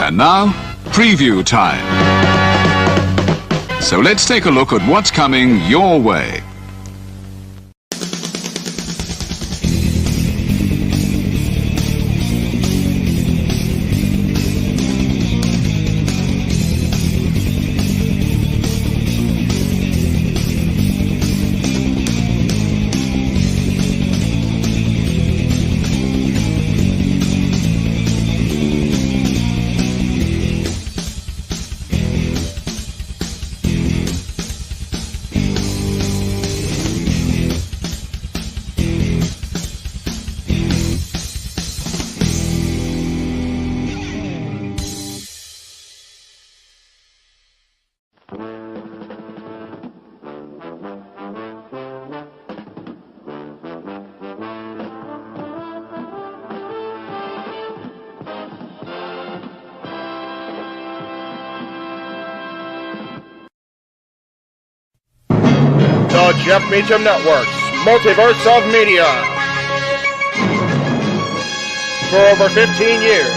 And now, preview time. So let's take a look at what's coming your way. The Jeff Meacham Network's Multiverse of Media. For over 15 years,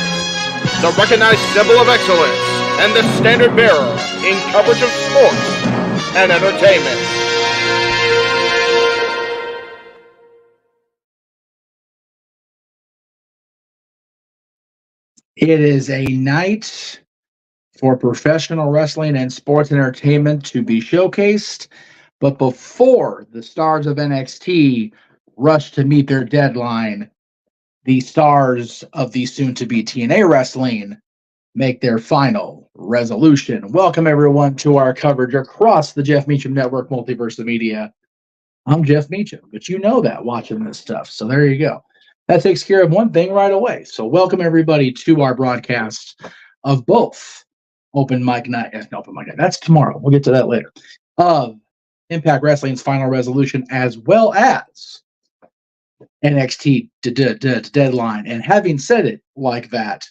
the recognized symbol of excellence and the standard bearer in coverage of sports and entertainment. It is a night for professional wrestling and sports entertainment to be showcased. But before the stars of NXT rush to meet their deadline, the stars of the soon-to-be TNA Wrestling make their final resolution. Welcome, everyone, to our coverage across the Jeff Meacham Network Multiverse of Media. I'm Jeff Meacham, but you know that watching this stuff, so there you go. That takes care of one thing right away. So welcome, everybody, to our broadcast of both Open Mic Night. Open Mic Night. That's tomorrow. We'll get to that later. Of Impact Wrestling's final resolution, as well as NXT Deadline. And having said it like that,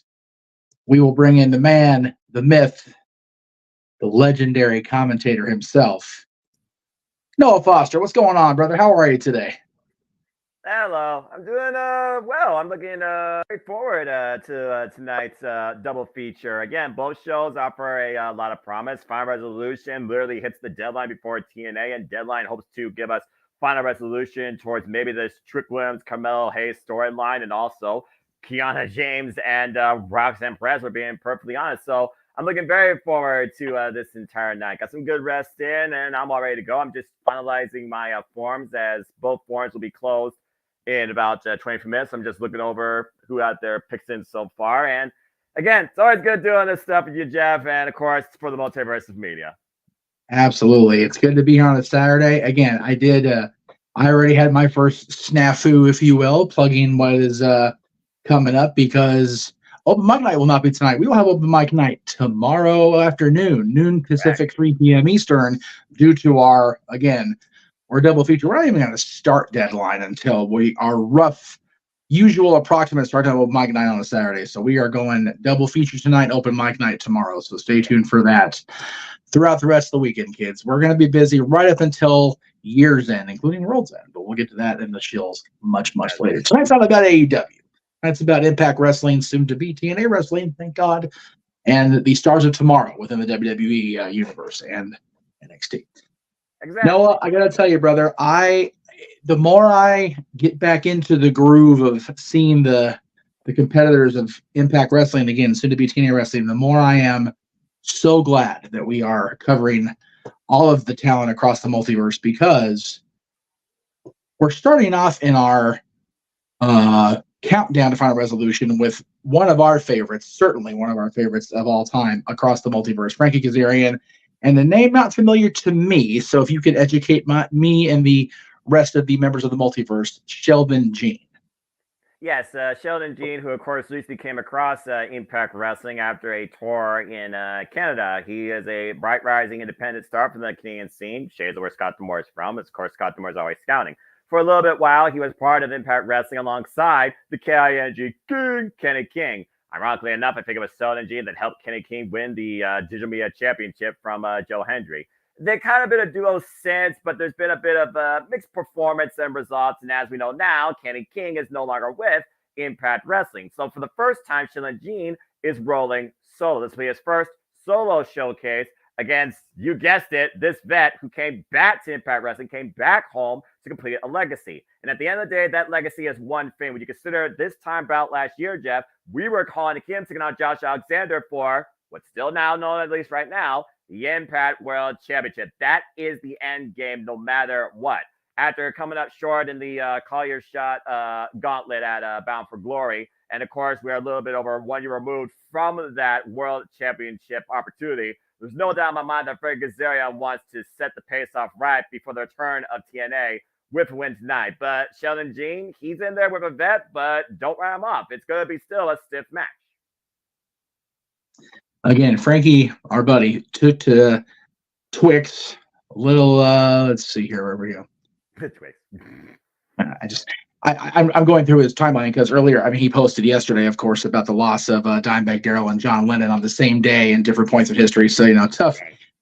we will bring in the man, the myth, the legendary commentator himself, Noah Foster. What's going on, brother? How are you today? Hello, I'm doing well. I'm looking very forward to tonight's double feature. Again, both shows offer a lot of promise. Final Resolution literally hits the deadline before TNA, and Deadline hopes to give us Final Resolution towards maybe this Trick Williams, Carmelo Hayes storyline, and also Kiana James and Roxanne Perez. We're being perfectly honest, so I'm looking very forward to this entire night. Got some good rest in, and I'm all ready to go. I'm just finalizing my forms as both forms will be closed in about 20 minutes. I'm just looking over who had their picks in so far. And again, it's always good doing this stuff with you, Jeff. And of course, for the Multiverse of Media. Absolutely. It's good to be here on a Saturday. Again, I already had my first snafu, if you will, plugging what is coming up, because open mic night will not be tonight. We will have open mic night tomorrow afternoon, noon Pacific, 3 p.m. Eastern, due to our double feature. We're not even going to start Deadline until our rough, usual approximate start time of mic night on a Saturday. So we are going double feature tonight, open mic night tomorrow. So stay tuned for that throughout the rest of the weekend, kids. We're going to be busy right up until year's end, including World's End. But we'll get to that in the shills much, much later. Tonight's not about AEW. That's about Impact Wrestling, soon to be TNA Wrestling, thank God, and the Stars of Tomorrow within the WWE universe and NXT. Exactly. Noah, I gotta tell you, brother, the more I get back into the groove of seeing the competitors of Impact Wrestling again, soon to be TNA Wrestling, the more I am so glad that we are covering all of the talent across the multiverse, because we're starting off in our countdown to Final Resolution with one of our favorites, certainly one of our favorites of all time across the multiverse, Frankie Kazarian. And the name not familiar to me, so if you could educate me and the rest of the members of the multiverse, Sheldon Jean. Yes, Sheldon Jean, who of course recently came across Impact Wrestling after a tour in Canada. He is a bright rising independent star from the Canadian scene. Shades of where Scott D'Amore is from. Of course, Scott D'Amore is always scouting. For a little bit while, he was part of Impact Wrestling alongside the KING King, Kenny King. Ironically enough, I think it was Sheldon Jean that helped Kenny King win the Digital Media Championship from Joe Hendry. They've kind of been a duo since, but there's been a bit of a mixed performance and results. And as we know now, Kenny King is no longer with Impact Wrestling. So for the first time, Sheldon Jean is rolling solo. This will be his first solo showcase against, you guessed it, this vet who came back to Impact Wrestling, came back home to complete a legacy. And at the end of the day, that legacy is one thing. When you consider this time about last year, Jeff, we were calling him taking on Josh Alexander for what's still now known, at least right now, the Impact World Championship. That is the end game, no matter what. After coming up short in the Collier Shot gauntlet at Bound for Glory, and of course, we're a little bit over 1 year removed from that World Championship opportunity. There's no doubt in my mind that Frankie Kazarian wants to set the pace off right before the return of TNA with win tonight. But Sheldon Jean, he's in there with a vet, but don't write him off. It's going to be still a stiff match. Again, Frankie, our buddy, took to Twix. A little, let's see here, where we go. Twix. I'm going through his timeline because earlier, he posted yesterday, of course, about the loss of Dimebag Darrell and John Lennon on the same day in different points of history. So,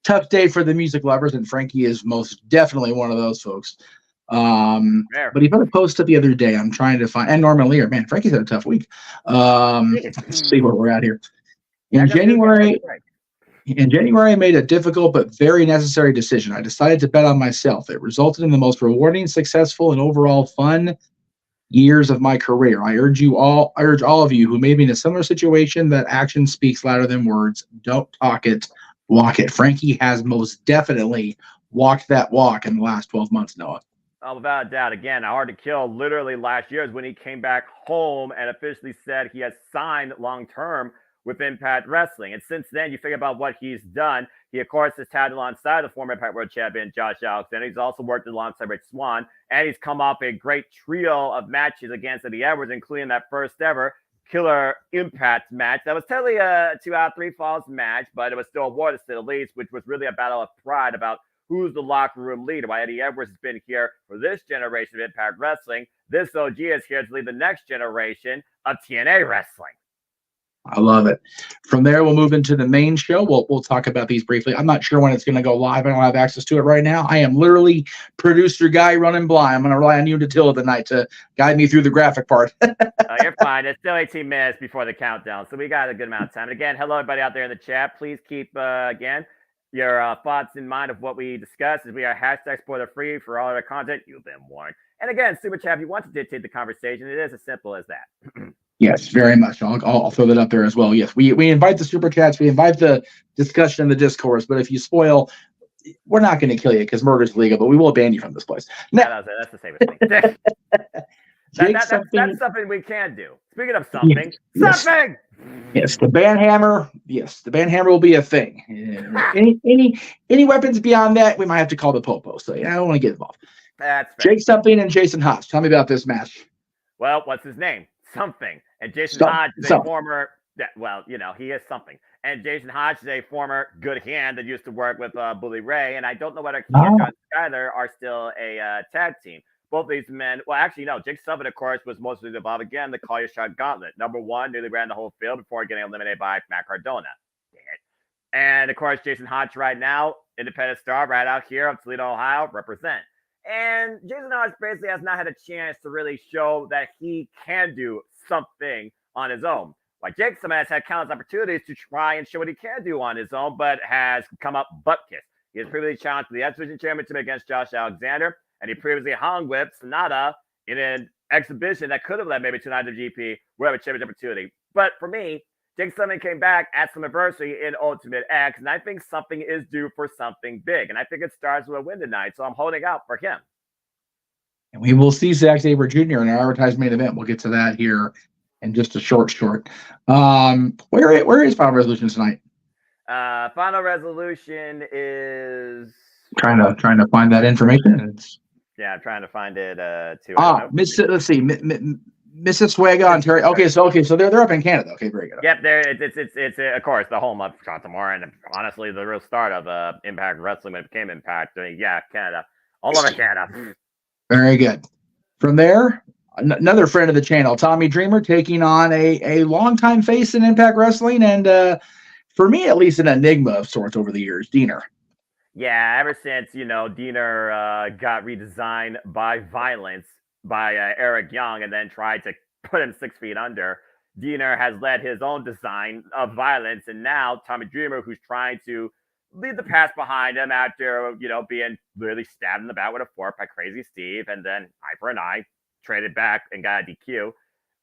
tough day for the music lovers, and Frankie is most definitely one of those folks. But he put a post up the other day. I'm trying to find, and Norman Lear, man, Frankie's had a tough week. Let's see where we're at here. In January, I made a difficult but very necessary decision. I decided to bet on myself. It resulted in the most rewarding, successful, and overall fun years of my career. I urge all of you who may be in a similar situation that action speaks louder than words. Don't talk it, walk it. Frankie has most definitely walked that walk in the last 12 months, Noah. Without a doubt. Again, Hard to Kill literally last year is when he came back home and officially said he has signed long-term with Impact Wrestling. And since then, you figure about what he's done. He, of course, has tagged alongside the former Impact World Champion, Josh Alexander. He's also worked alongside Rich Swann, and he's come off a great trio of matches against Eddie Edwards, including that first ever Killer Impact match. That was totally a 2 out of 3 falls match, but it was still awarded to the least, which was really a battle of pride about who's the locker room leader. While Eddie Edwards has been here for this generation of Impact Wrestling, this OG is here to lead the next generation of TNA Wrestling. I love it. From there, we'll move into the main show. We'll talk about these briefly. I'm not sure when it's going to go live. I don't have access to it right now. I am literally producer guy running blind. I'm going to rely on you until the night to guide me through the graphic part. You're fine. It's still 18 minutes before the countdown, so we got a good amount of time. And again, hello everybody out there in the chat. Please keep again your thoughts in mind of what we discussed as we are hashtag spoiler free for all of our content. You've been warned. And again, super chat, if you want to dictate the conversation, it is as simple as that. Yes, very much. I'll throw that up there as well. Yes, we invite the super chats. We invite the discussion in the discourse. But if you spoil, we're not going to kill you because murder is legal, but we will ban you from this place. Now, that's the safest thing. That's something we can do. Speaking of something, something. Yes, the ban hammer. Yes, the ban hammer will be a thing. Any weapons beyond that, we might have to call the popo. So yeah, I don't want to get involved. That's fair. Jake something and Jason Haas. Tell me about this match. Well, what's his name? Something. And Jason Hodge is a former, he is something. And Jason Hodge is a former good hand that used to work with Bully Ray. And I don't know whether he and John Skyler are still a tag team. Both of these men, well, actually, no. Jake Sullivan, of course, was mostly involved again, the Call Your Shot Gauntlet. Number one, nearly ran the whole field before getting eliminated by Matt Cardona. Dang it. And, of course, Jason Hodge right now, independent star right out here of Toledo, Ohio, represent. And Jason Hodge basically has not had a chance to really show that he can do something on his own. Like Jake Sullivan has had countless opportunities to try and show what he can do on his own, but has come up butt-kissed. He has previously challenged for the X Division Championship against Josh Alexander, and he previously hung with Sonata in an exhibition that could have led maybe to an IWGP World Championship opportunity. But for me, Jake Sullivan came back at Slammiversary in Ultimate X, and I think something is due for something big. And I think it starts with a win tonight, so I'm holding out for him. And we will see Zack Sabre Jr. in our advertised main event. We'll get to that here in just a short. Where is Final Resolution tonight? Final Resolution is trying to find that information. I'm trying to find it too. Let's see, Mississauga, Ontario. Okay, so they're up in Canada. Okay, very good. Yep, it's of course the home of Baltimore, and honestly the real start of Impact Wrestling when it became Impact. Canada, all over Canada. Very good. From there, another friend of the channel, Tommy Dreamer, taking on a longtime face in Impact Wrestling, and for me at least an enigma of sorts over the years, Diener. Yeah, ever since Diener got redesigned by Violence by Eric Young and then tried to put him 6 feet under, Diener has led his own design of Violence, and now Tommy Dreamer, who's trying to leave the past behind him after being literally stabbed in the back with a fork by Crazy Steve, and then eye for an eye, traded back and got a DQ.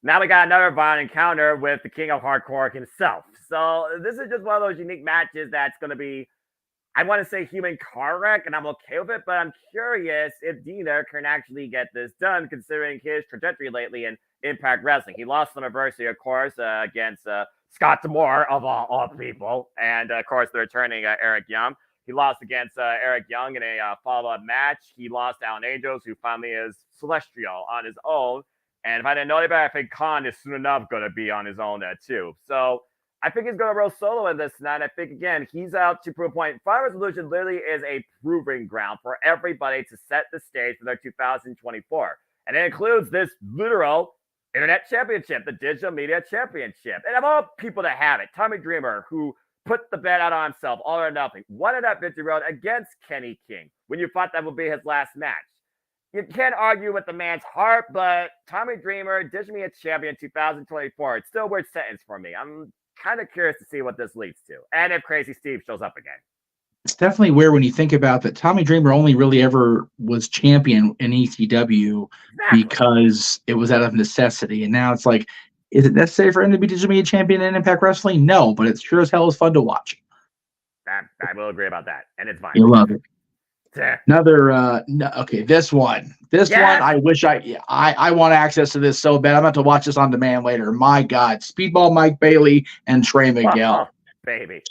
Now we got another violent encounter with the King of Hardcore himself. So this is just one of those unique matches that's going to be, I want to say, human car wreck, and I'm okay with it, but I'm curious if Diener can actually get this done, considering his trajectory lately in Impact Wrestling. He lost Slammiversary, of course, against Scott D'Amore, of all people, and, of course, the returning Eric Young. He lost against Eric Young in a follow-up match. He lost to Alan Angels, who finally is Celestial on his own. And if I didn't know any better, I think Khan is soon enough going to be on his own too. So I think he's going to roll solo in this tonight. I think, again, he's out to prove a point. Final Resolution literally is a proving ground for everybody to set the stage for their 2024. And it includes this literal Internet Championship, the Digital Media Championship. And of all people to have it, Tommy Dreamer, who put the bet out on himself, all or nothing, won that victory road against Kenny King when you thought that would be his last match. You can't argue with the man's heart, but Tommy Dreamer, Digital Media Champion 2024, it's still a weird sentence for me. I'm kind of curious to see what this leads to. And if Crazy Steve shows up again. It's definitely weird when you think about that. Tommy Dreamer only really ever was champion in ECW because it was out of necessity. And now it's like, is it necessary for him to be Digital Media Champion in Impact Wrestling? No, but it sure as hell is fun to watch. I will agree about that. And it's fine. You love it. This one, I wish I want access to this so bad. I'm about to watch this on demand later. My God, Speedball Mike Bailey and Trey Miguel. Baby.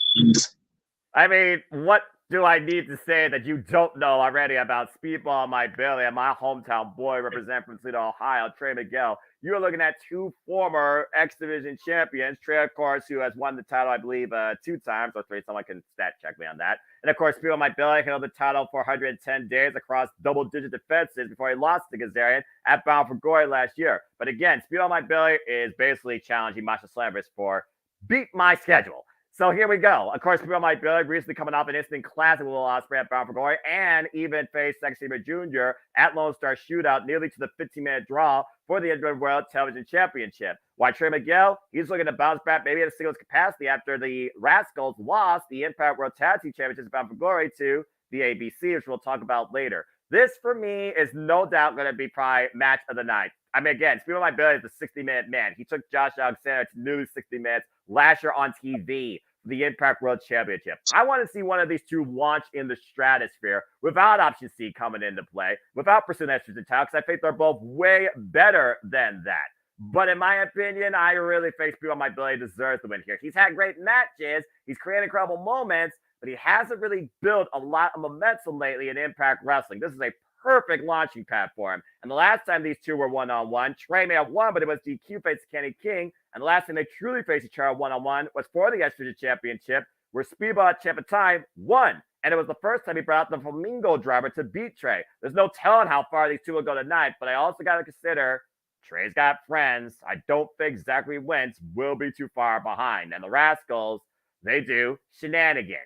I mean, what do I need to say that you don't know already about Speedball Mike Bailey and my hometown boy representing from Toledo, Ohio, Trey Miguel? You're looking at two former X Division champions. Trey, of course, who has won the title, I believe, 2 times or 3. Someone can stat check me on that. And, of course, Speedball Mike Bailey held the title for 110 days across double-digit defenses before he lost to Kazarian at Bound for Glory last year. But, again, Speedball Mike Bailey is basically challenging Masha Slamvis for beat my schedule. So here we go. Of course, people might be recently coming off an instant classic with Will Ospreay at Bound for Glory, and even faced Zack Sabre Jr. at Lone Star Shootout, nearly to the 15-minute draw for the Interim World Television Championship. Why Trey Miguel? He's looking to bounce back maybe at a singles capacity after the Rascals lost the Impact World Tag Team Championships Bound for Glory to the ABC, which we'll talk about later. This, for me, is no doubt going to be probably match of the night. I mean, again, Speedball Mike Bailey is the 60-minute man. He took Josh Alexander to nearly 60 minutes last year on TV for the Impact World Championship. I want to see one of these two launch in the stratosphere without Option C coming into play, without pursuing that title, because I think they're both way better than that. But in my opinion, I really think Speedball Mike Bailey deserves the win here. He's had great matches. He's created incredible moments, but he hasn't really built a lot of momentum lately in Impact Wrestling. This is a perfect launching pad for him. And the last time these two were one-on-one, Trey may have won, but it was DQ faced Kenny King. And the last time they truly faced each other one-on-one was for the X Division Championship, where Speedball Champ at time won. And it was the first time he brought out the Flamingo driver to beat Trey. There's no telling how far these two will go tonight, but I also got to consider Trey's got friends. I don't think Zachary Wentz will be too far behind. And the Rascals, they do shenanigans.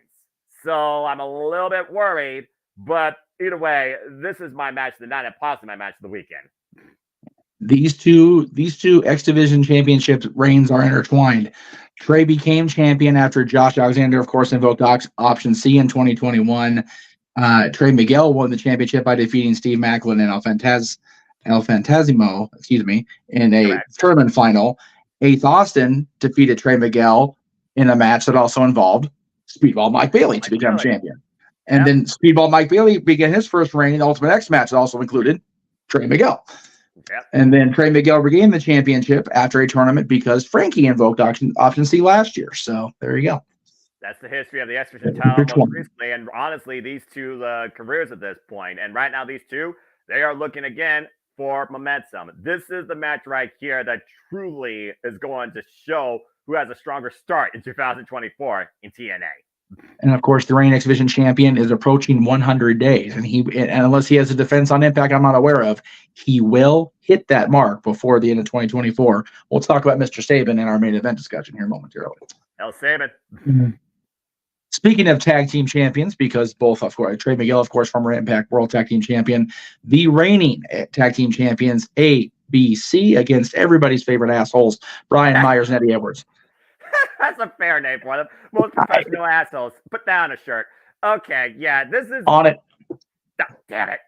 So I'm a little bit worried, but either way, this is my match of the night and possibly my match of the weekend. These two X Division Championship reigns are intertwined. Trey became champion after Josh Alexander, of course, invoked Option C in 2021. Trey Miguel won the championship by defeating Steve Macklin and El Fantasimo, in a tournament final. Ace Austin defeated Trey Miguel in a match that also involved Speedball Mike Bailey to become champion. And then Speedball Mike Bailey began his first reign in the Ultimate X match that also included Trey Miguel. Yep. And then Trey Miguel regained the championship after a tournament because Frankie invoked Option C last year. So there you go. That's the history of the X Division title most recently. And honestly, these two careers at this point. And right now, these two, they are looking again for momentum. This is the match right here that truly is going to show who has a stronger start in 2024 in TNA. And of course, the reigning X Division champion is approaching 100 days, and unless he has a defense on Impact I'm not aware of, he will hit that mark before the end of 2024. We'll talk about Mr. Saban in our main event discussion here momentarily. El Saban. Mm-hmm. Speaking of tag team champions, because both, of course, Trey Miguel, of course, former Impact World Tag Team Champion, the reigning tag team champions, ABC, against everybody's favorite assholes, Brian Myers and Eddie Edwards. That's a fair name for them. Most professional assholes. Put down a shirt. Okay, yeah, this is on it. Oh, damn it.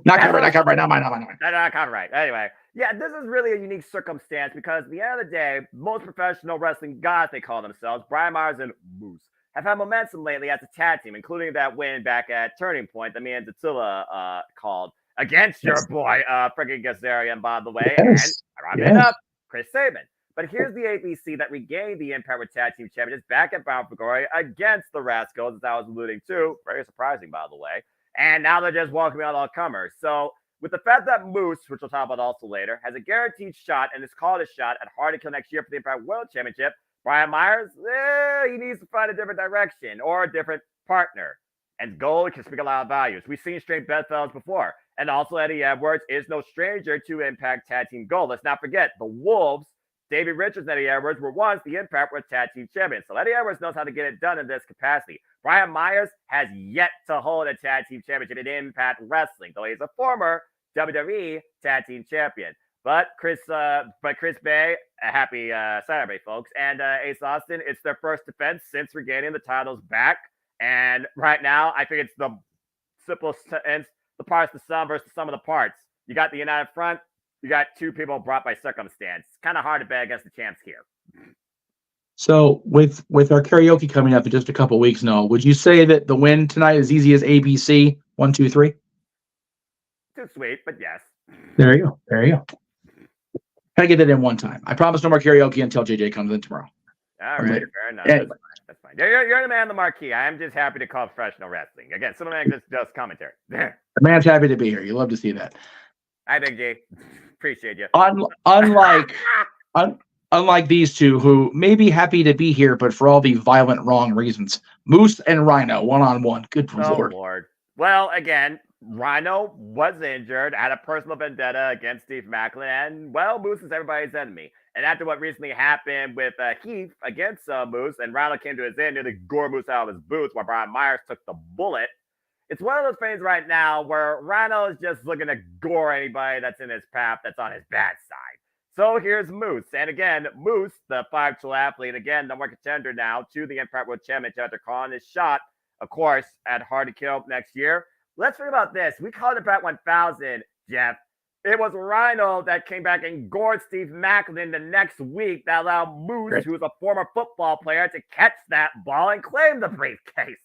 Not copyright. Not mine. Not copyright. Anyway, yeah, this is really a unique circumstance because at the end of the day, most professional wrestling gods, they call themselves, Brian Myers and Moose, have had momentum lately as a tag team, including that win back at Turning Point that me and Attila called against your boy, Frankie Kazarian, by the way, and rounding it up, Chris Sabin. But here's the ABC that regained the Impact World Tag Team Championships back at Bound for Glory against the Rascals, as I was alluding to. Very surprising, by the way. And now they're just welcoming out all comers. So with the fact that Moose, which we'll talk about also later, has a guaranteed shot and is called a shot at Hard to Kill next year for the Impact World Championship, Brian Myers, he needs to find a different direction or a different partner. And gold can speak a lot of values. We've seen straight bedfellows before. And also Eddie Edwards is no stranger to Impact Tag Team Gold. Let's not forget, the Wolves, David Richards and Eddie Edwards were once the Impact World Tag Team Champions. So Eddie Edwards knows how to get it done in this capacity. Brian Myers has yet to hold a Tag Team Championship in Impact Wrestling, though he's a former WWE Tag Team Champion. But Chris Bay, happy Saturday, folks, and Ace Austin, it's their first defense since regaining the titles back. And right now, I think it's the simplest sense, the parts of the sum versus the sum of the parts. You got the United Front. You got two people brought by circumstance. It's kind of hard to bet against the champs here. So with our karaoke coming up in just a couple weeks, Noah, would you say that the win tonight is easy as ABC? 1, 2, 3? Too sweet, but yes. There you go. Gotta get that in one time. I promise no more karaoke until JJ comes in tomorrow. All right, fair enough. Anyway. That's fine. You're the man on the marquee. I am just happy to call professional wrestling. Again, Superman just does commentary. The man's happy to be here. You love to see that. Hi, Big G. Appreciate you. Unlike these two, who may be happy to be here, but for all the violent, wrong reasons. Moose and Rhino, one-on-one. Good Lord. Well, again, Rhino was injured, had a personal vendetta against Steve Macklin, and, well, Moose is everybody's enemy. And after what recently happened with Heath against Moose, and Rhino came to his end, nearly gore Moose out of his boots while Brian Myers took the bullet, it's one of those things right now where Rhino is just looking to gore anybody that's in his path that's on his bad side. So here's Moose. And again, Moose, the 5-tool athlete, again, number one contender now to the Impact World Championship after calling his shot, of course, at Hard to Kill next year. Let's think about this. We called it back 1000, Jeff. It was Rhino that came back and gored Steve Macklin the next week that allowed Moose, who's a former football player, to catch that ball and claim the briefcase.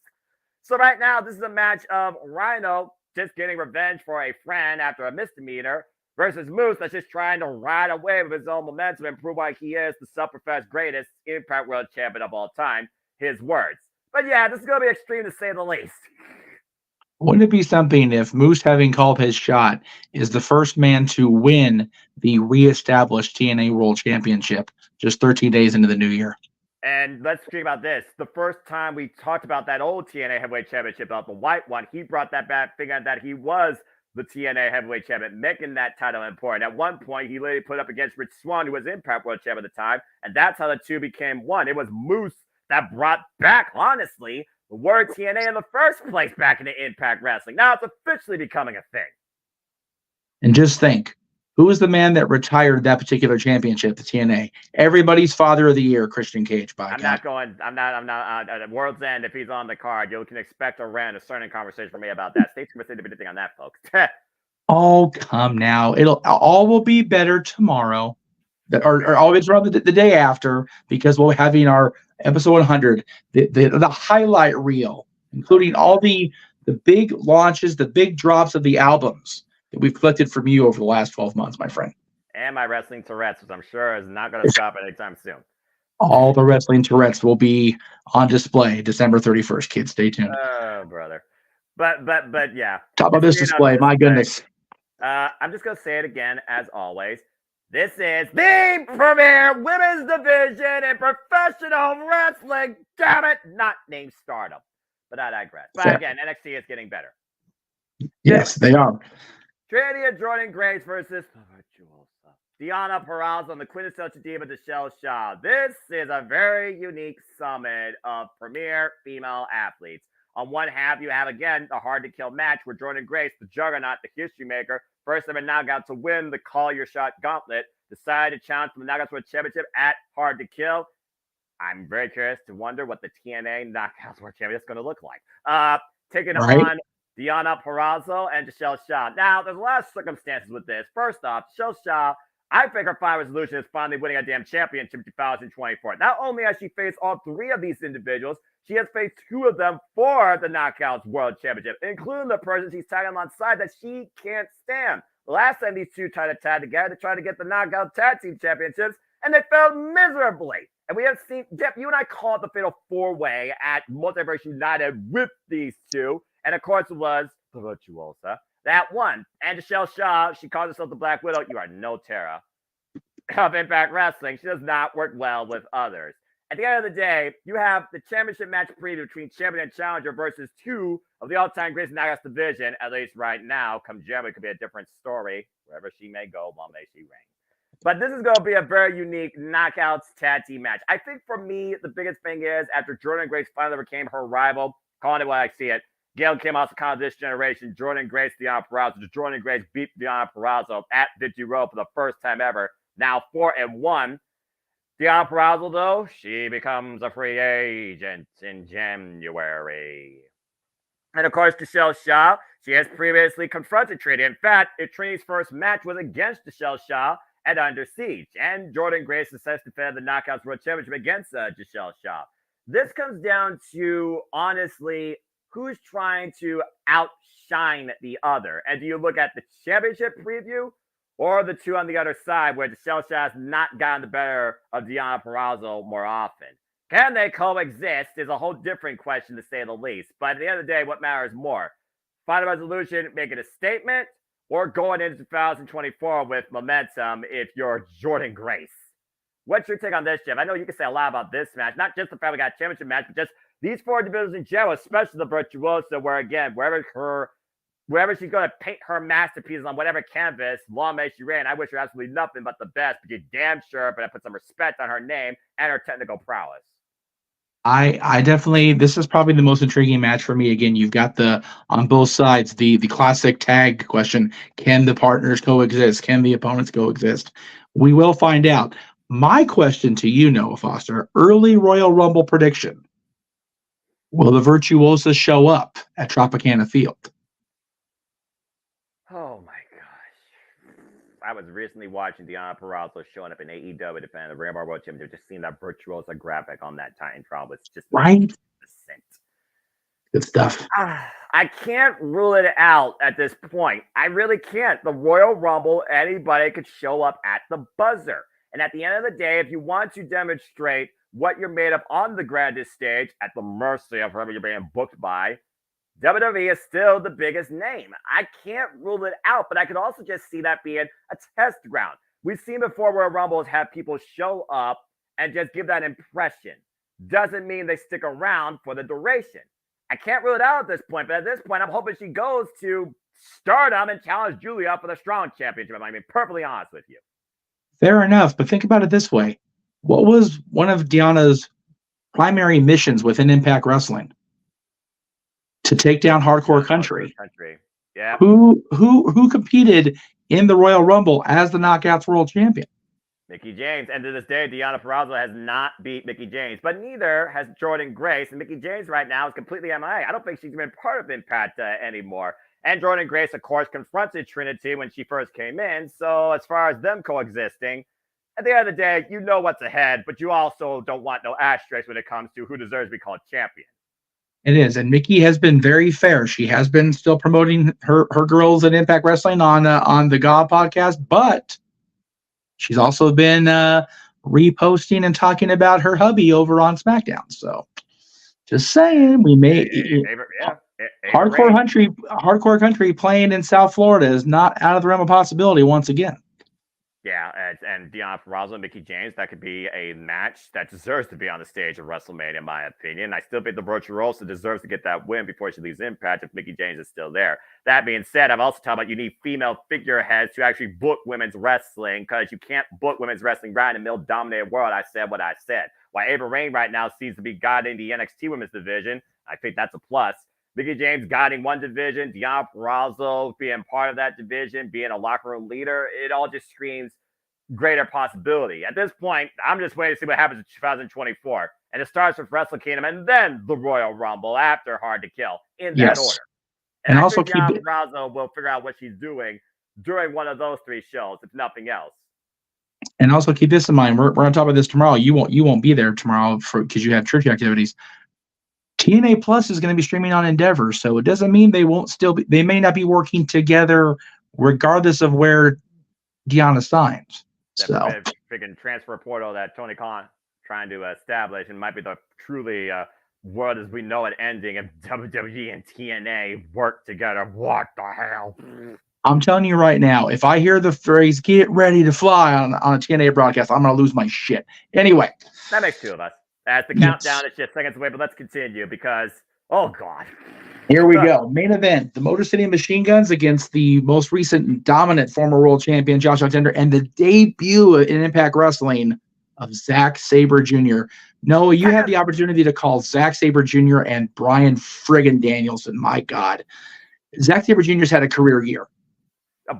So right now, this is a match of Rhino just getting revenge for a friend after a misdemeanor versus Moose that's just trying to ride away with his own momentum and prove why he is the self-professed greatest Impact World Champion of all time. His words. But yeah, this is going to be extreme to say the least. Wouldn't it be something if Moose, having called his shot, is the first man to win the reestablished TNA World Championship just 13 days into the new year? And let's think about this. The first time we talked about that old TNA Heavyweight Championship belt, the white one, he brought that back, figuring that he was the TNA Heavyweight Champion, making that title important. At one point, he literally put up against Rich Swann, who was Impact World Champion at the time, and that's how the two became one. It was Moose that brought back, honestly, the word TNA in the first place back into Impact Wrestling. Now it's officially becoming a thing. And just think, who was the man that retired that particular championship, the TNA? Everybody's father of the year, Christian Cage. I'm not at World's End. If he's on the card, you can expect a rant, a certain conversation from me about that. Stay tuned to the anything on that, folks. Oh, come now. All will be better tomorrow. Or always around the day after, because we're having our episode 100, the highlight reel, including all the big launches, the big drops of the albums that we've collected from you over the last 12 months, my friend. And my wrestling Tourette's, which I'm sure is not going to stop anytime soon. All the wrestling Tourette's will be on display December 31st, kids. Stay tuned. Oh, brother. But yeah. Top of this display, my goodness. I'm just going to say it again, as always. This is the premier women's division in professional wrestling. Damn it, not named Stardom. But I digress. But again, NXT is getting better. Yes, they are. Trinity Jordan Grace versus Deonna Purrazzo and the quintessential diva Michelle Shaw. This is a very unique summit of premier female athletes. On one half, you have, again, the hard-to-kill match where Jordan Grace, the juggernaut, the history maker, first ever knockout to win the Call Your Shot gauntlet, decided to challenge for the Knockouts World Championship at Hard to Kill. I'm very curious to wonder what the TNA Knockouts World Championship is going to look like. Taking on Deonna Purrazzo and Michelle Shaw. Now, there's a lot of circumstances with this. First off, Michelle Shaw, I think her final resolution is finally winning a damn championship in 2024. Not only has she faced all three of these individuals, she has faced two of them for the Knockouts World Championship, including the person she's tagging alongside that she can't stand. The last time these two tried to tag together to try to get the Knockout Tag Team Championships, and they failed miserably. And we have seen, Jeff, you and I called the Fatal 4-Way at Multiverse United with these two. And of course, it was the Virtuosa that won. And Michelle Shaw, she calls herself the Black Widow. You are no Terra of Impact Wrestling. She does not work well with others. At the end of the day, you have the championship match preview between champion and challenger versus two of the all-time greatest Knockouts division, at least right now. Come January, it could be a different story. Wherever she may go, long may she reign. But this is going to be a very unique Knockouts tag team match. I think for me, the biggest thing is after Jordan Grace finally became her rival, calling it what I see it, Gail came out to kind of this generation. Jordan Grace, Deonna Purrazzo. Jordan Grace beat Deonna Purrazzo at Victory Road for the first time ever. Now 4-1. Deonna Purrazzo, though, she becomes a free agent in January. And of course, Michelle Shaw, she has previously confronted Trinity. In fact, Trinity's first match was against Michelle Shaw at Under Siege. And Jordan Grace decides to defend the Knockouts World Championship against Michelle Shaw. This comes down to, honestly, who's trying to outshine the other. And do you look at the championship preview or the two on the other side where Michelle Shaw has not gotten the better of Deonna Purrazzo more often? Can they coexist is a whole different question, to say the least. But at the end of the day, what matters more? Final resolution, making a statement, or going into 2024 with momentum if you're Jordan Grace? What's your take on this, Jeff? I know you can say a lot about this match, not just the fact we got a championship match, but just these four individuals in general, especially the Virtuosa, where, again, wherever her wherever she's going to paint her masterpieces on whatever canvas, long may she reign. I wish her absolutely nothing but the best, but you're damn sure better put some respect on her name and her technical prowess. I definitely, this is probably the most intriguing match for me. Again, you've got on both sides, the classic tag question. Can the partners coexist? Can the opponents coexist? We will find out. My question to you, Noah Foster, early Royal Rumble prediction. Will the Virtuosa show up at Tropicana Field? Oh my gosh. I was recently watching Deonna Purrazzo showing up in AEW defending the Rainbow World Championship. Just seeing that Virtuosa graphic on that Titantron was just right. Good stuff. I can't rule it out at this point. I really can't. The Royal Rumble, anybody could show up at the buzzer. And at the end of the day, if you want to demonstrate what you're made of on the grandest stage at the mercy of whoever you're being booked by, WWE is still the biggest name. I can't rule it out, but I could also just see that being a test ground. We've seen before where Rumbles have people show up and just give that impression. Doesn't mean they stick around for the duration. I can't rule it out at this point, but at this point, I'm hoping she goes to Stardom and challenge Julia for the Strong Championship. I'm being perfectly honest with you. Fair enough, but think about it this way. What was one of Deanna's primary missions within Impact Wrestling? To take down Hardcore Country. Yeah. Who competed in the Royal Rumble as the Knockouts World Champion? Mickie James. And to this day, Deonna Purrazzo has not beat Mickie James, but neither has Jordynne Grace. And Mickie James right now is completely MIA. I don't think she's even part of Impact anymore. And Jordynne Grace, of course, confronted Trinity when she first came in. So as far as them coexisting, at the end of the day, you know what's ahead, but you also don't want no asterisks when it comes to who deserves to be called champion. It is, and Mickie has been very fair. She has been still promoting her girls in Impact Wrestling on the God podcast, but she's also been reposting and talking about her hubby over on SmackDown. So, just saying, we may Hardcore Country playing in South Florida is not out of the realm of possibility once again. Yeah, and Deonna Purrazzo and Mickie James, that could be a match that deserves to be on the stage of WrestleMania, in my opinion. I still think the Virtuosa deserves to get that win before she leaves Impact if Mickie James is still there. That being said, I've also talked about you need female figureheads to actually book women's wrestling because you can't book women's wrestling right in a male-dominated world. I said what I said. While Ava Raine right now seems to be guiding the NXT women's division, I think that's a plus. Mickie James guiding one division, Deonna Purrazzo being part of that division, being a locker room leader, it all just screams greater possibility. At this point, I'm just waiting to see what happens in 2024. And it starts with Wrestle Kingdom and then the Royal Rumble after Hard to Kill in that order. And also Deonna Purrazzo will figure out what she's doing during one of those three shows, if nothing else. And also keep this in mind. We're on top of this tomorrow. You won't be there tomorrow because you have church activities. TNA Plus is going to be streaming on Endeavor, so it doesn't mean they won't still be. They may not be working together, regardless of where Deonna signs. That freaking transfer portal that Tony Khan trying to establish, and might be the truly world as we know it ending if WWE and TNA work together. What the hell? I'm telling you right now, if I hear the phrase "get ready to fly" on a TNA broadcast, I'm going to lose my shit. Anyway. That makes two of us. As the countdown is just seconds away, but let's continue because, oh, God. Here we go. Main event, the Motor City Machine Guns against the most recent and dominant former world champion, Josh Alexander, and the debut in Impact Wrestling of Zack Sabre Jr. Noah, you had the opportunity to call Zack Sabre Jr. and Bryan friggin' Danielson. My God. Zack Sabre Jr.'s had a career year.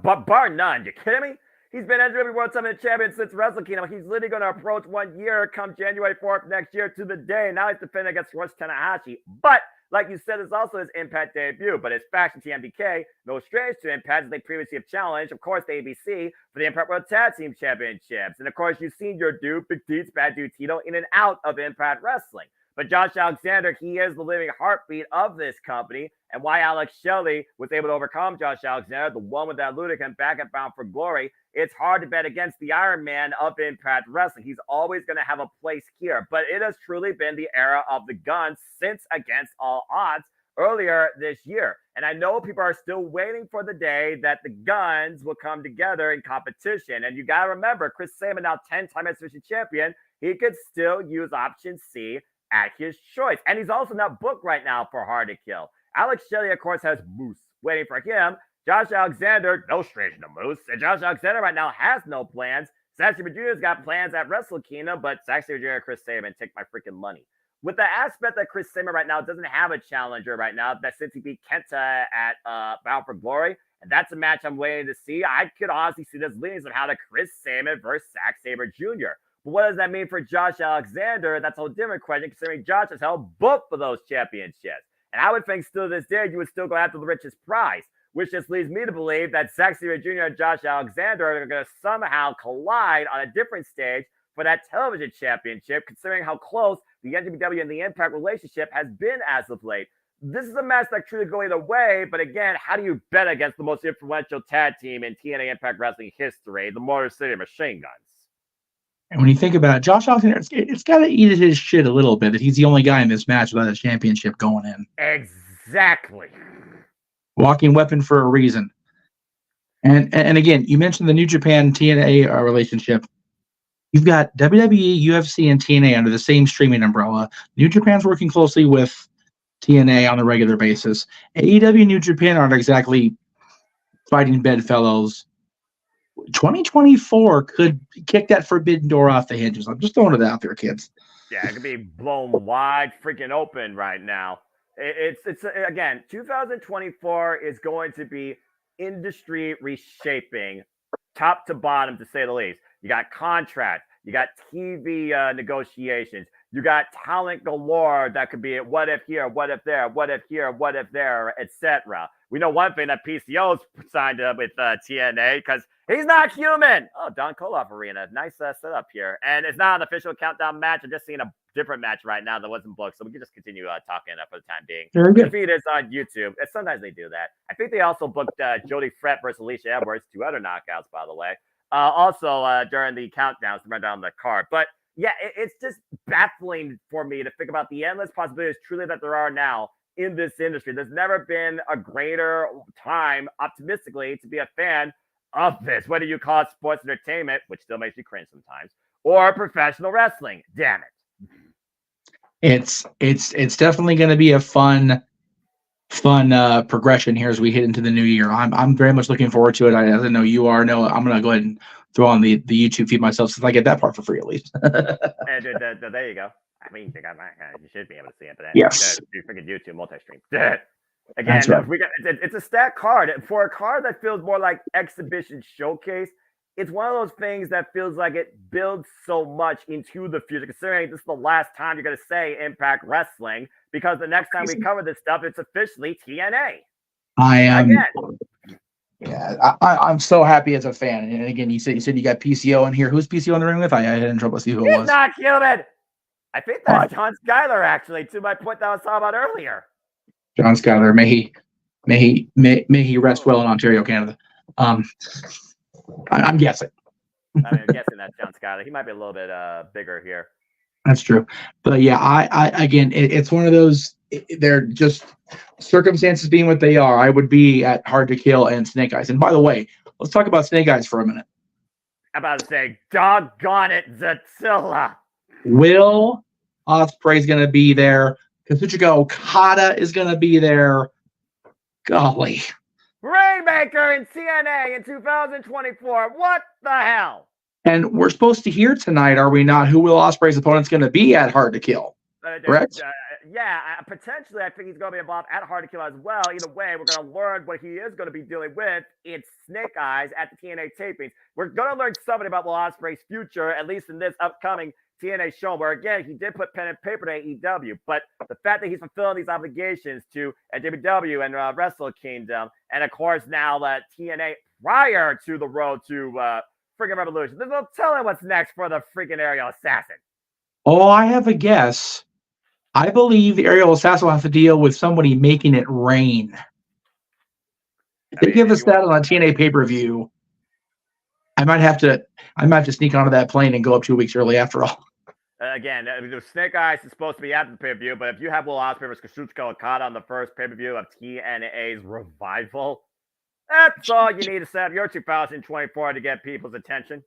But bar none. You kidding me? He's been WWE World Summit Champion since Wrestle Kingdom. He's literally going to approach 1 year come January 4th next year to the day. Now he's defending against Rush Tanahashi. But, like you said, it's also his Impact debut. But his faction TMDK, no strange to Impact, as they previously have challenged, of course, the ABC for the Impact World Tag Team Championships. And, of course, you've seen your dude, Big Deeds, Bad Dude Tito, in and out of Impact Wrestling. But Josh Alexander, he is the living heartbeat of this company. And why Alex Shelley was able to overcome Josh Alexander, the one with that Ludican back and Bound for Glory, it's hard to bet against the Iron Man of Impact Wrestling. He's always going to have a place here. But it has truly been the era of the Guns since Against All Odds earlier this year. And I know people are still waiting for the day that the Guns will come together in competition. And you got to remember, Chris Sabin, now 10-time Exhibition Champion, he could still use option C at his choice. And he's also not booked right now for Hard to Kill. Alex Shelley, of course, has Moose waiting for him. Josh Alexander, no stranger to Moose. And Josh Alexander right now has no plans. Zack Sabre Jr.'s got plans at Wrestle Kingdom, but Zack Sabre Jr. and Chris Sabin take my freaking money. With the aspect that Chris Sabin right now doesn't have a challenger right now, that since he beat Kenta at Bound for Glory, and that's a match I'm waiting to see. I could honestly see this leading somehow to Chris Sabin versus Zack Sabre Jr. But what does that mean for Josh Alexander? That's a whole different question, considering Josh has held both of those championships. And I would think still to this day, you would still go after the richest prize, which just leads me to believe that Zack Sabre Jr. and Josh Alexander are going to somehow collide on a different stage for that television championship, considering how close the NWW and the Impact relationship has been as of late. This is a match that truly go either way, but again, how do you bet against the most influential tag team in TNA Impact Wrestling history, the Motor City Machine Guns? And when you think about it, Josh Alexander, it's got to eat at his shit a little bit that he's the only guy in this match without a championship going in. Exactly. Walking weapon for a reason. And again, you mentioned the New Japan TNA relationship. You've got WWE, UFC, and TNA under the same streaming umbrella. New Japan's working closely with TNA on a regular basis. AEW and New Japan aren't exactly fighting bedfellows. 2024 could kick that forbidden door off the hinges. I'm just throwing it out there, kids. Yeah, it could be blown wide freaking open right now. It's again, 2024 is going to be industry reshaping, top to bottom, to say the least. You got contracts, you got TV negotiations, you got talent galore that could be what if here, what if there, what if here, what if there, etc. We know one thing that PCO's signed up with TNA because he's not human. Oh, Don Koloff Arena. Nice setup here. And it's not an official countdown match. I'm just seeing a different match right now that wasn't booked. So we can just continue talking for the time being. Very good. The feed is on YouTube. And sometimes they do that. I think they also booked Jody Fret versus Alicia Edwards. 2 other knockouts, by the way. Also during the countdowns to run down the card. But yeah, it's just baffling for me to think about the endless possibilities truly that there are now in this industry. There's never been a greater time, optimistically, to be a fan of this, whether you call it sports entertainment, which still makes you cringe sometimes, or professional wrestling. Damn it. It's definitely going to be a fun progression here as we hit into the new year. I'm very much looking forward to it. As I know you are. No, I'm going to go ahead and throw on the YouTube feed myself since I get that part for free at least. And there you go. I mean, you should be able to see it, but yes, you freaking YouTube multi-stream. Again, right. It's a stacked card. For a card that feels more like exhibition showcase, it's one of those things that feels like it builds so much into the future, considering this is the last time you're going to say Impact Wrestling, because the next time we cover this stuff, it's officially TNA. I am. Yeah, I'm so happy as a fan. And again, you said you got PCO in here. Who's PCO in the ring with? I had in trouble to see who it was. He's not human. I think that's John Skyler, actually, to my point that I was talking about earlier. John Skyler, may he rest well in Ontario, Canada. I'm guessing. I'm guessing that's John Skyler. He might be a little bit bigger here. That's true, but yeah, I again, it's one of those. They're just circumstances being what they are. I would be at Hard to Kill and Snake Eyes. And by the way, let's talk about Snake Eyes for a minute. I'm about to say, doggone it, Zatilla. Will Ospreay's going to be there. Kazuchika Okada is going to be there. Golly. Rainmaker in TNA in 2024. What the hell? And we're supposed to hear tonight, are we not, who Will Ospreay's opponent's going to be at Hard to Kill? Correct? Yeah, potentially I think he's going to be involved at Hard to Kill as well. Either way, we're going to learn what he is going to be dealing with in Snake Eyes at the TNA tapings. We're going to learn something about Will Ospreay's future, at least in this upcoming TNA show, where again, he did put pen and paper to AEW, but the fact that he's fulfilling these obligations to WWE and Wrestle Kingdom, and of course now that TNA prior to the road to freaking Revolution, there's no telling what's next for the freaking Aerial Assassin. Oh, I have a guess. I believe the Aerial Assassin will have to deal with somebody making it rain. If they give us that on a TNA pay-per-view, I might have to sneak onto that plane and go up 2 weeks early after all. Again, Snake Eyes is supposed to be at the pay-per-view, but if you have Will Ospreay versus Kazuchika Okada on the first pay-per-view of TNA's revival, that's all you need to set up your 2024 to get people's attention.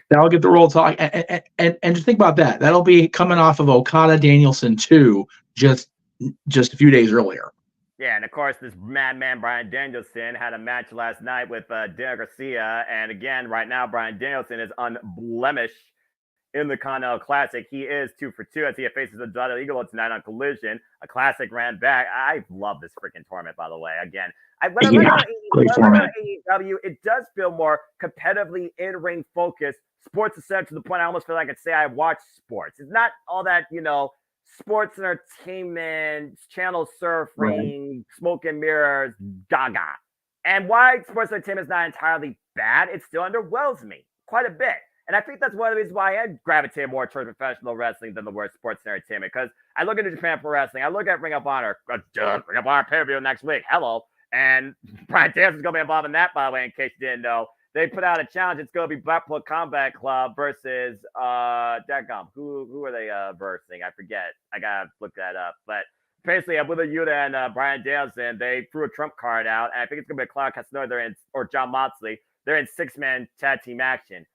That'll get the roll talk. And just think about that. That'll be coming off of Okada Danielson 2 just a few days earlier. Yeah, and of course, this madman Bryan Danielson had a match last night with Daniel Garcia, and again, right now, Bryan Danielson is unblemished in the Continental Classic. He is 2 for 2 as he faces the Double Eagle tonight on Collision. A classic ran back. I love this freaking tournament, by the way. Again, when I look at AEW, it does feel more competitively in-ring focused, sports centered to the point I almost feel like I could say I watch sports. It's not all that, sports entertainment, channel surfing, smoke and mirrors, gaga. And why sports entertainment is not entirely bad, it still underwhelms me quite a bit. And I think that's one of the reasons why I gravitate more towards professional wrestling than the word sports entertainment. Because I look into Japan Pro Wrestling, I look at Ring of Honor, Ring of Honor pay-per-view next week. Hello. And Bryan Danielson's going to be involved in that, by the way, in case you didn't know. They put out a challenge. It's going to be Blackpool Combat Club versus Dadgum. Who are they versing? I forget. I got to look that up. But basically, with Yuta and Bryan Danielson, they threw a trump card out. And I think it's going to be Claude Castagnoli or John Moxley. They're in 6-man tag team action.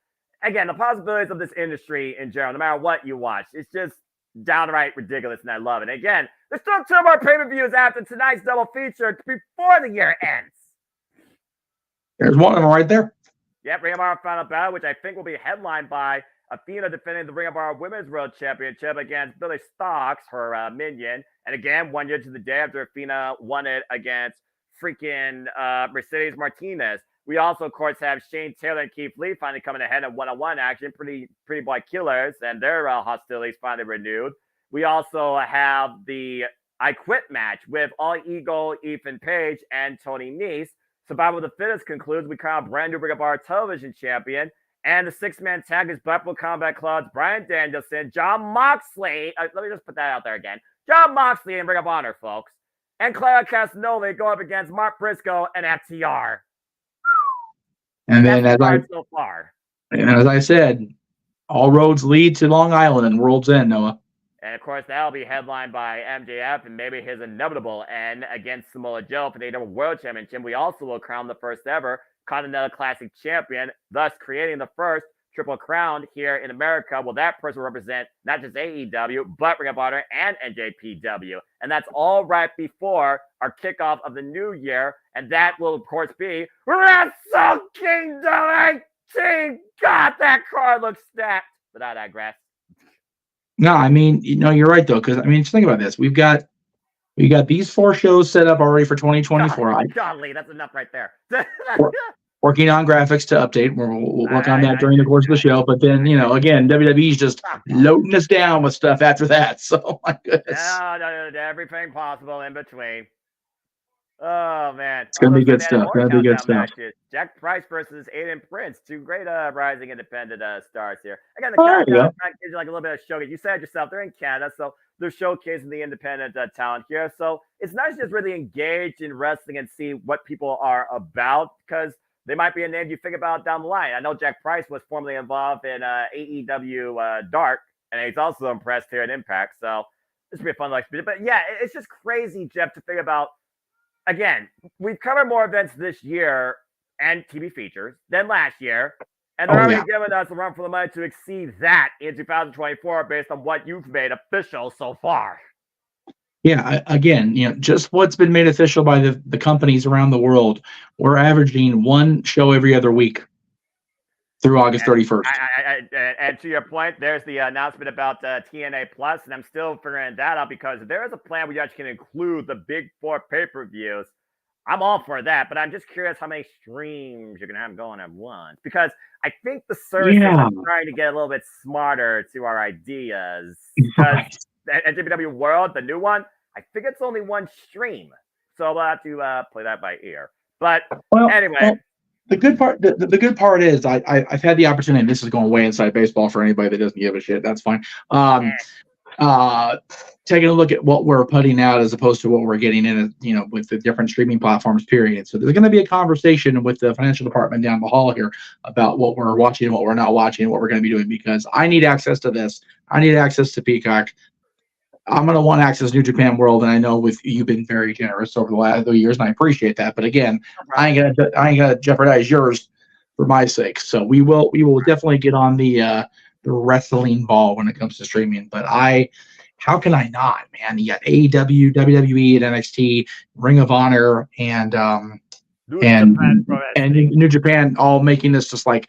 Again, the possibilities of this industry in general, no matter what you watch, it's just downright ridiculous, and I love it. Again, there's still 2 more pay-per-views after tonight's double feature before the year ends. There's one of them right there. Yep, Ring of Honor Final Battle, which I think will be headlined by Athena defending the Ring of Honor Women's World Championship against Billy Starkz, her minion. And again, 1 year to the day after Athena won it against freaking Mercedes Martinez. We also, of course, have Shane Taylor and Keith Lee finally coming ahead in one-on-one action. Pretty boy killers, and their hostilities finally renewed. We also have the I Quit match with All Ego, Ethan Page, and Tony Nese. Survival of the Fittest concludes. We crown brand new Ring of Honor television champion. And the 6-man tag is Blackpool Combat Club's Bryan Danielson, John Moxley. Let me just put that out there again. John Moxley in Ring of Honor, folks. And Claudio Castagnoli go up against Mark Briscoe and FTR. And then, as I said, all roads lead to Long Island and World's End, Noah. And of course, that'll be headlined by MJF and maybe his inevitable end against Samoa Joe for the AEW World Championship. We also will crown the first ever Continental Classic champion, thus creating the first Triple Crown here in America. Well, that person will represent not just AEW, but Ring of Honor and NJPW. And that's all right before our kickoff of the new year. And that will, of course, be Wrestle Kingdom 18. God, that card looks stacked. But I digress. No, I mean, you're right, though, because, just think about this. We got these 4 shows set up already for 2024. Golly, that's enough right there. Working on graphics to update. We'll work on that during the course of the show. But then, again, WWE's just loading us down with stuff after that. So, my goodness. No, everything possible in between. Oh, man. It's going to be good stuff. Jack Price versus Aiden Prince. 2 great rising independent stars here. Again, the countdown gives you like a little bit of showcase. You said yourself, they're in Canada, so they're showcasing the independent talent here. So it's nice to just really engage in wrestling and see what people are about, because they might be a name you think about down the line. I know Jack Price was formerly involved in AEW Dark, and he's also impressed here at Impact. So this will be a fun experience. But yeah, it's just crazy, Jeff, to think about. Again, we've covered more events this year and TV features than last year. And they're already giving us a run for the money to exceed that in 2024 based on what you've made official so far. Yeah, again, just what's been made official by the companies around the world. We're averaging 1 show every other week through August 31st. And to your point, there's the announcement about TNA Plus, and I'm still figuring that out, because there is a plan where you actually can include the big 4 pay-per-views. I'm all for that, but I'm just curious how many streams you're going to have going at once, because I think the service is trying to get a little bit smarter to our ideas. Because NJPW World, the new one, I think it's only 1 stream. So we'll have to play that by ear. But anyway. The good part is I've had the opportunity, and this is going way inside baseball for anybody that doesn't give a shit. That's fine. Taking a look at what we're putting out as opposed to what we're getting in, with the different streaming platforms, period. So there's going to be a conversation with the financial department down the hall here about what we're watching and what we're not watching and what we're going to be doing, because I need access to this. I need access to Peacock. I'm going to want access to New Japan World, and I know you've been very generous over the last 2 years, and I appreciate that. But again, I ain't gonna jeopardize yours for my sake. So we will definitely get on the wrestling ball when it comes to streaming. But how can I not, man? You got AEW, WWE, and NXT, Ring of Honor, and New Japan all making this just like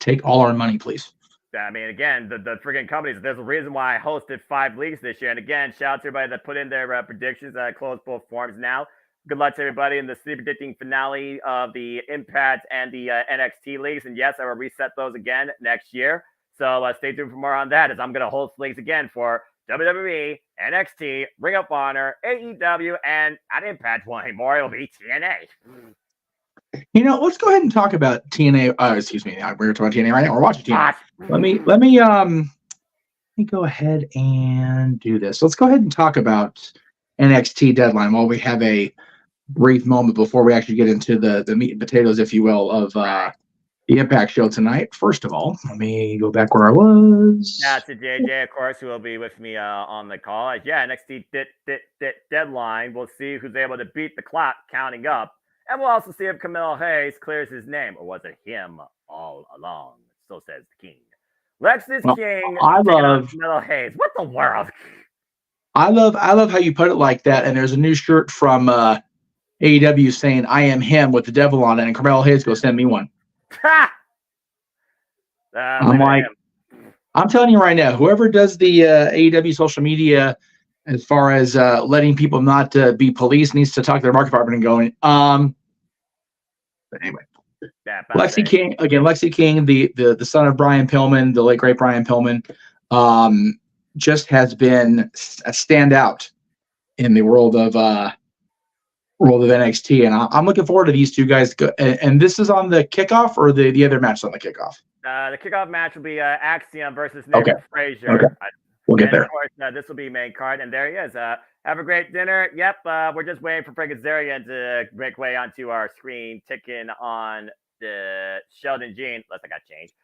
take all our money, please. I mean, again, the freaking companies, there's a reason why I hosted 5 leagues this year. And again, shout out to everybody that put in their predictions. I closed both forms now. Good luck to everybody in the sleep predicting finale of the Impact and the NXT leagues. And yes, I will reset those again next year. So stay tuned for more on that, as I'm going to host leagues again for WWE, NXT, Ring of Honor, AEW, and at Impact one anymore. It'll be TNA. You know, let's go ahead and talk about TNA. Excuse me, we're talking about TNA right now. We're watching TNA. Let me go ahead and do this. Let's go ahead and talk about NXT Deadline while we have a brief moment before we actually get into the meat and potatoes, if you will, of the Impact show tonight. First of all, let me go back where I was. That's to JJ, of course, who will be with me on the call. Yeah, NXT Deadline. We'll see who's able to beat the clock counting up. And we'll also see if Camille Hayes clears his name, or was it him all along? So says the king. Lexus King. I love Camille Hayes. What the world? I love how you put it like that. And there's a new shirt from AEW saying "I am him" with the devil on it, and Camille Hayes goes, "Send me one." I'm like, I'm telling you right now, whoever does the AEW social media, as far as letting people not be police, needs to talk to their market department and going, but anyway. Lexi King, the son of Brian Pillman, the late great Brian Pillman, just has been a standout in the world of NXT, and I'm looking forward to these two guys. And this is on the kickoff, or the other match on the kickoff? The kickoff match will be Axiom versus Nathan Frazier. Okay. We'll get there. Of course, this will be main card, and there he is. Have a great dinner. Yep, we're just waiting for Frank Azarian to make way onto our screen, ticking on the Sheldon Jean, unless I got changed.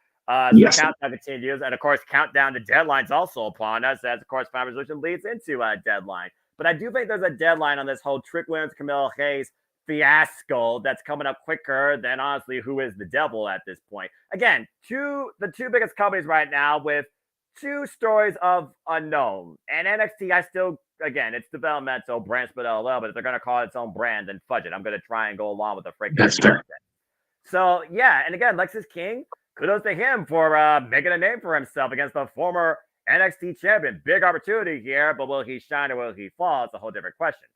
Yes. The countdown continues, and of course, countdown to deadline's also upon us, as of course, Final Resolution leads into a deadline. But I do think there's a deadline on this whole Trick Williams, Camille Hayes fiasco that's coming up quicker than, honestly, who is the devil at this point. Again, the two biggest companies right now with 2 stories of unknown. And NXT, again, it's developmental, brand split LOL, but if they're going to call it its own brand, then fudge it. I'm going to try and go along with the freaking. That's fair. So, yeah, and again, Lexus King, kudos to him for making a name for himself against the former NXT champion. Big opportunity here, but will he shine or will he fall? It's a whole different question.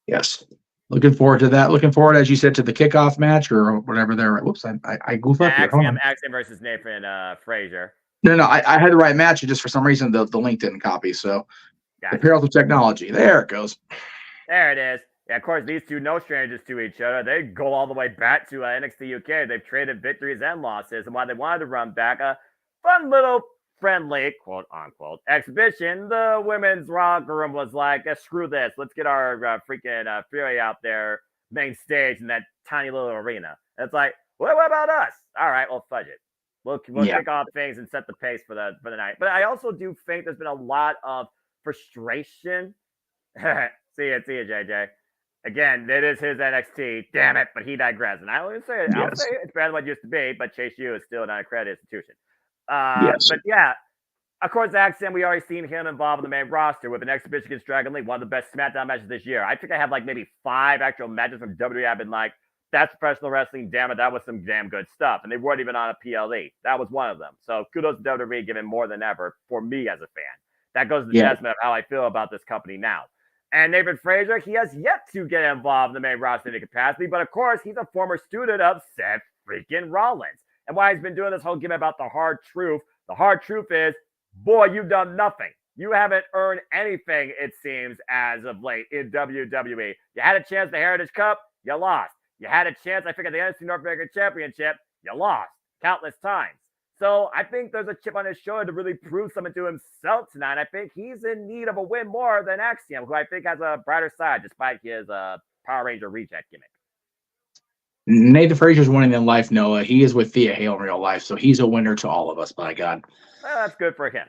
Yes. Looking forward to that. Looking forward, as you said, to the kickoff match or whatever they're. Whoops, I goof up here. Axiom versus Nathan Frazier. No, I had the right match, and just for some reason the link didn't copy. So, gotcha. The perils of technology. There it goes. There it is. Yeah, of course, these two no strangers to each other. They go all the way back to NXT UK. They've traded victories and losses, and why they wanted to run back a fun little friendly, quote unquote, exhibition. The women's locker room was like, screw this. Let's get our freaking Fury out there main stage in that tiny little arena. And it's like, what about us? All right, well, fudge it. We'll kick off things and set the pace for the night. But I also do think there's been a lot of frustration. See ya, JJ. Again, it is his NXT. Damn it, but he digressed. And I always say I'll say it's better than what it used to be, but Chase U is still an unaccredited institution. But yeah, of course, Axiom, we already seen him involved in the main roster with an exhibition against Dragon Lee, one of the best SmackDown matches this year. I think I have like maybe 5 actual matches from WWE. I've been like, that's professional wrestling. Damn it, that was some damn good stuff. And they weren't even on a PLE. That was one of them. So kudos to WWE giving more than ever for me as a fan. That goes to the testament of how I feel about this company now. And Nathan Frazier, he has yet to get involved in the main roster in any capacity, but of course, he's a former student of Seth freaking Rollins. And why he's been doing this whole game about the hard truth. The hard truth is, boy, you've done nothing. You haven't earned anything, it seems, as of late in WWE. You had a chance at the Heritage Cup, you lost. You had a chance, I think, at the NXT North American Championship, you lost countless times. So I think there's a chip on his shoulder to really prove something to himself tonight. I think he's in need of a win more than Axiom, who I think has a brighter side despite his Power Ranger reject gimmick. Nathan Frazier's winning in life, Noah. He is with Thea Hale in real life, so he's a winner to all of us, by God. Well, that's good for him.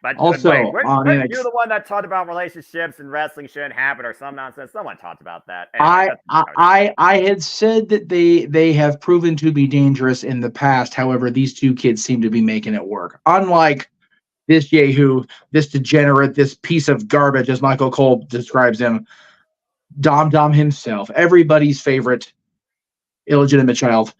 But also, you're the one that talked about relationships and wrestling shouldn't happen or some nonsense. Someone talked about that. I had said that they have proven to be dangerous in the past. However, these two kids seem to be making it work. Unlike this yahoo, this degenerate, this piece of garbage, as Michael Cole describes him, Dom himself, everybody's favorite illegitimate child,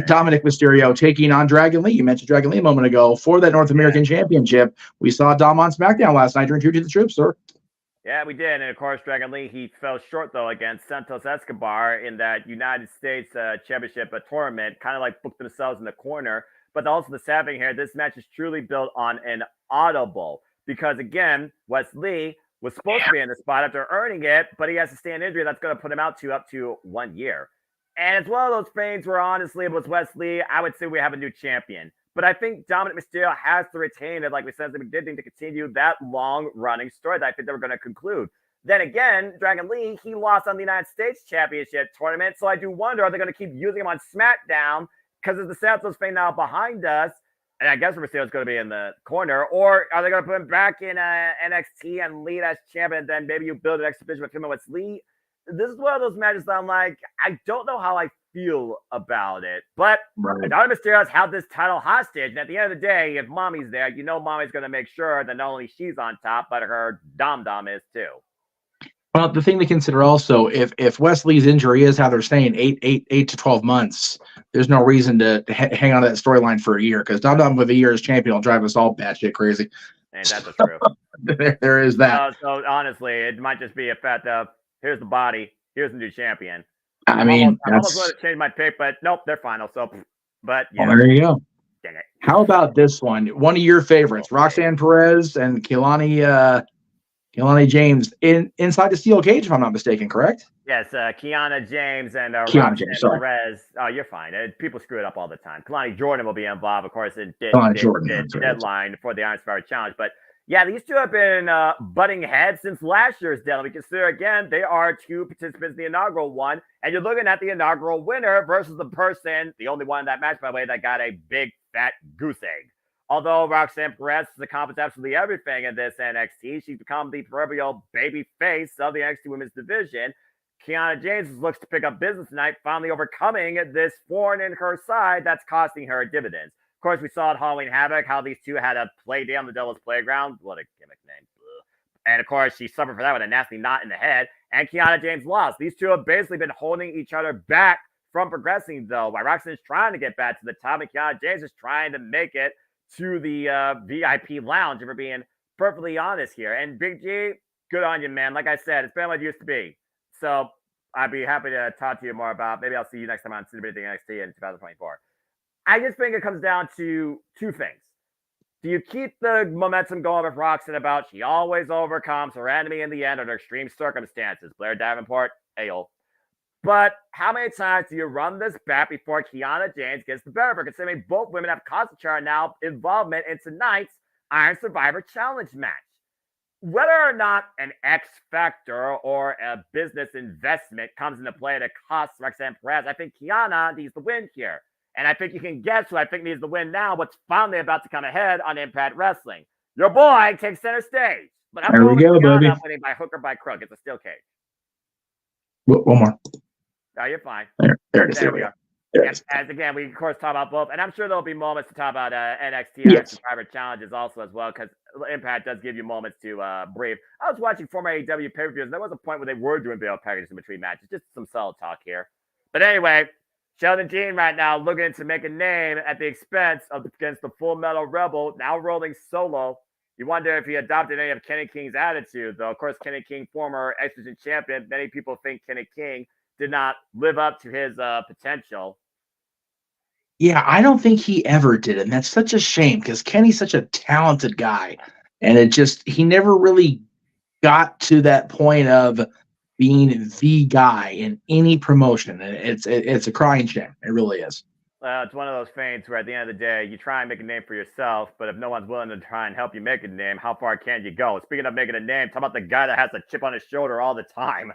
Dominic Mysterio taking on Dragon Lee. You mentioned Dragon Lee a moment ago for that North American Championship. We saw Dom on SmackDown last night during True to the Troops, sir. Yeah, we did. And of course, Dragon Lee, he fell short, though, against Santos Escobar in that United States Championship tournament, kind of like booked themselves in the corner. But also the sad thing here, this match is truly built on an audible because, again, Wes Lee was supposed to be in the spot after earning it, but he has to stay in injury. That's going to put him out to up to 1 year. And it's one of those things where, honestly, if it was Wes Lee, I would say we have a new champion. But I think Dominic Mysterio has to retain it, like we said at the beginning, to continue that long-running story that I think they were going to conclude. Then again, Dragon Lee, he lost on the United States Championship tournament, so I do wonder, are they going to keep using him on SmackDown because of the Santos thing now behind us? And I guess Mysterio's going to be in the corner, or are they going to put him back in NXT and lead as champion, and then maybe you build an exhibition with him and Wes Lee? This is one of those matches that I'm like, I don't know how I feel about it. But Dominic Mysterio's held this title hostage. And at the end of the day, if Mommy's there, you know Mommy's going to make sure that not only she's on top, but her Dom is too. Well, the thing to consider also, if Wes Lee's injury is how they're saying 8 to 12 months, there's no reason to hang on to that storyline for a year because Dom with a year as champion will drive us all batshit crazy. And that's the truth. There is that. So honestly, it might just be a fact of here's the body, here's the new champion. I mean, I almost wanted to change my pick, but nope, they're final. So, but yeah. Well, there you go. Dang it. How about this one? One of your favorites, Roxanne Perez and Kehlani James inside the steel cage, if I'm not mistaken, correct? Yes, Kiana James and Kiana James, Perez. Oh, you're fine. People screw it up all the time. Kalani Jordan will be involved, of course, in deadline for the Iron Survivor Challenge. But yeah, these two have been butting heads since last year's deadline. We consider, again, they are two participants in the inaugural one, and you're looking at the inaugural winner versus the person, the only one in that match, by the way, that got a big, fat goose egg. Although Roxanne Perez has accomplished absolutely everything in this NXT, she's become the proverbial baby face of the NXT women's division. Kiana James looks to pick up business tonight, finally overcoming this thorn in her side that's costing her dividends. Of course, we saw at Halloween Havoc how these two had a play day on the Devil's Playground. What a gimmick name. And of course, she suffered for that with a nasty knot in the head. And Kiana James lost. These two have basically been holding each other back from progressing, though. While Roxanne is trying to get back to the top, and Kiana James is trying to make it to the VIP lounge, if we're being perfectly honest here. And Big G, good on you, man. Like I said, it's been what it used to be. So I'd be happy to talk to you more about, maybe I'll see you next time on Celebrating NXT in 2024. I just think it comes down to two things. Do you keep the momentum going with Roxanne about she always overcomes her enemy in the end under extreme circumstances? Blair Davenport, ayo. But how many times do you run this back before Kiana James gets the better of her, considering both women have concentrated now involvement in tonight's Iron Survivor Challenge match? Whether or not an X factor or a business investment comes into play that costs Roxanne Perez, I think Kiana needs to win here. And I think you can guess who I think needs to win now, what's finally about to come ahead on Impact Wrestling. Your boy takes center stage. But I'm going with Kiana winning by hook or by crook. It's a steel cage. One more. No, you're fine. There we are. As again, we of course talk about both, and I'm sure there'll be moments to talk about NXT Survivor Challenges also as well, because Impact does give you moments to breathe. I was watching former AEW pay-per-views, and there was a point where they were doing video packages in between matches, just some solid talk here. But anyway, Sheldon Jean right now looking to make a name at the expense of against the Full Metal Rebel, now rolling solo. You wonder if he adopted any of Kenny King's attitude, though. Of course, Kenny King, former X-Division champion, many people think Kenny King did not live up to his potential. Yeah, I don't think he ever did. And that's such a shame because Kenny's such a talented guy. And he never really got to that point of being the guy in any promotion. And it's a crying shame. It really is. It's one of those things where at the end of the day, you try and make a name for yourself, but if no one's willing to try and help you make a name, how far can you go? Speaking of making a name, talk about the guy that has a chip on his shoulder all the time.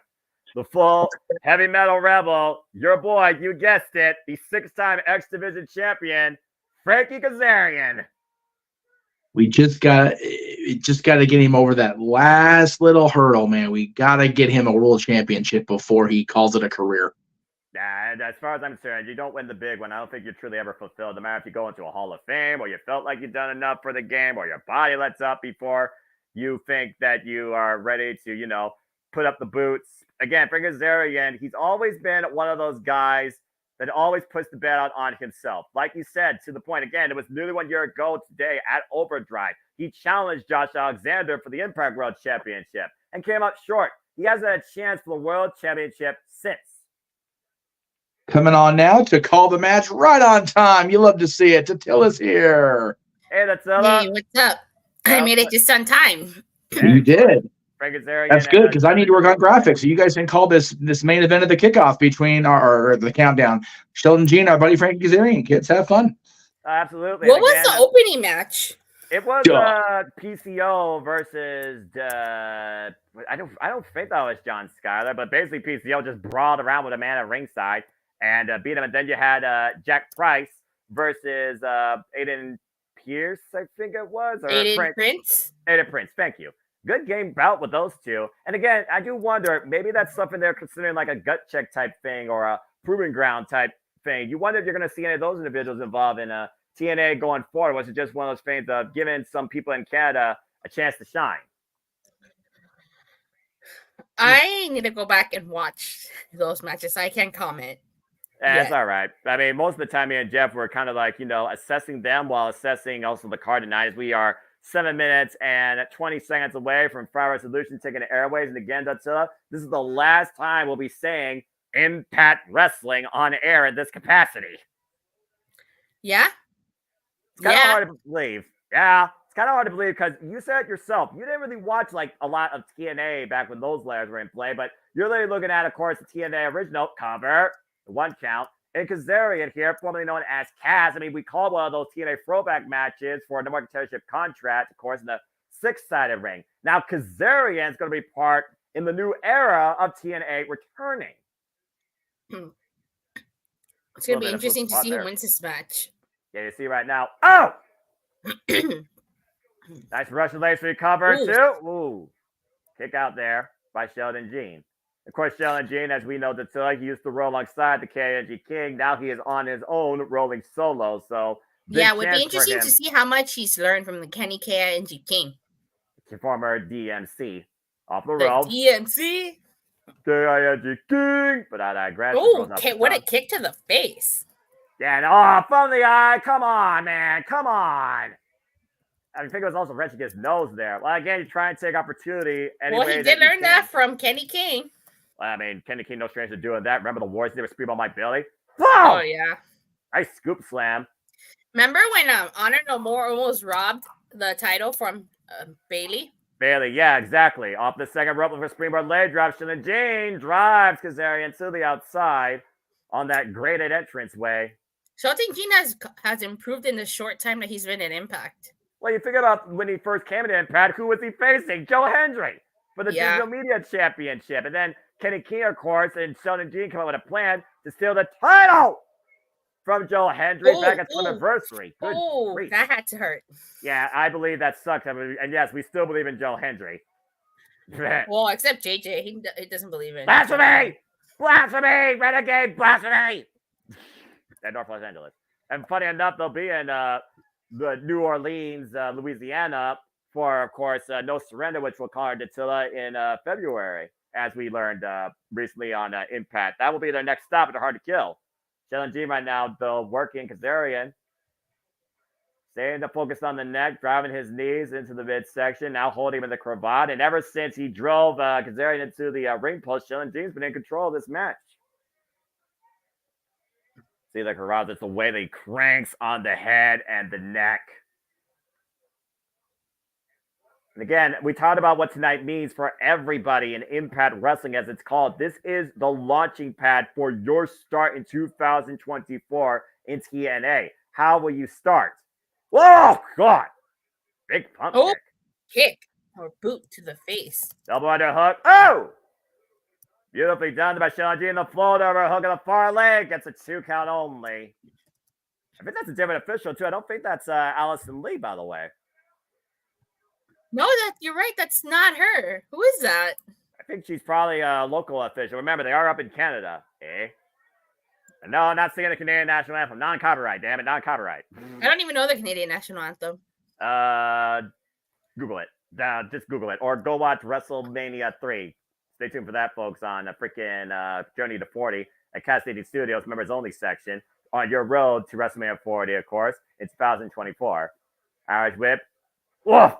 The full heavy metal rebel, your boy, you guessed it, the 6-time X Division champion, Frankie Kazarian. We just got to get him over that last little hurdle, man. We got to get him a world championship before he calls it a career. And as far as I'm concerned, you don't win the big one. I don't think you're truly ever fulfilled. No matter if you go into a Hall of Fame or you felt like you've done enough for the game or your body lets up before you think that you are ready to, put up the boots. Again, for Kazarian, he's always been one of those guys that always puts the bet out on himself. Like you said, to the point, again, it was nearly 1 year ago today at Overdrive. He challenged Josh Alexander for the Impact World Championship and came up short. He hasn't had a chance for the World Championship since. Coming on now to call the match right on time. You love to see it. Tatilla's here. Hey, Tatilla. Hey, what's up? I made it just on time. You did. That's good because I need to work on graphics. So you guys can call this main event of the kickoff between or the countdown. Sheldon Jean, our buddy Frankie Kazarian. Kids, have fun. Absolutely. What was the opening match? It was PCO versus I don't think that was John Skyler, but basically PCO just brawled around with a man at ringside and beat him. And then you had Jack Price versus Aiden Pierce, I think it was. Or Aiden Prince? Aiden Prince, thank you. Good game bout with those two. And again, I do wonder, maybe that's something they're considering like a gut check type thing or a proving ground type thing. You wonder if you're going to see any of those individuals involved in TNA going forward. Was it just one of those things of giving some people in Canada a chance to shine? I need to go back and watch those matches. I can't comment. That's all right. I mean, most of the time, me and Jeff were kind of like, assessing them while assessing also the card tonight. As we are 7 minutes and 20 seconds away from Fire Resolution taking the airways. And again, Datsila, this is the last time we'll be saying Impact Wrestling on air in this capacity. Yeah? It's kind of hard to believe. Yeah, it's kind of hard to believe because you said it yourself. You didn't really watch like a lot of TNA back when those layers were in play, but you're literally looking at, of course, the TNA original cover, the 1 count, and Kazarian here, formerly known as Kaz. I mean, we called one of those TNA throwback matches for a number one contendership contract, of course, in the 6-sided ring. Now, Kazarian is going to be part in the new era of TNA returning. It's going to be interesting to see who wins this match. Yeah, you see right now. Oh! Nice Russian lace recover, too. Ooh. Kick out there by Sheldon Jean. Of course, Sheldon Jean, as we know, he used to roll alongside the KNG King. Now he is on his own rolling solo. So yeah, it would be interesting to see how much he's learned from the Kenny KNG King. Former DMC. Off the rope. DMC? KNG King. But out of aggression. Oh, what a kick to the face. Yeah, and from the eye. Come on, man. Come on. I think it was also wrenching his nose there. Well, again, you try and take opportunity. Well, he did learn that from Kenny King. I mean, Kenny King, no stranger to doing that. Remember the wars they were screaming on my belly? Oh, yeah. Nice scoop slam. Remember when Honor No More almost robbed the title from Bailey? Bailey, yeah, exactly. Off the second rope for springboard leg drop. Sheldon Jean drives Kazarian to the outside on that graded entranceway. Sheldon Jean has improved in the short time that he's been in Impact. Well, you figure out when he first came into Impact, who was he facing? Joe Hendry for the Digital Media Championship. And then Kenny King, of course, and Sheldon Jean come up with a plan to steal the title from Joe Hendry back at Slammiversary. Oh, that had to hurt. Yeah, I believe that sucked. And yes, we still believe in Joe Hendry. Well, except JJ, he doesn't believe in Blasphemy! Blasphemy! Renegade! Blasphemy! At North Los Angeles. And funny enough, they'll be in the New Orleans, Louisiana for, of course, No Surrender, which will call Dattila in February, as we learned recently on Impact. That will be their next stop at the Hard to Kill. Sheldon Jean right now, though, working Kazarian. Staying to focus on the neck, driving his knees into the midsection, now holding him in the cravat. And ever since he drove Kazarian into the ring post, Sheldon Jean's been in control of this match. See the cravat, it's the way that he cranks on the head and the neck. And again, we talked about what tonight means for everybody in Impact Wrestling, as it's called. This is the launching pad for your start in 2024 in TNA. How will you start? Oh, God. Big pump kick or boot to the face. Double underhook. Oh! Beautifully done by Sheldon Jean. The float over hook of the far leg. Gets a 2 count only. I think that's a different official, too. I don't think that's Allison Lee, by the way. No, you're right. That's not her. Who is that? I think she's probably a local official. Remember, they are up in Canada, eh? No, I'm not singing the Canadian national anthem. Non-copyright, damn it, non-copyright. I don't even know the Canadian national anthem. Google it. Just Google it, or go watch WrestleMania 3. Stay tuned for that, folks, on a freaking Journey to 40 at Cat City Studios members only section on your road to WrestleMania 40, of course, in 2024. Irish Whip. Woof!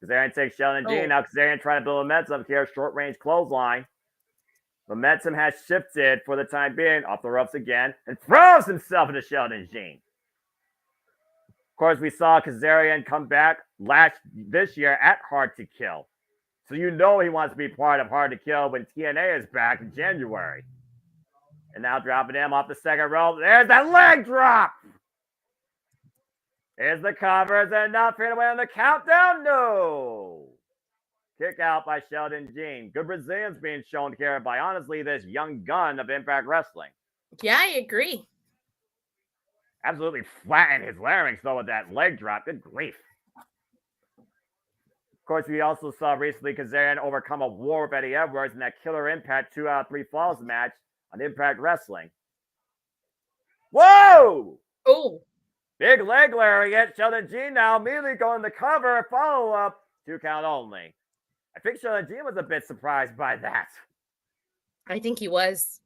Kazarian takes Sheldon Jean. Now Kazarian trying to build momentum here. Short range clothesline. Momentum has shifted for the time being. Off the ropes again. And throws himself into Sheldon Jean. Of course, we saw Kazarian come back this year at Hard to Kill. So you know he wants to be part of Hard to Kill when TNA is back in January. And now dropping him off the second rope. There's that leg drop. Is the cover. Is it enough here to win on the countdown? No. Kick out by Sheldon Jean. Good Brazilians being shown here by, honestly, this young gun of Impact Wrestling. Yeah, I agree. Absolutely flattened his larynx, though, with that leg drop. Good grief. Of course, we also saw recently Kazarian overcome a war with Eddie Edwards in that Killer Impact 2 out of 3 Falls match on Impact Wrestling. Whoa! Oh. Big leg lariat. Sheldon Jean now immediately going to cover. Follow-up. 2 count only. I think Sheldon Jean was a bit surprised by that. I think he was.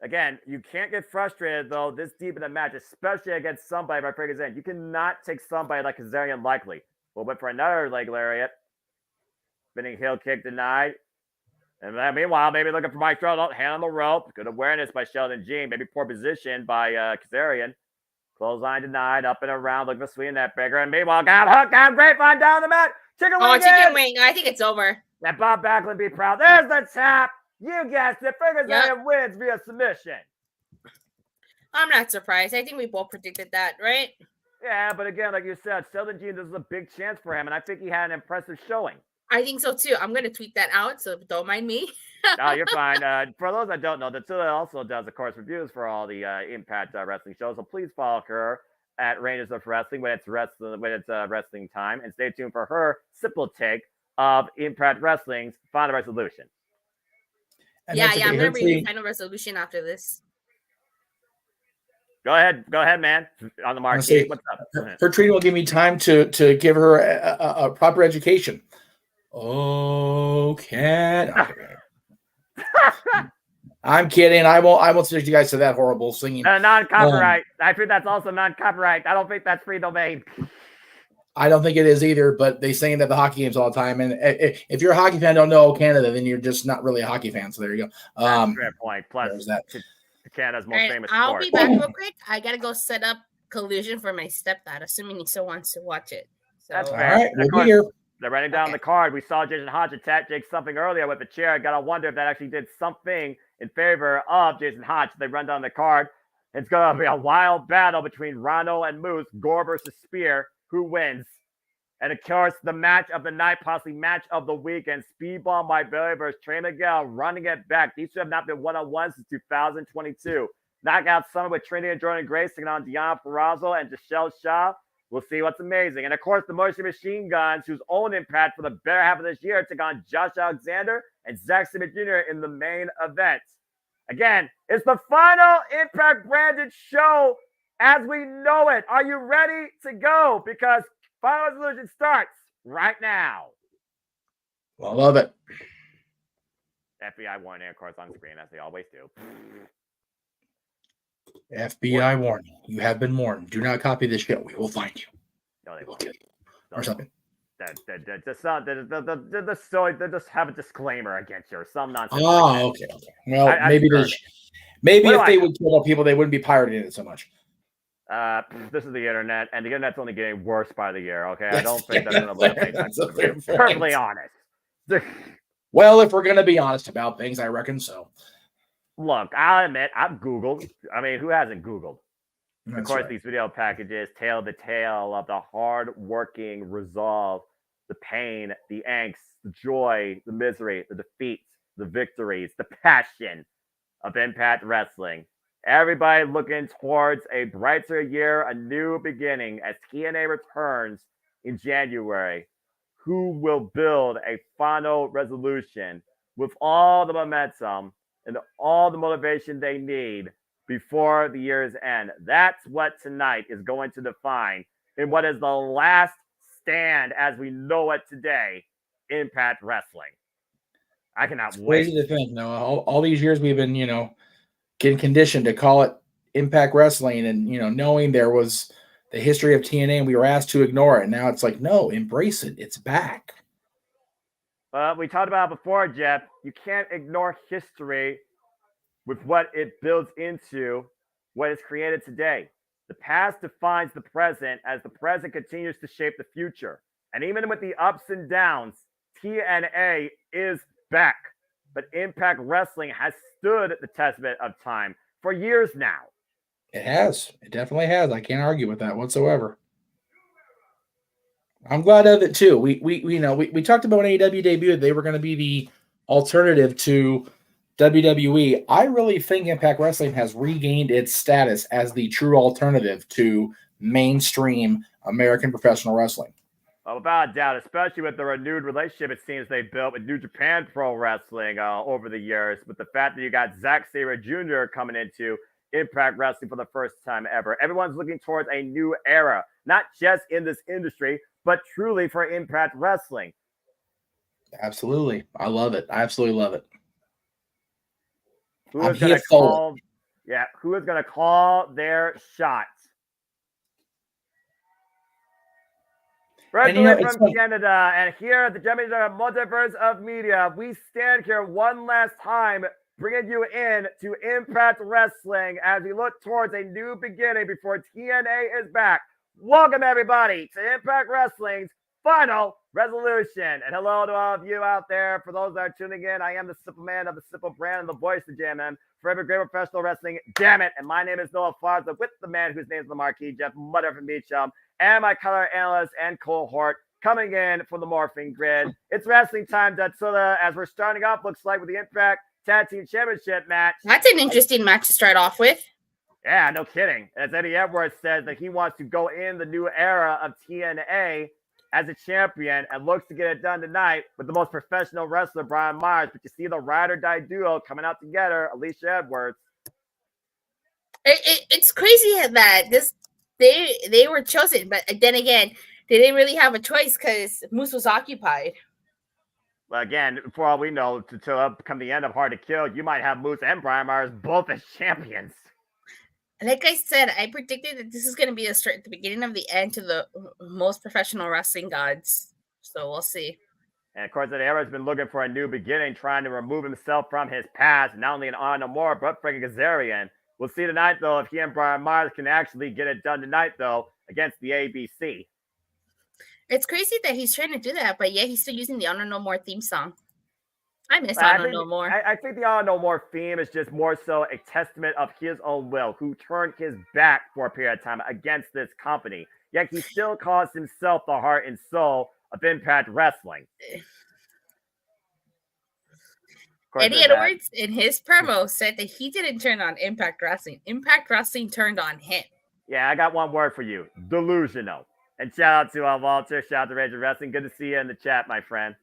Again, you can't get frustrated, though, this deep in the match, especially against somebody by Freaking Zen. You cannot take somebody like Kazarian likely. We'll wait for another leg lariat. Spinning heel kick denied. And then, meanwhile, maybe looking for Mike Stroll. Hand on the rope. Good awareness by Sheldon Jean. Maybe poor position by Kazarian. Clothesline denied. Up and around. Looking for Sweden that bigger. And meanwhile, got hooked down Grapevine down the mat. Chicken wing. Chicken wing. I think it's over. Let Bob Backlund be proud. There's the tap. You guessed it. Kazarian wins via submission. I'm not surprised. I think we both predicted that, right? Yeah, but again, like you said, Sheldon Jean, this is a big chance for him, and I think he had an impressive showing. I think so too. I'm going to tweet that out, so don't mind me. No, you're fine. For those that don't know, Datsula also does, of course, reviews for all the Impact Wrestling shows, so please follow her at Rangers of Wrestling when it's wrestling time, and stay tuned for her simple take of Impact Wrestling's Final Resolution. I'm going to read the Final Resolution after this. Go ahead, man. On the marquee. What's up? Her treating will give me time to give her a proper education. Okay. I'm kidding. I won't subject you guys to that horrible singing. Non-copyright. I think that's also non-copyright. I don't think that's free domain. I don't think it is either, but they sing it at the hockey games all the time. And if you're a hockey fan, don't know Canada, then you're just not really a hockey fan. So there you go. That's a fair point. Plus, that. Canada's most famous sport. I'll be back real quick. I got to go set up Collusion for my stepdad, assuming he still wants to watch it. So. That's fair. All right, we'll be here. They're writing down the card. We saw Jason Hodge attack Jake something earlier with a chair. I got to wonder if that actually did something in favor of Jason Hodge. They run down the card. It's going to be a wild battle between Rano and Moose. Gore versus Spear. Who wins? And, of course, the match of the night, possibly match of the weekend. Speedball by Billy versus Trey Miguel running it back. These two have not been one-on-one since 2022. Knockout Summit with Trinity and Jordan Grace taking on Deanna Purrazzo and Giselle Shaw. We'll see what's amazing. And, of course, the Motion Machine Guns, whose own Impact for the better half of this year, took on Josh Alexander and Zack Sabre Jr. in the main event. Again, it's the final Impact branded show as we know it. Are you ready to go? Because Final Resolution starts right now. Well, I love it. FBI warning, of course, on screen, as they always do. FBI warning. You have been warned. Do not copy this show. We will find you. No, they won't. Or something. The story, they just have a disclaimer against you or some nonsense. Oh, okay. Well, maybe if they would kill people, they wouldn't be pirating it so much. This is the internet, and the internet's only getting worse by the year. Okay, I don't think that's going to eliminate that. Perfectly honest. Well, if we're going to be honest about things, I reckon so. Look, I'll admit, I've Googled. I mean, who hasn't Googled? That's of course, right. These video packages tell the tale of the hard-working resolve, the pain, the angst, the joy, the misery, the defeats, the victories, the passion of Impact Wrestling. Everybody looking towards a brighter year, a new beginning as TNA returns in January. Who will build a final resolution with all the momentum and all the motivation they need before the year's end. That's what tonight is going to define in what is the last stand as we know it today, Impact Wrestling. I cannot wait. Crazy to think, all these years we've been, getting conditioned to call it Impact Wrestling, and knowing there was the history of TNA, and we were asked to ignore it. Now it's like, no, embrace it. It's back. Well, we talked about it before, Jeff. You can't ignore history with what it builds into what is created today. The past defines the present as the present continues to shape the future. And even with the ups and downs, TNA is back. But Impact Wrestling has stood the testament of time for years now. It has. It definitely has. I can't argue with that whatsoever. I'm glad of it too. We talked about when AEW debuted, they were going to be the alternative to WWE. I really think Impact Wrestling has regained its status as the true alternative to mainstream American professional wrestling. Well, without a doubt, especially with the renewed relationship it seems they built with New Japan Pro Wrestling over the years, with the fact that you got Zack Sabre Jr. coming into Impact Wrestling for the first time ever. Everyone's looking towards a new era, not just in this industry, but truly for Impact Wrestling. Absolutely. I love it. I absolutely love it. Who is going to call their shots? Right from Canada, and here at the JMN Multiverse of Media, we stand here one last time, bringing you in to Impact Wrestling as we look towards a new beginning before TNA is back. Welcome, everybody, to Impact Wrestling's Final Resolution. And hello to all of you out there. For those that are tuning in, I am the simple man of the simple brand and the voice of JMN, forever great professional wrestling. Damn it. And my name is Noah Farza, with the man whose name is the marquee, Jeff Mutter from Beachum, and my color analyst and cohort coming in from the Morphing Grid. It's wrestling time, Datsula, as we're starting off, looks like, with the Impact Tag Team Championship match. That's an interesting match to start off with. Yeah, no kidding. As Eddie Edwards says that he wants to go in the new era of TNA as a champion and looks to get it done tonight with the most professional wrestler, Brian Myers. But you see the ride or die duo coming out together, Alicia Edwards. It's crazy that they were chosen, but then again, they didn't really have a choice because Moose was occupied. Well, again, for all we know, to come the end of Hard to Kill, you might have Moose and Brian Myers both as champions. Like I said, I predicted that this is going to be the beginning of the end to the most professional wrestling gods. So we'll see. And of course, the era's been looking for a new beginning, trying to remove himself from his past, not only in Honor No More, but Frankie Kazarian. We'll see tonight, though, if he and Brian Myers can actually get it done tonight, though, against the ABC. It's crazy that he's trying to do that, but yeah, he's still using the Honor No More theme song. I miss Honor No More. I think the Honor No More theme is just more so a testament of his own will, who turned his back for a period of time against this company. Yet he still calls himself the heart and soul of Impact Wrestling. Eddie Edwards, in his promo, said that he didn't turn on Impact Wrestling. Impact Wrestling turned on him. Yeah, I got one word for you. Delusional. And shout out to Walter. Shout out to Rage of Wrestling. Good to see you in the chat, my friend.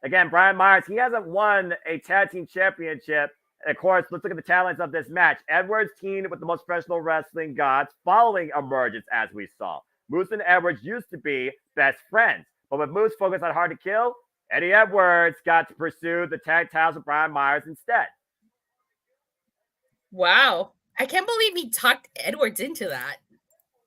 Again, Brian Myers, he hasn't won a tag team championship. And of course, let's look at the talents of this match. Edwards teamed with the most professional wrestling gods following Emergence, as we saw. Moose and Edwards used to be best friends. But with Moose focused on Hard to Kill, Eddie Edwards got to pursue the tag titles with Brian Myers instead. Wow. I can't believe he talked Edwards into that.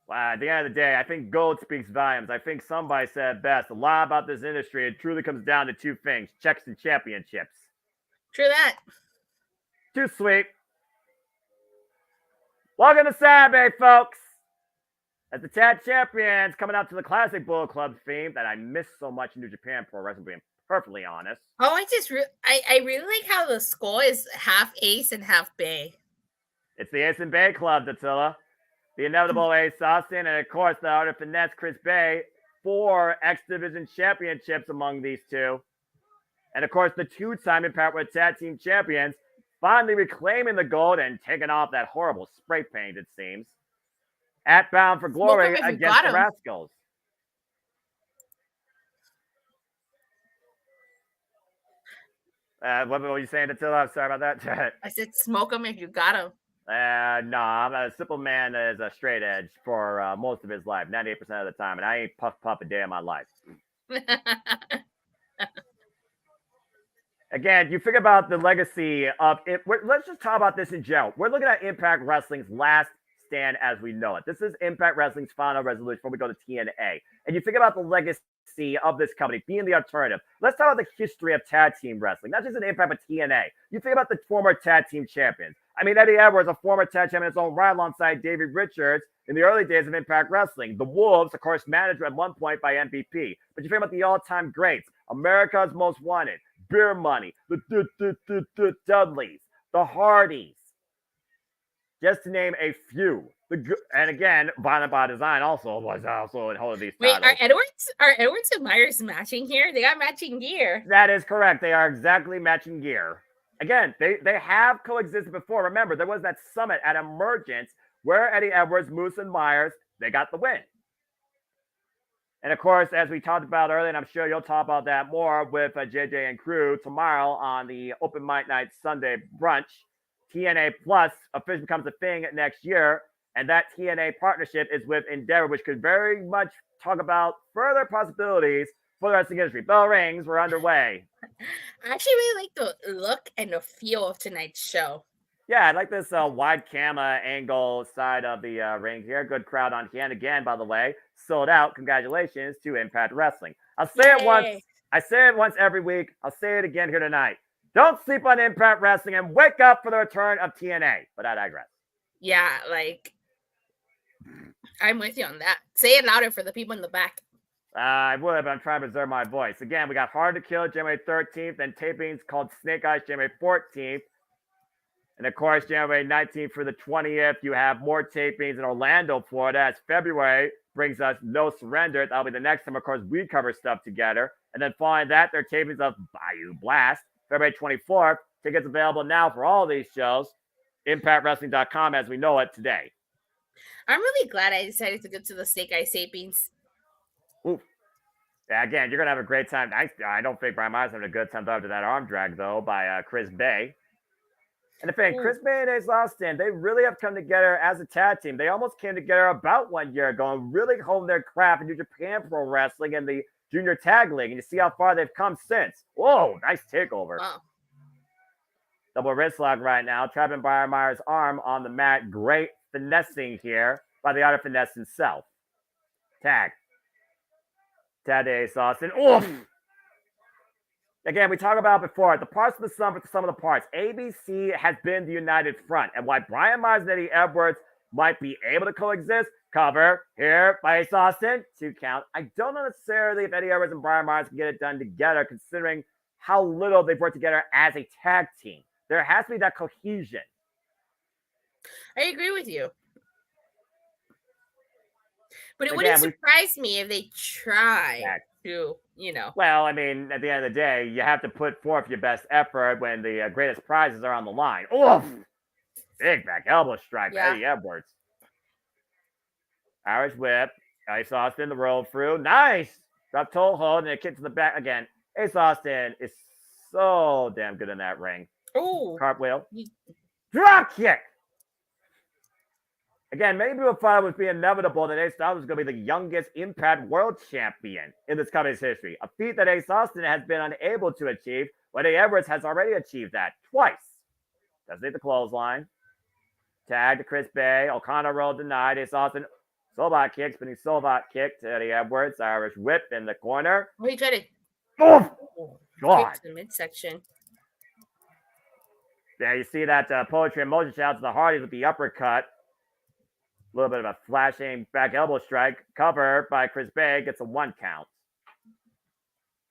Well, at the end of the day, I think gold speaks volumes. I think somebody said best. A lot about this industry, it truly comes down to two things: checks and championships. True that. Too sweet. Welcome to Saturday, folks. As the tag champions coming out to the classic Bullet Club theme that I miss so much in New Japan Pro Wrestling, being perfectly honest. Oh, I really like how the skull is half Ace and half Bay. It's the Ace and Bay Club, Dattila. The inevitable Ace Austin, and of course the Art of Finesse Chris Bay, 4 X Division championships among these two. And of course the 2-time Impact World Tag Team Champions, finally reclaiming the gold and taking off that horrible spray paint, it seems. At Bound for Glory against the Rascals. What were you saying, Dattila? I'm sorry about that. I said smoke them if you got them. No, I'm a simple man that is a straight edge for most of his life, 98% of the time, and I ain't puff a day of my life. Again, you think about the legacy of it. Let's just talk about this in general. We're looking at Impact Wrestling's last stand as we know it. This is Impact Wrestling's final resolution before we go to TNA. And you think about the legacy of this company being the alternative. Let's talk about the history of tag team wrestling, not just in Impact, but TNA. You think about the former tag team champions. I mean, Eddie Edwards, a former tag champion in his own right alongside David Richards in the early days of Impact Wrestling. The Wolves, of course, managed at one point by MVP. But you think about the all-time greats, America's Most Wanted, Beer Money, the Dudleys, the Hardys, just to name a few. And again, Violent by Design also was also in all of these titles. Wait, are Edwards and Myers matching here? They got matching gear. That is correct. They are exactly matching gear. Again, they have coexisted before. Remember, there was that summit at Emergence where Eddie Edwards, Moose, and Myers, they got the win. And of course, as we talked about earlier, and I'm sure you'll talk about that more with JJ and crew tomorrow on the Open Mic Night Sunday brunch, TNA Plus officially becomes a thing next year. And that TNA partnership is with Endeavor, which could very much talk about further possibilities for the wrestling industry. Bell rings, we're underway. I actually really like the look and the feel of tonight's show. Yeah, I like this wide camera angle side of the ring here. Good crowd on hand again, by the way. Sold out. Congratulations to Impact Wrestling. I'll say it once. I say it once every week. I'll say it again here tonight. Don't sleep on Impact Wrestling and wake up for the return of TNA. But I digress. Yeah, like, I'm with you on that. Say it louder for the people in the back. I would, but I'm trying to preserve my voice. Again, we got Hard to Kill January 13th and tapings called Snake Eyes January 14th. And of course, January 19th for the 20th, you have more tapings in Orlando, Florida. As February brings us No Surrender. That'll be the next time, of course, we cover stuff together. And then following that, there are tapings of Bayou Blast, February 24th. Tickets available now for all these shows. ImpactWrestling.com as we know it today. I'm really glad I decided to go to the Snake Eyes tapings. Ooh. Yeah, again, you're going to have a great time. I don't think Brian Myers having a good time after that arm drag, though, by Chris Bay. And the thing, Chris Bay and Ace Austin, they really have come together as a tag team. They almost came together about 1 year ago and really honed their craft in New Japan Pro Wrestling and the Junior Tag League. And you see how far they've come since. Whoa, nice takeover. Wow. Double wrist lock right now. Trapping Brian Myers' arm on the mat. Great finessing here by the Art of Finesse himself. Tag. Tag to Ace Austin. Oof! Again, we talked about before, the parts of the sum for some of the parts. ABC has been the united front. And why Brian Myers and Eddie Edwards might be able to coexist, cover here by Ace Austin, 2 count. I don't know necessarily if Eddie Edwards and Brian Myers can get it done together, considering how little they've worked together as a tag team. There has to be that cohesion. I agree with you. But it wouldn't surprise me if they try to, you know. Well, I mean, at the end of the day, you have to put forth your best effort when the greatest prizes are on the line. Oof! Big back elbow strike, yeah. Eddie Edwards. Irish whip. Ace Austin, the roll through. Nice! Drop toe hold and a kick to the back again. Ace Austin is so damn good in that ring. Oh! Cartwheel. Drop kick! Again, many people thought it would be inevitable that Ace Austin was going to be the youngest Impact World Champion in this company's history. A feat that Ace Austin has been unable to achieve, but Eddie Edwards has already achieved that twice. Doesn't hit the clothesline. Tag to Chris Bay. O'Connor roll denied. Ace Austin. Solbot kick. Spinning Solbot kick to Eddie Edwards. Irish whip in the corner. Oh, he tried it. Oh, God. To the midsection. There you see that poetry and motion shout to the Hardys with the uppercut. A little bit of a flashing back elbow strike. Cover by Chris Bay. Gets a 1 count.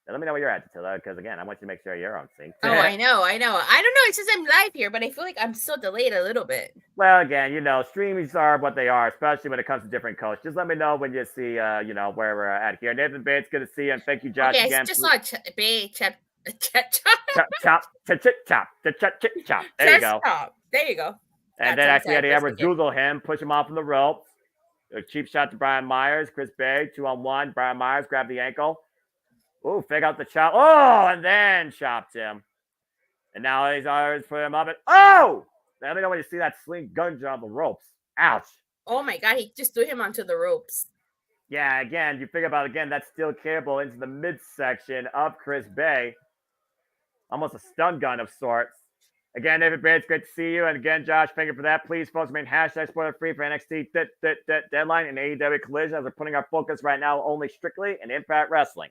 Now, let me know where you're at, Attila, because, again, I want you to make sure you're on sync. Oh, I know. I don't know. It's just I'm live here, but I feel like I'm still delayed a little bit. Well, again, streamings are what they are, especially when it comes to different coasts. Just let me know when you see, where we're at here. Nathan Bates, good to see you, and thank you, Josh, again. I just saw Bay chop. Chop. There you go. There you go. And then I see Eddie Edwards Google him, push him off from the ropes. A cheap shot to Brian Myers. Chris Bay, 2-on-1. Brian Myers grabbed the ankle. Ooh, fake out the chop. Oh, and then chopped him. And now he's always put him up. Oh! Let me know when you see that sling gun on the ropes. Ouch. Oh my God, he just threw him onto the ropes. Yeah, again, you think about again that steel cable into the midsection of Chris Bay. Almost a stun gun of sorts. Again, David Bay, it's great to see you. And again, Josh, thank you for that. Please, folks, remain hashtag spoiler free for NXT Deadline and AEW Collision as we're putting our focus right now only strictly in Impact Wrestling.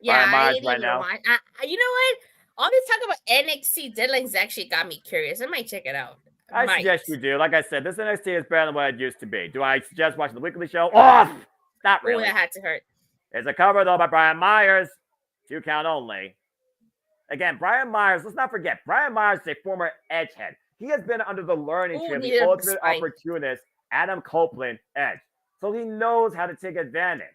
Yeah, Brian I Myers ain't right even now. watch. You know what? All this talk about NXT Deadlines actually got me curious. I might check it out. I suggest you do. Like I said, this NXT is better than what it used to be. Do I suggest watching the weekly show? Off! Not Oh, really. that had to hurt. It's a cover, though, by Brian Myers. 2 count only. Again, Brian Myers, let's not forget, Brian Myers is a former Edgehead. He has been under the learning tree of the ultimate opportunist, Adam Copeland Edge. So he knows how to take advantage.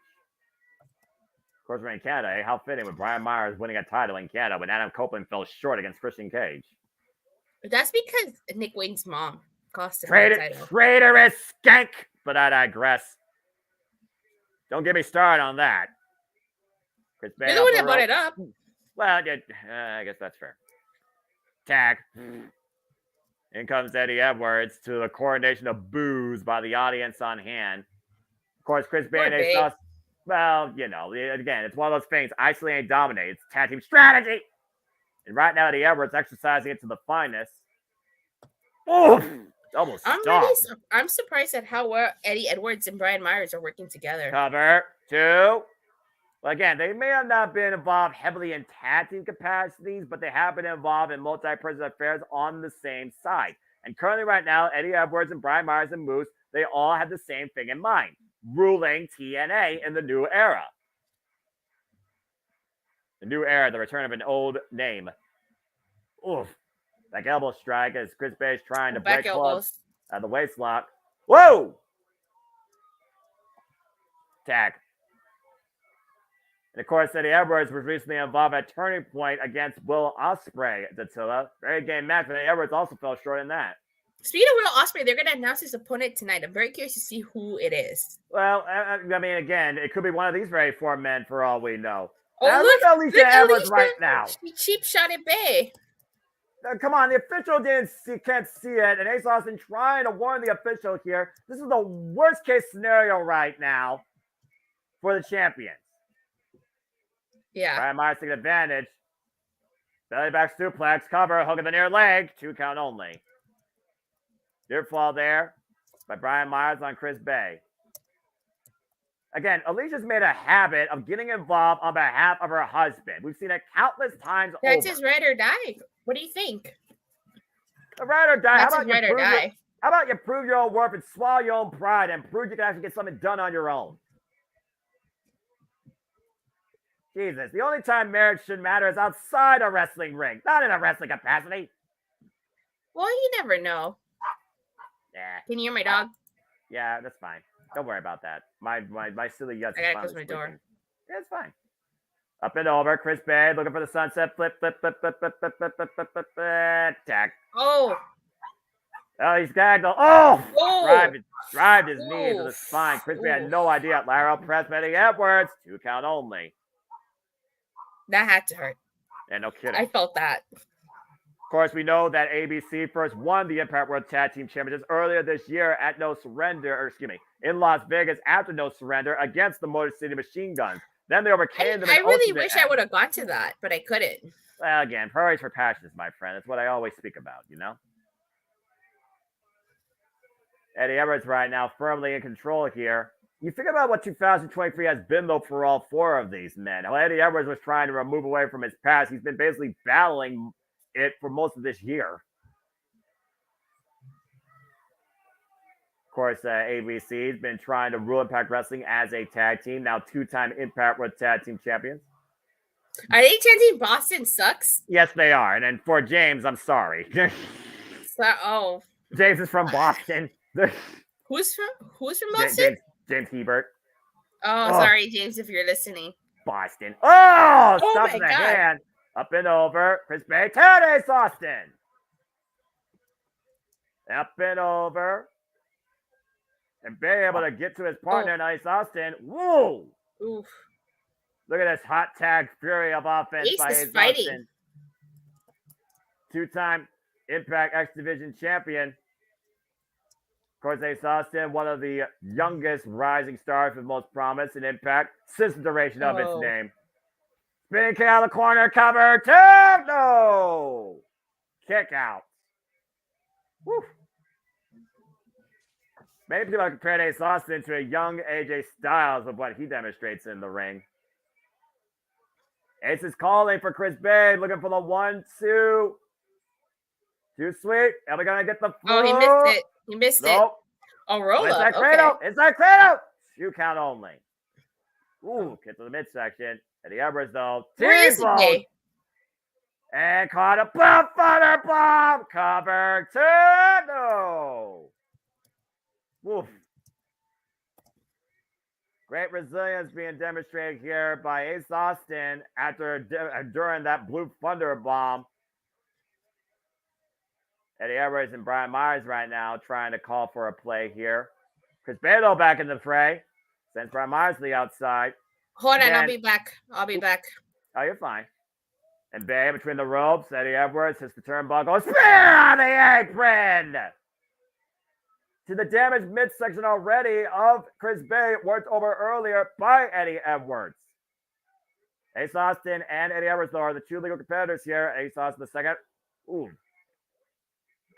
Of course, we're in Canada. How fitting with Brian Myers winning a title in Canada when Adam Copeland fell short against Christian Cage. That's because Nick Wayne's mom cost him the title. Traitorous skank! But I digress. Don't get me started on that. Chris Bay You're the one that brought it up. Well, I guess that's fair. Tag. In comes Eddie Edwards to the coronation of boos by the audience on hand. Of course, Chris Bay and Ace Austin. Well, you know, again, it's one of those things. Isolate and dominate. It's tag team strategy. And right now, Eddie Edwards exercising it to the finest. Oh, almost stopped. I'm surprised at how well Eddie Edwards and Brian Myers are working together. Cover 2. Well, again, they may have not been involved heavily in tag team capacities, but they have been involved in multi-person affairs on the same side. And currently right now, Eddie Edwards and Brian Myers and Moose, they all have the same thing in mind, ruling TNA in the new era. The new era, the return of an old name. Oof. Back elbow strike as Chris Bay is trying to break clubs at the waist lock. Whoa! Tag. And of course, Eddie Edwards was recently involved at Turning Point against Will Ospreay at Attila. Very game match, but Eddie Edwards also fell short in that. Speaking of Will Ospreay, they're going to announce his opponent tonight. I'm very curious to see who it is. Well, I mean, again, it could be one of these very 4 men for all we know. Oh, look at Alicia Edwards right now. She cheap shot at Bay. Come on, the official can't see it, and Ace Austin trying to warn the official here. This is the worst case scenario right now for the champions. Yeah. Brian Myers taking advantage. Belly back suplex, cover, hook of the near leg, 2 count only. Deer fall there by Brian Myers on Chris Bay. Again, Alicia's made a habit of getting involved on behalf of her husband. We've seen it countless times over. That's his ride or die. What do you think? A ride or die. That's his ride or die. How about you prove your own worth and swallow your own pride and prove you can actually get something done on your own? Jesus, the only time marriage should matter is outside a wrestling ring, not in a wrestling capacity. Well, you never know. Yeah. Can you hear my dog? Yeah, that's fine. Don't worry about that. My silly yuts. I gotta close my door. Yeah, it's fine. Up and over, Chris Bay looking for the sunset flip, attack. Oh, he's gagged. Oh, oh. Drive his knee into the spine. Chris Bay had no idea. Lateral press, Eddie Edwards, 2 count only. That had to hurt. Yeah, no kidding. I felt that. Of course, we know that ABC first won the Impact World Tag Team Championships earlier this year at in Las Vegas after No Surrender against the Motor City Machine Guns. Then they overcame them. I really wish I would have got to that, but I couldn't. Well, again, priorities for passions, my friend. That's what I always speak about, you know? Eddie Edwards right now firmly in control here. You think about what 2023 has been, though, for all 4 of these men. How Eddie Edwards was trying to move away from his past. He's been basically battling it for most of this year. Of course, ABC has been trying to rule Impact Wrestling as a tag team. Now 2-time Impact World Tag Team Champions. Are they chanting Boston sucks? Yes, they are. And then for James, I'm sorry. James is from Boston. Who's from Boston? James Hebert. Oh, sorry, James, if you're listening. Boston. Oh, oh stuff in the hand. Up and over. Chris Bay. Ace Austin. Up and over. And Bay able to get to his partner, Ace Austin. Whoa. Oof. Look at this hot tag fury of offense by Ace Austin. 2-time Impact X Division champion. Of course, Ace Austin, one of the youngest rising stars with most promise in Impact since the duration of its name. Spinning kick out of the corner, cover, 2, no! Kick out. Woo. Many people have compared Ace Austin to a young AJ Styles of what he demonstrates in the ring. Ace is calling for Chris Bay, looking for the 1-2. Too sweet. Are we gonna get the Oh, he missed it. He missed it. Oh, roll up. Inside cradle. Inside cradle. 2 count only. Ooh, get to the midsection. Eddie Edwards though. Where is he? And caught a bomb, fire bomb. Cover 2. No. Woof. Great resilience being demonstrated here by Ace Austin during that Blue Thunder bomb. Eddie Edwards and Brian Myers right now trying to call for a play here. Chris Bado back in the fray. Sends Brian Myers to the outside. Hold on, I'll be back. Oh, you're fine. And Bay between the ropes. Eddie Edwards hits the turnbuckle. Spear on the apron! To the damaged midsection already of Chris Bay, worked over earlier by Eddie Edwards. Ace Austin and Eddie Edwards, though, are the 2 legal competitors here. Ace Austin the second. Ooh.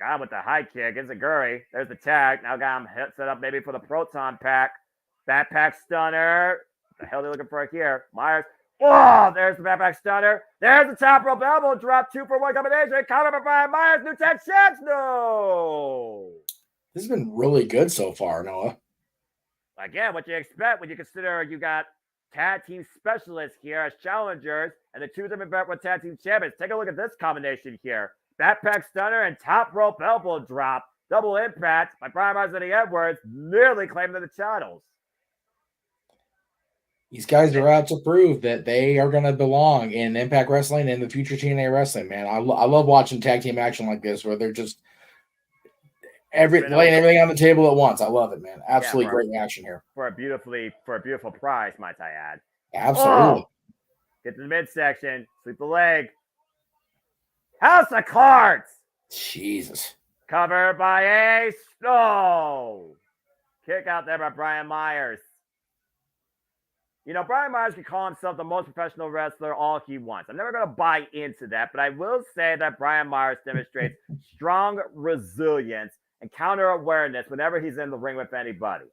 Got him with the high kick. Enziguri. There's the tag. Now got him set up maybe for the Proton Pack. Backpack Stunner. What the hell are they looking for here? Myers. Oh, there's the backpack Stunner. There's the top rope elbow drop. 2-for-1 combination. Counter by Brian Myers. New tag chance. No. This has been really good so far, Noah. Again, what you expect when you consider you got tag team specialists here as challengers and the 2 different veteran tag team champions. Take a look at this combination here. Backpack Stunner and top rope elbow drop. Double impact by Brian Myers and Eddie Edwards, nearly claiming the titles. These guys are out to prove that they are going to belong in Impact Wrestling and the future TNA Wrestling, man. I love watching tag team action like this where they're just laying everything on the table at once. I love it, man. Absolutely great action here. For a beautiful prize, might I add. Oh! Absolutely. Get to the midsection, sweep the leg. House of Cards. Jesus. Covered by Ace. No. Kick out there by Brian Myers. You know, Brian Myers can call himself the most professional wrestler all he wants. I'm never going to buy into that, but I will say that Brian Myers demonstrates strong resilience and counter awareness whenever he's in the ring with anybody.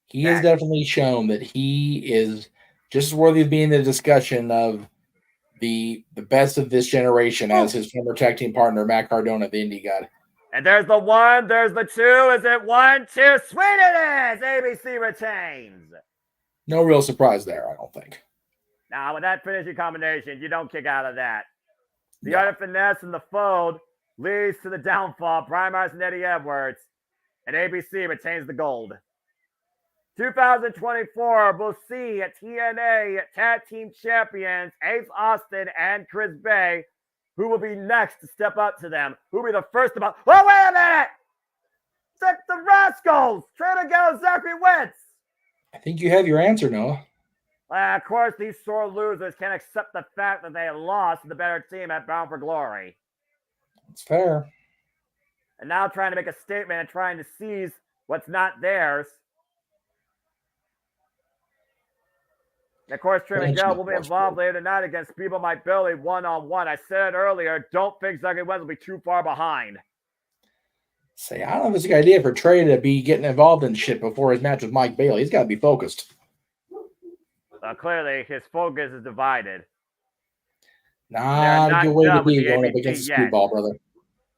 He has definitely shown that he is just as worthy of being the discussion of the best of this generation as his former tag team partner, Matt Cardona, the indie god. And there's the 1, there's the 2. Is it 1, 2? Sweet it is! ABC retains. No real surprise there, I don't think. Now, with that finishing combination, you don't kick out of that. The art of finesse and the fold leads to the downfall. Brian Myers and Eddie Edwards. And ABC retains the gold. 2024 will see TNA Tag Team Champions Ace Austin and Chris Bay. Who will be next to step up to them? Who will be the first to... Oh, wait a minute! It's the Rascals! Trying to get Zachary Wentz! I think you have your answer, Noah. Of course, these sore losers can't accept the fact that they lost to the better team at Bound for Glory. It's fair. And now trying to make a statement and trying to seize what's not theirs. And of course, Trey Miguel will be involved later tonight against People Mike Billy one-on-one. I said it earlier, don't think Zachary Wentz will be too far behind. Say, I don't know if it's a good idea for Trey to be getting involved in shit before his match with Mike Bailey. He's got to be focused. Clearly, his focus is divided. Not a good way to be going up against the speedball, brother.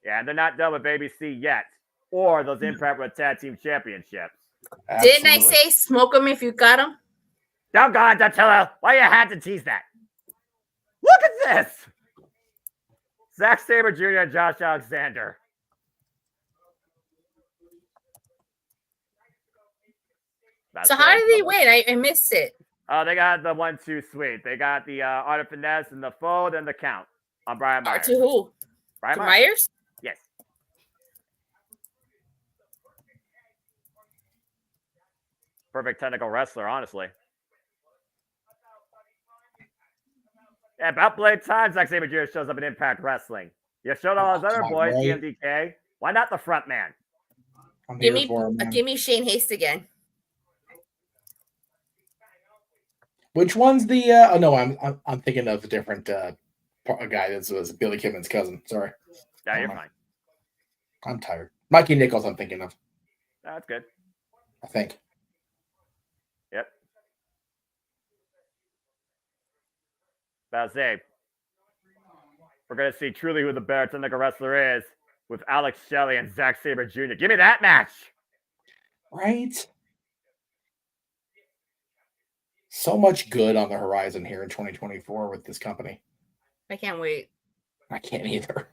Yeah, and they're not done with ABC yet. Or those Impact World Tag Team Championships. Absolutely. Didn't I say smoke them if you got them? Oh, God, Dattilo. Why you had to tease that? Look at this. Zack Sabre Jr. and Josh Alexander. So how did they win? I missed it. Oh, they got the 1-2 sweep. They got the art of finesse and the fold and the count on Brian Myers. To who? Brian Myers? Yes. Perfect technical wrestler, honestly. Yeah, about blade time, Zack Sabre Jr. shows up in Impact Wrestling. You showed all his other Right. boys, TMDK. Why not the front man? I'm Give here me, for him, man. give me Shane Haste again. Which one's the? Oh no, I'm thinking of a different a guy that was Billy Kidman's cousin. Sorry. Yeah, you're fine. I'm tired. Mikey Nichols, I'm thinking of. That's good. I think. Yep. About to say, we're going to see truly who the Baratundra wrestler is with Alex Shelley and Zack Sabre Jr. Give me that match. Right. So much good on the horizon here in 2024 with this company. I can't wait. I can't either.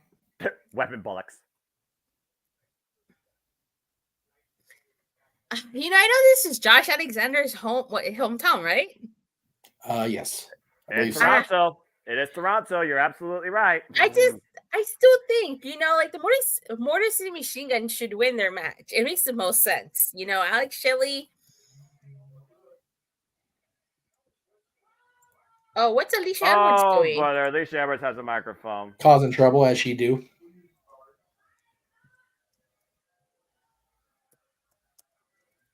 Weapon bullocks. You know, I know this is Josh Alexander's hometown, right? Yes. I It's believe so. Toronto. It is Toronto. You're absolutely right. I still think, you know, like the Motor City Machine Gun should win their match. It makes the most sense. You know, Alex Shelley. Oh, what's Alicia Edwards doing? Oh, brother. Alicia Edwards has a microphone. Causing trouble as she do.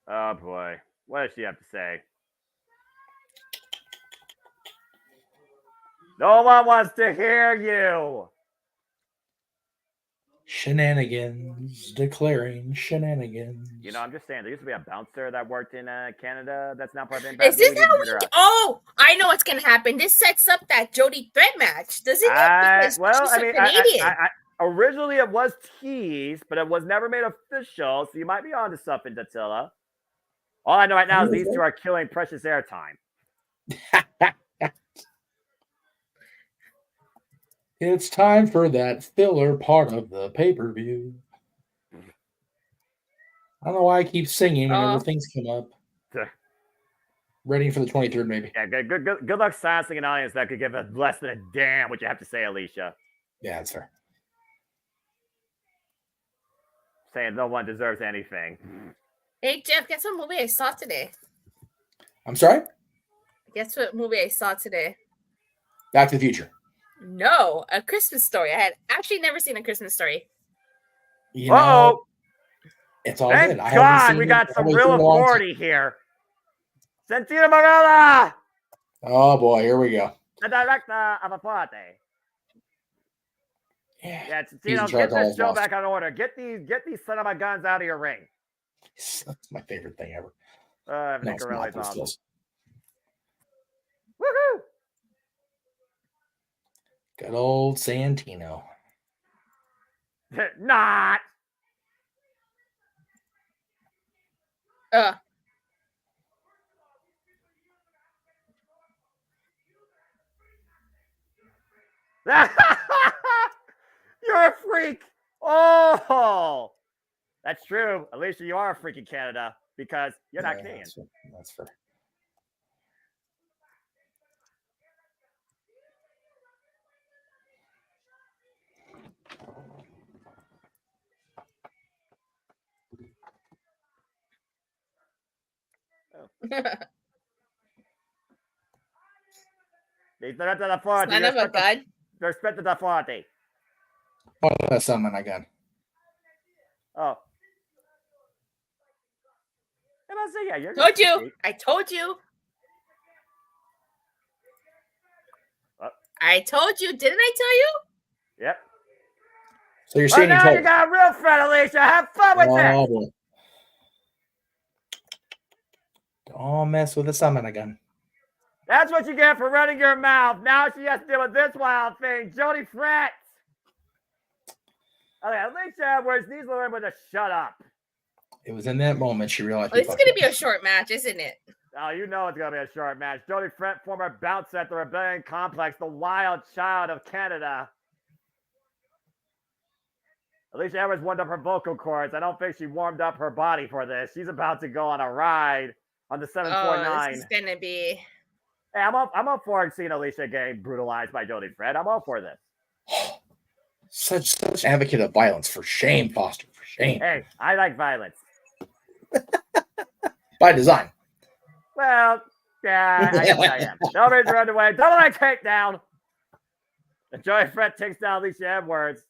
Oh, boy. What does she have to say? No one wants to hear you. Shenanigans. Declaring shenanigans. You know, I'm just saying, there used to be a bouncer that worked in Canada that's now part of Is this how we? we Oh, I know what's gonna happen. This sets up that Jody Threat match, doesn't it? Because she's a Canadian. Originally it was teased, but it was never made official, so you might be onto something, Dattila. All I know right now is these two are killing precious airtime. It's time for that filler part of the pay-per-view. I don't know why I keep singing whenever things come up. Ready for the 23rd, maybe. Yeah, good luck silencing an audience that could give a less than a damn what you have to say, Alicia. Yeah, that's fair. Saying no one deserves anything. Hey Jeff, guess what movie I saw today? I'm sorry? Guess what movie I saw today? Back to the Future. No, A Christmas Story. I had actually never seen A Christmas Story. You know, it's all Thank good. God we got some real authority here. Santino Marella! Oh boy, here we go. The director of a party. Yeah, Santino, get this show back on order. Get these son of a guns out of your ring. That's my favorite thing ever. Nick Corelli's awesome. Woohoo! Good old Santino. Not. You're a freak. Oh, that's true. Alicia, you are a freak in Canada because you're not Canadian. That's fair. Son of a gun. Respect the party. What a summon again. Oh. Yeah, told you. I told you. I told you. Didn't I tell you? Yep. So you're saying now you got a real friend, Alicia. Have fun with that. Boy. Don't mess with the summon again. That's what you get for running your mouth. Now she has to deal with this wild thing. Jody Fretz. Okay, Alicia Edwards needs to learn when to shut up. It was in that moment she realized. It's going to be a short match, isn't it? Oh, you know it's going to be a short match. Jody Fretz, former bouncer at the Rebellion Complex, the wild child of Canada. Alicia Edwards warmed up her vocal cords. I don't think she warmed up her body for this. She's about to go on a ride on the 749. This is going to be... Hey, I'm up for seeing Alicia getting brutalized by Jody Fretz. I'm all for this. Such advocate of violence. For shame, Foster. For shame. Hey, I like violence. By design. Well, yeah, I am. No reason to run away. Double leg takedown. And Jody Fretz takes down Alicia Edwards.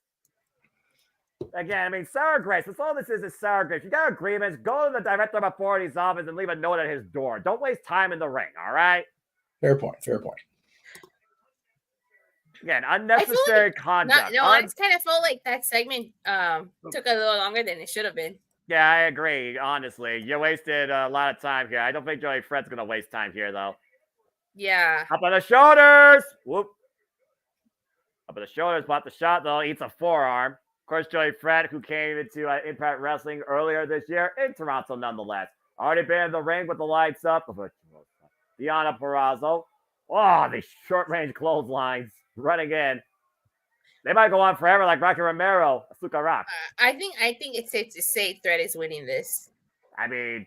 Again, I mean, sour grapes. That's all this is sour grapes. You got agreements, go to the director of authority's office and leave a note at his door. Don't waste time in the ring, all right? Fair point. Fair point. Again, unnecessary conduct. I just kind of felt like that segment took a little longer than it should have been. Yeah, I agree, honestly. You wasted a lot of time here. I don't think Joey Fred's going to waste time here, though. Yeah. Up on the shoulders. Whoop. Up on the shoulders, bought the shot, though. Eats a forearm. Of course, Joey Fred, who came into Impact Wrestling earlier this year in Toronto, nonetheless. Already been in the ring with the lights up. Diana Purrazzo. Oh, these short-range clotheslines running in. They might go on forever like Rocky Romero, Asuka Rock. I think it's safe to say Threat is winning this. I mean,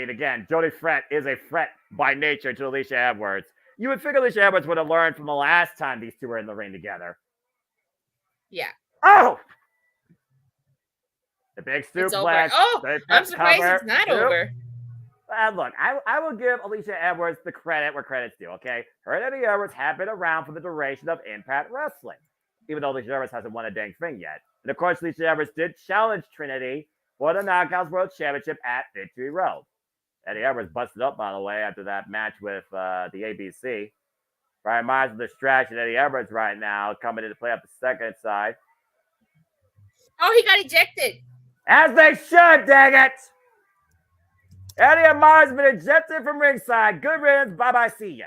again, Jody Fred is a threat by nature to Alicia Edwards. You would figure Alicia Edwards would have learned from the last time these two were in the ring together. Yeah. Oh! The big It's suplex. over. Oh, I'm surprised it's not over. Look, I will give Alicia Edwards the credit where credit's due, okay? Her and Eddie Edwards have been around for the duration of Impact Wrestling, even though Alicia Edwards hasn't won a dang thing yet. And of course, Alicia Edwards did challenge Trinity for the Knockouts World Championship at Victory Road. Eddie Edwards busted up, by the way, after that match with the ABC. Brian Myers with distraction. Eddie Edwards right now coming in to play up the second side. Oh, he got ejected. As they should, dang it! Eddie Myers has been ejected from ringside. Good riddance. Bye-bye. See ya.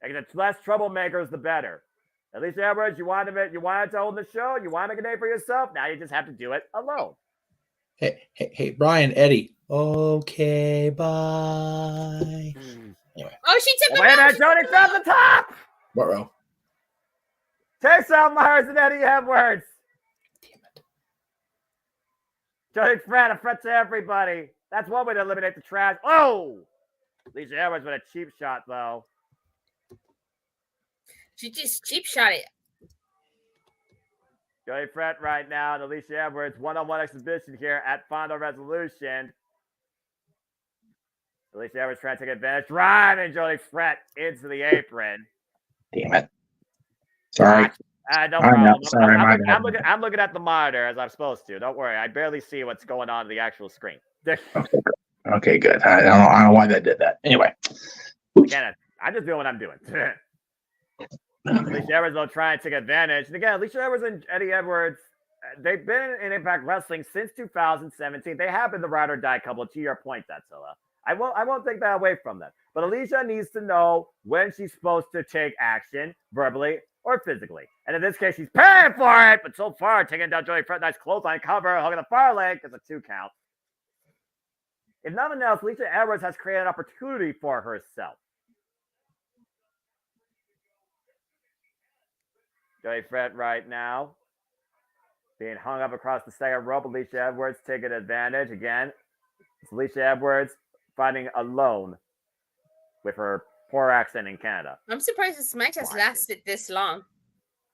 And the less troublemakers, the better. Alicia Edwards, you wanted to own the show. You want to make a name for yourself. Now you just have to do it alone. Hey, Brian, Eddie. Okay, bye. Anyway. Oh, she took him Wait a out. minute, Jody from the top. What row? Takes out Myers and Eddie Edwards. Damn it. Jody Fred, a threat to everybody. That's one way to eliminate the trash. Oh! Alicia Edwards with a cheap shot, though. She just cheap shot it. Joey Fred right now and Alicia Edwards one-on-one exhibition here at Final Resolution. Alicia Edwards trying to take advantage. Driving Joey Fred into the apron. Damn it. Sorry. No problem. Sorry, I'm looking at the monitor as I'm supposed to. Don't worry. I barely see what's going on the actual screen. Okay, good. I don't know why they did that. Anyway. Kenneth, I'm just doing what I'm doing. Alicia Edwards will try and take advantage. And again, Alicia Edwards and Eddie Edwards, they've been in Impact Wrestling since 2017. They have been the ride or die couple, to your point, Tatsila. I won't take that away from them. But Alicia needs to know when she's supposed to take action, verbally or physically. And in this case, she's paying for it. But so far, taking down Joey Fred, nice clothesline cover, hooking the far leg, it's a 2 count. If nothing else, Alicia Edwards has created an opportunity for herself. Joey Fred right now being hung up across the second rope. Alicia Edwards taking advantage. Again, it's Alicia Edwards fighting alone with her poor accent in Canada. I'm surprised this match has lasted this long.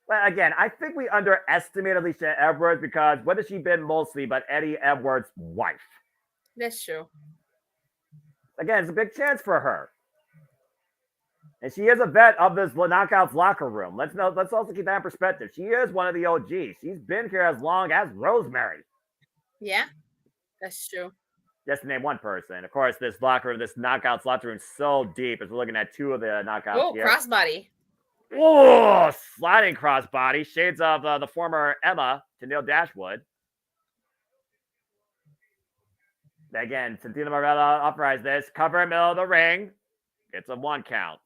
Well, again, I think we underestimate Alicia Edwards because what has she been mostly but Eddie Edwards' wife? That's true. Again, it's a big chance for her. And she is a vet of this Knockouts locker room. Let's also keep that in perspective. She is one of the OGs. She's been here as long as Rosemary. Yeah, that's true. Just to name one person. Of course, this Knockouts locker room is so deep as we're looking at 2 of the Knockouts here. Crossbody. Oh, sliding crossbody. Shades of the former Emma to Neil Dashwood. Again, Santino Marella uprise this. Cover in the middle of the ring. It's a 1 count.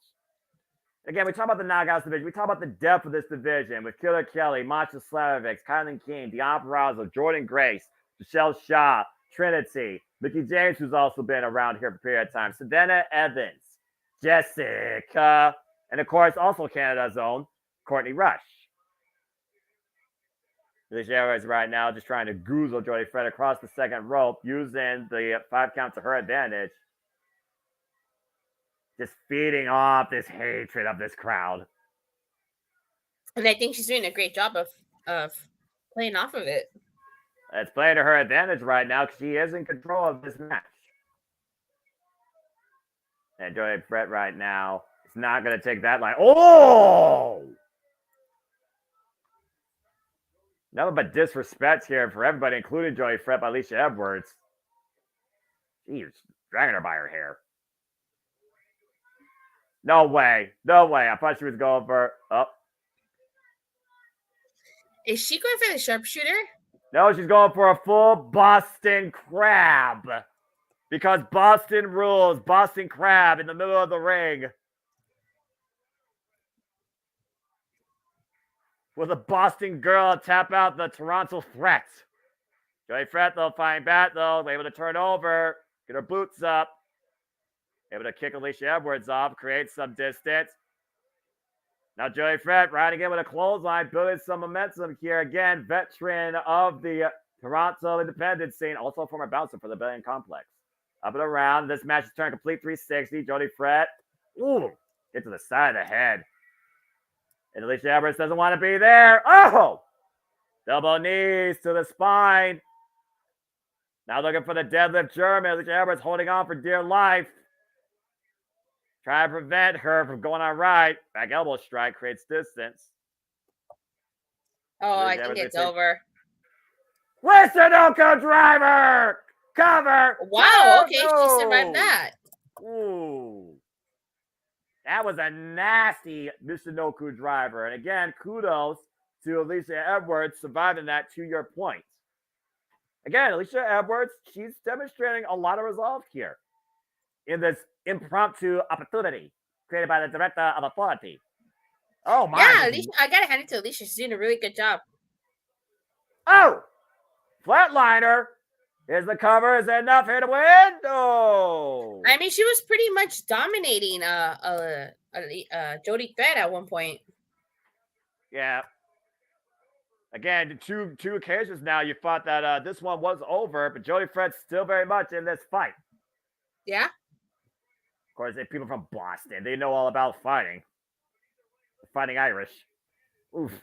Again, we talk about the Knockouts division. We talk about the depth of this division with Killer Kelly, Masha Slavic, Kylan King, Diana Purrazzo, Jordan Grace, Michelle Shaw, Trinity, Mickey James, who's also been around here for a period of time, Savannah Evans, Jessica, and of course, also Canada's own, Courtney Rush. Alicia Edwards right now just trying to goozle Jody Fred across the second rope, using the 5 count to her advantage. Just feeding off this hatred of this crowd. And I think she's doing a great job of playing off of it. It's playing to her advantage right now because she is in control of this match. And Jody Fred right now is not going to take that line. Oh! Nothing but disrespect here for everybody, including Joey Fred by Alicia Edwards. Jeez, dragging her by her hair. No way. No way. I thought she was going for... Oh. Is she going for the sharpshooter? No, she's going for a full Boston Crab. Because Boston rules. Boston Crab in the middle of the ring. Will the Boston girl tap out the Toronto threat? Joey Fred, though, fine bat, though. Able to turn over. Get her boots up. Able to kick Alicia Edwards off. Create some distance. Now Joey Fred riding in with a clothesline. Building some momentum here. Again, veteran of the Toronto independent scene. Also a former bouncer for the Billion Complex. Up and around. This match is turned complete 360. Joey Fred. Ooh. Get to the side of the head. And Alicia Edwards doesn't want to be there. Oh! Double knees to the spine. Now looking for the deadlift German. Alicia Edwards holding on for dear life. Trying to prevent her from going on right. Back elbow strike creates distance. Oh, I think it's over. Sudoku driver! Cover! Wow, okay, she survived that. Ooh. That was a nasty Michinoku driver. And again, kudos to Alicia Edwards surviving that, to your point. Again, Alicia Edwards, she's demonstrating a lot of resolve here in this impromptu opportunity created by the director of authority. Oh, my. Yeah, Alicia, I got to hand it to Alicia. She's doing a really good job. Oh! Flatliner. Is the cover. Is that enough here to win? No. I mean, she was pretty much dominating Jody Thread at one point. Yeah. Again, two occasions now you thought that this one was over, but Jody Fred's still very much in this fight. Yeah. Of course, they're people from Boston. They know all about fighting. Fighting Irish. Oof.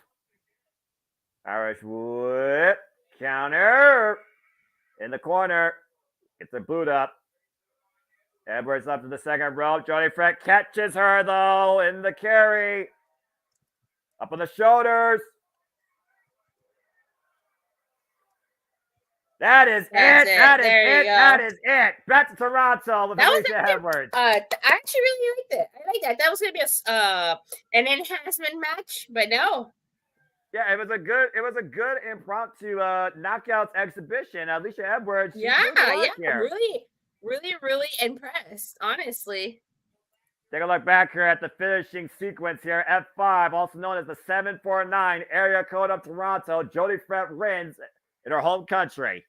Irish whip. Counter. In the corner. Gets a boot up. Edwards up to the second rope. Jody Fred catches her, though, in the carry. Up on the shoulders. That is it. That is it. That is it. Back to Toronto with Alicia Edwards. I actually really liked it. I like that. That was gonna be an enhancement match, but no. Yeah, it was a good impromptu knockouts exhibition. Alicia Edwards. Really impressed, honestly. Take a look back here at the finishing sequence here. F5, also known as the 749 area code of Toronto. Jody Fred wins in her home country.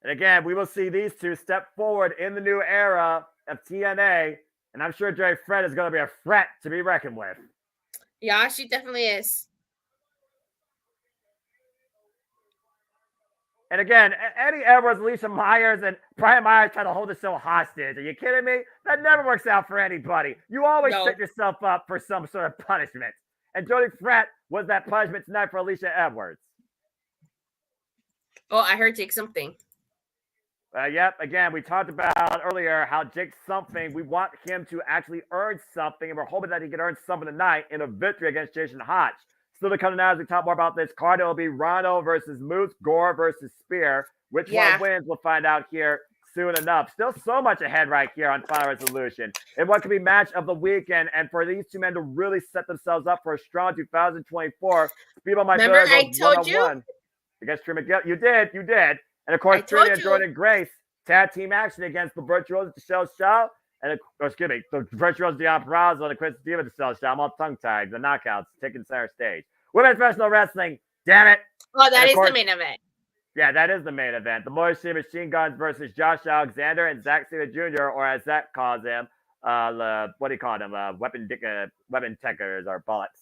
And again, we will see these two step forward in the new era of TNA. And I'm sure Jody Fred is going to be a threat to be reckoned with. Yeah, she definitely is. And again, Eddie Edwards, Alicia Myers, and Brian Myers trying to hold the show hostage. Are you kidding me? That never works out for anybody. You always set yourself up for some sort of punishment. And Jody Fred was that punishment tonight for Alicia Edwards. Oh, I heard Jake something. Yep. Again, we talked about earlier how Jake something, we want him to actually earn something, and we're hoping that he can earn something tonight in a victory against Jason Hotch. Still to come now as we talk more about this card. It will be Rhino versus Moose, Gore versus Spear. Which one wins, we'll find out here soon enough. Still so much ahead right here on Final Resolution. And what could be match of the weekend, and for these two men to really set themselves up for a strong 2024. People might remember I told you? Against Drew McGill. You did. And of course, Trinity and Jordan Grace, tag team action against the Virtuosos Michelle Shaw, and the Virtuosos Dion Peraza and the Chris Diva Michelle Shaw. I'm all tongue-tied. The knockouts taking center stage. Women's Professional Wrestling, damn it. Oh, that is the main event. Yeah, that is the main event. The Motor City Machine Guns versus Josh Alexander and Zack Sabre Jr., or as Zack calls him, what do you call them? Weapon techers or bullets.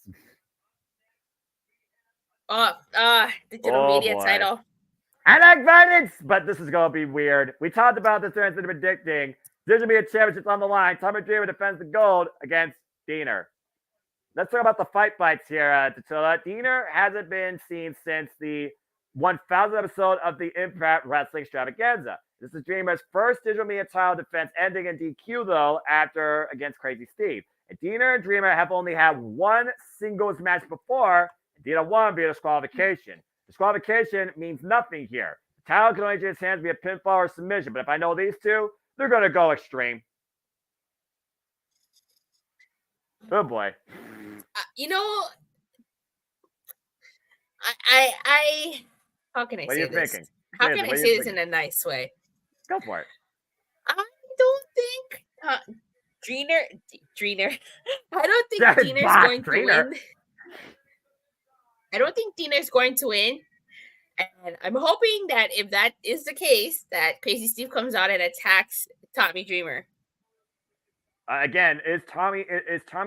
Digital media title. I like violence, but this is going to be weird. We talked about this during the predicting. Digital Media Championships on the line. Tommy Dreamer defends the gold against Diener. Let's talk about the fights here, Tatula. Diener hasn't been seen since the 1000th episode of the Impact Wrestling Extravaganza. This is Dreamer's first Digital Media title defense, ending in DQ, though, against Crazy Steve. And Diener and Dreamer have only had one singles match before. Dina won via disqualification. Disqualification means nothing here. The title can only change hands via pinfall or submission, but if I know these two, they're going to go extreme. Oh boy. You know, I how can I What are say you this? thinking? How Seriously, can I what are you say this thinking? in a nice way? Go for it. I don't think Dreener. I don't think Yeah, Diener's Boss going to Dreener. win. I don't think Diener's going to win. And I'm hoping that if that is the case, that Crazy Steve comes out and attacks Tommy Dreamer. Again, is Tommy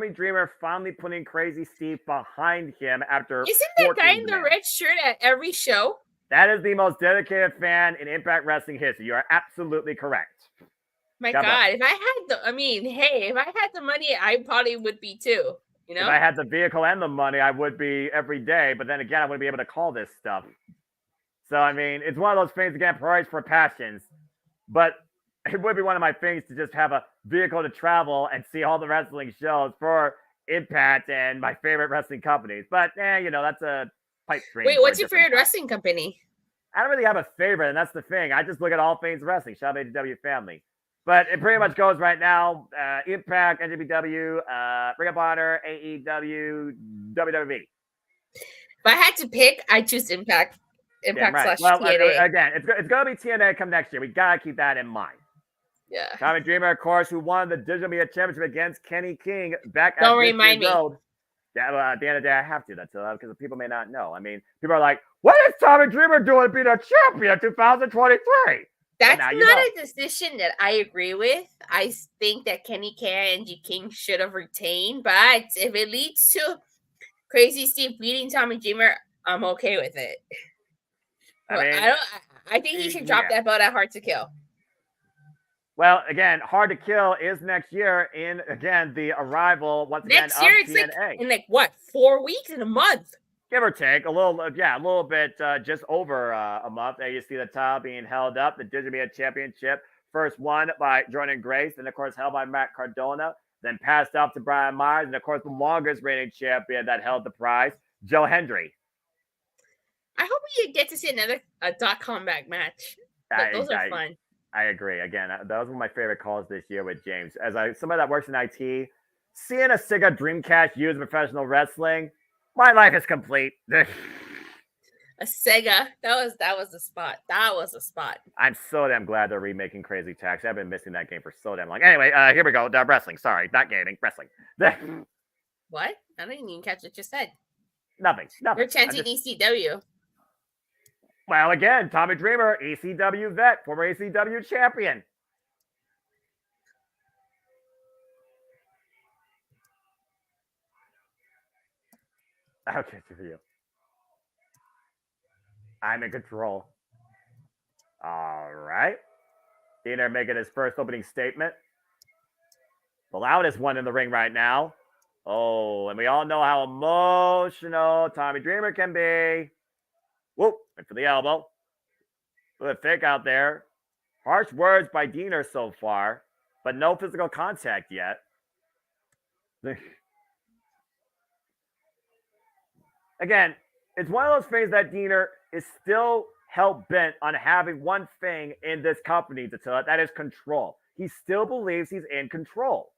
Dreamer finally putting Crazy Steve behind him after Isn't that guy 14 in the demands? red shirt at every show? That is the most dedicated fan in Impact Wrestling history. You are absolutely correct. My God bless God, if I had if I had the money, I probably would be too. You know, If I had the vehicle and the money, I would be every day. But then again, I wouldn't be able to call this stuff. So, I mean, it's one of those things, again, priorities for passions. But it would be one of my things to just have a vehicle to travel and see all the wrestling shows for Impact and my favorite wrestling companies. But, that's a pipe dream. wait, what's your favorite wrestling company? I don't really have a favorite, and that's the thing. I just look at all things wrestling. Shout out to AEW family. But it pretty much goes right now. Impact, NJPW, Ring of Honor, AEW, WWE. If I had to pick, I'd choose Impact. Impact right. slash Well, TNA. again, it's going to be TNA come next year. We got to keep that in mind. Yeah. Tommy Dreamer, of course, who won the Digital Media Championship against Kenny King back Don't at remind me. Road. Yeah, at the end of the day, I have to. That's because people may not know. I mean, people are like, what is Tommy Dreamer doing being a champion in 2023? That's not a decision that I agree with. I think that Kenny and G King should have retained, but if it leads to Crazy Steve beating Tommy Dreamer, I'm okay with it. I think he should drop that belt at Hard to Kill. Well, again, Hard to Kill is next year in, again, the arrival, once again, next year, of it's TNA. In 4 weeks, in a month? Give or take, a little bit, just over a month. There you see the title being held up, the Digital Media Championship, first won by Jordan Grace, and of course held by Matt Cardona, then passed up to Brian Myers, and of course the longest reigning champion that held the prize, Joe Hendry. I hope we get to see another .combat match. Those are fun. I agree. Again, those were my favorite calls this year with James. As somebody that works in IT, seeing a Sega Dreamcast used in professional wrestling, my life is complete. A Sega. That was the spot. That was the spot. I'm so damn glad they're remaking Crazy Taxi. I've been missing that game for so damn long. Anyway, here we go. Wrestling. Sorry, not gaming. Wrestling. What? I didn't even catch what you said. Nothing. We're chanting ECW. Well, again, Tommy Dreamer, ECW vet, former ECW champion. Okay, for you. I'm in control. All right. Dina making his first opening statement. The loudest one in the ring right now. Oh, and we all know how emotional Tommy Dreamer can be. Whoop, went for the elbow. With a fake out there. Harsh words by Diener so far, but no physical contact yet. Again, it's one of those things that Diener is still hell-bent on having one thing in this company, that is control. He still believes he's in control.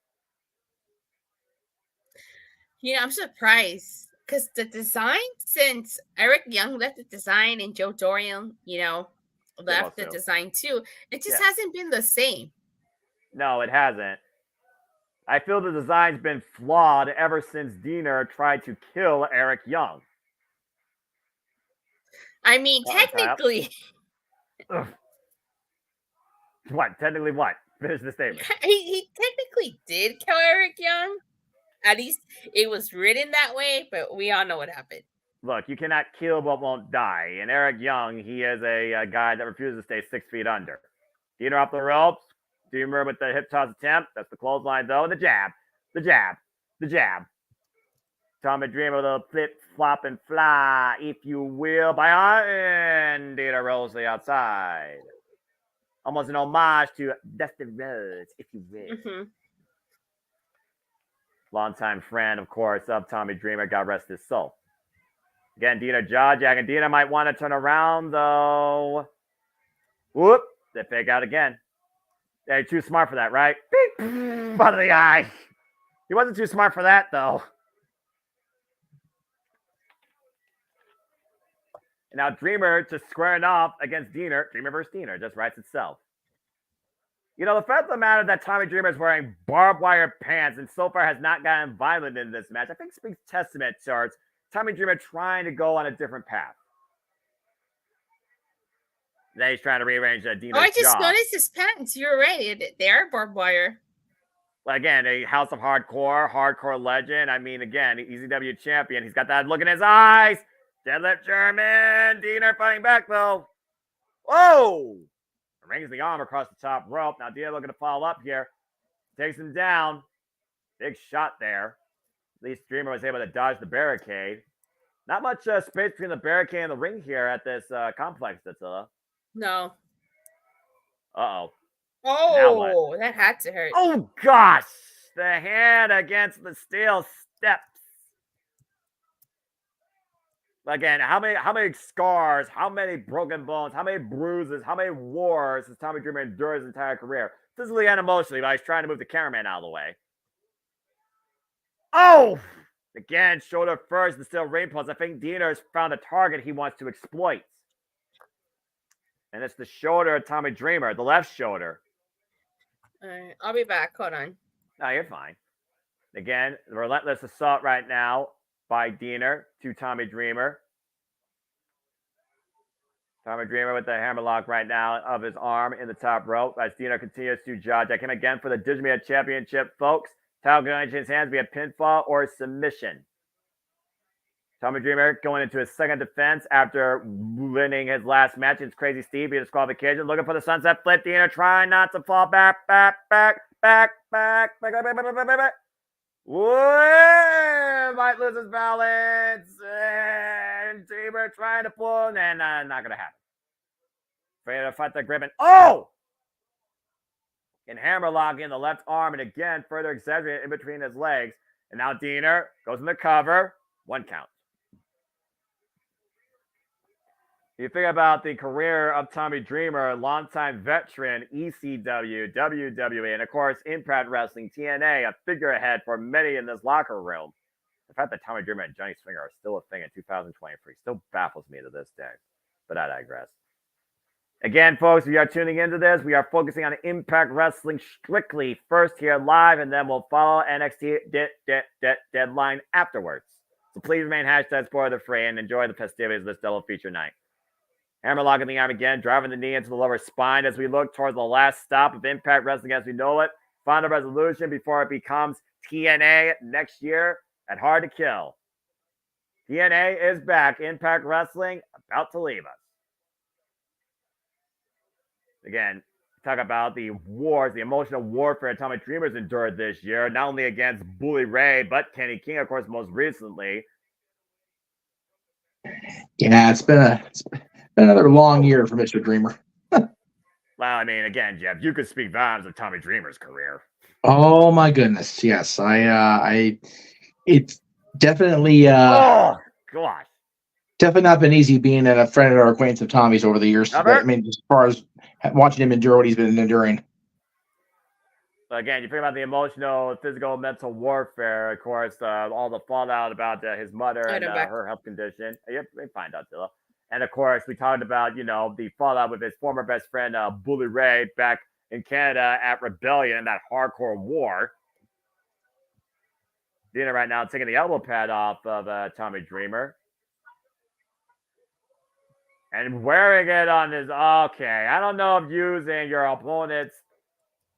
I'm surprised because the design, since Eric Young left the design and Joe Dorian, left the design too, it just hasn't been the same. No, it hasn't. I feel the design's been flawed ever since Diener tried to kill Eric Young. I mean, technically. What? Technically what? Finish the statement. He technically did kill Eric Young. At least it was written that way, but we all know what happened. Look, you cannot kill what won't die. And Eric Young, he is a guy that refuses to stay 6 feet under. Diener off the ropes. Dreamer with the hip toss attempt. That's the clothesline, though. The jab. The jab. The jab. Tommy Dreamer with a flip, flop, and fly, if you will. And Diener rolls to the outside. Almost an homage to Dusty Rhodes, if you will. Mm-hmm. Longtime friend, of course, of Tommy Dreamer. God rest his soul. Again, Diener jaw jack, and Diener might want to turn around though. Whoop! They fake out again. They're too smart for that, right? Beep! Butt of the eye. He wasn't too smart for that though. And now Dreamer just squaring off against Diener. Dreamer versus Diener just writes itself. You know, the fact of the matter that Tommy Dreamer is wearing barbed wire pants and so far has not gotten violent in this match, I think speaks testament towards Tommy Dreamer trying to go on a different path. Now he's trying to rearrange Diener's jaw. I just noticed his pants. You're right. They're barbed wire. Well, again, a House of hardcore legend. I mean, again, ECW champion. He's got that look in his eyes. Deadlift German. Diener fighting back, though. Whoa! Rings the arm across the top rope. Now Diener looking to follow up here. Takes him down. Big shot there. At least Dreamer was able to dodge the barricade. Not much space between the barricade and the ring here at this complex, Dattila. No. Uh-oh. Oh, that had to hurt. Oh, gosh. The hand against the steel steps. Again, how many scars, how many broken bones, how many bruises, how many wars has Tommy Dreamer endured his entire career? Physically and emotionally, but he's trying to move the cameraman out of the way. Oh! Again, shoulder first and still ring pulse. I think Diener has found a target he wants to exploit. And it's the shoulder of Tommy Dreamer, the left shoulder. All right, I'll be back. Hold on. No, you're fine. Again, the relentless assault right now by Diener to Tommy Dreamer. Tommy Dreamer with the hammerlock right now of his arm in the top rope as Diener continues to jaw jack him again for the Digimia Championship, folks. Title going into his hands via pinfall or submission. Tommy Dreamer going into his second defense after winning his last match. It's Crazy Steve via disqualification. Looking for the sunset flip. Diener trying not to fall back. Whoa! Might lose his balance. And Dreamer trying to pull. And not going to happen. Afraid to fight the grip. And oh! And hammerlock in the left arm. And again, further exaggerated in between his legs. And now Diener goes in the cover. 1 count. You think about the career of Tommy Dreamer, longtime veteran, ECW, WWE, and of course, Impact Wrestling, TNA, a figurehead for many in this locker room. The fact that Tommy Dreamer and Johnny Swinger are still a thing in 2023 still baffles me to this day. But I digress. Again, folks, if you are tuning into this, we are focusing on Impact Wrestling strictly first here live, and then we'll follow NXT deadline afterwards. So please remain hashtag spoiler free and enjoy the festivities of this double feature night. Hammerlock in the arm again, driving the knee into the lower spine as we look towards the last stop of Impact Wrestling as we know it. Final resolution before it becomes TNA next year at Hard to Kill. TNA is back. Impact Wrestling about to leave us. Again, talk about the wars, the emotional warfare Tommy Dreamer's endured this year, not only against Bully Ray, but Kenny King, of course, most recently. Yeah, it's been another long year for Mr. Dreamer. Well, I mean, again, Jeff, you could speak volumes of Tommy Dreamer's career. Oh my goodness, yes. It's definitely oh gosh. Definitely not been easy being a friend or acquaintance of Tommy's over the years. I mean, as far as watching him endure what he's been enduring. Again, you think about the emotional, physical, mental warfare, of course, all the fallout about his mother and her health condition. You find out, Dilla. And of course, we talked about, the fallout with his former best friend, Bully Ray, back in Canada at Rebellion, that hardcore war. Diener right now taking the elbow pad off of Tommy Dreamer. And wearing it on his, okay, I don't know if using your opponent's,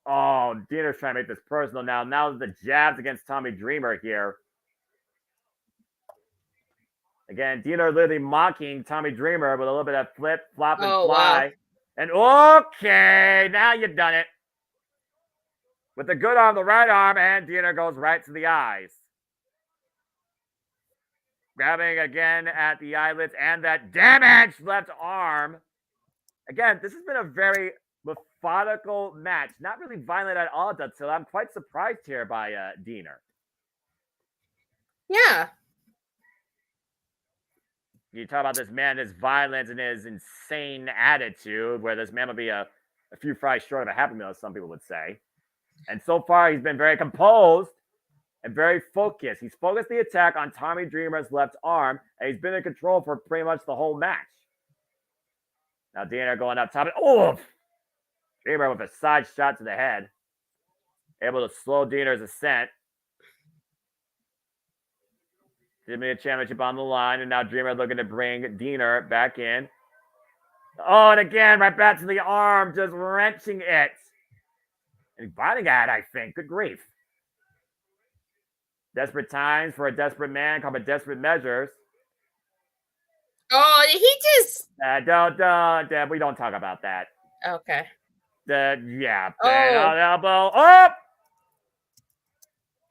Diener's trying to make this personal now. Now the jabs against Tommy Dreamer here. Again, Diener literally mocking Tommy Dreamer with a little bit of flip, flop, and fly. Wow. And okay, now you've done it. With the good arm, the right arm, and Diener goes right to the eyes. Grabbing again at the eyelids and that damaged left arm. Again, this has been a very methodical match. Not really violent at all, Dattila. I'm quite surprised here by Diener. Yeah. You talk about this man, his violence and his insane attitude, where this man would be a few fries short of a Happy Meal, as some people would say. And so far, he's been very composed and very focused. He's focused the attack on Tommy Dreamer's left arm, and he's been in control for pretty much the whole match. Now, Diener going up top. Oh! Dreamer with a side shot to the head. Able to slow Diener's ascent. WWE Championship on the line, and now Dreamer looking to bring Diener back in. Oh, and again, right back to the arm, just wrenching it. And biting at it, I think. Good grief. Desperate times for a desperate man, called desperate measures. Oh, he just... we don't talk about that. Okay. Elbow up!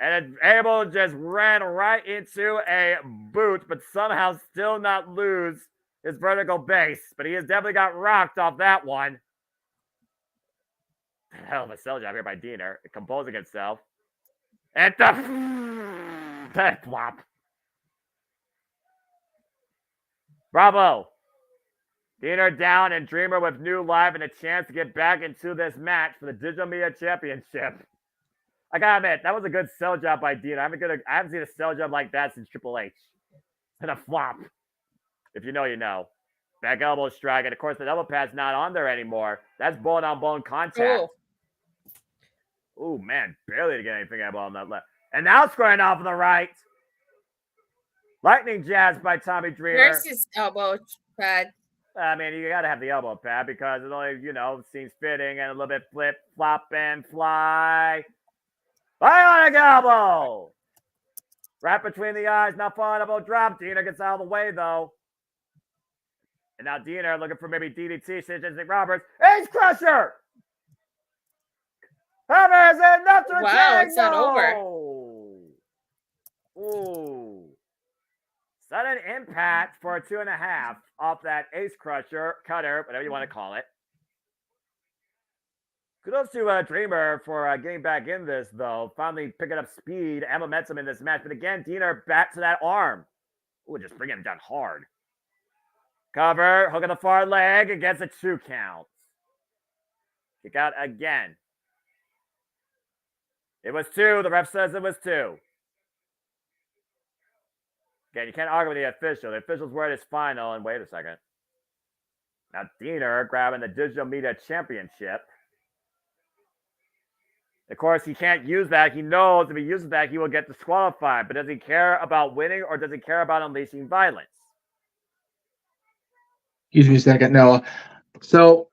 And Abel just ran right into a boot, but somehow still not lose his vertical base. But he has definitely got rocked off that one. Hell of a sell job here by Diener, composing himself. And the flop. Bravo. Diener down and Dreamer with new life and a chance to get back into this match for the Digital Media Championship. I gotta admit, that was a good sell job by Diener. I haven't seen a sell job like that since Triple H. And a flop. If you know, you know. Back elbow strike, and of course the double pad's not on there anymore. That's bone-on-bone contact. Oh, man, barely to get anything out on that left. And now squaring off on the right. Lightning jabs by Tommy Dreamer. Where's his elbow pad? I mean, you got to have the elbow pad because it only, seems fitting and a little bit flip, flop, and fly. Bionic elbow! Right between the eyes, not falling elbow drop. Diener gets out of the way, though. And now Diener looking for maybe DDT, St. Roberts. Ace Crusher! Covers enough to Wow, it's not over. Ooh. Sudden impact for a 2.5 off that Ace Crusher, cutter, whatever you want to call it. Kudos to Dreamer for getting back in this, though. Finally picking up speed and momentum in this match. But again, Diener back to that arm. Ooh, just bring him down hard. Cover, hook on the far leg against a 2 count. Kick out again. It was 2. The ref says it was 2. Again, you can't argue with the official. The official's word is final. And wait a second. Now Diener grabbing the Digital Media Championship. Of course, he can't use that. He knows if he uses that, he will get disqualified. But does he care about winning or does he care about unleashing violence? Excuse me a second. No. So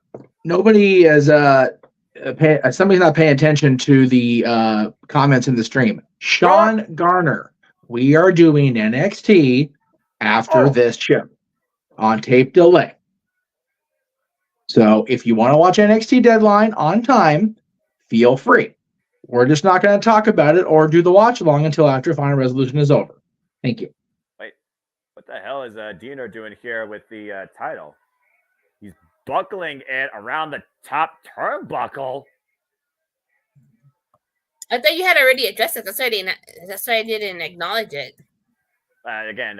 nobody is somebody's not paying attention to the comments in the stream. Sean Garner, we are doing NXT after this show on tape delay. So if you want to watch NXT Deadline on time, feel free. We're just not going to talk about it or do the watch along until after Final Resolution is over. Thank you. Wait, what the hell is Diener doing here with the title? He's buckling it around the top turnbuckle. I thought you had already addressed it. That's why I didn't acknowledge it. Again,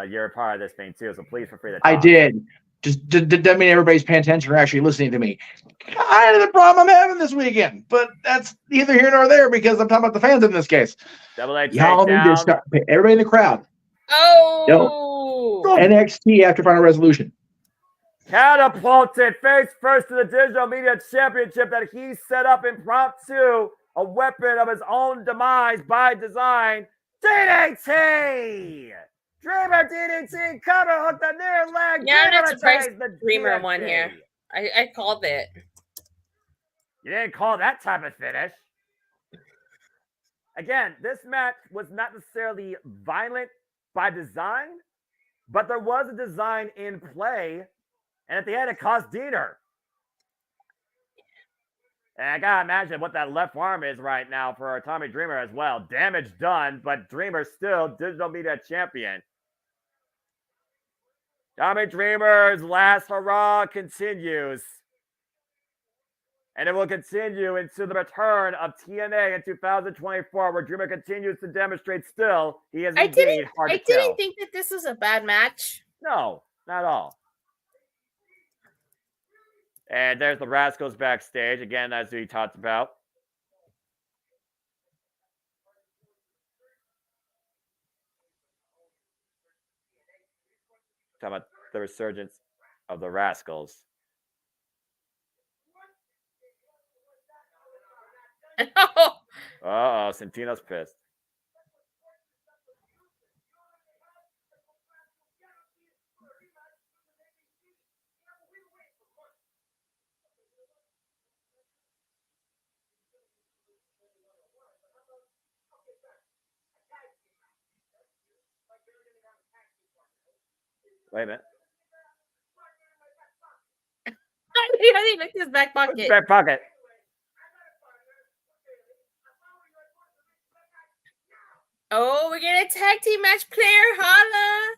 you're a part of this thing too, so please feel free to talk. I did. Just doesn't mean everybody's paying attention or actually listening to me. Kind of the problem I'm having this weekend, but that's neither here nor there because I'm talking about the fans in this case. Double A Y'all need to start. Everybody in the crowd. Oh! No. NXT after Final Resolution. Catapulted face first to the Digital Media Championship that he set up impromptu, a weapon of his own demise by design. DDT! Dreamer DDT, cover, hook the near leg. Yeah, I'm not surprised the Dreamer won here. I called it. You didn't call that type of finish. Again, this match was not necessarily violent by design, but there was a design in play, and at the end, it cost Diener. And I gotta imagine what that left arm is right now for Tommy Dreamer as well. Damage done, but Dreamer still Digital Media Champion. Tommy Dreamer's last hurrah continues. And it will continue into the return of TNA in 2024, where Dreamer continues to demonstrate still he is indeed hard to kill. I didn't think that this was a bad match. No, not at all. And there's the Rascals backstage again, as we talked about. Talking about the resurgence of the Rascals. Uh-oh, Santino's pissed. Wait a minute. He looked in his back pocket. Back pocket. Oh, we're getting a tag team match, player. Holla.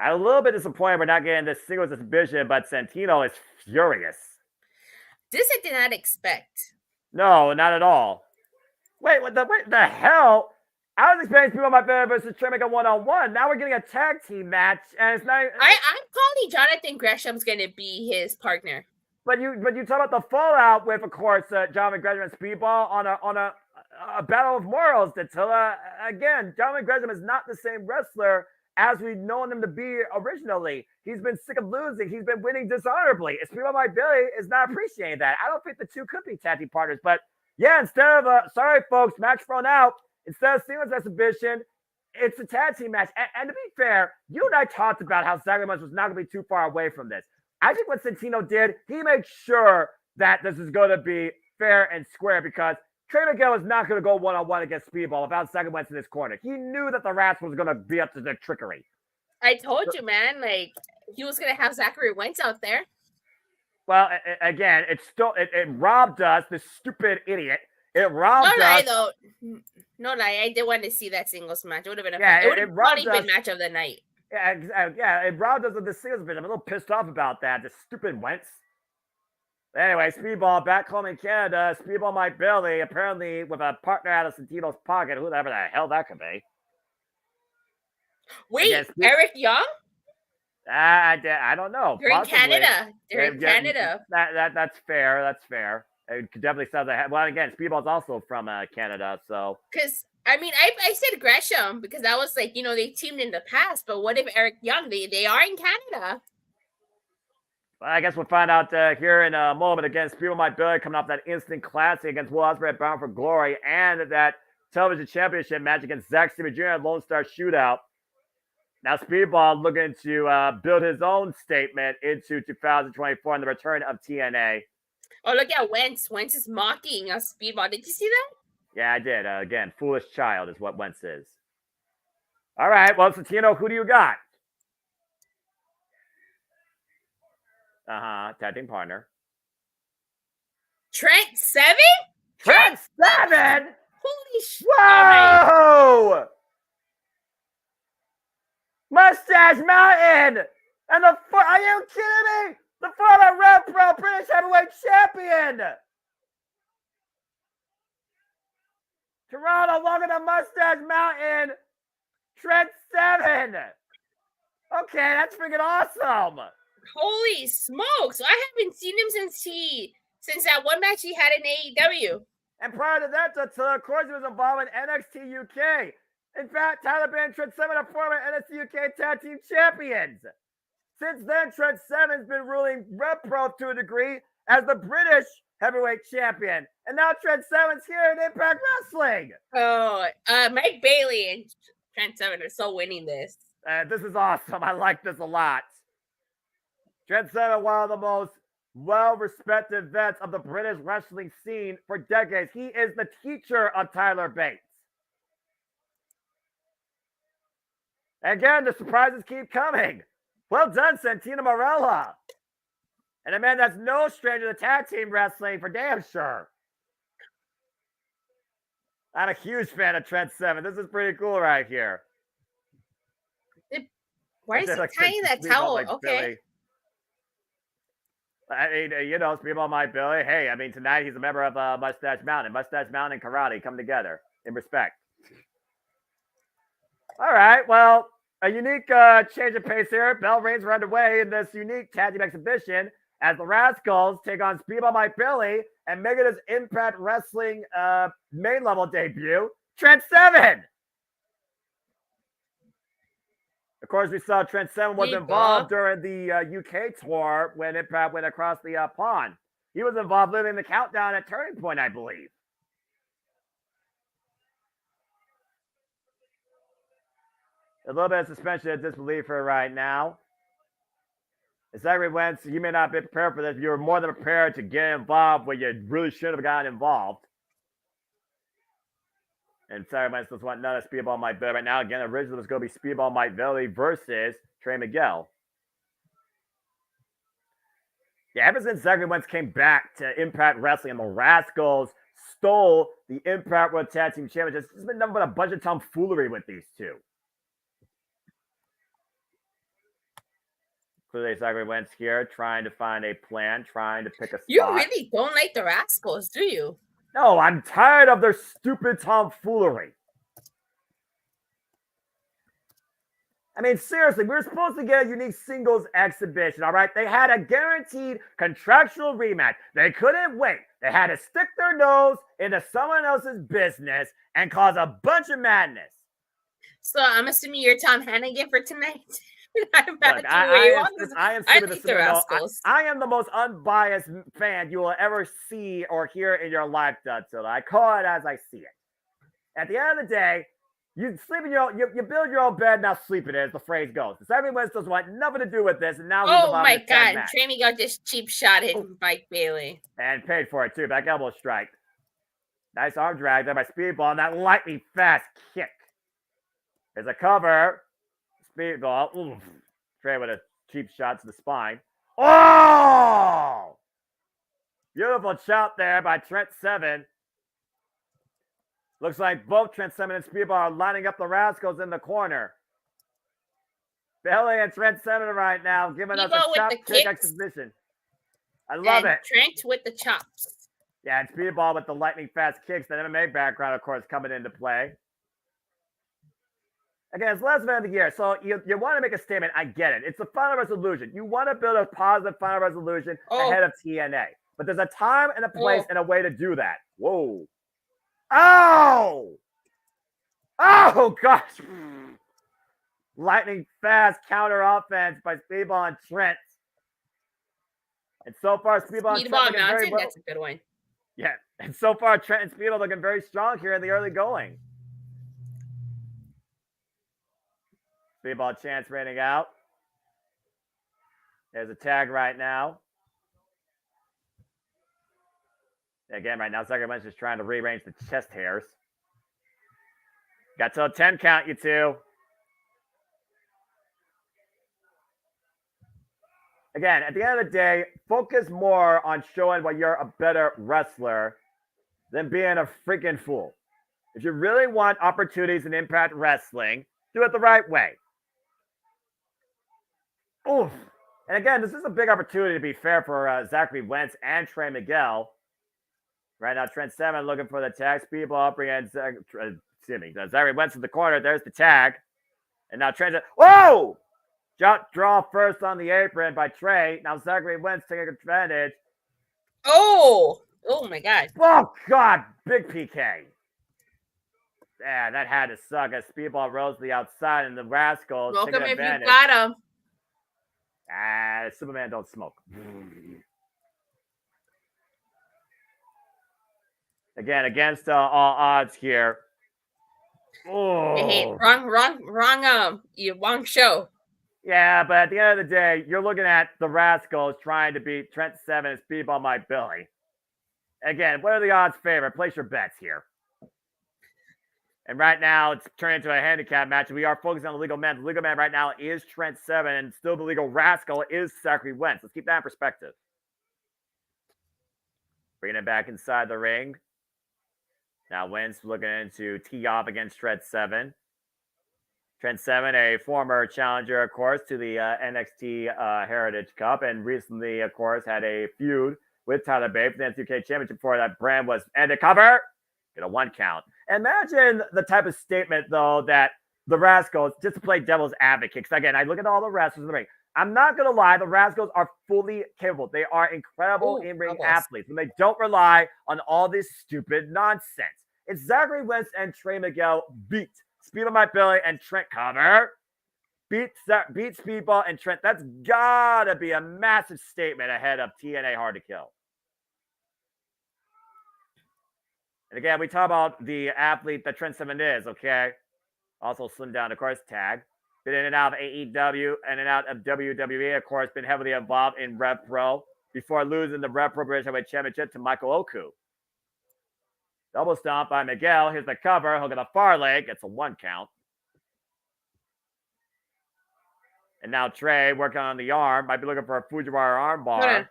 I'm a little bit disappointed we're not getting this singles exhibition, but Santino is furious. This I did not expect. No, not at all. Wait, what the hell? I was expecting people on my bed versus Trey make a one-on-one. Now we're getting a tag team match, and it's not. I'm calling Jonathan Gresham's gonna be his partner. But you talk about the fallout with, of course, John McGregor and Speedball on a battle of morals. That again, John McGregor is not the same wrestler as we've known him to be originally. He's been sick of losing. He's been winning dishonorably. Speedball Mike Bailey is not appreciating that. I don't think the two could be tag team partners. But yeah, instead of sorry folks, match thrown out. Instead of singles exhibition, it's a tag team match. And to be fair, you and I talked about how Zachary Wentz was not going to be too far away from this. I think what Santino did, he made sure that this is going to be fair and square because Trey Miguel is not going to go one-on-one against Speedball without Zachary Wentz in his corner. He knew that the Rats was going to be up to their trickery. I told you, man. Like, he was going to have Zachary Wentz out there. Well, again, it robbed us, this stupid idiot. It robbed us. No lie, though. No lie. I did want to see that singles match. It would have been it would have probably been match of the night. Yeah, it robbed us of the singles match. I'm a little pissed off about that. The stupid Wentz. Anyway, Speedball back home in Canada. Speedball Mike Bailey, apparently with a partner out of Santino's pocket. Whoever the hell that could be. Wait, Eric Young? I don't know. They're in Canada. They're in Canada. That's fair. That's fair. It could definitely sound like, well, again, Speedball's also from Canada, so. Because, I mean, I said Gresham because I was like, they teamed in the past, but what if Eric Young? They are in Canada. Well, I guess we'll find out here in a moment. Again, Speedball Mike Bailey coming off that instant classic against Will Ospreay at Bound for Glory and that television championship match against Zack Sabre Jr. at Lone Star Shootout. Now, Speedball looking to build his own statement into 2024 and the return of TNA. Oh, look at Wentz. Wentz is mocking us, Speedball. Did you see that? Yeah, I did. Again, foolish child is what Wentz is. All right. Well, Santino, who do you got? Tag team partner. Trent Seven? Trent Seven? Holy shit. Whoa! Mustache Mountain! And are you kidding me? The former Rev Pro British Heavyweight Champion! Toronto, welcome to Mustache Mountain, Trent Seven! Okay, that's freaking awesome! Holy smokes! I haven't seen him since that one match he had in AEW. And prior to that, of course, he was involved in NXT UK. In fact, Tyler Bate and Trent Seven are former NXT UK Tag Team Champions. Since then, Trent Seven's been ruling Rev Pro to a degree as the British Heavyweight Champion. And now Trent Seven's here in Impact Wrestling. Oh, Mike Bailey and Trent Seven are so winning this. This is awesome. I like this a lot. Trent Seven, one of the most well-respected vets of the British wrestling scene for decades. He is the teacher of Tyler Bates. Again, the surprises keep coming. Well done, Santino Marella. And a man that's no stranger to tag team wrestling for damn sure. I'm a huge fan of Trent Seven. This is pretty cool right here. Why is he tying that towel? Like okay. Billy. I mean, Speedball Mike Billy. Hey, I mean, tonight he's a member of Mustache Mountain. Mustache Mountain and karate come together in respect. All right, well, A unique change of pace here. Bell Reigns are underway in this unique tag team exhibition as the Rascals take on Speedball Mike Bailey and making his Impact Wrestling main level debut, Trent Seven. Of course, we saw Trent Seven was involved during the UK tour when Impact went across the pond. He was involved living the countdown at Turning Point, I believe. A little bit of suspension of disbelief for right now. As Zachary Wentz, you may not be prepared for this. You were more than prepared to get involved when you really should have gotten involved. And Zachary Wentz doesn't want none of Speedball Mike Bailey right now. Again, originally it was going to be Speedball Mike Bailey versus Trey Miguel. Yeah, ever since Zachary Wentz came back to Impact Wrestling and the Rascals stole the Impact World Tag Team Championship, it's been nothing but a bunch of tomfoolery with these two. Clearly, Zachary Wentz here trying to find a plan, trying to pick a spot. You really don't like the Rascals, do you? No, I'm tired of their stupid tomfoolery. I mean, seriously, we were supposed to get a unique singles exhibition, all right? They had a guaranteed contractual rematch. They couldn't wait. They had to stick their nose into someone else's business and cause a bunch of madness. So I'm assuming you're Tom Hannigan for tonight. I am the most unbiased fan you will ever see or hear in your lifetime. So I call it as I see it. At the end of the day, you sleep in your you build your own bed, now sleep in it, as the phrase goes. Everyone doesn't want nothing to do with this, and now oh my god, Trey Miguel just cheap shotted Mike Bailey and paid for it too. Back elbow strike. Nice arm drag there by Speedball, and that lightning fast kick. There's a cover. Speedball. Oof. Trey with a cheap shot to the spine. Oh! Beautiful chop there by Trent Seven. Looks like both Trent Seven and Speedball are lining up the Rascals in the corner. Bailey and Trent Seven right now giving us a chop kick exhibition. I love it. Trent with the chops. Yeah, and Speedball with the lightning fast kicks. The MMA background, of course, coming into play. Again, it's last event of the year, so you want to make a statement. I get it. It's the final resolution. You want to build a positive final resolution ahead of TNA. But there's a time and a place and a way to do that. Whoa. Oh! Oh, gosh. Lightning fast counter offense by Speedball and Trent. And so far, Speedball and Trent looking very well. That's a good one. Yeah, and so far, Trent and Speedball looking very strong here in the early going. Speedball chance raining out. There's a tag right now. Again, right now, Zachary Wentz is trying to rearrange the chest hairs. Got till a 10 count, you two. Again, at the end of the day, focus more on showing why you're a better wrestler than being a freaking fool. If you really want opportunities in Impact Wrestling, do it the right way. Oof. And again, this is a big opportunity to be fair for Zachary Wentz and Trey Miguel. Right now, Trent Seven looking for the tag. Speedball bringing Zachary Wentz in the corner. There's the tag. And now Trent. Whoa! Draw first on the apron by Trey. Now Zachary Wentz taking advantage. Oh my God. Oh, God. Big PK. Yeah, that had to suck as Speedball rose to the outside and the Rascals Welcome taking advantage. If you got him. Superman don't smoke. Again, against all odds here. Oh, hey, wrong show. Yeah, but at the end of the day, you're looking at the Rascals trying to beat Trent Seven and Speedball Mike Bailey. Again, what are the odds favor? Place your bets here. And right now, it's turned into a handicap match. We are focusing on the legal man. The legal man right now is Trent Seven, and still the legal Rascal is Zachary Wentz. Let's keep that in perspective. Bringing it back inside the ring. Now Wentz looking to tee off against Trent Seven. Trent Seven, a former challenger, of course, to the NXT Heritage Cup, and recently, of course, had a feud with Tyler Bate for the NXT UK Championship before that brand was ended. Cover. Get a 1 count. Imagine the type of statement, though, that the Rascals, just to play devil's advocate. Because again, I look at all the wrestlers in the ring. I'm not going to lie, the Rascals are fully capable. They are incredible in-ring athletes, and they don't rely on all this stupid nonsense. If Zachary Wentz and Trey Miguel beat Speedball Mike Billy and Trent Cover, beat Speedball and Trent, that's got to be a massive statement ahead of TNA Hard to Kill. And again, we talk about the athlete that Trent Seven is, okay? Also slimmed down, of course, tag. Been in and out of AEW, in and out of WWE, of course, been heavily involved in Rev Pro before losing the Rev Pro British Heavyweight Championship to Michael Oku. Double stomp by Miguel. Here's the cover. Hook at the far leg. Gets a 1 count. And now Trey working on the arm. Might be looking for a Fujiwara arm bar.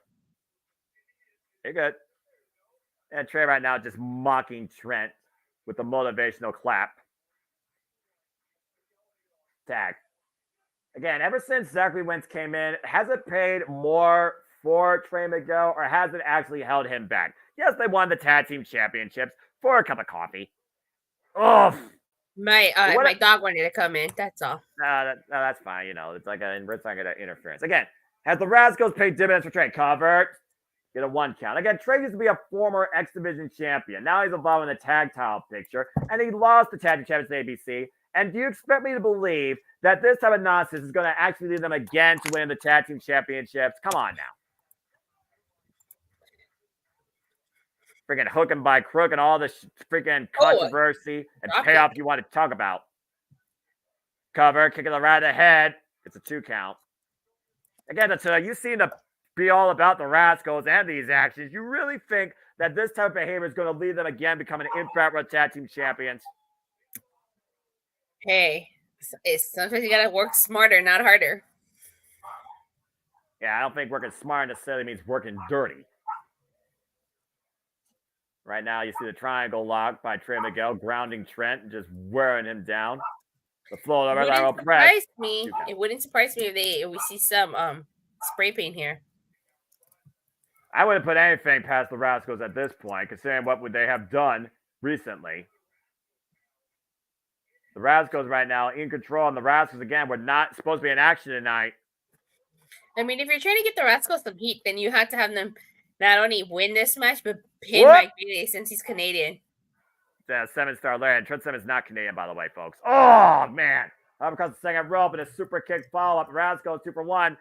Hey, good. And Trey right now just mocking Trent with the motivational clap. Tag. Again, ever since Zachary Wentz came in, has it paid more for Trey Miguel or has it actually held him back? Yes, they won the tag team championships for a cup of coffee. Oh, my dog wanted to come in. That's all. No, that's fine. You know, it's like an interference. Again, has the Rascals paid dividends for Trey? Covered. Get a 1 count. Again, Trey used to be a former X Division champion. Now he's involved in the tag title picture, and he lost the tag team champions to ABC. And do you expect me to believe that this type of nonsense is going to actually lead them again to win the tag team championships? Come on now. Freaking hook and by crook and all this freaking controversy and payoff you want to talk about. Cover, kicking the right of the head. It's a 2 count. Again, you seem to be all about the Rascals and these actions. You really think that this type of behavior is going to lead them again becoming Impact World Tag Team Champions? Hey, sometimes you gotta work smarter, not harder. Yeah, I don't think working smart necessarily means working dirty. Right now, you see the triangle lock by Trey Miguel, grounding Trent and just wearing him down. The float over lateral press. It wouldn't surprise me if we see some spray paint here. I wouldn't put anything past the Rascals at this point, considering what would they have done recently. The Rascals right now in control, and the Rascals, again, were not supposed to be in action tonight. I mean, if you're trying to get the Rascals some heat, then you have to have them not only win this match, but pin Mike Bailey since he's Canadian. The 7-star Larry. Trent Seven's not Canadian, by the way, folks. Oh, man. Up across the second rope and a super kick follow-up. Rascals 2 for 1.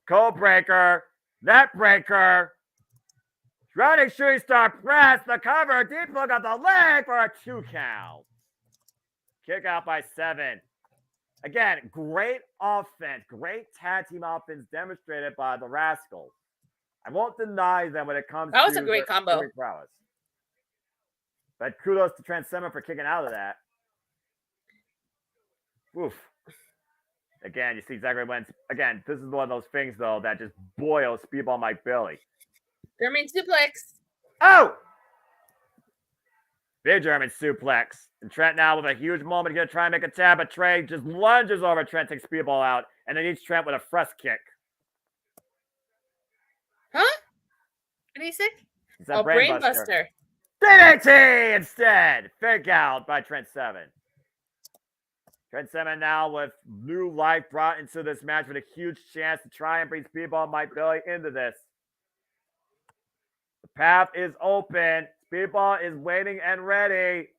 Code breaker. Net breaker. Running shooting star press. The cover. Deep look at the leg for a 2 count. Kick out by 7. Again, great offense. Great tag team offense demonstrated by the Rascals. I won't deny them when it comes to that was a great combo. Prowess. But kudos to Trent Seven for kicking out of that. Oof. Again, you see Zachary Wentz. Again, this is one of those things, though, that just boils Speedball Mike Billy. German suplex. Oh! Big German suplex. And Trent now with a huge moment going to try and make a tap, but Trey just lunges over Trent, takes Speedball out, and then eats Trent with a thrust kick. Huh? What did he say? Oh, Brainbuster. DDT instead. Fake out by Trent Seven. Trent Seven now with new life brought into this match with a huge chance to try and bring Speedball Mike Billy into this. The path is open. Speedball is waiting and ready.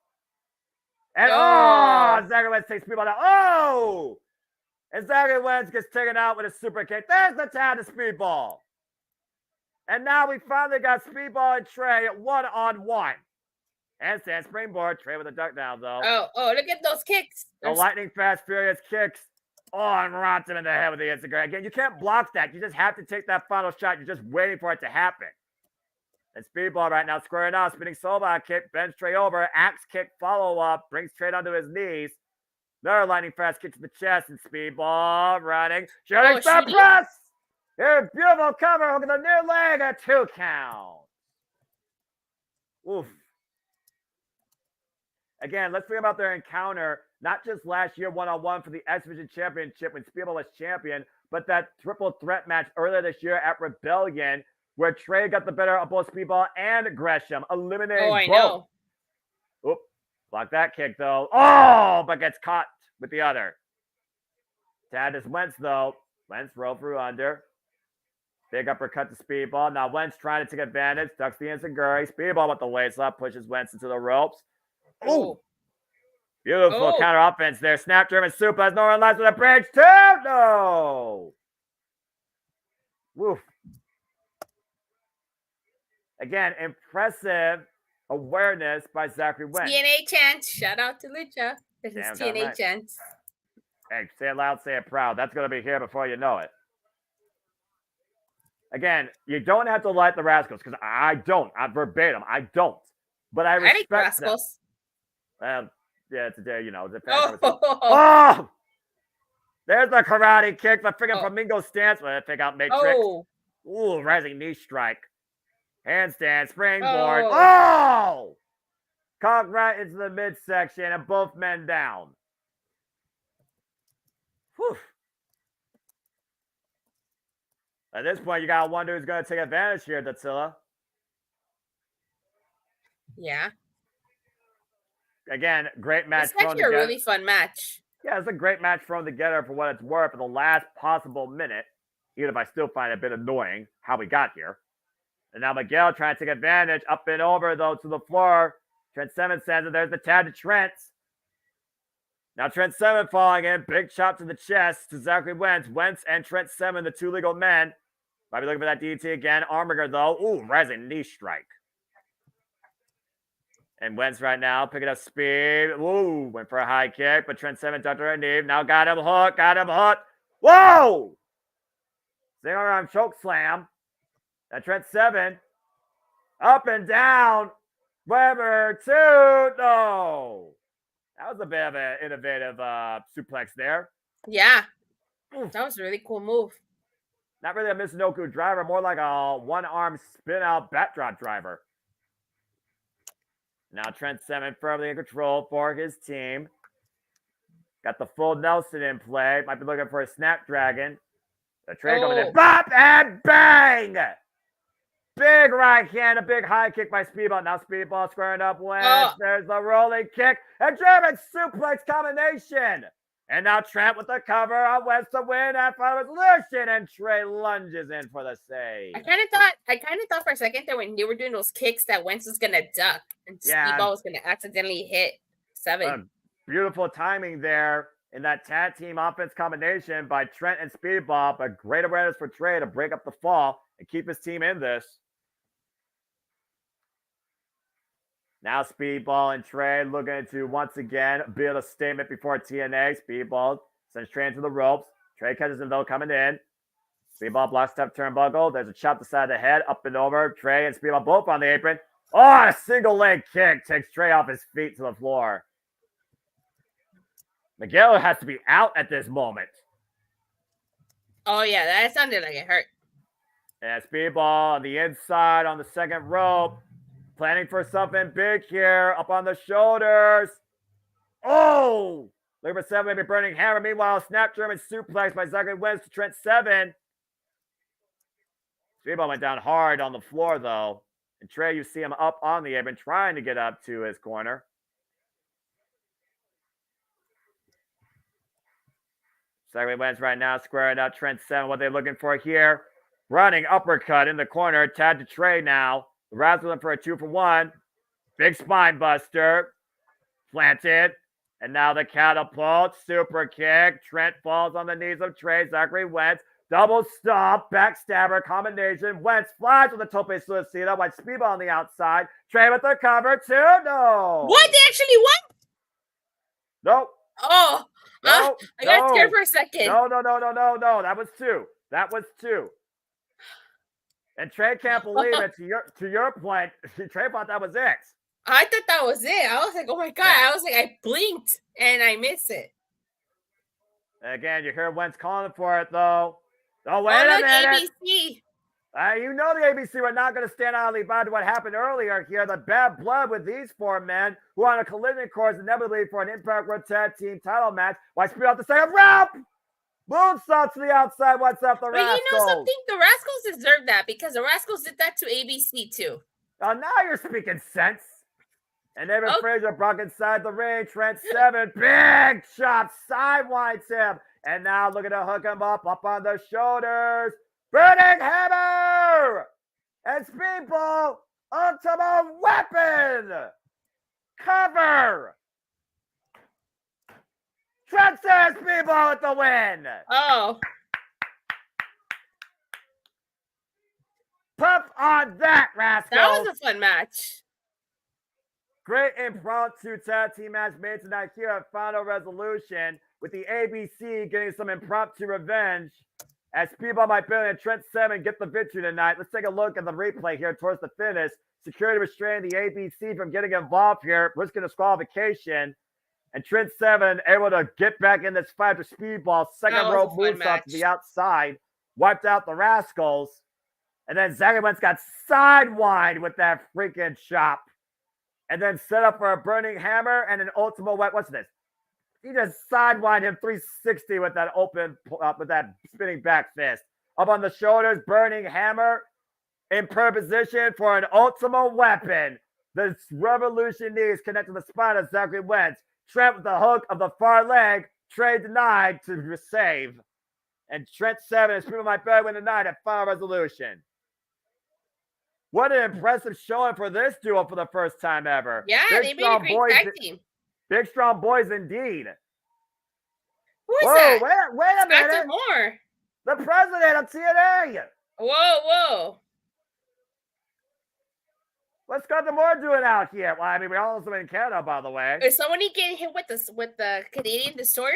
And Zachary Wentz takes Speedball down. Oh! And Zachary Wentz gets taken out with a super kick. There's the tap to Speedball. And now we finally got Speedball and Trey at 1-on-1. Handstand springboard. Trey with a duck down, though. Oh, look at those kicks. The lightning fast, furious kicks. Oh, and rocked him in the head with the Instagram. Again, you can't block that. You just have to take that final shot. You're just waiting for it to happen. And Speedball right now squaring out. Spinning Solbot kick. Bends Trey over. Axe kick follow-up. Brings Trey onto his knees. Another lightning fast kick to the chest. And Speedball running. Shooting star press. Here's beautiful cover. Look at the near leg. A 2 count. Oof. Again, let's think about their encounter, not just last year 1-on-1 for the X Division Championship when Speedball was champion, but that triple threat match earlier this year at Rebellion where Trey got the better of both Speedball and Gresham, eliminating both. Know. Oop. Block that kick, though. Oh, but gets caught with the other. Tad is Wentz, though. Wentz roll through under. Big uppercut to Speedball. Now Wentz trying to take advantage. Ducks the Enziguri. Speedball with the waist up. Pushes Wentz into the ropes. Oh! Beautiful counter offense there. Snap German suplex. Norman Lights with a bridge. 2. No! Woof. Again, impressive awareness by Zachary Wentz. TNA chance. Shout out to Lucha. This is TNA chance. Hey, say it loud, say it proud. That's going to be here before you know it. Again, you don't have to like the Rascals because I don't. I'm verbatim. I don't. But I respect the Rascals. Them. Yeah, today, you know. Oh! There's the karate kick, the freaking flamingo stance. Well, I think out Matrix. Ooh, rising knee strike. Handstand, springboard. Oh! Cock right into the midsection and both men down. Whew. At this point, you got to wonder who's going to take advantage here, Datsila. Yeah. Again, great match. It's actually a really fun match. Yeah, it's a great match thrown together for what it's worth for the last possible minute, even if I still find it a bit annoying how we got here. And now Miguel trying to take advantage. Up and over, though, to the floor. Trent Seven sends it. There's the tag to Trent. Now Trent Seven falling in. Big chop to the chest to Zachary Wentz. Wentz and Trent Seven, the two legal men. Might be looking for that DT again. Armiger, though. Ooh, rising knee strike. And Wentz right now picking up speed. Ooh, went for a high kick, but Trent Seven ducked her knee. Now got him hooked. Whoa! Single arm choke slam. Now Trent Seven. Up and down. Weber 2. No. That was a bit of an innovative suplex there. Yeah. That was a really cool move. Not really a Michinoku driver, more like a one-arm spin-out backdrop driver. Now Trent Seven firmly in control for his team. Got the full Nelson in play. Might be looking for a Snapdragon. The Trey coming in. Bop and bang! Big right hand, a big high kick by Speedball. Now Speedball squaring up Wentz. There's the rolling kick. A German suplex combination. And now Trent with the cover on Wentz to win at final resolution. And Trey lunges in for the save. I kind of thought for a second that when they were doing those kicks that Wentz was gonna duck and Speedball was gonna accidentally hit Seven. Beautiful timing there in that tag team offense combination by Trent and Speedball, but great awareness for Trey to break up the fall and keep his team in this. Now Speedball and Trey looking to once again build a statement before TNA. Speedball sends Trey into the ropes. Trey catches him though coming in. Speedball blocks step turnbuckle. There's a chop to the side of the head, up and over. Trey and Speedball both on the apron. Oh, a single leg kick takes Trey off his feet to the floor. Miguel has to be out at this moment. Oh yeah, that sounded like it hurt. And Speedball on the inside on the second rope. Planning for something big here. Up on the shoulders. Oh! Labor 7 maybe burning hammer. Meanwhile, snap German suplex by Zachary Wentz to Trent 7. Speedball went down hard on the floor, though. And Trey, you see him up on the apron, trying to get up to his corner. Zachary Wentz right now squaring up Trent 7. What they're looking for here. Running uppercut in the corner. Tag to Trey now. The Rascals for a 2-for-1. Big spine buster. Planted. And now the catapult. Super kick. Trent falls on the knees of Trey. Zachary Wentz. Double stomp. Backstabber combination. Wentz flies with a tope suicida. White Speedball on the outside. Trey with the cover too. No. What? They actually won? Nope. Oh. No, I got scared for a second. No. That was 2. That was 2. And Trey can't believe it. To your point, Trey thought that was it. I thought that was it. I was like, oh my God. Yeah. I was like, I blinked and I missed it. Again, you hear Wentz calling for it, though. Oh, wait a minute. ABC. You know the ABC were not going to stand idly by to what happened earlier here. The bad blood with these 4 men who are on a collision course inevitably for an Impact World Tag Team title match. Why speed off the second rope? Moonsault to the outside. What's up, the Rascals? But you know something? The Rascals deserve that because the Rascals did that to ABC too. Oh, now you're speaking sense. And David Oh. Frazier brought inside the ring. Trent Seven, big chop, sidewinds him. And now looking to hook him up on the shoulders. Burning Hammer! And Speedball, Ultimate Weapon! Cover! Trent Seven, Speedball with the win! Oh. Puff on that, rascal! That was a fun match. Great impromptu tag team match made tonight here at Final Resolution, with the ABC getting some impromptu revenge as Speedball Mike Bailey and Trent Seven get the victory tonight. Let's take a look at the replay here towards the finish. Security restraining the ABC from getting involved here, risking disqualification. And Trent Seven able to get back in this fight to Speedball. Second rope moonsault to the outside. Wiped out the Rascals. And then Zachary Wentz got sidewined with that freaking chop. And then set up for a burning hammer and an ultimate weapon. What's this? He just sidewined him 360 with that with that spinning back fist. Up on the shoulders, burning hammer. In per position for an ultimate weapon. The Revolution knees connect to the spine of Zachary Wentz. Trent with the hook of the far leg. Trey denied to save. And Trent Seven is proving my better win tonight at Final Resolution. What an impressive showing for this duo for the first time ever. Yeah, they made a great tag team. Big strong boys indeed. Who is that? Wait a minute. Scott Moore. The president of TNA. Whoa. What's Scott Moore doing out here? Well, I mean, we're all also in Canada, by the way. Is somebody getting hit with the Canadian Destroyer?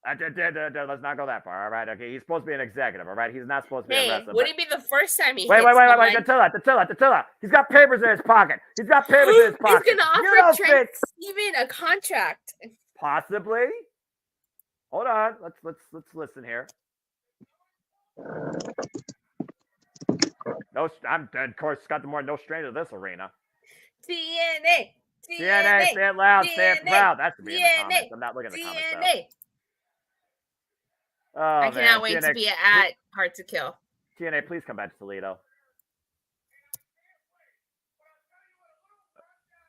Let's not go that far, all right? Okay, he's supposed to be an executive, all right? He's not supposed to be a wrestler. Would it be the first time he Wait. Attila. He's got papers in his pocket. He's got papers in his pocket. He's going to offer Trent Steven a contract. Possibly. Hold on. Let's listen here. No, of course, Scott Moore, no stranger to this arena. TNA. Say it loud, say it proud. That's to be in the comments. I'm not looking at the comments, though. Oh, I cannot wait to be at Hard to Kill. TNA, please come back to Toledo.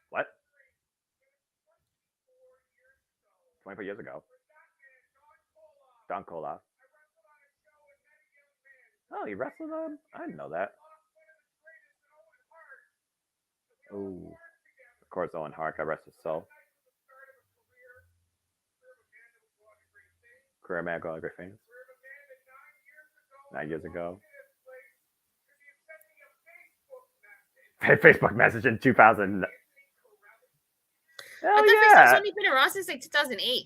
What? 24 years ago. Don Cola. Oh, he wrestled him? I didn't know that. Oh, of course, Owen Hart. God rest his soul. Career man, all great fans. 9 years ago. Facebook message in 2000. I thought Facebook's only been around since like 2008.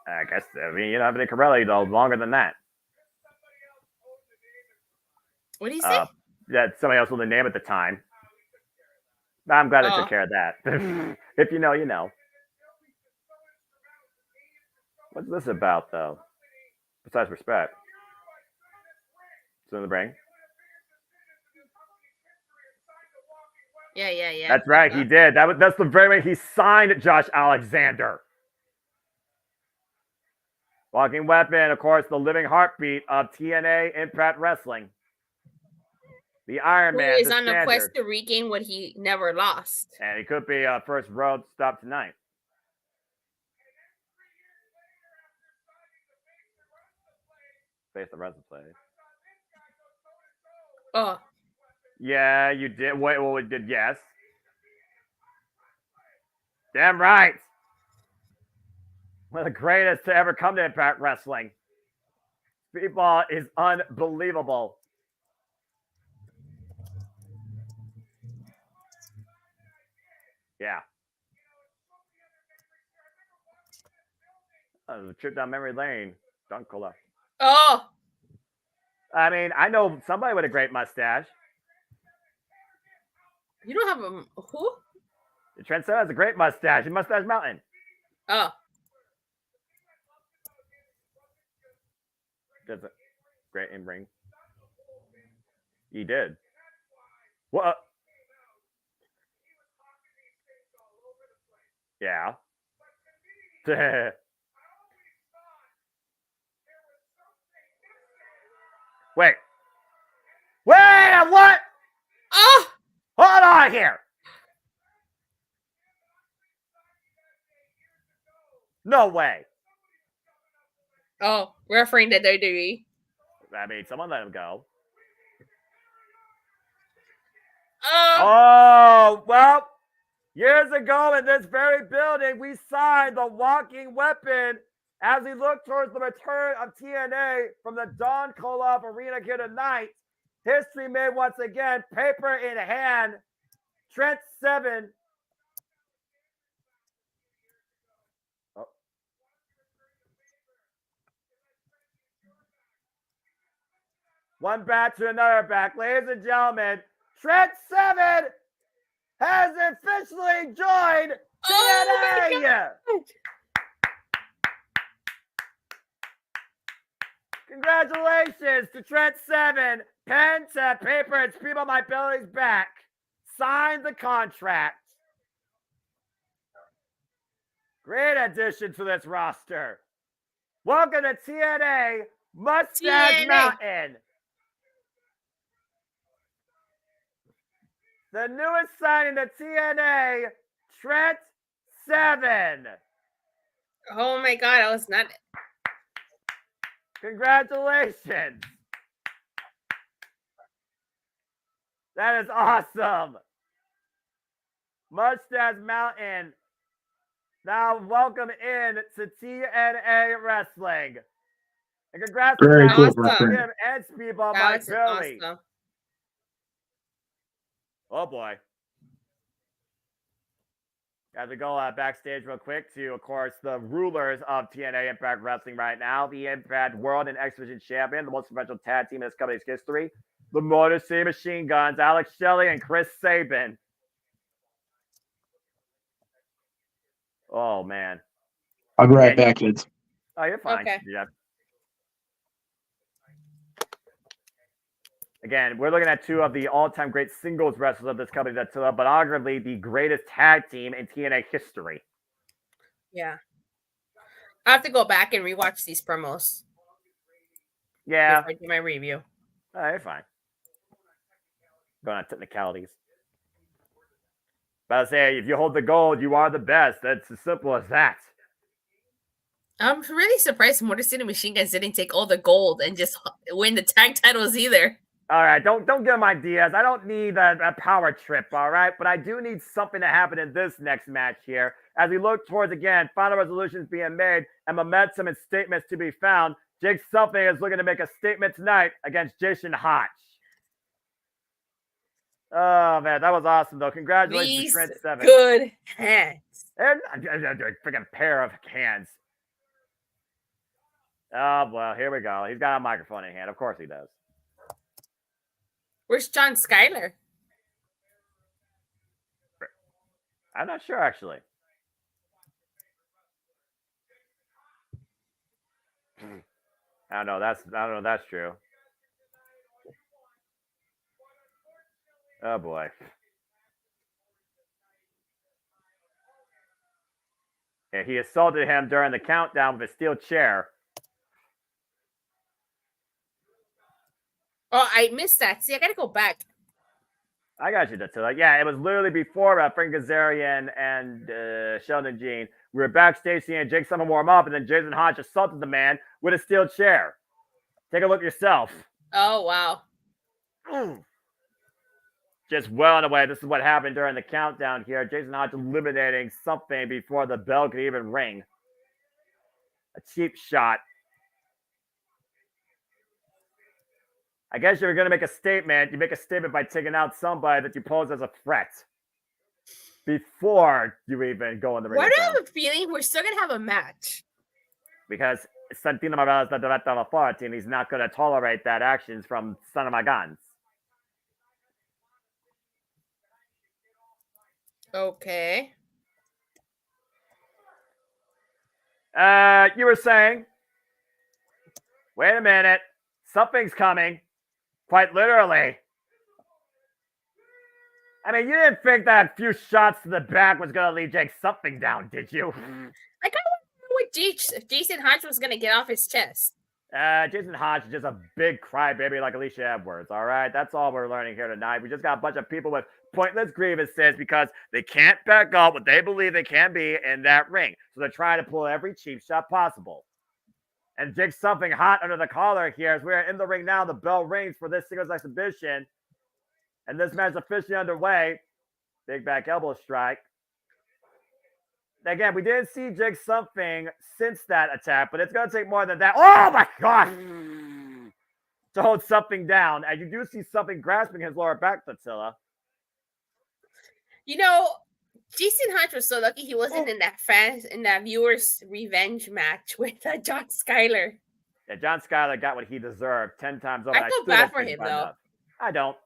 I guess, Anthony Corelli, though, longer than that. What did he say? Yeah, somebody else with a name at the time. I'm glad I took care of that. If you know, you know. What's this about, though? Besides respect. It's in the ring. Yeah. That's right, he did. That's the very way he signed Josh Alexander. Walking weapon, of course, the living heartbeat of TNA Impact Wrestling. The Iron Man. Who is on a quest to regain what he never lost. And it could be a first road stop tonight. Face the rest of the play. Oh. Yeah, you did. Wait, well, we did, yes. Damn right. One of the greatest to ever come to Impact Wrestling. Speedball is unbelievable. Yeah. The trip down memory lane. Dunkola. Oh. I mean, I know somebody with a great mustache. You don't have a who? Trent Seven has a great mustache. Mustache Mountain. Oh. That's a great in ring. He did. What? Yeah. Wait. What? Oh! Hold on here. No way. Oh, referring to WWE. I mean, someone let him go. Oh, Oh, well, years ago in this very building, we signed the walking weapon as we look towards the return of TNA from the Don Koloff Arena here tonight. History made once again, paper in hand. Trent Seven. Oh. One back to another back. Ladies and gentlemen, Trent Seven has officially joined TNA. Congratulations to Trent Seven. Pen to paper, it's people my belly's back. Signed the contract. Great addition to this roster. Welcome to TNA Mustache TNA. Mountain. The newest signing to TNA, Trent Seven. Oh my God, I was not. Congratulations. That is awesome. Mustache Mountain. Now welcome in to TNA Wrestling. And congrats Very to cool, Awesome. my friend. him and Speedball That Mike was Billy. awesome. Oh boy. As we go backstage real quick to, of course, the rulers of TNA Impact Wrestling right now, the Impact World and X Division Champion, the most professional tag team in this company's history, the Motor City Machine Guns, Alex Shelley and Chris Sabin. Oh, man. I'll be right back, kids. Oh, you're fine. Okay. Yeah. Again, we're looking at two of the all-time great singles wrestlers of this company, but arguably the greatest tag team in TNA history. Yeah. I have to go back and rewatch these promos. Yeah. Before I do my review. Oh, you're fine. Going on technicalities. But I say, if you hold the gold, you are the best. That's as simple as that. I'm really surprised Motor City Machine Guns didn't take all the gold and just win the tag titles either. All right, don't give them ideas. I don't need a power trip, all right? But I do need something to happen in this next match here. As we look towards, again, final resolutions being made and momentum and statements to be found, Jake Something is looking to make a statement tonight against Jason Hotch. Oh, man, that was awesome, though. Congratulations These to Trent Seven. good hands. And a freaking pair of hands. Oh, well, here we go. He's got a microphone in hand. Of course he does. Where's John Schuyler? I'm not sure, actually. I don't know. That's true. Oh boy. Yeah, he assaulted him during the countdown with a steel chair. Oh, I missed that. See, I gotta go back. I got you, Dattila. Yeah, it was literally before Frank Kazarian and Sheldon Jean. We were backstage seeing Jake Something warm up, and then Jason Hodge assaulted the man with a steel chair. Take a look yourself. Oh, wow. Just well and away. This is what happened during the countdown here. Jason Hodge eliminating Something before the bell could even ring. A cheap shot. I guess you're going to make a statement. You make a statement by taking out somebody that you pose as a threat before you even go in the ring. Why do I have a feeling we're still gonna have a match? Because Santino Marella is the director of authority, and he's not going to tolerate that actions from Son of My Guns. Okay. You were saying, wait a minute, something's coming. Quite literally. I mean, you didn't think that a few shots to the back was going to leave Jake Something down, did you? I kind of want to know what Jason Hodge was going to get off his chest. Jason Hodge is just a big crybaby like Alicia Edwards, all right? That's all we're learning here tonight. We just got a bunch of people with pointless grievances because they can't back up what they believe they can be in that ring. So they're trying to pull every cheap shot possible. And Jake something hot under the collar here as we're in the ring now. The bell rings for this singles exhibition. And this match is officially underway. Big back elbow strike. Again, we didn't see Jake something since that attack, but it's going to take more than that. Oh my God! To hold something down. And you do see something grasping his lower back, Patilla. You know, Jason Hodge was so lucky he wasn't in that viewers' revenge match with John Skyler. Yeah, John Skyler got what he deserved 10 times over. I feel bad for him, though. I don't.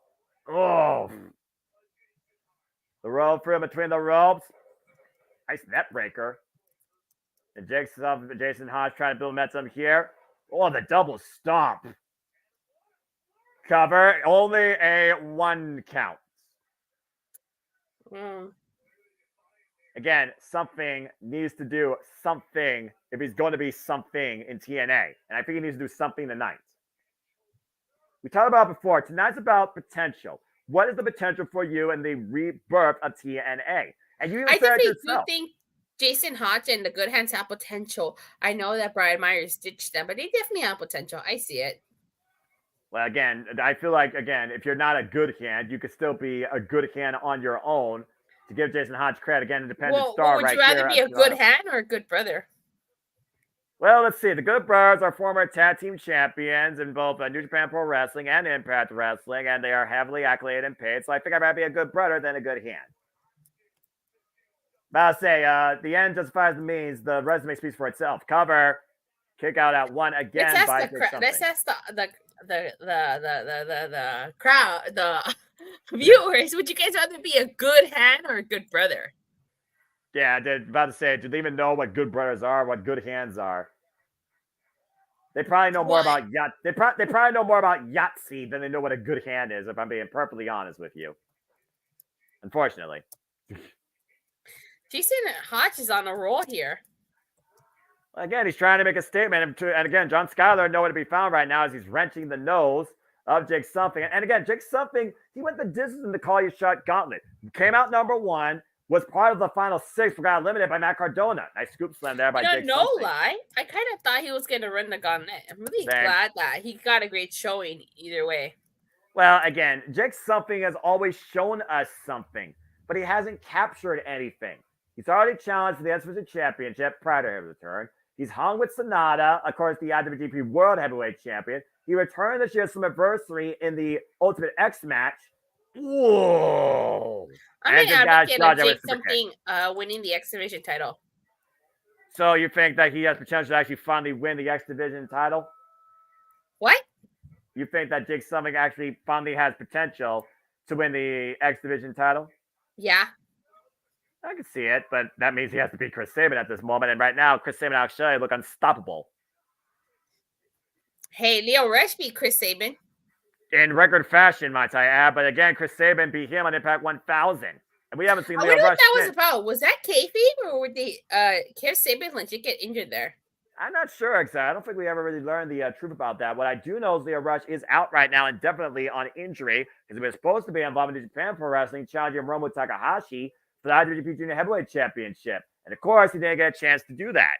Oh. The rope for him between the ropes. Nice net breaker. And Jason Hodge trying to build momentum here. Oh, the double stomp. Cover. Only a 1 count. Again, something needs to do something if he's going to be something in TNA. And I think he needs to do something tonight. We talked about it before. Tonight's about potential. What is the potential for you in the rebirth of TNA? And you I definitely do think Jason Hodge and the Good Hands have potential. I know that Brian Myers ditched them, but they definitely have potential. I see it. Well, again, I feel like, if you're not a good hand, you could still be a good hand on your own to give Jason Hodge credit. Again, independent star right here. Would you rather be a good hand or a good brother? Well, let's see. The Good Brothers are former tag team champions in both New Japan Pro Wrestling and Impact Wrestling, and they are heavily accoladed and paid. So I think I'd rather be a good brother than a good hand. But I'll say, the end justifies the means. The resume speaks for itself. Cover, kick out at 1 again. Let's ask the crowd, the viewers. Would you guys rather be a good hand or a good brother? Yeah, I was about to say, do they even know what good brothers are, what good hands are? They probably know more about They probably know more about Yahtzee than they know what a good hand is, if I'm being perfectly honest with you. Unfortunately. Jason Hodge is on a roll here. Again, he's trying to make a statement. And again, John Skyler nowhere to be found right now as he's wrenching the nose of Jake Something. And again, Jake Something, he went the distance in the Call You Shot gauntlet. Came out number 1, was part of the final 6, but got eliminated by Matt Cardona. Nice scoop slam there by Jake No Something. lie. I kind of thought he was going to run the gauntlet. I'm really glad that he got a great showing either way. Well, again, Jake Something has always shown us something, but he hasn't captured anything. He's already challenged for the X-Division Championship prior to his return. He's hung with Sonata, of course, the IWGP World Heavyweight Champion. He returned this year's anniversary in the Ultimate X match. Whoa! I'm going to advocate Jake Something winning the X Division title. So you think that he has potential to actually finally win the X Division title? What? You think that Jake Something actually finally has potential to win the X Division title? Yeah. I can see it, but that means he has to beat Chris Sabin at this moment. And right now, Chris Sabin and Alex Shelley look unstoppable. Hey, Leo Rush beat Chris Sabin. In record fashion, might I add. But again, Chris Sabin beat him on Impact 1000. And we haven't seen Leo Rush. I wonder what that was about. Was that kayfabe or did Chris Sabin legit get injured there? I'm not sure exactly. I don't think we ever really learned the truth about that. What I do know is Leo Rush is out right now and definitely on injury because he was supposed to be involved in Japan Pro Wrestling, challenging Hiromu Takahashi for the IWGP Junior Heavyweight Championship. And of course, he didn't get a chance to do that.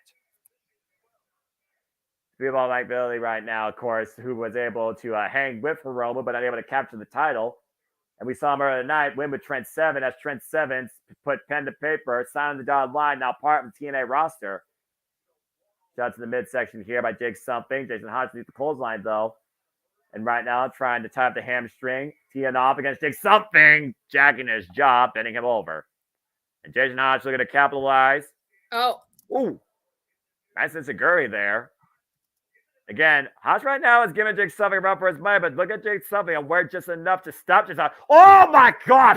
We have all like Billy right now, of course, who was able to hang with Hiromu, but unable to capture the title. And we saw him earlier tonight win with Trent Seven as Trent Seven put pen to paper, signing the dotted line, now part of the TNA roster. Shout to the midsection here by Jake Something. Jason Hodge needs the clothesline, though. And right now, trying to tie up the hamstring. teeing off against Jake Something, jacking his jaw, bending him over. And Jason Hodge looking to capitalize. Oh. Ooh. Nice enziguri there. Again, Hodge right now is giving Jake Something a run for his money, but look at Jake Something and wear just enough to stop Jake Something. Oh my God!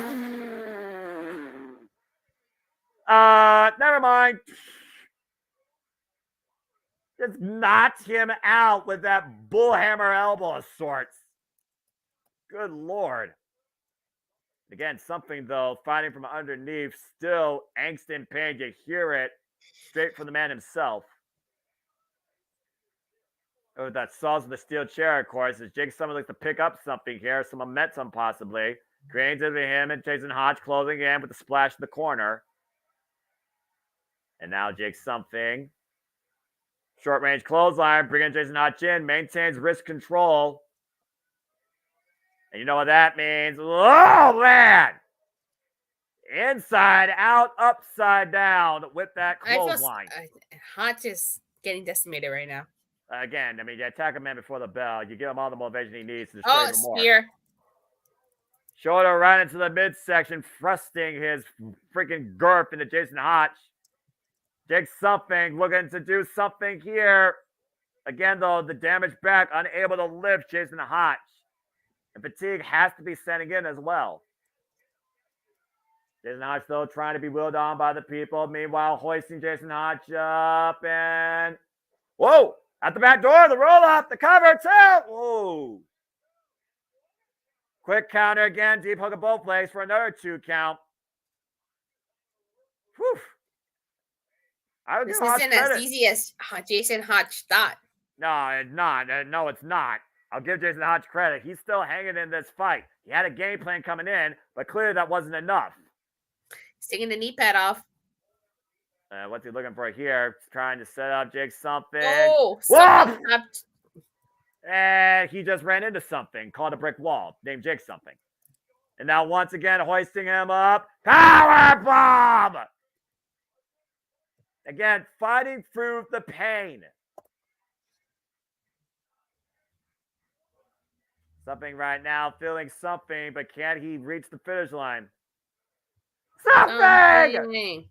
Never mind. Just knocked him out with that bullhammer elbow of sorts. Good Lord. Again, Something, though, fighting from underneath, still angst and pain. You hear it straight from the man himself. Oh, that saws of the steel chair, of course, as Jake Something looks to pick up something here, some momentum possibly. Green to him and Jason Hodge closing in with the splash in the corner. And now Jake something. Short range clothesline, bringing Jason Hodge in, maintains wrist control. And you know what that means? Oh, man! Inside out, upside down with that clothesline. Hodge is getting decimated right now. Again, I mean, you attack a man before the bell. You give him all the motivation he needs to destroy even more. Spear. Shoulder right into the midsection, thrusting his freaking girth into Jason Hodge. Jake something, looking to do something here. Again, though, the damage back, unable to lift Jason Hodge. And fatigue has to be setting in as well. Jason Hodge, though, trying to be wheeled on by the people. Meanwhile, hoisting Jason Hodge up and... Whoa! At the back door, the roll-up, the cover, too! Whoa! Quick counter again, deep hook of both legs for another 2 count. Whew. This isn't as easy as Jason Hodge thought. No, it's not. No, it's not. I'll give Jason Hodge credit. He's still hanging in this fight. He had a game plan coming in, but clearly that wasn't enough. He's taking the knee pad off. What's he looking for here? Trying to set up Jake something. Oh, and he just ran into something, called a brick wall, named Jake something. And now once again, hoisting him up. Powerbomb! Again, fighting through the pain. Something right now, feeling something, but can he reach the finish line? Something!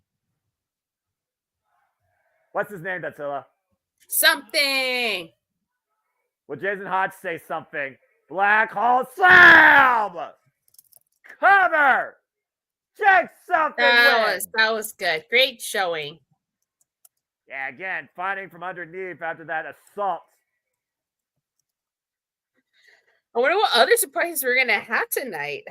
What's his name, Datsila? Something! Will Jason Hodge say something? Black Hole Slam! Cover! Jake something That was good. Great showing. Yeah, again, fighting from underneath after that assault. I wonder what other surprises we're going to have tonight.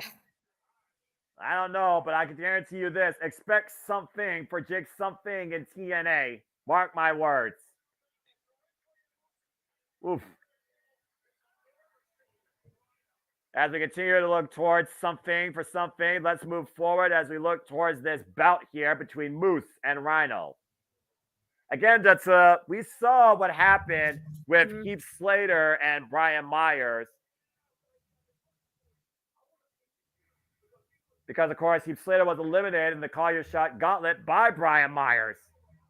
I don't know, but I can guarantee you this. Expect something for Jake something in TNA. Mark my words. Oof. As we continue to look towards something for something, let's move forward as we look towards this bout here between Moose and Rhino. Again, we saw what happened with Heath Slater and Brian Myers. Because, of course, Heath Slater was eliminated in the Call Your Shot gauntlet by Brian Myers.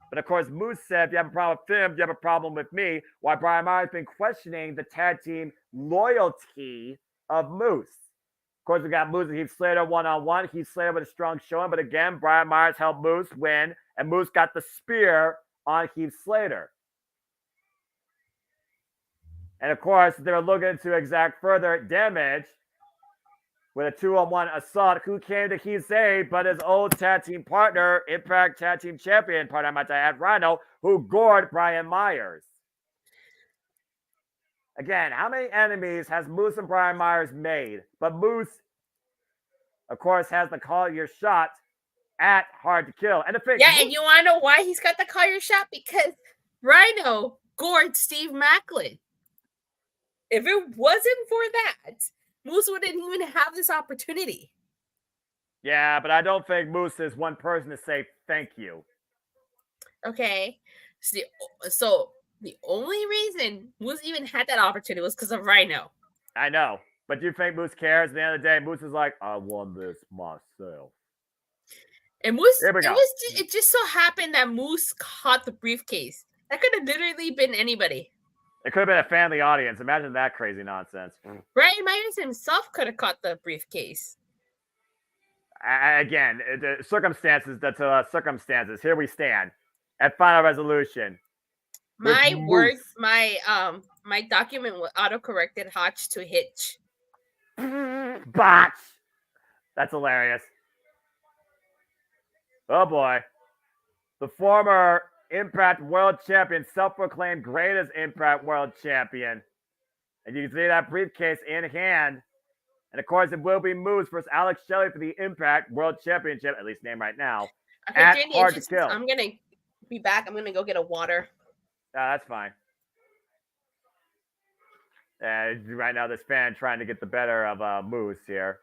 But, of course, Moose said, if you have a problem with him, you have a problem with me. Why Brian Myers has been questioning the tag team loyalty of Moose. Of course, we got Moose and Heath Slater one-on-one. Heath Slater with a strong showing. But, again, Brian Myers helped Moose win. And Moose got the spear on Heath Slater. And, of course, they were looking to exact further damage with a 2-on-1 assault. Who came to Heath's aid but his old tag team partner, Impact Tag Team Champion, partner, I might add, Rhino, who gored Brian Myers. Again, how many enemies has Moose and Brian Myers made? But Moose, of course, has the Call Your Shot at Hard to Kill. And and you want to know why he's got the Call Your Shot? Because Rhino gored Steve Macklin. If it wasn't for that, Moose wouldn't even have this opportunity. Yeah, but I don't think Moose is one person to say thank you. Okay. So the only reason Moose even had that opportunity was because of Rhino. I know. But do you think Moose cares? At the end of the day, Moose is like, I won this myself. And Moose, it just so happened that Moose caught the briefcase. That could have literally been anybody. It could have been a family audience. Imagine that crazy nonsense. Brian Myers himself could have caught the briefcase. Again, the circumstances. Circumstances. Here we stand at final resolution. My words, my document was auto-corrected Hodge to Hitch. Botch. That's hilarious. Oh boy, the former Impact World Champion, self-proclaimed greatest Impact World Champion. And you can see that briefcase in hand. And of course, it will be Moose versus Alex Shelley for the Impact World Championship, at least name right now. Okay, at Jenny, Hard to Kill. I'm going to be back. I'm going to go get a water. That's fine. Right now, this fan trying to get the better of Moose here.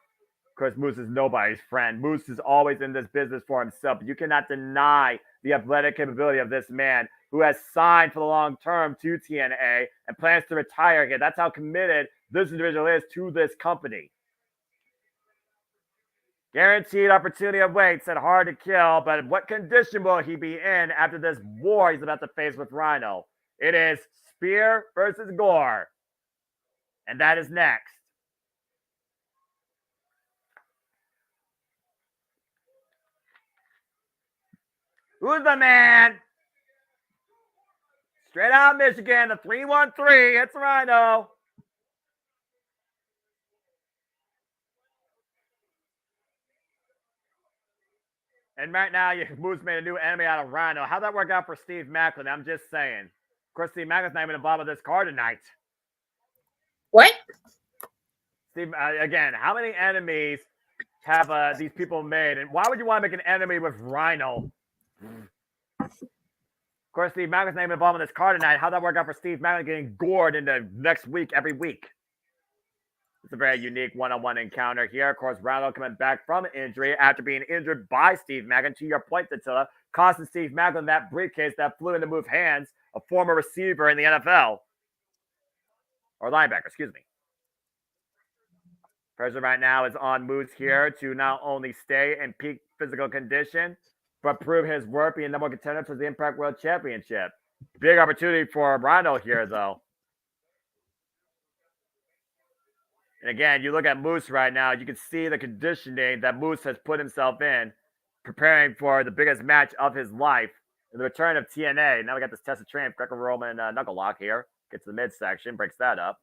Of course, Moose is nobody's friend. Moose is always in this business for himself. But you cannot deny the athletic capability of this man who has signed for the long term to TNA and plans to retire here. That's how committed this individual is to this company. Guaranteed opportunity of weights and hard to kill, but what condition will he be in after this war he's about to face with Rhino? It is spear versus gore. And that is next. Who's the man? Straight out of Michigan, the 313. It's Rhino. And right now, Moose made a new enemy out of Rhino. How'd that work out for Steve Macklin? I'm just saying. Of course, Steve Macklin's not even involved with this card tonight. What? Steve, again, how many enemies have these people made? And why would you want to make an enemy with Rhino? Of course, Steve Macklin's not even involved in this card tonight. How'd that work out for Steve Macklin getting gored into next week, every week? It's a very unique one-on-one encounter here. Of course, Rhino coming back from injury after being injured by Steve Macklin. To your point, Attila, costing Steve Macklin that briefcase that flew into Move's hands, a former receiver in the NFL. Or linebacker, excuse me. Pressure right now is on Moose here to not only stay in peak physical condition, but prove his worth being number one contender for the Impact World Championship. Big opportunity for Rhino here, though. And again, you look at Moose right now, you can see the conditioning that Moose has put himself in, preparing for the biggest match of his life, and the return of TNA. Now we got this Test of Triumph, Greco-Roman knuckle lock here. Gets to the midsection, breaks that up.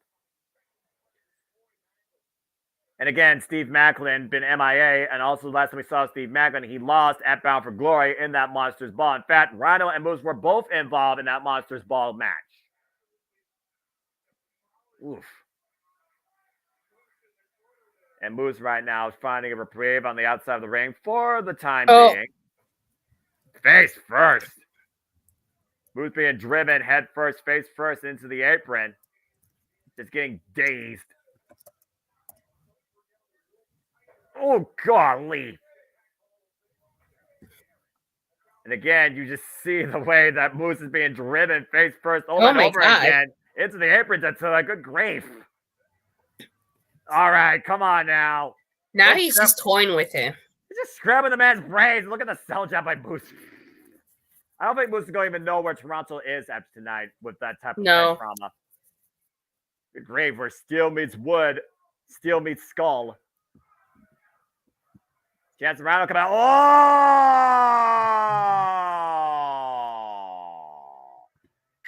And again, Steve Macklin been MIA, and also last time we saw Steve Macklin, he lost at Bound for Glory in that Monsters Ball. In fact, Rhino and Moose were both involved in that Monsters Ball match. Oof. And Moose right now is finding a reprieve on the outside of the ring for the time being. Face first. Moose being driven head first, face first into the apron. Just getting dazed. Oh, golly. And again, you just see the way that Moose is being driven face first over and over again into the apron. That's like, good grief. All right, come on now. Now he's just toying with him. He's just scrubbing the man's brains. Look at the cell job by Moose. I don't think Moose is going to even know where Toronto is after tonight with that type of trauma. Good grief, where steel meets wood, steel meets skull. Chance Rhino come out. Oh!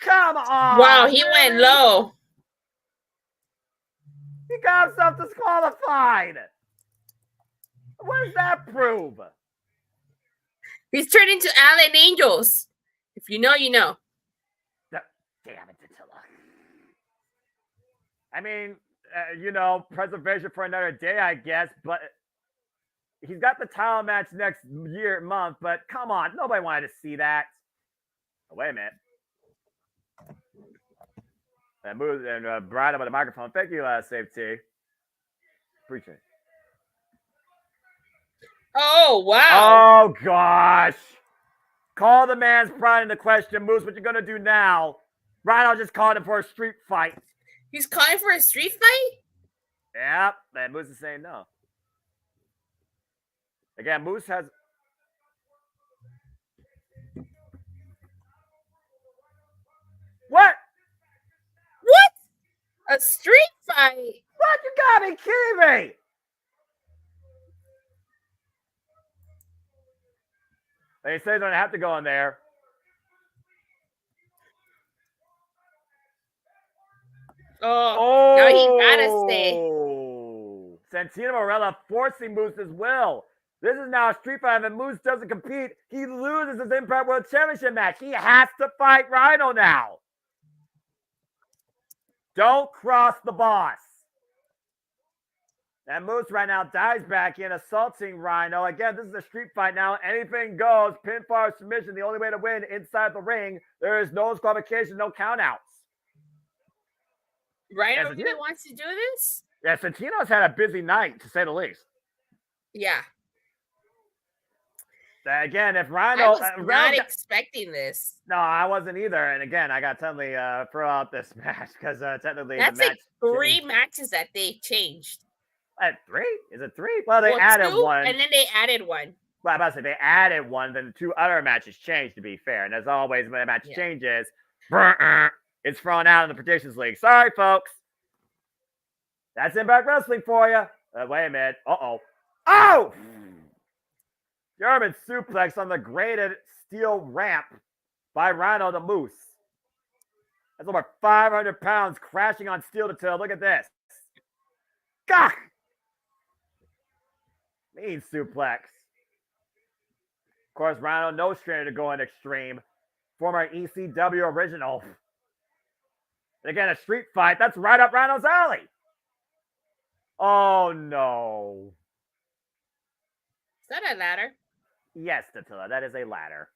Come on! Wow, he went low. He got himself disqualified. What does that prove? He's turned into Allen Angels. If you know, you know. Damn it, Attila. I mean, you know, preservation for another day, I guess, but he's got the title match next month, but come on, nobody wanted to see that. Oh, wait a minute. And move and Brian up on the microphone. Thank you, Safety. Appreciate it. Oh, wow. Oh, gosh. Call the man's pride into question. Moose, what you going to do now? Rhino just called him for a street fight. He's calling for a street fight? Yep. And Moose is saying no. Again, Moose has... What? What? A street fight? What? You gotta be kidding me! They say they don't have to go in there. Oh, no, he gotta stay. Santino Marella forcing Moose's will. This is now a street fight. If Moose doesn't compete, he loses his Impact World Championship match. He has to fight Rhino now. Don't cross the boss. And Moose right now dives back in, assaulting Rhino. Again, this is a street fight now. Anything goes. Pinfall submission, the only way to win inside the ring. There is no disqualification, no countouts. Rhino really wants to do this? Yeah, Santino's had a busy night, to say the least. Yeah. Again, if I Rhino, was not expecting this. no, I wasn't either. And again, I got to totally throw out this match because technically That's the match like 3 changed. matches that they changed. At 3? Is it 3? Well, they Well, added 2, one. and then they added one. Well, I'm about to say they added one, then the 2 other matches changed, to be fair. And as always, when a match changes, it's thrown out in the predictions league. Sorry, folks. That's Impact Wrestling for you. Wait a minute. Uh-oh. Oh! German suplex on the graded steel ramp by Rhino the Moose. That's over 500 pounds crashing on steel to toe. Look at this. Gah! Mean suplex. Of course, Rhino no stranger to go in extreme. Former ECW original. And again, a street fight. That's right up Rhino's alley. Oh, no. Is that a ladder? Yes, Tatilla, that is a ladder.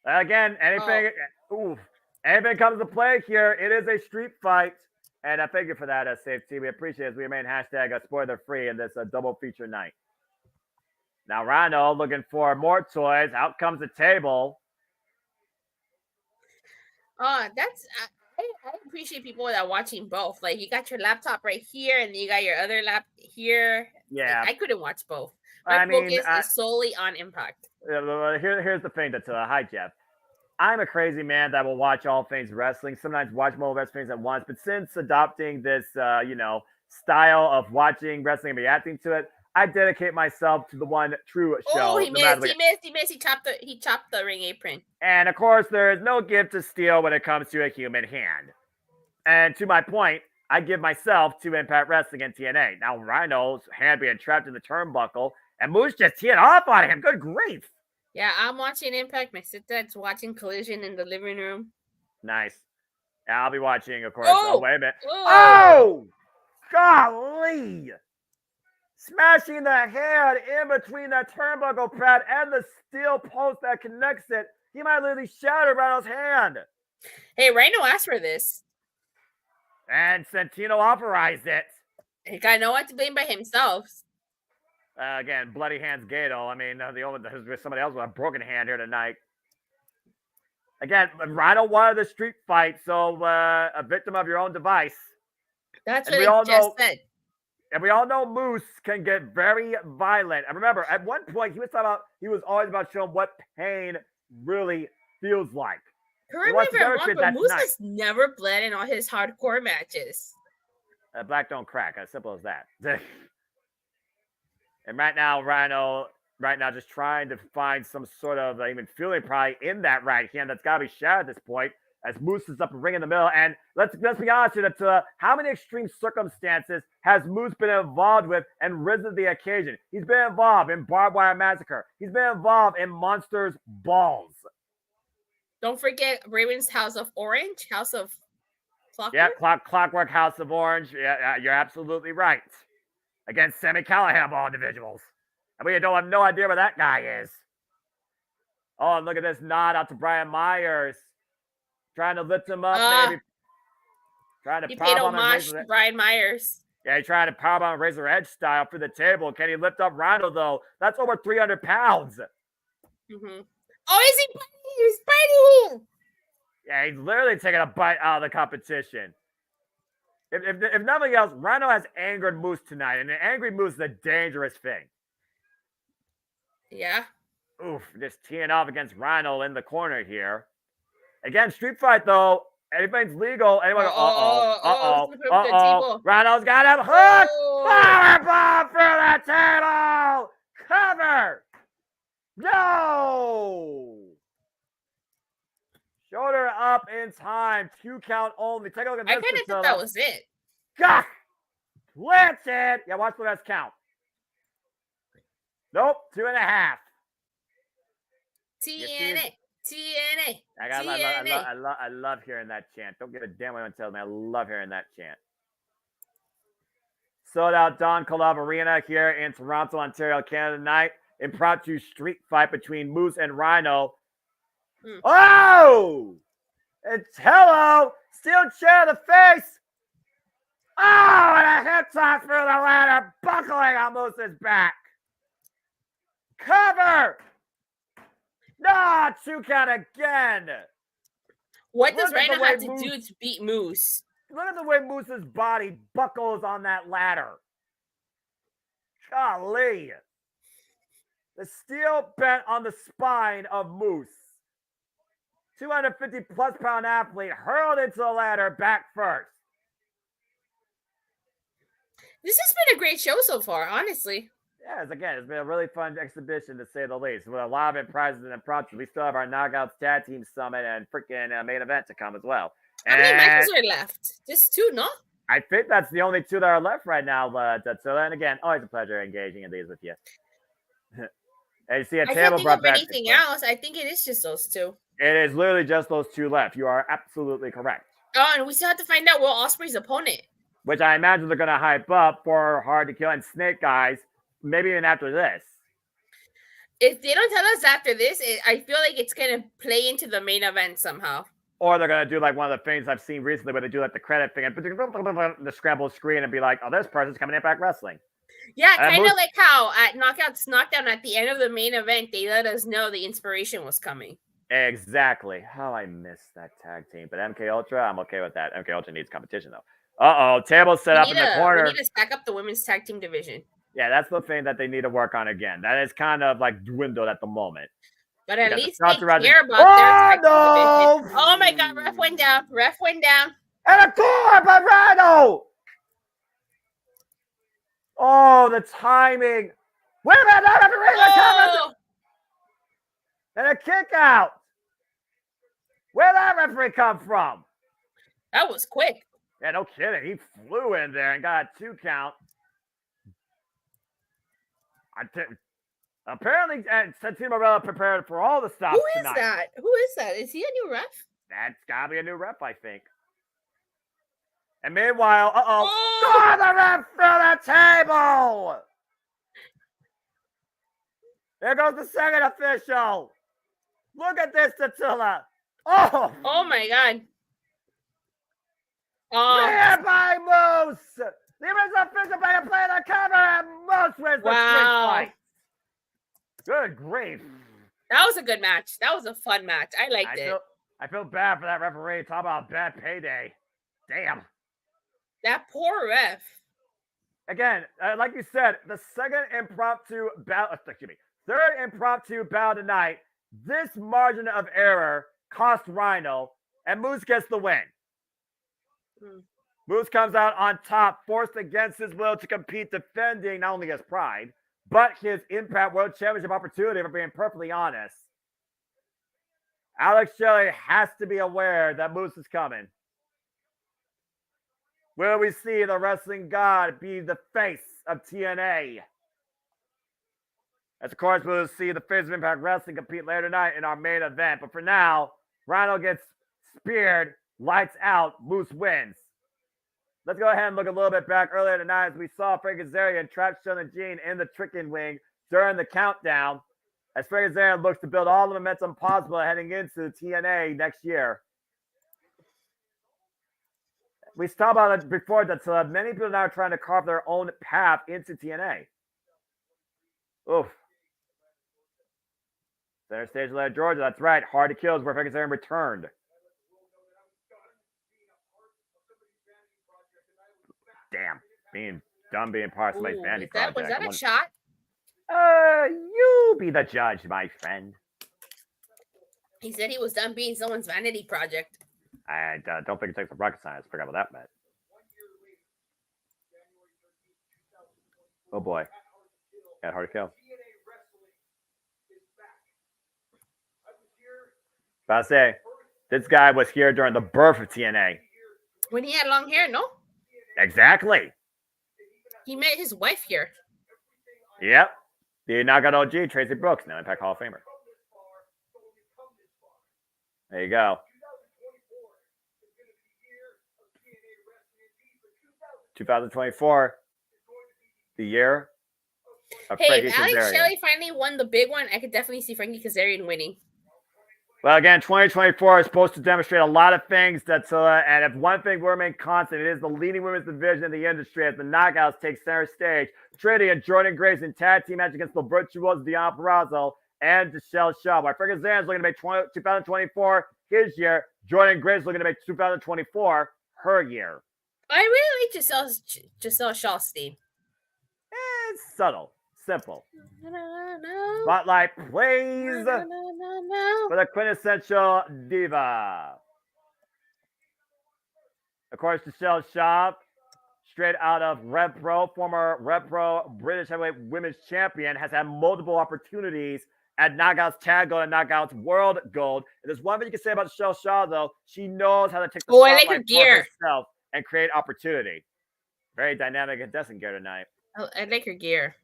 Again, anything comes to play here. It is a street fight. And I thank you for that, Safety. We appreciate it as we remain hashtag spoiler free in this double feature night. Now, Rhino looking for more toys. Out comes the table. That's I appreciate people that are watching both. Like, you got your laptop right here, and you got your other lap here. Yeah, like, I couldn't watch both. My focus is solely on Impact. Here's the thing, hi, Jeff. I'm a crazy man that will watch all things wrestling. Sometimes watch multiple wrestling at once. But since adopting this, style of watching wrestling and reacting to it, I dedicate myself to the one true show. Oh, he missed. He chopped the ring apron. And of course, there is no gift to steal when it comes to a human hand. And to my point, I give myself to Impact Wrestling and TNA. Now, Rhino's hand being trapped in the turnbuckle, and Moose just teeing off on him. Good grief. Yeah, I'm watching Impact. My sister's watching Collision in the living room. Nice. I'll be watching, of course. Oh, wait a minute. Oh! Golly! Smashing the hand in between that turnbuckle pad and the steel post that connects it. He might literally shatter Rhino's hand. Hey, Rhino asked for this. And Santino authorized it. He got no one to blame by himself. Again, bloody hands Gato. I mean, there's somebody else with a broken hand here tonight. Again, Rhino wanted the street fight, so a victim of your own device. That's what I just said. And we all know Moose can get very violent. And remember, at one point, he was always about showing what pain really feels like. Correct me if I'm wrong, but Moose has never bled in all his hardcore matches. Black don't crack. As simple as that. And right now, Rhino, just trying to find some sort of even feeling probably in that right hand that's got to be shattered at this point. As Moose is up a ring in the middle. And let's be honest here, how many extreme circumstances has Moose been involved with and risen to the occasion? He's been involved in Barbed Wire Massacre. He's been involved in Monsters Balls. Don't forget Raven's House of Orange, House of Clockwork. Yeah, Clockwork House of Orange. Yeah, you're absolutely right. Against Sammy Callahan of all individuals. And we don't have no idea where that guy is. Oh, and look at this nod out to Brian Myers. Trying to lift him up, maybe. Trying to he paid homage to Brian Myers. Yeah, he tried to powerbomb Razor Edge style through the table. Can he lift up Rhino, though? That's over 300 pounds. Mm-hmm. Oh, is he biting? He's biting him. Yeah, he's literally taking a bite out of the competition. If nothing else, Rhino has angered Moose tonight, and an angry Moose is a dangerous thing. Yeah. Oof, just teeing off against Rhino in the corner here. Again, street fight, though. Everything's legal. Anyone? Rhino's got him hooked. Powerbomb through the table. Cover. No. Shoulder up in time. 2 count only. Take a look at this. I kind of thought that was it. Gah. Planted. Yeah, watch the rest count. Nope. 2.5. TNA. I love hearing that chant. Don't give a damn what anyone tells me. I love hearing that chant. Sold out Don Club Arena here in Toronto, Ontario, Canada tonight. Impromptu street fight between Moose and Rhino. Oh! It's hello! Steel chair to the face! Oh, and a hip toss through the ladder, buckling on Moose's back. Cover. No, 2 count again. What does Look at the Rhino way have to Moose- do to beat Moose? Look at the way Moose's body buckles on that ladder. Golly. The steel bent on the spine of Moose. 250-plus pound athlete hurled into the ladder back first. This has been a great show so far, honestly. Yes, again, it's been a really fun exhibition to say the least. With a lot of prizes and props, we still have our Knockouts Tag Team Summit and freaking main event to come as well. How many matches are left? Just 2, no? I think that's the only 2 that are left right now, Datsula. And again, always a pleasure engaging in these with you. And you see a I table can't think brought of back. anything else. I think it is just those 2. It is literally just those 2 left. You are absolutely correct. Oh, and we still have to find out Will Ospreay's opponent. Which I imagine they're going to hype up for Hard to Kill and Snake Eyes, maybe even after this. If they don't tell us after this, I feel like it's going to play into the main event somehow. Or they're going to do like one of the things I've seen recently where they do like the credit thing and the scrambled screen and be like, oh, this person's coming to Impact Wrestling. Yeah, kind of like how at Knockdown at the end of the main event, they let us know the inspiration was coming. Exactly. How I missed that tag team. But MK Ultra, I'm okay with that. MK Ultra needs competition, though. Uh-oh, table set up in the corner. We need to stack up the women's tag team division. Yeah, that's the thing that they need to work on again. That is kind of like dwindled at the moment. But at least they care about their tag team division. Oh my God, ref went down. And a core by Rhino! Oh, the timing. Wait a minute, referee, and a kick out. Where'd that referee come from? That was quick. Yeah, no kidding. He flew in there and got a 2 count. Apparently, Santino Marella prepared for all the stops tonight. Who is that? Is he a new ref? That's got to be a new ref, I think. And meanwhile, oh, the ref through the table! There goes the second official. Look at this, Tatsula. Oh my God. Clear by Moose. The original official by a play the cover, and Moose wins the street fight. Good grief. That was a good match. That was a fun match. I liked it. I feel bad for that referee. Talk about a bad payday. Damn. That poor ref. Again, like you said, the third impromptu battle tonight. This margin of error cost Rhino, and Moose gets the win. Moose comes out on top, forced against his will to compete, defending not only his pride, but his Impact World Championship opportunity, if we're being perfectly honest. Alex Shelley has to be aware that Moose is coming. Will we see the wrestling god be the face of TNA? As of course, we'll see the face of Impact Wrestling compete later tonight in our main event. But for now, Rhino gets speared, lights out, Moose wins. Let's go ahead and look a little bit back earlier tonight as we saw Frank Kazarian trap Sheldon Jean in the tricking wing during the countdown. As Frank Kazarian looks to build all the momentum possible heading into TNA next year. We talked about it before that many people now are trying to carve their own path into TNA. Oof. Center stage led Georgia. That's right. Hard to Kill is where Frank Kazarian returned. Damn. Being part of somebody's vanity project. Was that a shot? You be the judge, my friend. He said he was done being someone's vanity project. I don't think it takes a rocket science to figure out what that meant. Oh boy. Got Hard to Kill. But I say, this guy was here during the birth of TNA. When he had long hair, no? Exactly. He met his wife here. Yep. The Knockout OG, Tracy Brooks, now Impact Hall of Famer. There you go. 2024, the year of Hey, Frankie if Alex Kazarian. Shelley finally won the big one, I could definitely see Frankie Kazarian winning. Well, again, 2024 is supposed to demonstrate a lot of things, and if one thing will remain constant, it is the leading women's division in the industry as the Knockouts take center stage. Trinity and Jordan Grace in tag team match against the virtuosos Deonna Purrazzo and Michelle Shaw. While Frank Zan's looking to make 2024 his year, Jordan Grace looking to make 2024 her year. I really like Giselle Shaw's theme. It's subtle, simple. No. Spotlight, please, No. for the quintessential diva. Of course, Michelle Shaw, straight out of Rev Pro, former Rev Pro British Heavyweight Women's Champion, has had multiple opportunities at Knockouts Tag Gold and Knockouts World Gold. And there's one thing you can say about Michelle Shaw, though. She knows how to take the I spotlight like her for gear herself and create opportunity. Very dynamic and dressing gear tonight. I like her gear.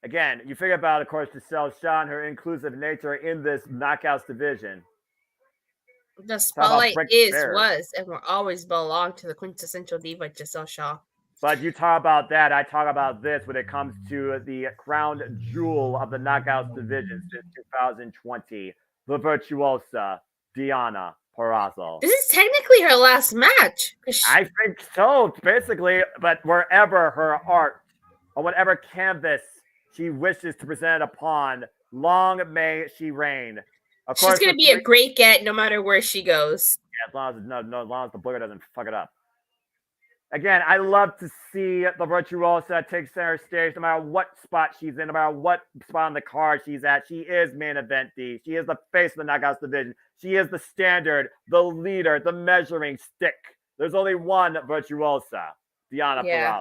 Again, you figure about, of course, Michelle Shaw and her inclusive nature in this Knockouts division. The spotlight was, and will always belong to the quintessential diva, Giselle Shaw. But you talk about that, I talk about this when it comes to the crown jewel of the Knockouts division since 2020, the virtuosa Deonna Purrazzo. This is technically her last match. I think so, basically, but wherever her art or whatever canvas she wishes to present upon, long may she reign. Of course, she's going to be a great get no matter where she goes. Yeah, as long as the booger doesn't fuck it up. Again, I love to see the virtuosa take center stage no matter what spot she's in, no matter what spot on the card she's at. She is main event D. She is the face of the Knockouts division. She is the standard, the leader, the measuring stick. There's only one virtuosa, Deonna Purrazzo.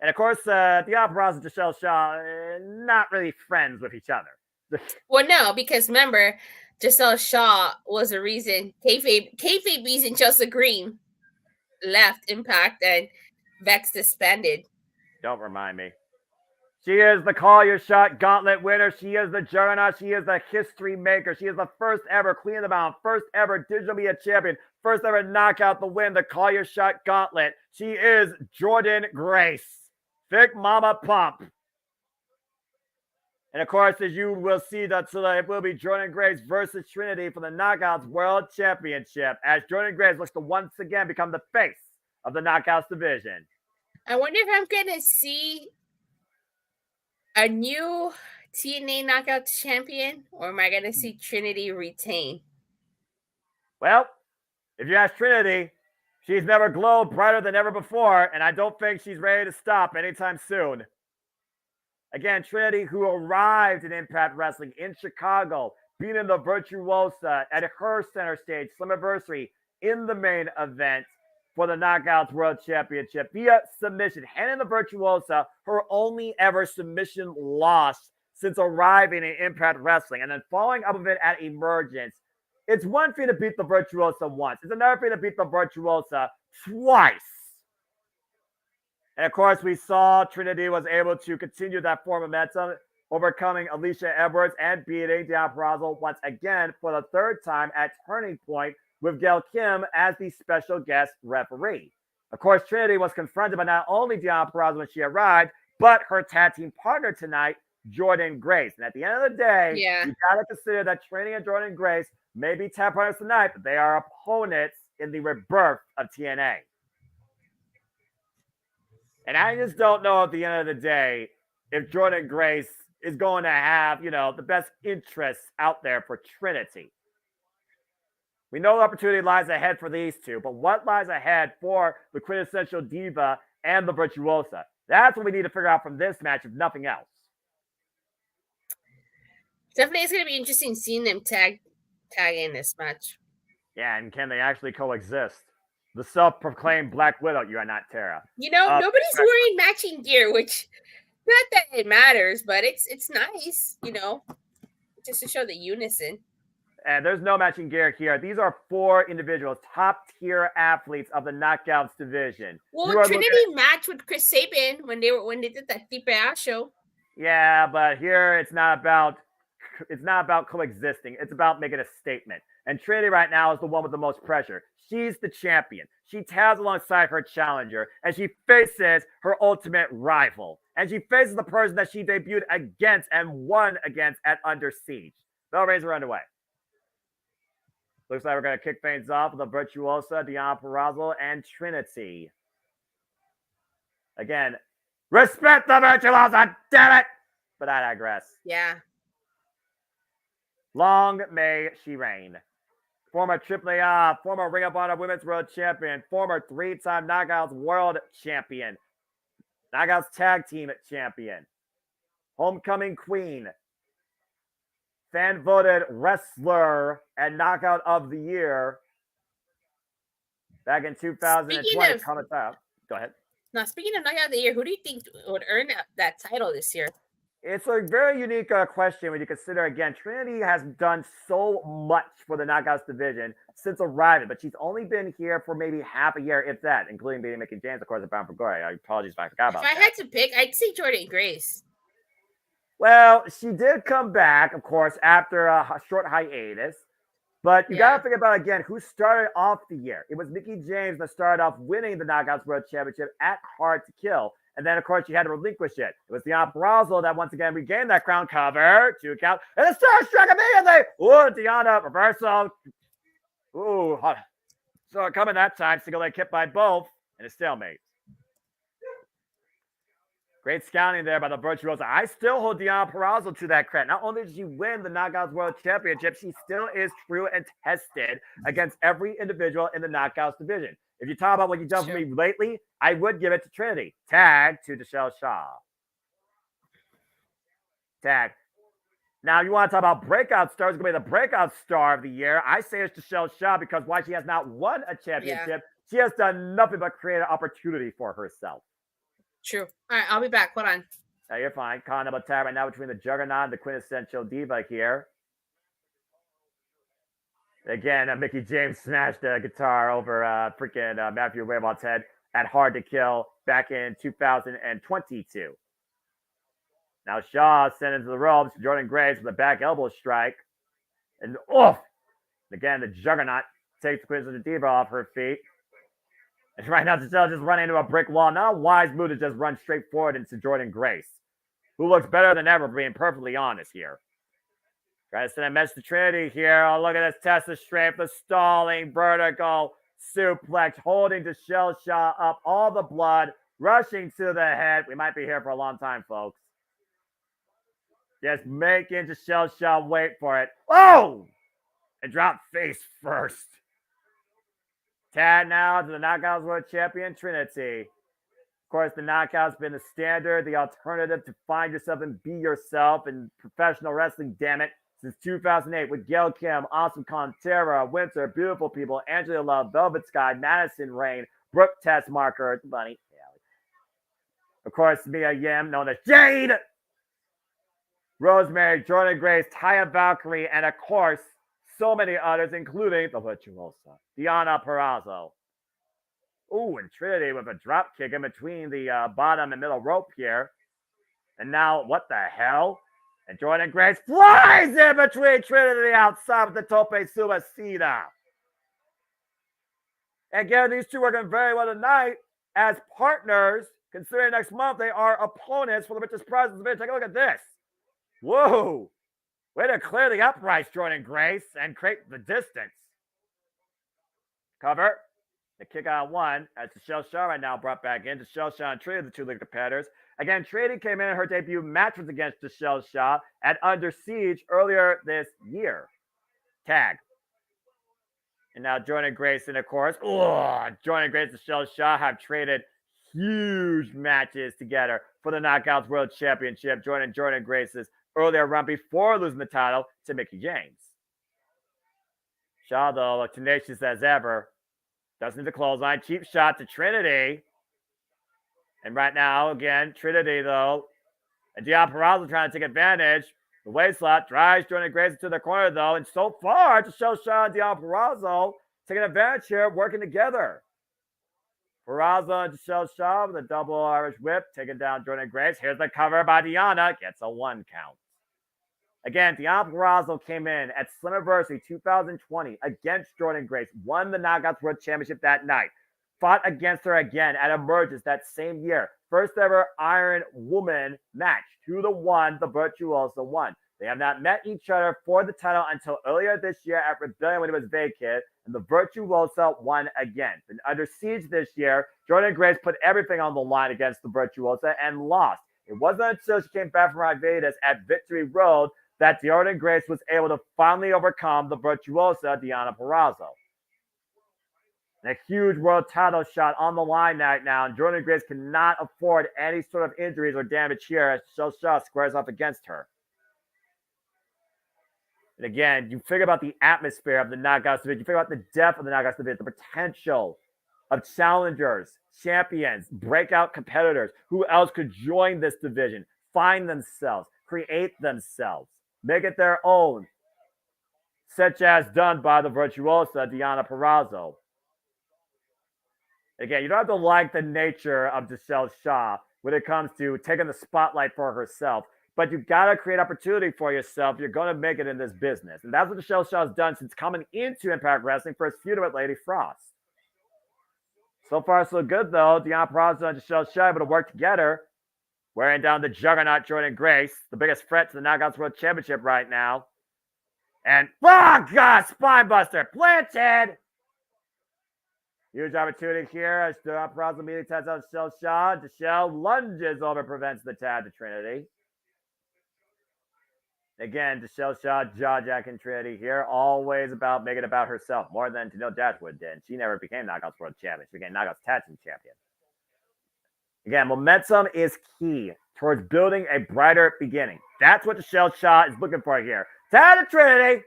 And of course, Deonna Purrazzo and Giselle Shaw, not really friends with each other. Well, no, because remember, Giselle Shaw was the reason, kayfabe reason Chelsea Green left Impact and Vex disbanded. Don't remind me. She is the Call Your Shot Gauntlet winner. She is the juggernaut. She is the history maker. She is the first ever Queen of the Mountain, first ever digital media champion, first ever knockout to win the Call Your Shot Gauntlet. She is Jordan Grace. Thick Mama Pump. And of course, as you will see, that it will be Jordan Grace versus Trinity for the Knockouts World Championship, as Jordan Grace looks to once again become the face of the Knockouts division. I wonder if I'm going to see a new TNA Knockout champion, or am I going to see Trinity retain? Well, if you ask Trinity, she's never glowed brighter than ever before, and I don't think she's ready to stop anytime soon. Again, Trinity, who arrived in Impact Wrestling in Chicago, beating the Virtuosa at her center stage Slammiversary in the main event for the Knockouts World Championship via submission, handing the Virtuosa her only ever submission loss since arriving in Impact Wrestling, and then following up with it at Emergence. It's one thing to beat the Virtuosa once. It's another thing to beat the Virtuosa twice. And of course, we saw Trinity was able to continue that form of momentum, overcoming Alicia Edwards and beating Deonna Purrazzo once again for the third time at Turning Point with Gail Kim as the special guest referee. Of course, Trinity was confronted by not only Deonna Purrazzo when she arrived, but her tag team partner tonight, Jordan Grace. And at the end of the day, you got to consider that Trinity and Jordan Grace may be tag partners tonight, but they are opponents in the rebirth of TNA. And I just don't know at the end of the day if Jordan Grace is going to have, the best interests out there for Trinity. We know the opportunity lies ahead for these two, but what lies ahead for the quintessential diva and the virtuosa? That's what we need to figure out from this match, if nothing else. Definitely, it's going to be interesting seeing them tag in this match. Yeah, and can they actually coexist? The self-proclaimed Black Widow, you are not Tara. Nobody's wearing matching gear, which not that it matters, but it's nice, just to show the unison. And there's no matching gear here. These are four individuals, top-tier athletes of the Knockouts division. Well, Trinity matched with Chris Sabin when they did that TPA show. Yeah, but here it's not about coexisting. It's about making a statement. And Trinity right now is the one with the most pressure. She's the champion. She tags alongside her challenger, and she faces her ultimate rival. And she faces the person that she debuted against and won against at Under Siege. Bell rings are underway. Looks like we're going to kick things off with the Virtuosa, Deonna Purrazzo, and Trinity. Again, respect the Virtuosa, damn it! But I digress. Yeah. Long may she reign. Former AAA, former Ring of Honor Women's World Champion, former 3-time Knockouts World Champion, Knockouts Tag Team Champion, Homecoming Queen, fan-voted Wrestler and Knockout of the Year back in 2020. Comments out. Go ahead. Now, speaking of Knockout of the Year, who do you think would earn that title this year? It's a very unique question when you consider, again, Trinity has done so much for the Knockouts division since arriving, but she's only been here for maybe half a year, if that, including beating Mickie James, of course, at Bound for Glory. I apologize if I forgot about that. If I had to pick, I'd say Jordynne Grace. Well, she did come back, of course, after a short hiatus. But you got to think about, again, who started off the year. It was Mickie James that started off winning the Knockouts World Championship at Hard to Kill. And then, of course, she had to relinquish it. It was Deonna Purrazzo that once again regained that crown, cover, 2 count, and the star struck immediately. Ooh, Deonna, reversal. Ooh, so coming that time, single leg kick by both, and a stalemate. Great scouting there by the Virtuosa. I still hold Deonna Purrazzo to that credit. Not only did she win the Knockouts World Championship, she still is true and tested against every individual in the Knockouts division. If you talk about what you've done for me lately, I would give it to Trinity. Tag to Deshelle Shaw. Tag. Now, you want to talk about breakout stars, going to be the breakout star of the year. I say it's Deshelle Shaw because while she has not won a championship, she has done nothing but create an opportunity for herself. True. All right, I'll be back. Hold on. Now, you're fine. Calling up a tag right now between the Juggernaut and the quintessential diva here. Again, Mickie James smashed the guitar over freaking Matthew Waymouth's head at Hard to Kill back in 2022. Now Shaw sent into the ropes. Jordynne Grace with a back elbow strike. And again, the Juggernaut takes the quintessential diva off her feet. And right now, Giselle just running into a brick wall. Not a wise move to just run straight forward into Jordynne Grace, who looks better than ever, being perfectly honest here. Trying to send a message to Trinity here. Oh, look at this test of strength. The stalling, vertical, suplex, holding Deshelle Shaw up. All the blood rushing to the head. We might be here for a long time, folks. Just making Deshelle Shaw wait for it. Oh! And drop face first. Tag now to the Knockouts World Champion, Trinity. Of course, the Knockout's been the standard, the alternative to find yourself and be yourself in professional wrestling, damn it. Since 2008 with Gail Kim, Awesome Kong, Tara, Winter, Beautiful People, Angela Love, Velvet Sky, Madison Rain, Brooke Tessmarker, Bunny, of course, Mia Yim, known as Jade, Rosemary, Jordynne Grace, Taya Valkyrie, and of course, so many others, including the Virtuosa, Deonna Purrazzo. Ooh, and Trinity with a drop kick in between the bottom and middle rope here. And now, what the hell? And Jordynne Grace flies in between Trinity outside with the Tope Suicida. And again, these two working very well tonight as partners, considering next month they are opponents for the richest prizes of the division. Take a look at this. Whoa. Way to clear the uprights, Jordynne Grace, and create the distance. Cover. The kick out one as Deshelle Shaw right now brought back in. Deshelle Shaw and Trinity, the two league competitors. Again, Trinity came in her debut match was against Deshelle Shaw at Under Siege earlier this year. Tag. And now Jordynne Grace, and of course, Jordynne Grace and Deshelle Shaw have traded huge matches together for the Knockouts World Championship. Jordynne Grace's earlier run before losing the title to Mickie James. Shaw, though, tenacious as ever. Doesn't need the clothesline. Cheap shot to Trinity. And right now, again, Trinity, though. And Deonna Purrazzo trying to take advantage. The waist slap drives Jordynne Grace into the corner, though. And so far, Deshelle Shaw and Deonna Purrazzo taking advantage here, working together. Purrazzo and Deshelle Shaw with a double Irish whip, taking down Jordynne Grace. Here's the cover by Deonna. Gets a 1 count. Again, Deonna Purrazzo came in at Slammiversary 2020 against Jordynne Grace, won the Knockouts World Championship that night, fought against her again at Emergence that same year. First ever Iron Woman match. 2-1, the Virtuosa won. They have not met each other for the title until earlier this year at Rebellion when it was vacated, and the Virtuosa won again. Been under siege this year, Jordynne Grace put everything on the line against the Virtuosa and lost. It wasn't until she came back from Hiatus at Victory Road that Jordynne Grace was able to finally overcome the Virtuosa, Deonna Purrazzo. And a huge world title shot on the line right now, and Jordynne Grace cannot afford any sort of injuries or damage here as Shaw squares off against her. And again, you figure about the atmosphere of the Knockouts division. You figure about the depth of the Knockouts division, the potential of challengers, champions, breakout competitors. Who else could join this division, find themselves, create themselves, make it their own, such as done by the Virtuosa, Deonna Purrazzo. Again, you don't have to like the nature of Deshelle Shaw when it comes to taking the spotlight for herself. But you've got to create opportunity for yourself. You're going to make it in this business. And that's what Deshelle Shaw has done since coming into Impact Wrestling for his feud with Lady Frost. So far, so good, though. Deonna Purrazzo and Deshelle Shaw able to work together, wearing down the juggernaut Jordynne Grace, the biggest threat to the Knockouts World Championship right now. And, oh, God, Spinebuster, planted! Huge opportunity here as Deonna Purrazzo immediately taps out Deshelle Shaw. Deshelle lunges over, prevents the tag to Trinity. Again, Deshelle Shaw, jaw-jacking Trinity here, always about making it about herself, more than Tenille Dashwood did. She never became Knockouts World Champion. She became Knockouts Tag Team Champion. Again, momentum is key towards building a brighter beginning. That's what Deshelle Shaw is looking for here. Tag to Trinity.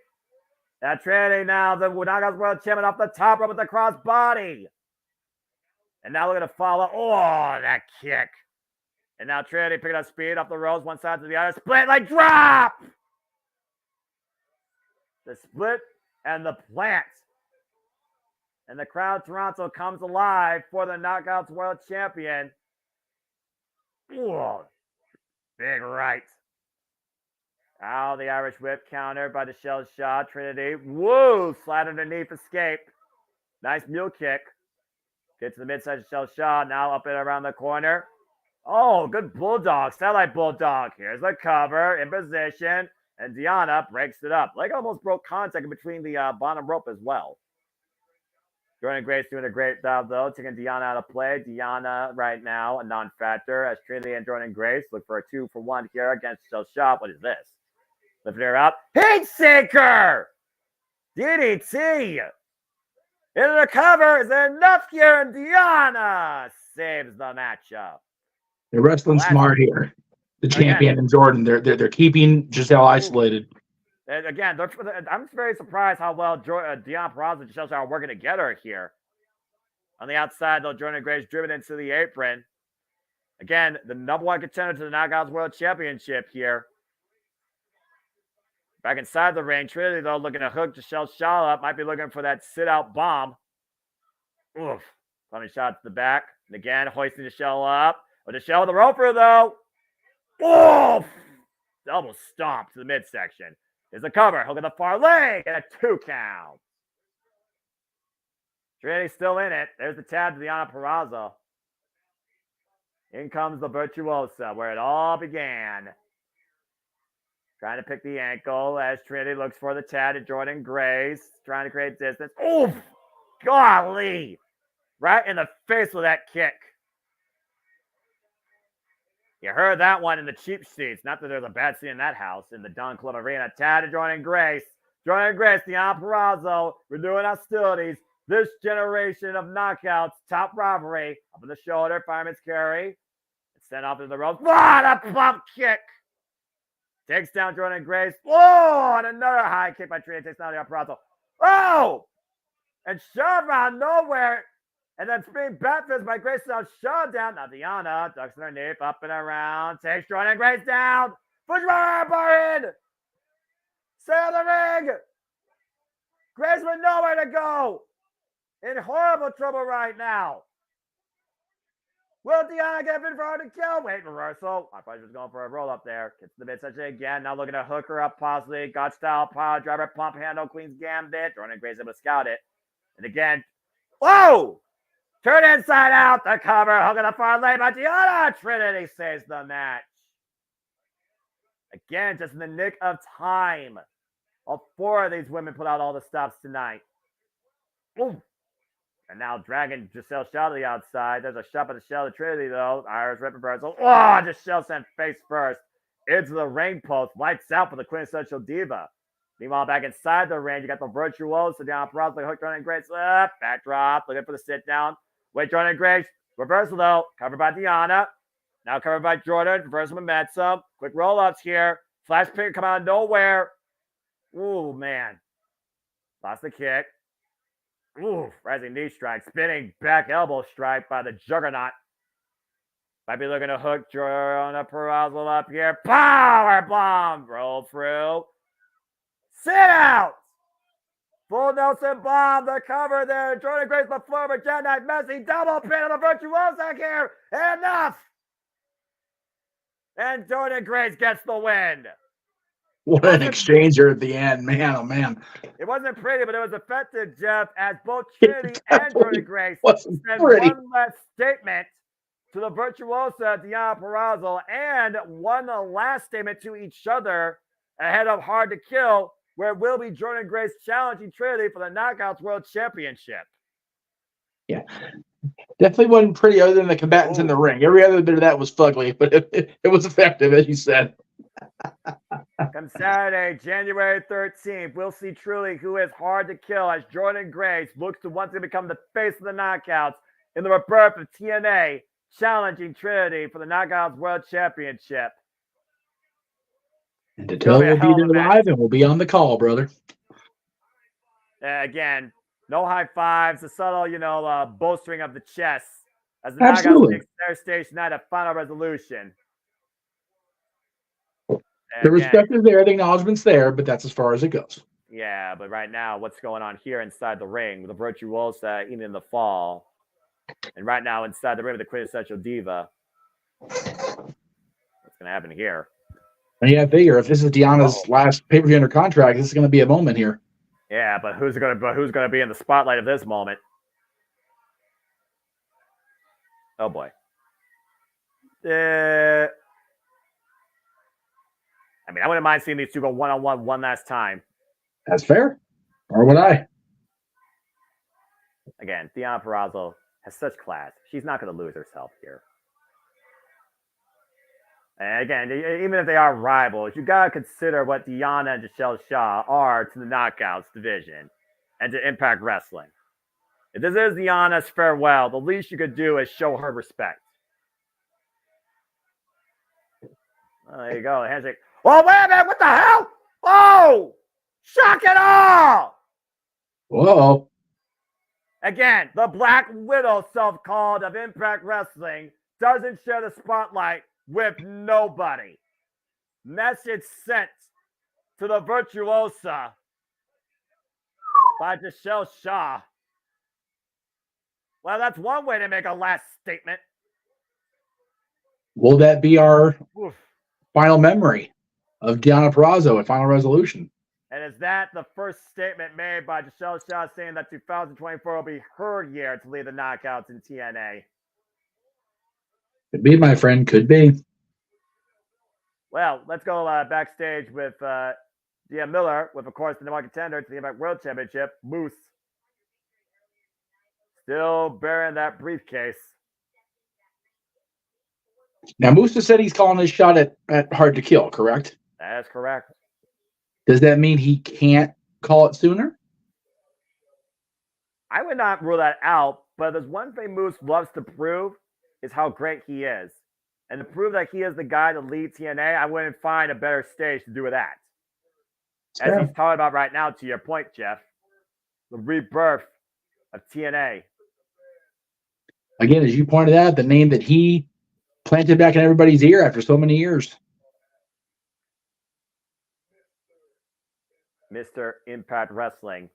That Trinity now, the Knockouts World Champion off the top rope with the cross body. And now we're going to follow. Oh, that kick. And now Trinity picking up speed off the ropes, one side to the other. Split like drop. The split and the plant. And the crowd Toronto comes alive for the Knockouts World Champion. Whoa. Big right. Oh, the Irish whip counter by Deshelle Shaw. Trinity. Woo! Slide underneath, escape. Nice mule kick. Gets to the midside Deshelle Shaw. Now up and around the corner. Oh, good bulldog. Satellite bulldog. Here's the cover in position. And Deonna breaks it up. Leg almost broke contact in between the bottom rope as well. Jordynne Grace doing a great job, though, taking Deonna out of play. Deonna right now, a non-factor, as Trinity and Jordynne Grace look for a 2-for-1 here against Deshelle Shaw. What is this? Lifting her up. Heat Seeker! DDT! Into the cover. Is there enough here? And Deonna saves the matchup. They're wrestling smart here. The champion and Jordan, they're keeping Giselle isolated. And again, I'm very surprised how well Deonna Purrazzo and Deshelle Shaw are working together here. On the outside, though, Jordynne Grace driven into the apron. Again, the #1 contender to the Knockouts World Championship here. Back inside the ring, Trinity, though, looking to hook Deshelle Shaw up. Might be looking for that sit-out bomb. Oof. Funny shot to the back. And again, hoisting Deshelle up. Oh, Deshelle with the roper, though. Oof. Double stomp to the midsection. There's a cover. Hook at the far leg. And a 2 count. Trinity's still in it. There's the tab to Deonna Purrazzo. In comes the Virtuosa, where it all began. Trying to pick the ankle as Trinity looks for the tag to Jordynne Grace. Trying to create distance. Oof! Golly! Right in the face with that kick. You heard that one in the cheap seats. Not that there's a bad scene in that house. In the Don Club Arena. Tag to Jordynne Grace. Jordynne Grace, Deonna Purrazzo. Renewing hostilities. This generation of knockouts. Top rivalry. Up in the shoulder. Fireman's carry. It's sent off to the ropes. What a pump kick! Takes down Jordynne Grace. Oh, and another high kick by Trinity. Takes down Deonna Purrazzo. Oh! And shoved out nowhere. And then spinning bat fist by Grace now shoved down. Now Deonna ducks underneath, up and around. Takes Jordynne Grace down. Push bar in. Stay on the ring. Grace with nowhere to go. In horrible trouble right now. Will Deonna get in for her to kill? Wait, reversal. I probably was going for a roll up there. Gets the midsection again. Now looking to hook her up, possibly. God style power driver, pump handle, Queen's Gambit. Jordynne Grace able to scout it. And again. Whoa! Turn inside out. The cover. Hook on the far lane by Deonna. Trinity saves the match. Again, just in the nick of time. All 4 of these women put out all the stops tonight. Ooh. And now dragging Giselle Shaw to the outside. There's a shot by the Shell of Trinity, though. Irish rip reversal. Oh, Giselle sent face first into the ring post. Lights out for the quintessential diva. Meanwhile, back inside the ring, you got the virtuoso down. Probably hooked on and Grace. Backdrop. Looking for the sit down. Wait, Jordan and Grace. Reversal, though. Covered by Deanna. Now covered by Jordan. Reversal momentum. Quick roll ups here. Flash pick come out of nowhere. Ooh, man. Lost the kick. Ooh, rising knee strike. Spinning back elbow strike by the Juggernaut. Might be looking to hook Jordan Purrazzo up here. Power bomb. Roll through. Sit out. Full Nelson bomb. The cover there. Jordan Grace before, but Jet Knight Messi. Double pin on the virtuoso here. Enough. And Jordan Grace gets the win. What an exchanger at the end, man! Oh man! It wasn't pretty, but it was effective, Jeff. As both Trinity and Jordan Grace sent one last statement to the virtuosa Deanna Purrazzo and one last statement to each other ahead of Hard to Kill, where it will be Jordan Grace challenging Trinity for the Knockouts World Championship. Yeah. Definitely wasn't pretty other than the combatants in the ring. Every other bit of that was fugly, but it was effective, as you said. Come Saturday, January 13th, we'll see truly who is hard to kill as Jordan Grace looks to once again become the face of the Knockouts in the rebirth of TNA, challenging Trinity for the Knockouts World Championship. And to tell we'll be there live and we'll be on the call, brother. Again, no high fives, a subtle, bolstering of the chest as the Knockouts take their stage tonight at Final Resolution. The respect is there, the acknowledgment's there, but that's as far as it goes. Yeah, but right now, what's going on here inside the ring with the virtuosa even in the fall, and right now inside the ring with the quintessential diva? What's going to happen here? And yeah, I figure if this is Deanna's last pay-per-view under contract, this is going to be a moment here. Yeah, but who's going to be in the spotlight of this moment? Oh boy. I mean, I wouldn't mind seeing these two go one-on-one one last time. That's fair. Or would I? Again, Deanna Purrazzo has such class. She's not going to lose herself here. And again, even if they are rivals, you got to consider what Deanna and Giselle Shaw are to the Knockouts division and to Impact Wrestling. If this is Deanna's farewell, the least you could do is show her respect. Oh, there you go. Handshake. Oh, wait a minute. What the hell? Oh, shock and awe. Whoa. Again, the Black Widow self-called of Impact Wrestling doesn't share the spotlight with nobody. Message sent to the virtuosa by Giselle Shaw. Well, that's one way to make a last statement. Will that be our final memory of Deanna Purrazzo at Final Resolution? And is that the first statement made by Giselle Shaw saying that 2024 will be her year to lead the Knockouts in TNA? Could be, my friend. Could be. Well, let's go backstage with Dia Miller, with, of course, the number one contender to the Impact World Championship, Moose. Still bearing that briefcase. Now, Moose said he's calling his shot at Hard to Kill, correct? That is correct. Does that mean he can't call it sooner? I would not rule that out, but there's one thing Moose loves to prove is how great he is. And to prove that he is the guy to lead TNA, I wouldn't find a better stage to do with that. As he's talking about right now, to your point, Jeff, the rebirth of TNA. Again, as you pointed out, the name that he planted back in everybody's ear after so many years. Mr. Impact Wrestling,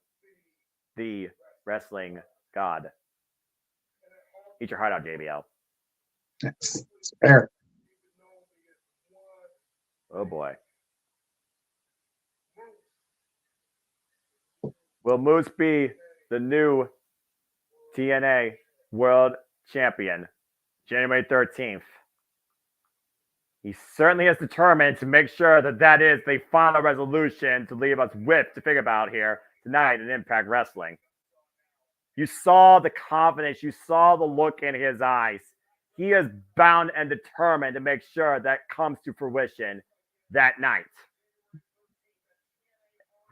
the wrestling god. Eat your heart out, JBL. That's fair. Oh boy. Will Moose be the new TNA World Champion January 13th? He certainly is determined to make sure that that is the final resolution to leave us with to think about here tonight in Impact Wrestling. You saw the confidence. You saw the look in his eyes. He is bound and determined to make sure that comes to fruition that night.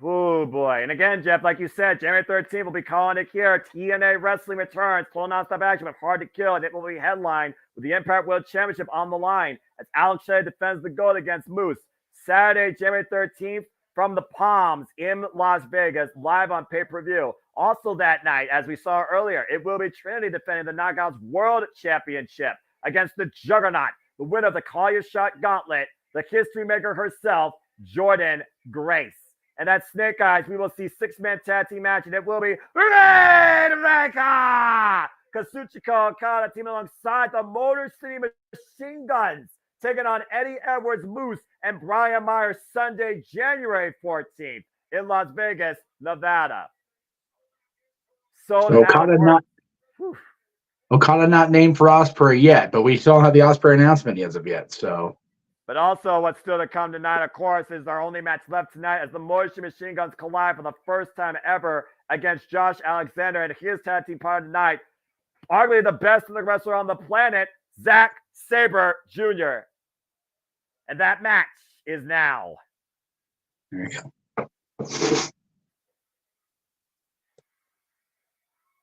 Oh, boy. And again, Jeff, like you said, January 13th, we'll be calling it here. TNA Wrestling returns. Full non-stop action with Hard to Kill. And it will be headlined with the Impact World Championship on the line as Alex Shelley defends the gold against Moose. Saturday, January 13th, from the Palms in Las Vegas, live on pay-per-view. Also that night, as we saw earlier, it will be Trinity defending the Knockouts World Championship against the Juggernaut, the winner of the Call Your Shot Gauntlet, the history maker herself, Jordynne Grace. And at Snake Eyes, we will see six-man tag team match, and it will be Rainmaker! Kazuchika Okada teaming alongside the Motor City Machine Guns, taking on Eddie Edwards, Moose, and Brian Myers Sunday, January 14th in Las Vegas, Nevada. So Okada not named for Ospreay yet, but we still don't have the Ospreay announcement as of yet. So, but also what's still to come tonight, of course, is our only match left tonight as the Motion Machine Guns collide for the first time ever against Josh Alexander and his tag team partner tonight, arguably the best wrestler on the planet, Zack Sabre Jr. And that match is now. there you go.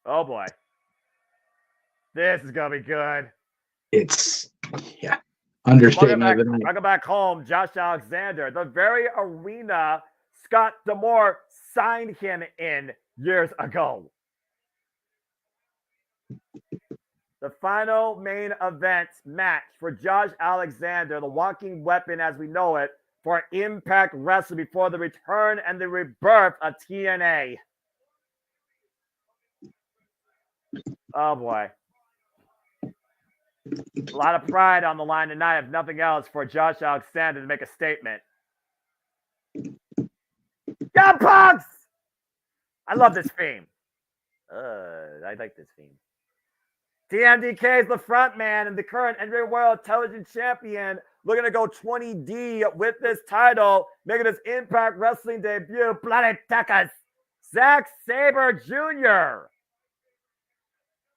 Oh boy. This is going to be good. It's, yeah, understatement of the night. Welcome back home, Josh Alexander, the very arena Scott D'Amore signed him in years ago. The final main event match for Josh Alexander, the walking weapon as we know it, for Impact Wrestling before the return and the rebirth of TNA. Oh boy. A lot of pride on the line tonight, if nothing else, for Josh Alexander to make a statement. Yeah, Pugs! I love this theme. I like this theme. TMDK is the front man and the current NBA World Television Champion, looking to go 20D with this title, making his Impact Wrestling debut, Planet Tecas, Zack Sabre Jr.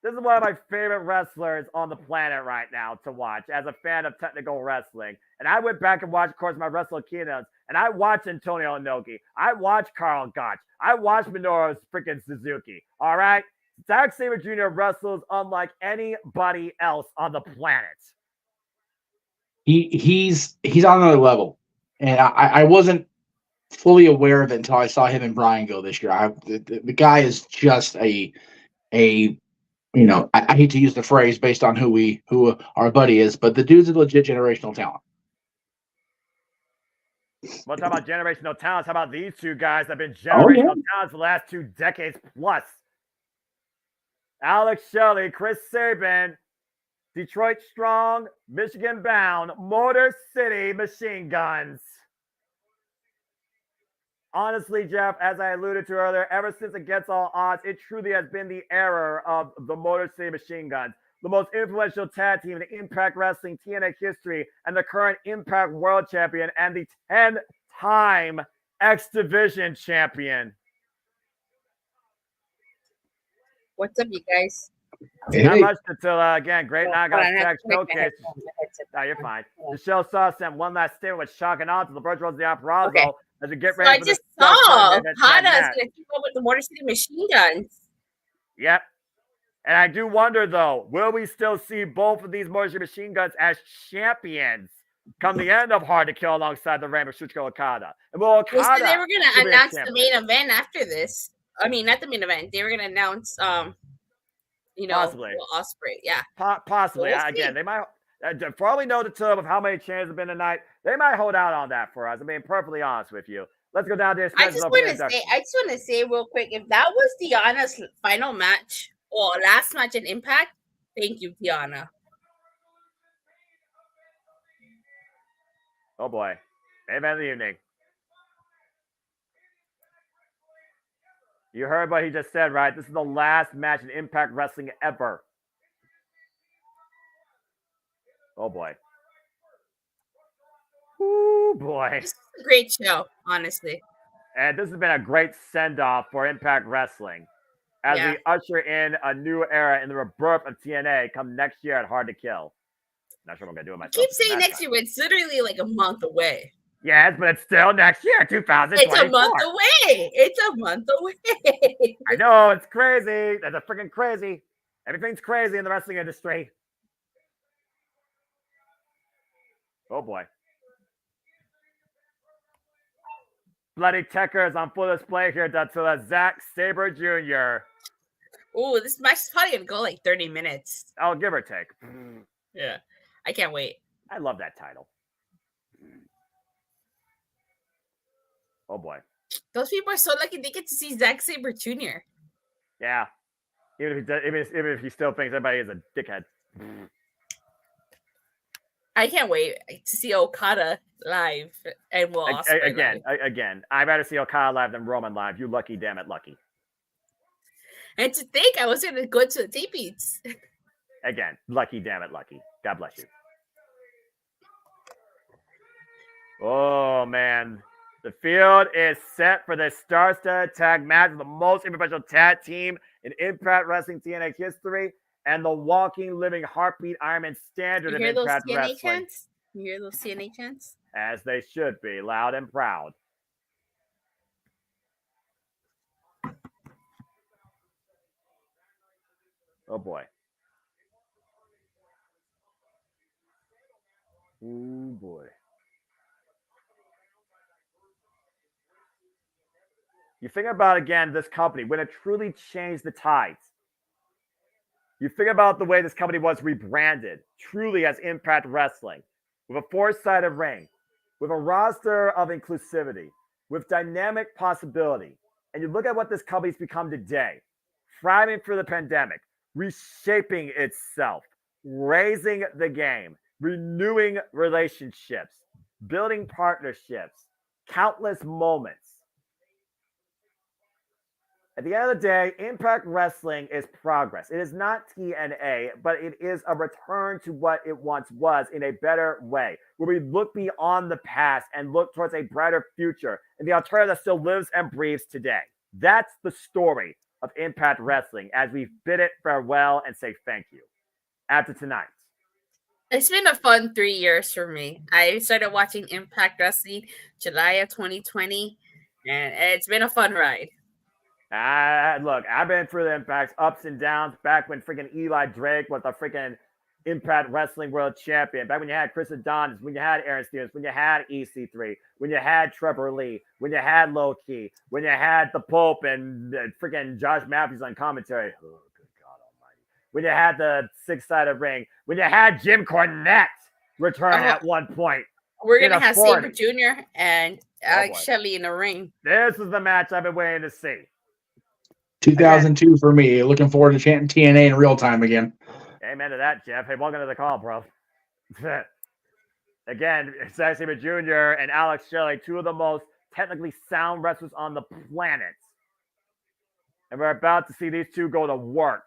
This is one of my favorite wrestlers on the planet right now to watch as a fan of technical wrestling. And I went back and watched, of course, my Wrestle Keynotes, and I watched Antonio Inoki. I watched Carl Gotch. I watched Minoru freaking Suzuki. All right? Zack Sabre Jr. wrestles unlike anybody else on the planet. He's on another level. And I wasn't fully aware of it until I saw him and Brian go this year. The guy is just a you know, I hate to use the phrase based on who our buddy is, but the dude's a legit generational talent. We'll talk about generational talents. How about these two guys that have been generational talents for the last 2 decades plus? Alex Shelley, Chris Sabin, Detroit Strong, Michigan Bound, Motor City Machine Guns. Honestly, Jeff, as I alluded to earlier, ever since Against All Odds, it truly has been the era of the Motor City Machine Guns, the most influential tag team in Impact Wrestling TNA history, and the current Impact World Champion and the 10-time X Division Champion. What's up, you guys? Not much until, again, great Knockouts Tag Showcase. No, you're fine. The show saw sent one last statement with shock and awe to the Virtual the Operazo. Okay. As we get So ready I for just the saw Okada's going to keep up with the Motor City Machine Guns. Yep. And I do wonder, though, will we still see both of these Motor City Machine Guns as champions come the end of Hard to Kill alongside the Rainbow Kazuchika Okada? And will Okada They said they were going to announce the main event after this. I mean, not the main event. They were going to announce, possibly Ospreay. Yeah. Possibly. We'll Again, they might, for all we know the tub of how many changes have been tonight, they might hold out on that for us. I'm being perfectly honest with you. Let's go down there. I just want to say real quick, if that was Tiana's final match or last match in Impact, thank you, Tiana. Oh boy. Main event of the evening. You heard what he just said, right? This is the last match in Impact Wrestling ever. Oh boy. Ooh, boy. This is a great show, honestly. And this has been a great send-off for Impact Wrestling as Yeah. we usher in a new era in the rebirth of TNA come next year at Hard to Kill. Not sure what I'm going to do with myself. Keep saying next year, but it's literally like a month away. Yes, but it's still next year, 2024. It's a month away. It's a month away. I know, it's crazy. That's a freaking crazy. Everything's crazy in the wrestling industry. Oh, boy. Bloody Tecker is on full display here to Zack Sabre Jr. Oh, this match is probably going to go like 30 minutes. I'll give or take. Yeah. I can't wait. I love that title. Oh, boy. Those people are so lucky they get to see Zack Sabre Jr. Yeah. Even if he still thinks everybody is a dickhead. I can't wait to see Okada live and Will Ospreay again. I'd rather see Okada live than Roman live. You lucky, damn it, lucky. And to think I was going to go to the tapings. Again, lucky, damn it, lucky. God bless you. Oh, man. The field is set for the star-studded tag match of the most professional tag team in Impact Wrestling TNA history and the walking, living heartbeat Ironman standard of Impact Wrestling. Chants? You hear those TNA chants? As they should be, loud and proud. Oh, boy. Oh, boy. You think about, again, this company, when it truly changed the tides. You think about the way this company was rebranded, truly as Impact Wrestling, with a four-sided ring, with a roster of inclusivity, with dynamic possibility. And you look at what this company's become today, thriving through the pandemic, reshaping itself, raising the game, renewing relationships, building partnerships, countless moments. At the end of the day, Impact Wrestling is progress. It is not TNA, but it is a return to what it once was in a better way, where we look beyond the past and look towards a brighter future and the alternative that still lives and breathes today. That's the story of Impact Wrestling as we bid it farewell and say thank you. After tonight. It's been a fun 3 years for me. I started watching Impact Wrestling July of 2020, and it's been a fun ride. Look, I've been through the Impact's ups and downs back when freaking Eli Drake was the freaking Impact Wrestling World Champion. Back when you had Chris Adonis, when you had Aaron Stevens, when you had EC3, when you had Trevor Lee, when you had Low Key, when you had the Pope and freaking Josh Matthews on commentary. Oh, good God almighty. When you had the six-sided ring, when you had Jim Cornette return at one point. We're going to have Sabre Jr. and Alex Shelley in the ring. This is the match I've been waiting to see. 2002 for me. Looking forward to chanting TNA in real time again. Amen to that, Jeff. Hey, welcome to the call, bro. Again, Zack Sabre Jr. and Alex Shelley, two of the most technically sound wrestlers on the planet. And we're about to see these two go to work.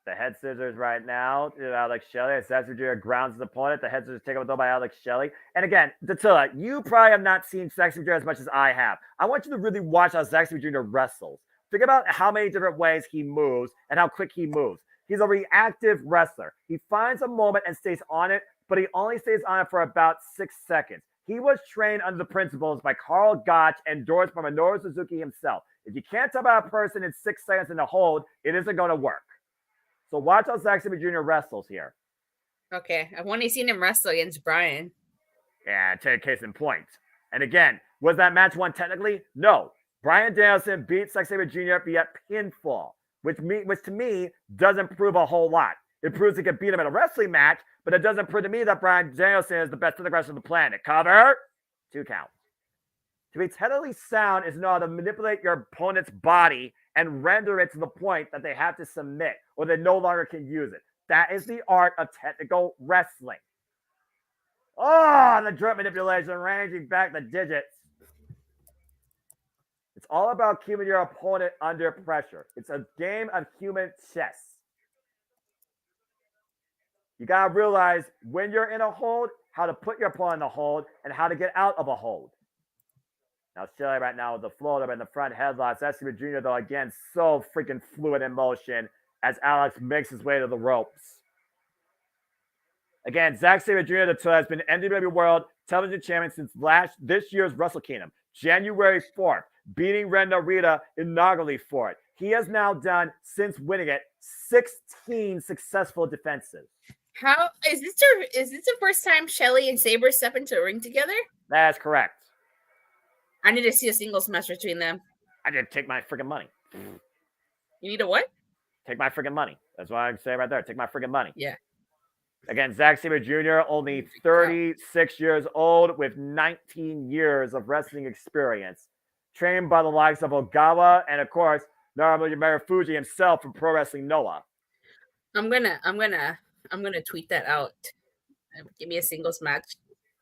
The head scissors right now to Alex Shelley. As Zack Sabre Jr. grounds his opponent. The head scissors taken over by Alex Shelley. And again, Dattila, you probably have not seen Zack Sabre Jr. as much as I have. I want you to really watch how Zack Sabre Jr. wrestles. Think about how many different ways he moves and how quick he moves. He's a reactive wrestler. He finds a moment and stays on it, but he only stays on it for about 6 seconds. He was trained under the principles by Carl Gotch, endorsed by Minoru Suzuki himself. If you can't tell about a person in 6 seconds in the hold, it isn't going to work. So watch how Zack Sabre Jr. wrestles here. Okay, I've only seen him wrestle against Brian. Yeah, take case in point. And again, was that match won technically? No. Bryan Danielson beat Zack Sabre Jr. via pinfall, which to me doesn't prove a whole lot. It proves he could beat him in a wrestling match, but it doesn't prove to me that Bryan Danielson is the best wrestler on the planet. Cover. 2 count. To be technically sound is know how to manipulate your opponent's body and render it to the point that they have to submit or they no longer can use it. That is the art of technical wrestling. Oh, the drip manipulation, ranging back the digits. It's all about keeping your opponent under pressure. It's a game of human chess. You got to realize when you're in a hold, how to put your opponent in a hold, and how to get out of a hold. Now, Shelley right now with the float up in the front headlock. Zack Sabre Jr., though, again, so freaking fluid in motion as Alex makes his way to the ropes. Again, Zack Sabre Jr. has been NWA World Television Champion since this year's Wrestle Kingdom, January 4th, beating Ren Narita inaugurally for it. He has now done, since winning it, 16 successful defenses. How is this the first time Shelley and Sabre step into a ring together? That is correct. I need to see a singles match between them. I did take my freaking money. You need a what? Take my freaking money. That's what I say right there. Take my freaking money. Yeah. Again, Zack Sabre Jr., only 36 years old with 19 years of wrestling experience. Trained by the likes of Ogawa and, of course, Naruto Marufuji himself from Pro Wrestling Noah. I'm gonna tweet that out. Give me a singles match.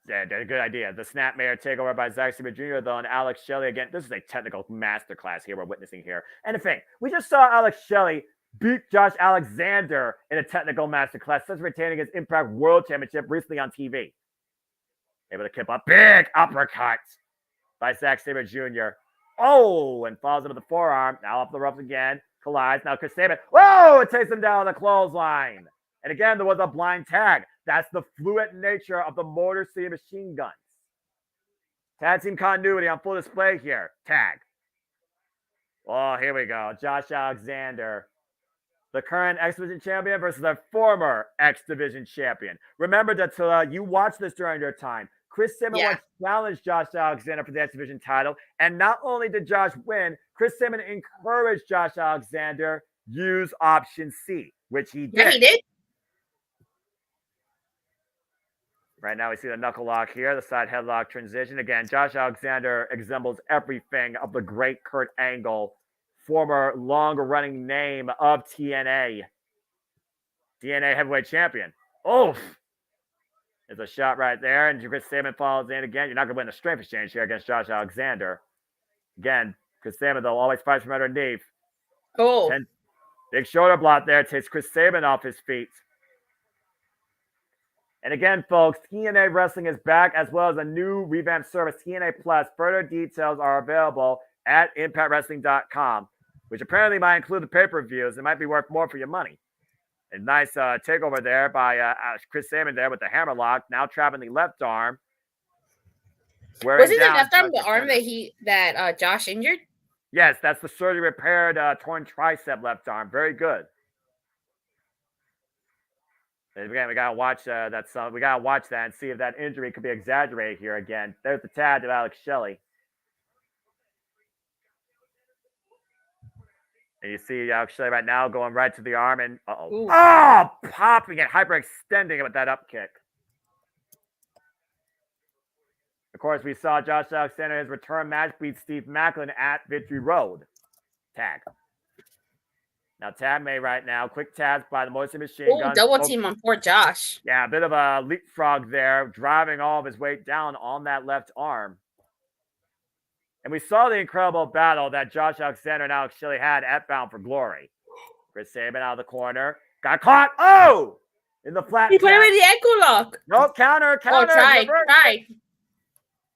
Yeah, good idea. The Snapmare takeover by Zack Sabre Jr., though, and Alex Shelley. Again, this is a technical masterclass here we're witnessing here. And the thing, we just saw Alex Shelley beat Josh Alexander in a technical masterclass, since retaining his Impact World Championship recently on TV. Able to keep a big uppercut by Zack Sabre Jr. Oh, and falls into the forearm. Now up the ropes again. Collides. Now Chris Sabin. Whoa! It takes him down the clothesline. And again, there was a blind tag. That's the fluid nature of the Motor City Machine Guns. Tag team continuity on full display here. Tag. Oh, here we go. Josh Alexander, the current X Division champion versus the former X Division champion. Remember that you watched this during your time. Chris Sabin once challenged Josh Alexander for the X Division title. And not only did Josh win, Chris Sabin encouraged Josh Alexander use option C, which he did. Yeah, he did. Right now we see the knuckle lock here, the side headlock transition. Again, Josh Alexander resembles everything of the great Kurt Angle, former long-running name of TNA. TNA heavyweight champion. Oof! There's a shot right there, and Chris Sabin follows in again. You're not going to win the strength exchange here against Josh Alexander. Again, Chris Sabin, though, always fights from underneath. Oh. Big shoulder block there takes Chris Sabin off his feet. And again, folks, TNA Wrestling is back, as well as a new revamped service, TNA Plus. Further details are available at ImpactWrestling.com, which apparently might include the pay-per-views. It might be worth more for your money. A nice takeover there by Chris Sabin there with the hammerlock, now trapping the left arm. Was it the left arm, the arm that Josh injured? Yes, that's the surgery repaired torn tricep left arm. Very good. And again, we gotta watch that. We gotta watch that and see if that injury could be exaggerated here again. There's the tag of Alex Shelley, and you see Alex Shelley right now going right to the arm and popping it, hyperextending it with that up kick. Of course, we saw Josh Alexander his return match beat Steve Macklin at Victory Road. Tag. Now, tab made right now. Quick tabs by the Motor City Machine Guns. Double team on poor Josh. Yeah, a bit of a leapfrog there, driving all of his weight down on that left arm. And we saw the incredible battle that Josh Alexander and Alex Shelley had at Bound for Glory. Chris Sabin out of the corner. Got caught. Oh! In the flat. He put him in the ankle lock. No, counter. Oh, tried.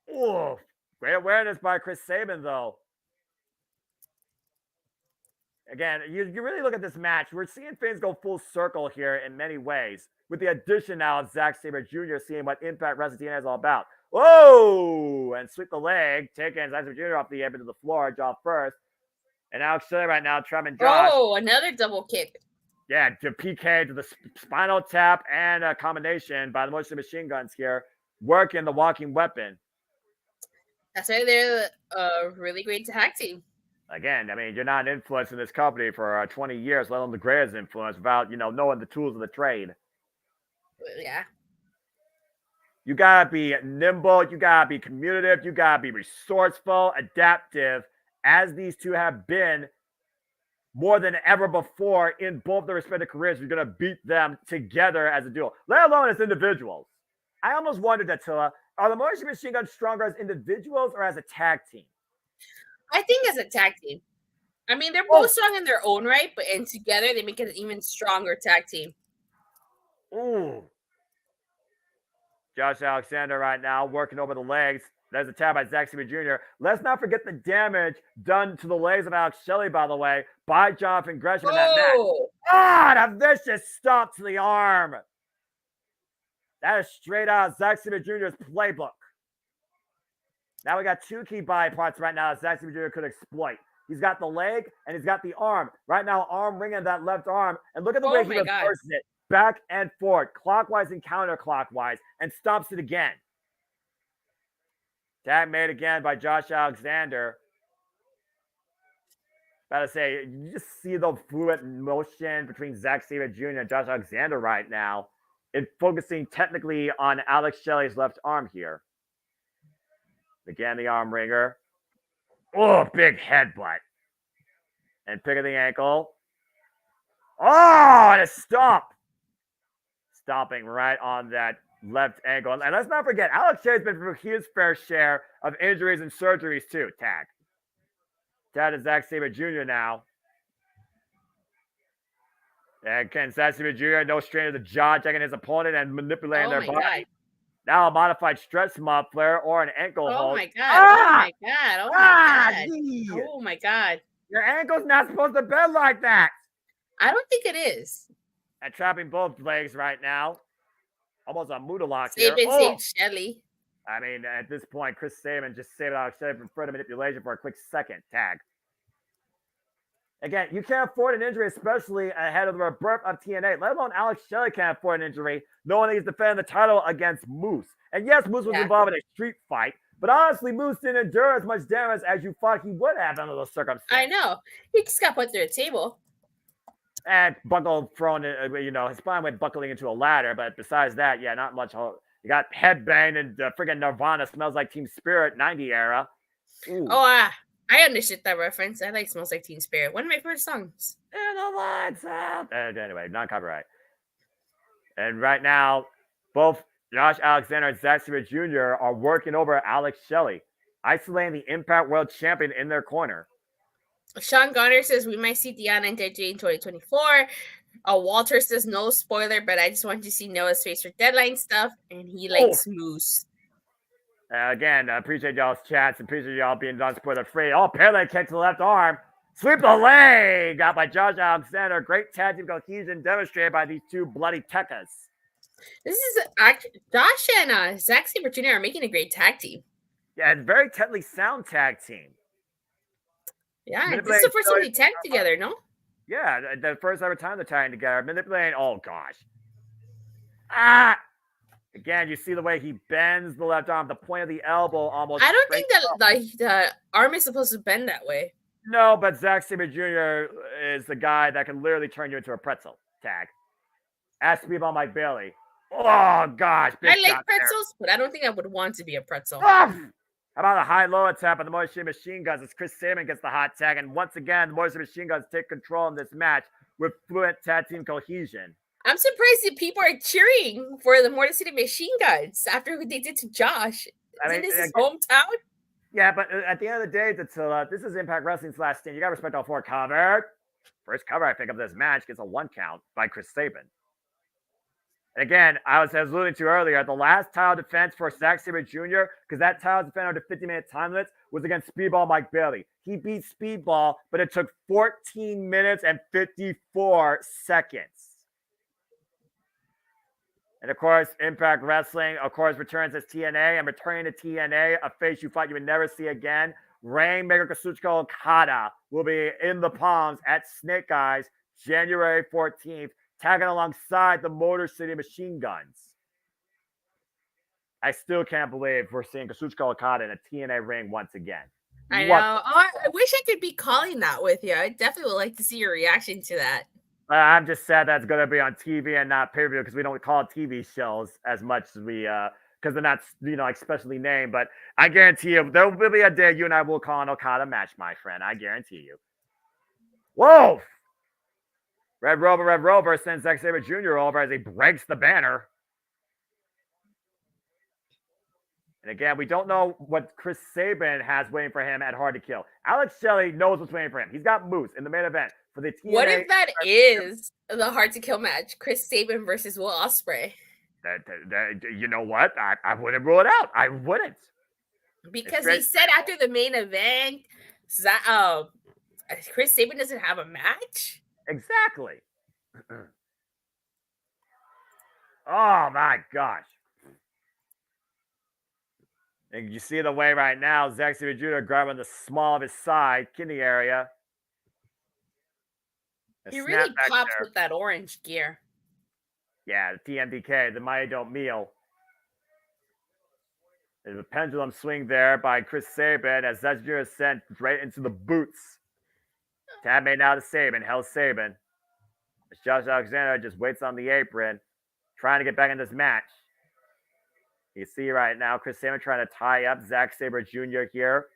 Ooh, great awareness by Chris Sabin, though. Again, you really look at this match. We're seeing things go full circle here in many ways, with the addition now of Zack Sabre Jr. seeing what Impact Wrestling TNA is all about. Whoa! And sweep the leg, taking Zack Sabre Jr. off the apron to the floor, jaw first. And Alex Shelley right now trapping Josh. Oh, another double kick. Yeah, to PK to the spinal tap and a combination by the Motor City Machine Guns here, working the walking weapon. That's why they're a really great tag team. Again, I mean, you're not an influence in this company for 20 years, let alone the greatest influence, without, knowing the tools of the trade. Yeah. You got to be nimble. You got to be communicative. You got to be resourceful, adaptive, as these two have been more than ever before in both their respective careers. You're going to beat them together as a duo, let alone as individuals. I almost wondered, Attila, are the Motor City Machine Guns stronger as individuals or as a tag team? I think as a tag team. I mean, they're both strong in their own right, but together they make it an even stronger tag team. Ooh. Josh Alexander right now working over the legs. There's a tap by Zack Sabre Jr. Let's not forget the damage done to the legs of Alex Shelley, by the way, by Jonathan Gresham in that match. The vicious stop to the arm. That is straight out of Zack Sabre Jr.'s playbook. Now we got two key body parts right now that Zack Sabre Jr. could exploit. He's got the leg and he's got the arm. Right now, arm ringing that left arm. And look at the way he reverses it back and forth, clockwise and counterclockwise, and stops it again. Tag made again by Josh Alexander. About to say, you just see the fluid motion between Zack Sabre Jr. and Josh Alexander right now. It's focusing technically on Alex Shelley's left arm here. Again, the arm ringer. Oh, big headbutt. And pick of the ankle. Oh, and a stomp. Stomping right on that left ankle. And let's not forget, Alex Shelley's been through his fair share of injuries and surgeries too. Tag to Zack Sabre Jr. now. And Ken Zack Sabre Jr. no strain of the jaw, checking his opponent and manipulating their body. God. Now a modified stretch muffler or an ankle hold. Oh my god! Oh my god! Oh my god! Your ankle's not supposed to bend like that. I don't think it is. And trapping both legs right now. Almost a Muda lock here. Saban Shelley. I mean, at this point, Chris Sabin just saved Alex Shelley from further manipulation for a quick second. Tag. Again, you can't afford an injury, especially ahead of the rebirth of TNA, let alone Alex Shelley can't afford an injury, knowing he's defending the title against Moose. And yes, Moose was involved in a street fight, but honestly, Moose didn't endure as much damage as you thought he would have under those circumstances. I know. He just got put through a table. And buckle thrown, his spine went buckling into a ladder, but besides that, yeah, not much. You got headbang and friggin' Nirvana smells like Team Spirit 90 era. Ooh. Oh, I understood that reference. I like Smells Like Teen Spirit. One of my favorite songs. And the lights out. Anyway, non-copyright. And right now, both Josh Alexander and Zack Sabre Jr. are working over Alex Shelley, isolating the Impact World Champion in their corner. Sean Garner says we might see Deanna and DJ in 2024. Walter says no spoiler, but I just want to see Noah's face for deadline stuff, and he likes Moose. Again, appreciate y'all's chats. Appreciate y'all being non-spoiler free. Oh, Pele kick to the left arm. Sweep the leg. Got by Josh Alexander. Great tag team cohesion demonstrated by these two bloody Tekkas. This is Josh and Zack Sabre Jr. are making a great tag team. Yeah, it's very technically sound tag team. Yeah, this is the first time they tagged together, no? Yeah, the first ever time they're tagging together. Manipulating. Oh, gosh. Again, you see the way he bends the left arm, the point of the elbow almost. I don't think that the arm is supposed to bend that way. No, but Zack Sabre Jr. is the guy that can literally turn you into a pretzel. Tag. Ask Speedball Mike Bailey. Oh, gosh. I like pretzels, but I don't think I would want to be a pretzel. How about a high-low attack on the Motor City Machine Guns as Chris Sabin gets the hot tag. And once again, the Motor City Machine Guns take control in this match with fluent tag team cohesion. I'm surprised that people are cheering for the Motor City Machine Guns after what they did to Josh. Isn't this his hometown? Yeah, but at the end of the day, this is Impact Wrestling's last stand. You got to respect all four. Cover. First cover, I think, of this match gets a 1 count by Chris Sabin. And again, I was alluding to earlier, the last title defense for Zack Sabre Jr., because that title defense under 50-minute time limits was against Speedball Mike Bailey. He beat Speedball, but it took 14 minutes and 54 seconds. And of course, Impact Wrestling, of course, returns as TNA, and returning to TNA, a face you thought you would never see again. Rainmaker Kazuchika Okada will be in the Palms at Snake Eyes, January 14th, tagging alongside the Motor City Machine Guns. I still can't believe we're seeing Kazuchika Okada in a TNA ring once again. I know. Oh, I wish I could be calling that with you. I definitely would like to see your reaction to that. I'm just sad that's going to be on TV and not pay-per-view because we don't call TV shows as much as we, because they're not, like specially named. But I guarantee you, there will be a day you and I will call an Okada match, my friend. I guarantee you. Whoa! Red Rover sends Zack Sabre Jr. over as he breaks the banner. And again, we don't know what Chris Sabin has waiting for him at Hard to Kill. Alex Shelley knows what's waiting for him. He's got Moose in the main event for the TNA. What if that is the Hard to Kill match? Chris Sabin versus Will Ospreay. You know what? I wouldn't rule it out. I wouldn't. Because he said after the main event, Chris Sabin doesn't have a match. Exactly. Oh my gosh. And you see the way right now, Zack Sabre Jr. grabbing the small of his side, kidney area. He really pops with that orange gear. Yeah, the TMDK, the Mighty Don't Meal. There's a pendulum swing there by Chris Sabin as Zack Jr. is sent right into the boots. Tab made now to Sabin, held Sabin. As Josh Alexander just waits on the apron, trying to get back in this match. You see right now, Chris Sabin trying to tie up Zack Sabre Jr. here.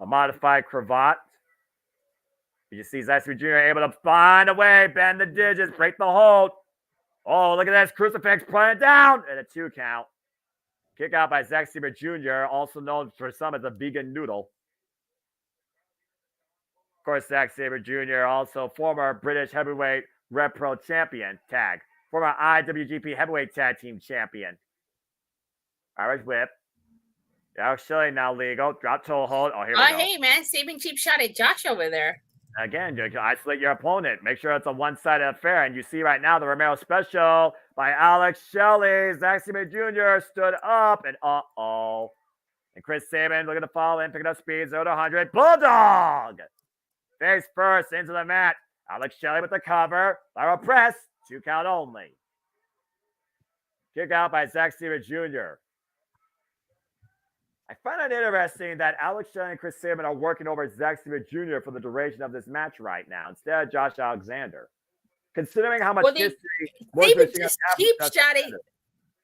A modified cravat. You see Zack Sabre Jr. able to find a way, bend the digits, break the hold. Oh, look at this. Crucifix playing down. And a 2 count. Kick out by Zack Sabre Jr., also known for some as a vegan noodle. Of course, Zack Sabre Jr., also former British Heavyweight Red Pro Champion tag. Former IWGP Heavyweight Tag Team Champion. Irish whip. Alex Shelley now legal. Drop toe hold. Oh, here we go. Hey, man. Saving cheap shot at Josh over there. Again, you isolate your opponent. Make sure it's a one-sided affair. And you see right now the Romero special by Alex Shelley. Zack Sabre Jr. stood up. And uh-oh. And Chris Sabin looking to follow in, picking up speed. 0 to 100. Bulldog! Face first into the mat. Alex Shelley with the cover. Viral press. 2 count only. Kick out by Zack Sabre Jr. I find it interesting that Alex Shelley and Chris Sabin are working over Zack Sabre Jr. for the duration of this match right now, instead of Josh Alexander. Considering how much history they would just keep shouting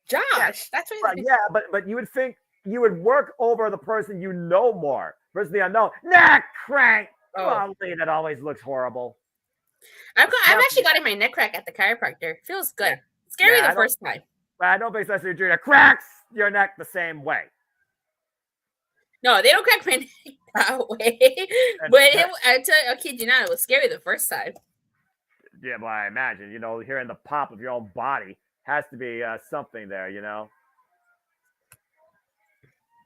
Josh. Yeah, that's what. Yeah, but you would think you would work over the person you know more versus the unknown. Neck crank. Oh, that always looks horrible. I've actually gotten my neck crack at the chiropractor. Feels good. Yeah. Scary the first time. But I don't think Zack Sabre Jr. cracks your neck the same way. No, they don't crack my neck that way. But I kid you not, it was scary the first time. Yeah, well, I imagine, hearing the pop of your own body has to be something there,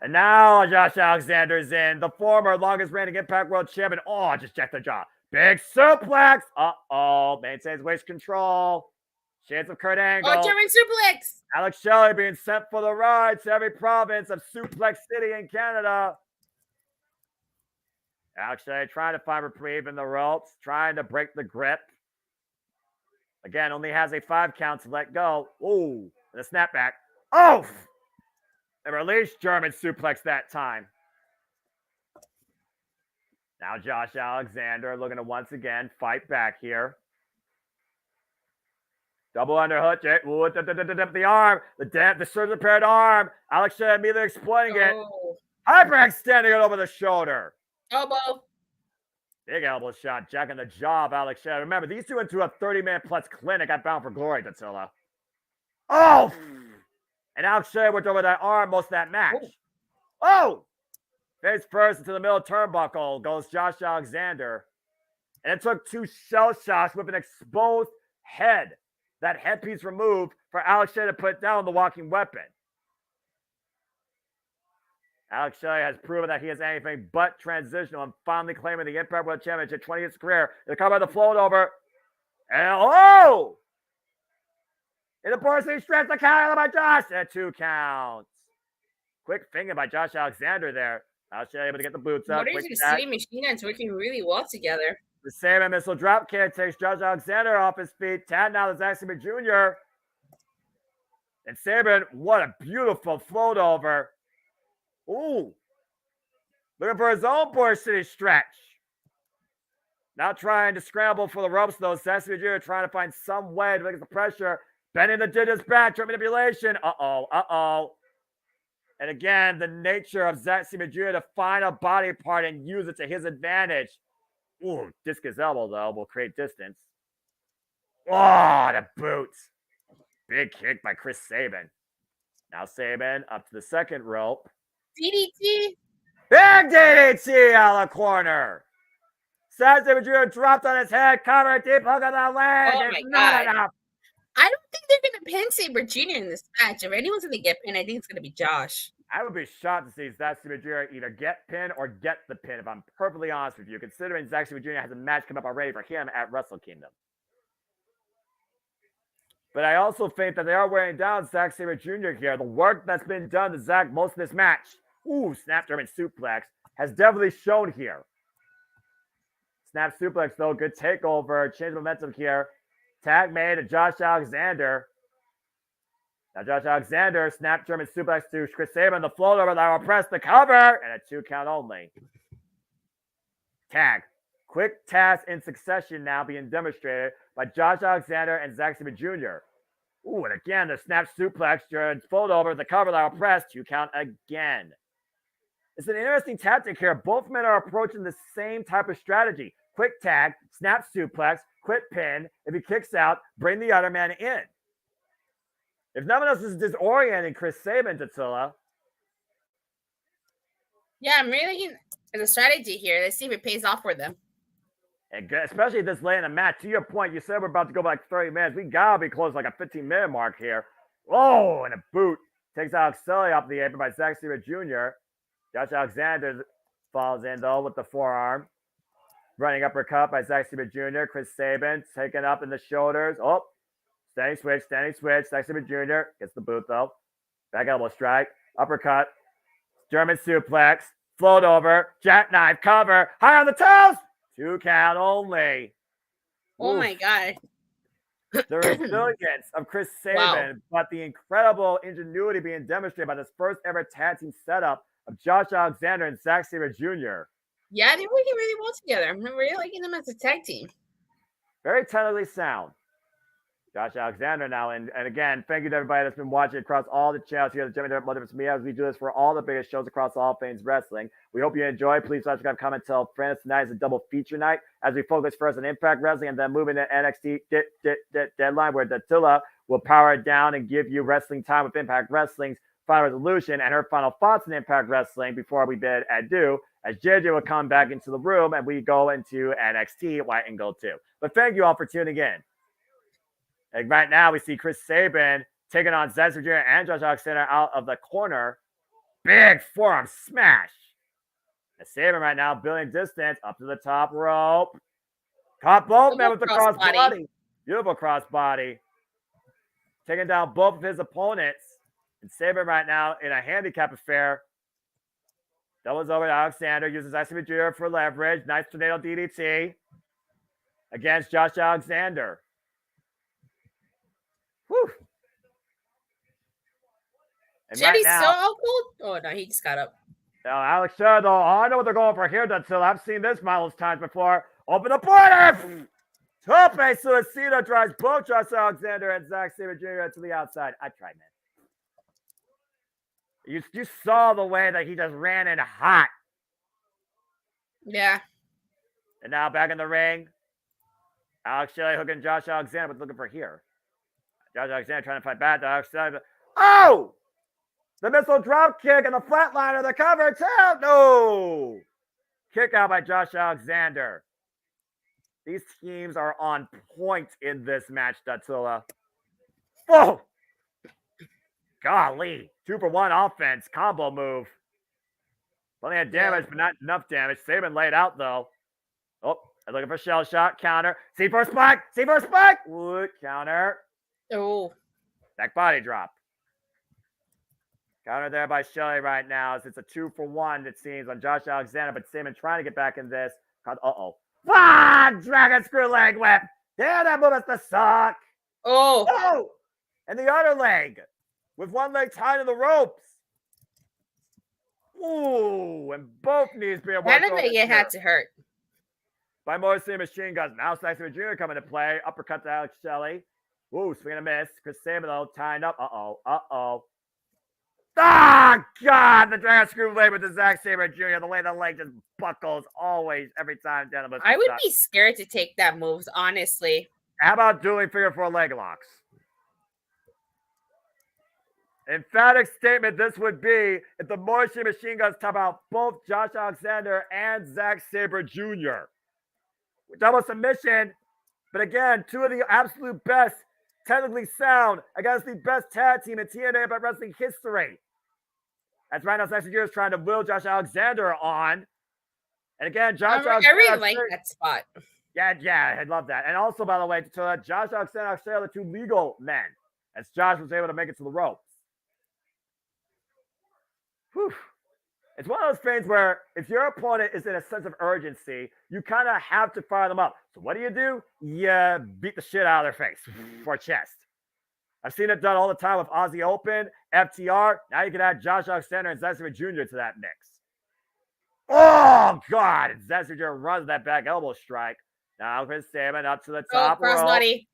And now Josh Alexander's in, the former longest reigning Impact World Champion. Oh, just check the jaw. Big suplex. Uh-oh. Maintains waist control. Shades of Kurt Angle. Oh, German suplex. Alex Shelley being sent for the ride to every province of Suplex City in Canada. Alex Shelley trying to find reprieve in the ropes, trying to break the grip. Again, only has a 5 count to let go. Ooh, and a snapback. Oh! And release German suplex that time. Now Josh Alexander looking to once again fight back here. Double underhook. The arm. The surge repaired arm. Alex Shelley immediately exploiting it. Hyperextending it over the shoulder. Elbow. Big elbow shot. Jacking the jaw of Alex Shelley. Remember, these two went to a 30-minute plus clinic at Bound for Glory, Dattila. Oh! And Alex Shelley went over that arm most of that match. Oh! Face first into the middle turnbuckle goes Josh Alexander. And it took 2 shell shots with an exposed head. That headpiece removed for Alex Shelley to put down the walking weapon. Alex Shelley has proven that he is anything but transitional and finally claiming the Impact World Championship 20 years career. The cover of the float over. And in the porcelain stretch, the count by Josh. And 2 counts. Quick finger by Josh Alexander there. Alex Shelley able to get the boots up. What is your city machine guns working really well together? The Sabin missile drop kick takes Josh Alexander off his feet. Tad now to Zack Sabre Jr. And Sabin, what a beautiful float over. Ooh. Looking for his own porcelain stretch. Now trying to scramble for the ropes, though. Zack Sabre Jr. trying to find some way to make the pressure. Bending the digits back, joint manipulation. Uh-oh. And again, the nature of Zack Sabre Jr. to find a body part and use it to his advantage. Ooh, discus elbow, though, will create distance. Oh, the boots. Big kick by Chris Sabin. Now Sabin up to the second rope. DDT. Big DDT out of the corner. Zack Sabre Jr. dropped on his head, covered deep hook on the leg. Oh, it's my not God. enough. I don't think they're going to pin Sabre Jr. in this match. If anyone's going to get pinned, I think it's going to be Josh. I would be shocked to see Zack Sabre Jr. either get pinned or get the pin, if I'm perfectly honest with you, considering Zack Sabre Jr. has a match come up already for him at Wrestle Kingdom. But I also think that they are wearing down Zack Sabre Jr. here. The work that's been done to Zack most of this match, snap German suplex, has definitely shown here. Snap suplex, though, good takeover, change momentum here. Tag made to Josh Alexander. Now Josh Alexander snapped German suplex to Chris Sabin. The float over there will press the cover and a 2 count only. Tag. Quick tasks in succession now being demonstrated by Josh Alexander and Zack Sabre Jr. And again, the snap suplex, Jordan's fold over, the cover lateral press, 2 count again. It's an interesting tactic here. Both men are approaching the same type of strategy. Quick tag, snap suplex, quick pin. If he kicks out, bring the other man in. If nothing else is disorienting Chris Sabin, Tatsula. Yeah, I'm really liking the strategy here. Let's see if it pays off for them. And especially this late in the match. To your point, you said we're about to go like 30 minutes. We gotta be close to like a 15-minute mark here. Oh, and a boot. Takes Alex Shelley off the apron by Zack Sabre Jr. Josh Alexander falls in, though, with the forearm. Running uppercut by Zack Sabre Jr. Chris Sabin taken up in the shoulders. Oh, standing switch. Zack Sabre Jr. gets the boot, though. Back elbow strike. Uppercut. German suplex. Float over. Jackknife cover. High on the toes. 2 count only. Oh, my God. The resilience of Chris Sabin, but the incredible ingenuity being demonstrated by this first ever tag team setup of Josh Alexander and Zack Sabre Jr. Yeah, they're working really well together. I'm really liking them as a tag team. Very technically sound. Josh Alexander now, and again, thank you to everybody that's been watching across all the channels here at the JMN Multiverse of Media as we do this for all the biggest shows across all things wrestling. We hope you enjoy. Please subscribe, comment, tell friends. Tonight is a double feature night as we focus first on Impact Wrestling and then move into NXT Deadline, where Datilla will power it down and give you wrestling time with Impact Wrestling's final resolution and her final thoughts on Impact Wrestling before we bid adieu, as JJ will come back into the room and we go into NXT White and Gold 2. But thank you all for tuning in. And right now, we see Chris Sabin taking on Zack Sabre Jr. and Josh Alexander out of the corner. Big forearm smash. And Sabin right now building distance up to the top rope. Caught both men with the cross body. Beautiful cross body. Taking down both of his opponents. And Sabin right now in a handicap affair. Doubles over to Alexander. Uses Zack Sabre Jr. for leverage. Nice tornado DDT against Josh Alexander. Whew. And Jetty's so cold. Oh, no, he just got up. Now, Alex Shelley, though, I know what they're going for here, Duntil. I've seen this countless times before. Open the border! Tope Suicida drives both Josh Alexander and Zack Sabre Jr. to the outside. I tried, man. You saw the way that he just ran in hot. Yeah. And now back in the ring. Alex Shelley hooking Josh Alexander, but looking for here. Josh Alexander trying to fight back. Oh! The missile drop kick and the flatliner, the cover too. No! Kick out by Josh Alexander. These teams are on point in this match, Datsula. Oh! Golly. 2-for-1 offense. Combo move. Plenty of damage, but not enough damage. Sabin laid out, though. Oh, looking for shell shot. Counter. C4 spike. C4 spike. Wood counter. Oh. Back body drop. Counter there by Shelley right now as it's a 2-for-1, it seems, on Josh Alexander, but Sabin trying to get back in this. Uh-oh. Dragon screw leg whip. Damn, that move is the suck. Oh. And the other leg with one leg tied to the ropes. Ooh, and both knees being worked over. It had to hurt. By Morrissey Machine Guns. Now Zack Sabre Jr. coming to play. Uppercut to Alex Shelley. Ooh, swing and a miss. Chris Sabin, though, tied up. Uh-oh. Ah, God! The dragon screw leg with the Zack Sabre Jr. The way the leg just buckles always, every time. I would be scared to take that move, honestly. How about dueling figure 4 leg locks? Emphatic statement this would be if the Morrissey Machine Guns top out both Josh Alexander and Zack Sabre Jr. Double submission, but again, two of the absolute best technically sound against the best tag team in TNA Impact Wrestling history. That's right now, Zack Sabre Jr. is trying to will Josh Alexander on. And again, Josh Alexander. I really like that spot. Yeah, I love that. And also, by the way, to Josh Alexander and Australia, the two legal men, as Josh was able to make it to the ropes. Whew. It's one of those things where if your opponent is in a sense of urgency, you kind of have to fire them up. So what do? You beat the shit out of their face for chest. I've seen it done all the time with Aussie Open, FTR. Now you can add Josh Alexander and Zack Sabre Jr. to that mix. Oh, God. Zack Sabre Jr. runs that back elbow strike. Now Chris Sabin up to the top rope. Crossbody.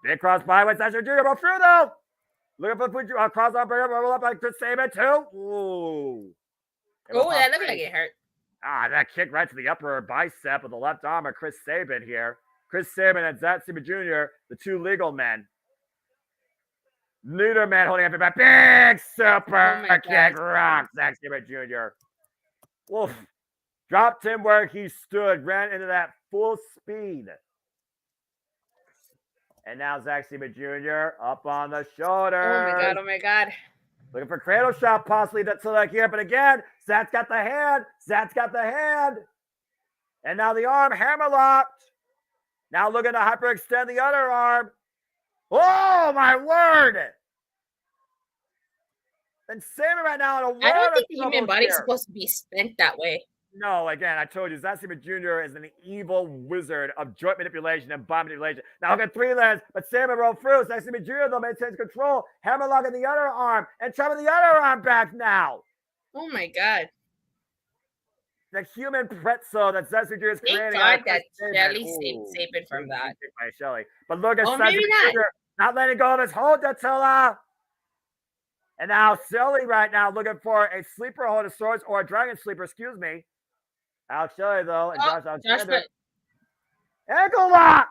Big crossbody with Zack Sabre Jr. Go through, though. Looking for the cross-arm breaker. Roll up by Chris Sabin, too. Ooh. Oh, that looked like it hurt. That kick right to the upper bicep of the left arm of Chris Sabin here. Chris Sabin and Zack Sabre Jr., the two legal men. Neither man holding up the back. Big super kick. Rock Zack Sabre Jr. Oof. Dropped him where he stood. Ran into that full speed. And now Zack Sabre Jr. up on the shoulder. Oh, my God. Looking for cradle shot possibly to like here. But again, Zack's got the hand. And now the arm hammerlocked. Now looking to hyperextend the other arm. Oh, my word. And Sabre right now in a lot I don't think of the human body is supposed to be spent that way. No, again, I told you, Zack Sabre Jr. is an evil wizard of joint manipulation and body manipulation. Now look at three lands, but Sabre rolled through. Zack Sabre Jr. though maintains control. Hammerlock in the other arm and trapping the other arm back now. Oh my God. The human pretzel that Zack Sabre Jr. is creating. Thank God that Shelly saved Sabre from that. By Shelly. But look at Zack maybe Sabre Jr. not letting go of his hold, Attila. And now Shelly right now looking for a sleeper hold of sorts or a dragon sleeper, excuse me. Alex Shelley, though, and Josh Alexander. Ankle lock!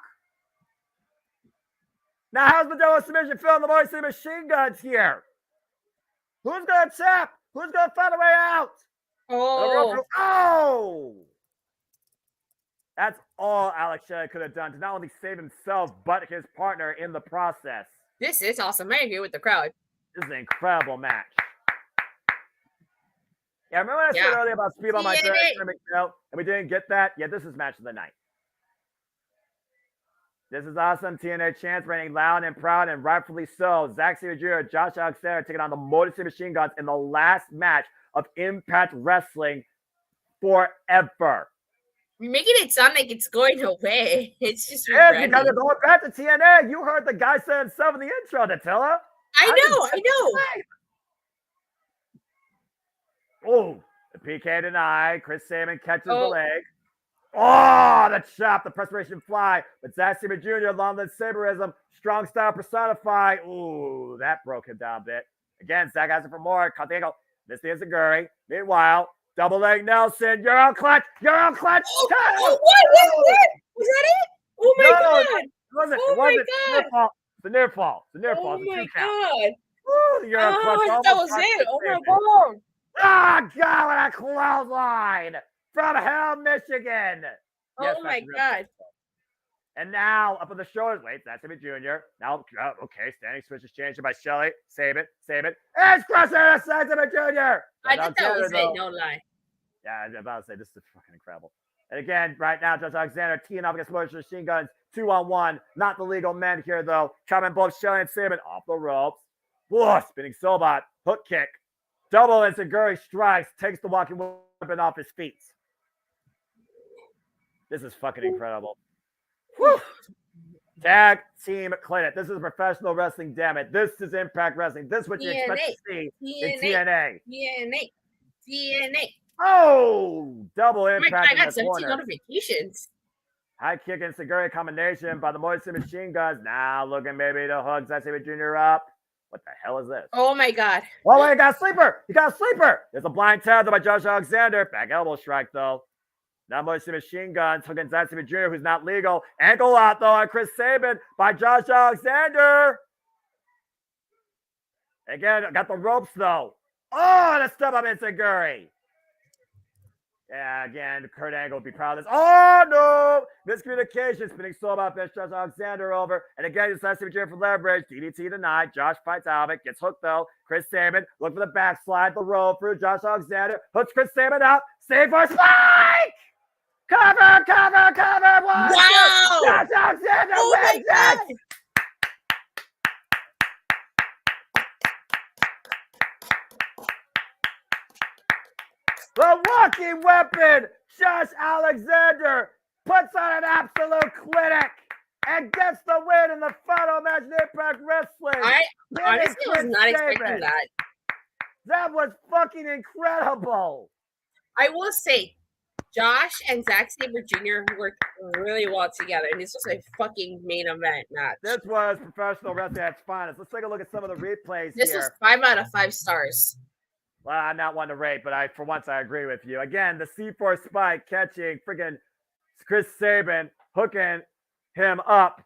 Now, how's the double submission feeling the Morrissey machine guns here? Who's going to tap? Who's going to find a way out? Oh! That's all Alex Shelley could have done to not only save himself, but his partner in the process. This is awesome. I agree with the crowd. This is an incredible match. Yeah, remember when I said earlier about speed on my third and we didn't get that? Yeah, this is match of the night. This is awesome. TNA champs reigning loud and proud, and rightfully so. Zack Sabre Jr., Josh Alexander taking on the Motor City Machine Guns in the last match of Impact Wrestling forever. You're making it sound like it's going away. It's just because they're going back to TNA. You heard the guy say himself in the intro, Attila. I know. Oh, the PK denied. Chris Sabin catches the leg. Oh, the chop, the perspiration fly. But Zack Sabre Jr., long live Sabreism, strong style personified. Ooh, that broke him down a bit. Again, Zack has it for more. Cut the ankle. Missed the Enziguri. Meanwhile, double leg Nelson. You're on clutch. What? Was that it? Oh my God. It wasn't. God. The near fall. Oh my God. Ooh, you're on clutch. That was it. Oh my God. Ah, God, what a clothesline from Hell, Michigan. Oh my God. And now up on the shoulders. Wait, that's Sabre Jr. Now, okay, standing switch is changed by Shelly. Save it. It's crossing aside Sabre Jr. I thought that was it, no lie. Yeah, I was about to say, this is fucking incredible. And again, right now, Josh Alexander teeing up against Motor Machine Guns, 2-on-1. Not the legal men here, though. Chopping both Shelly and Sabre off the ropes. Whoa, spinning Sobot. Hook kick. Double Enziguri strikes, takes the walking weapon off his feet. This is fucking incredible. Whew. Tag Team Clinic. This is professional wrestling, damn it. This is Impact Wrestling. This is what you expect to see in TNA. TNA. Oh, double impact. I got 17 notifications. High kick and Enziguri combination by the Motor City Machine Guns. Now looking maybe to hook Zack Sabre Jr. up. What the hell is this? Oh my God. Oh, wait, you got a sleeper. There's a blind tap by Josh Alexander. Back elbow strike, though. Now Motor City Machine Guns hooking Zack Sabre Jr., who's not legal. Ankle out, though, on Chris Sabin by Josh Alexander. Again, got the ropes, though. Oh, and a step up Enziguri. Yeah, again, Kurt Angle would be proud of this. Oh, no! Miscommunication. Spinning soul about bitch. Josh Alexander over. And again, it's last time for leverage. DDT tonight. Josh fights Albert. Gets hooked, though. Chris Sabin. Look for the backslide. The roll through. Josh Alexander. Hooks Chris Sabin up. Save for spike! Cover! One, Wow! two. Josh Alexander wins it! The walking weapon, Josh Alexander, puts on an absolute clinic and gets the win in the final match in Impact Wrestling. I honestly was not expecting that. That was fucking incredible. I will say, Josh and Zack Sabre Jr. worked really well together, and this was a fucking main event match. This was professional wrestling at its finest. Let's take a look at some of the replays This here. was 5 out of 5 stars. Well, I'm not one to rate, but for once I agree with you. Again, the C4 spike catching freaking Chris Sabin, hooking him up.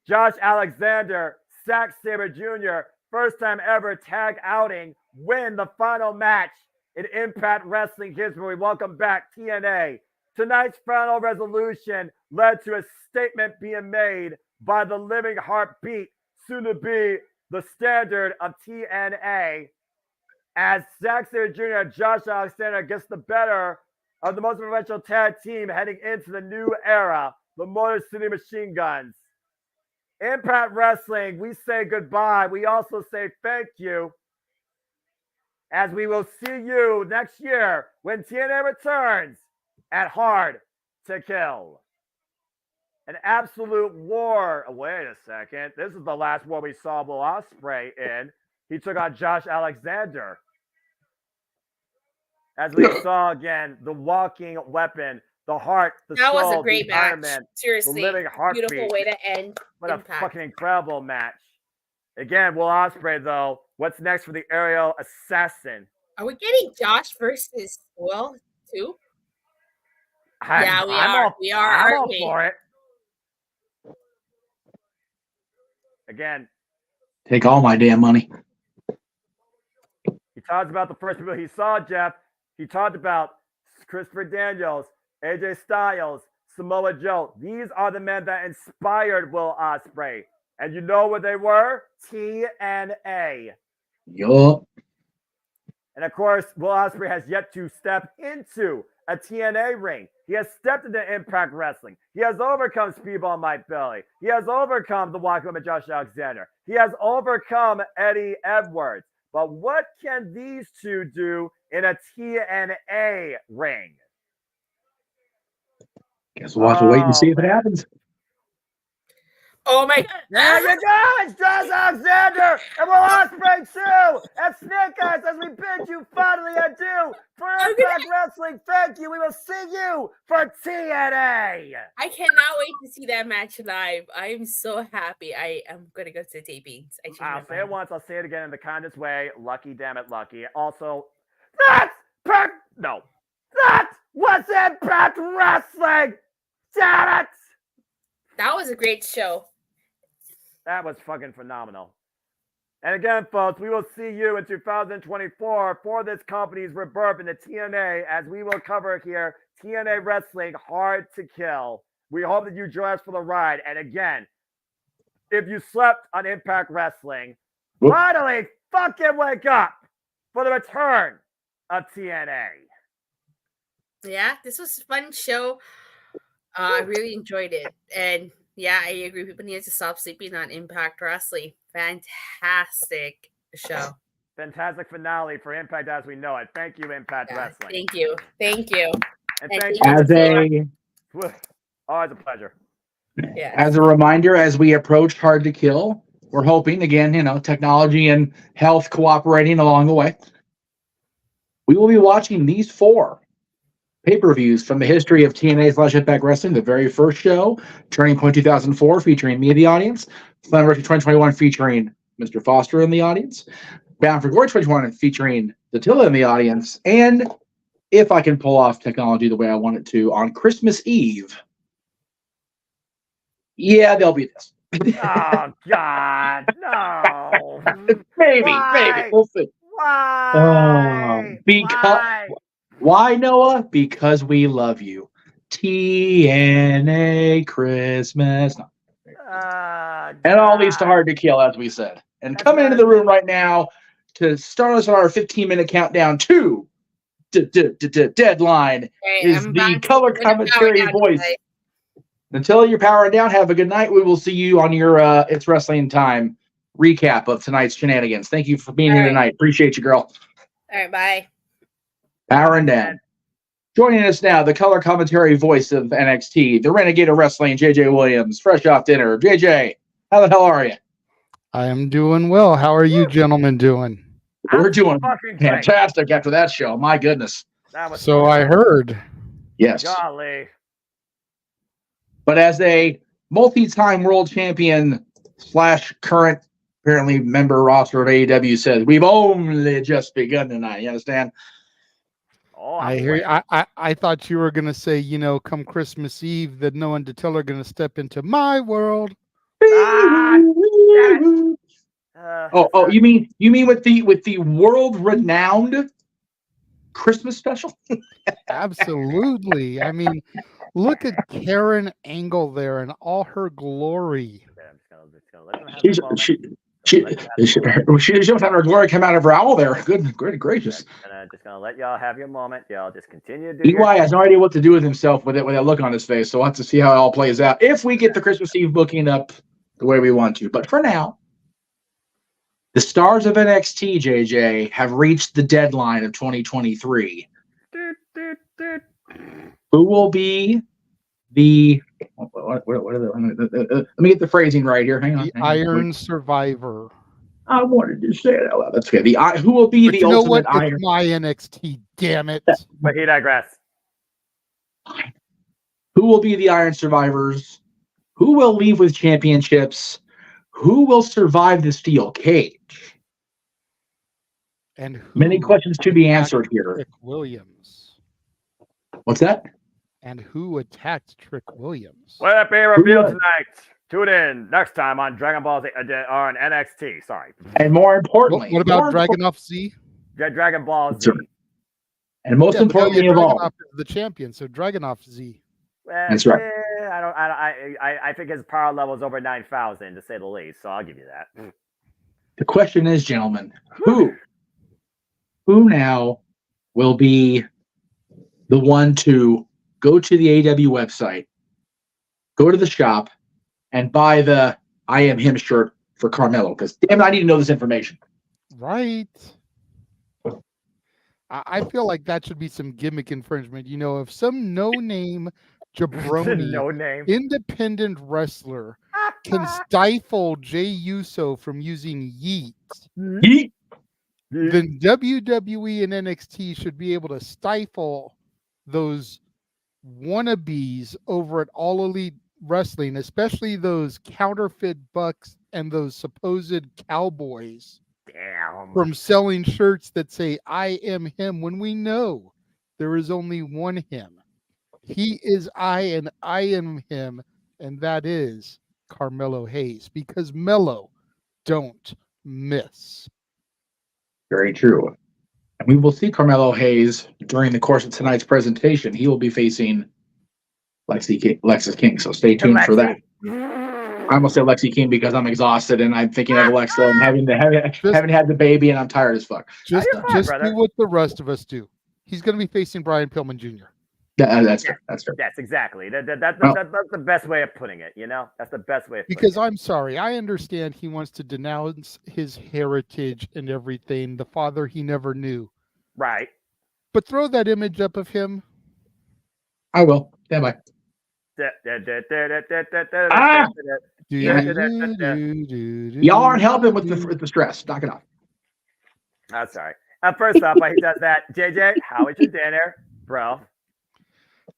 Josh Alexander, Zack Sabre Jr., first time ever tag outing, win the final match in Impact Wrestling history. Welcome back, TNA. Tonight's final resolution led to a statement being made by the Living Heartbeat, soon to be the standard of TNA. As Zack Sabre Jr. and Josh Alexander gets the better of the most influential tag team heading into the new era, the Motor City Machine Guns. Impact Wrestling, we say goodbye. We also say thank you, as we will see you next year when TNA returns at Hard to Kill. An absolute war. Wait a second. This is the last war we saw Will Ospreay in. He took on Josh Alexander. As we saw again, the walking weapon, the heart, the that soul, was a great the match. Iron Man, Seriously, the living heartbeat. beautiful way to end. What Impact. a fucking incredible match. Again, Will Ospreay, though, what's next for the aerial assassin? Are we getting Josh versus Will too? Yeah, we are. We are, I'm aren't all we? for it. Again, Take all my damn money. he talks about the first people he saw, Jeff. He talked about Christopher Daniels, AJ Styles, Samoa Joe. These are the men that inspired Will Ospreay. And you know what they were? TNA. Yup. And of course, Will Ospreay has yet to step into a TNA ring. He has stepped into Impact Wrestling. He has overcome Speedball Mike Bailey. He has overcome the Walking Woman Josh Alexander. He has overcome Eddie Edwards. But what can these two do in a TNA ring? Guess we'll have to wait and see if it happens. Oh my God! There you go! It's Josh Alexander and Will Ospreay too! And Snake Eyes, as we bid you finally adieu for Impact Wrestling. Thank you. We will see you for TNA. I cannot wait to see that match live. I am so happy. I am gonna go to the tapings. I'll say it once. I'll say it again in the kindest way. Lucky, damn it, lucky. Also, that was Impact Wrestling. Damn it! That was a great show. That was fucking phenomenal. And again, folks, we will see you in 2024 for this company's rebirth in the TNA, as we will cover here TNA Wrestling Hard to Kill. We hope that you join us for the ride. And again, if you slept on Impact Wrestling, finally fucking wake up for the return of TNA. Yeah, this was a fun show. I really enjoyed it. And yeah, I agree. People need to stop sleeping on Impact Wrestling. Fantastic show. Fantastic finale for Impact as we know it. Thank you, Impact Wrestling. Thank you. Thank you. And And thank thank you. As Always a pleasure. Yeah. as a reminder, as we approach Hard to Kill, we're hoping, again, technology and health cooperating along the way. We will be watching these 4 pay-per-views from the history of TNA/Impact Wrestling. The very first show, Turning Point 2004, featuring me in the audience. Slammiversary 2021, featuring Mr. Foster in the audience. Bound for Glory 2021, featuring Dattila in the audience. And if I can pull off technology the way I want it to, on Christmas Eve, yeah, there'll be this. Oh, God. No. Maybe. Why? We'll see. Why? Because Why, Noah? Because we love you. TNA Christmas. No. And all these to Hard to Kill, as we said. And That's coming into not- the room right now to start us on our 15-minute countdown to deadline is the color commentary voice. Until you're powering down, have a good night. We will see you on your It's Wrestling Time recap of tonight's shenanigans. Thank you for being here tonight. Appreciate you, girl. All right, bye. Powering down. Joining us now, the color commentary voice of NXT, the Renegade of Wrestling, JJ Williams, fresh off dinner. JJ, how the hell are you? I am doing well. How are you gentlemen doing? We're doing fucking fantastic after that show. My goodness. So I heard. Yes. Golly. But as a multi-time world champion / current, apparently, member roster of AEW says, we've only just begun tonight. You understand? Oh, I hear you. I thought you were gonna say, you know, come Christmas Eve, that no one to tell are gonna step into my world. You mean with the world-renowned Christmas special? Absolutely. I mean, look at Karen Angle there in all her glory. She don't have her glory come out of her owl there. Good gracious. Just gonna let y'all have your moment. Y'all just continue to do EY has no idea what to do with himself with that look on his face. So we'll have to see how it all plays out if we get the Christmas Eve booking up the way we want to. But for now, the stars of NXT, JJ, have reached the deadline of 2023. Who will be the what are the let me get the phrasing right here. Hang on. The Iron Survivor. I wanted to say it out loud. That's okay. Who will be the ultimate Iron? It's my NXT, damn it. But he digress. Who will be the Iron Survivors? Who will leave with championships? Who will survive the steel cage? And many questions to be answered here. Trick Williams. What's that? And who attacked Trick Williams? Let it be revealed tonight. Tune in next time on Dragon Ball Z on NXT. Sorry. And more importantly, what about Dragunov Z? Yeah, Dragon Ball Z. And most importantly of all, Dragunov is the champion, so Dragunov Z. That's right. I think his power level is over 9,000 to say the least. So I'll give you that. The question is, gentlemen, who now will be the one to go to the AW website, go to the shop, and buy the I Am Him shirt for Carmelo? Because damn it, I need to know this information. Right. I feel like that should be some gimmick infringement. You know, if some no-name jabroni independent wrestler can stifle Jey Uso from using yeet, then WWE and NXT should be able to stifle those wannabes over at All Elite Wrestling, especially those counterfeit bucks and those supposed cowboys. Damn. From selling shirts that say I am him, when we know there is only one him. He is I and I am him, and that is Carmelo Hayes, because Melo don't miss. Very true. And we will see Carmelo Hayes during the course of tonight's presentation. He will be facing Lexis King, so stay tuned for that. I almost said Lexi King because I'm exhausted and I'm thinking of Alexa and haven't had the baby and I'm tired as fuck. Just do what the rest of us do. He's going to be facing Brian Pillman Jr. That's fair. Yes, exactly. That's the best way of putting it. You know, that's the best way. Because I'm sorry, I understand he wants to denounce his heritage and everything, the father he never knew. Right. But throw that image up of him. I will. Stand by. Y'all aren't helping with the stress. Knock it off. That's all right. First off, while he does that, JJ, how was your dinner, bro?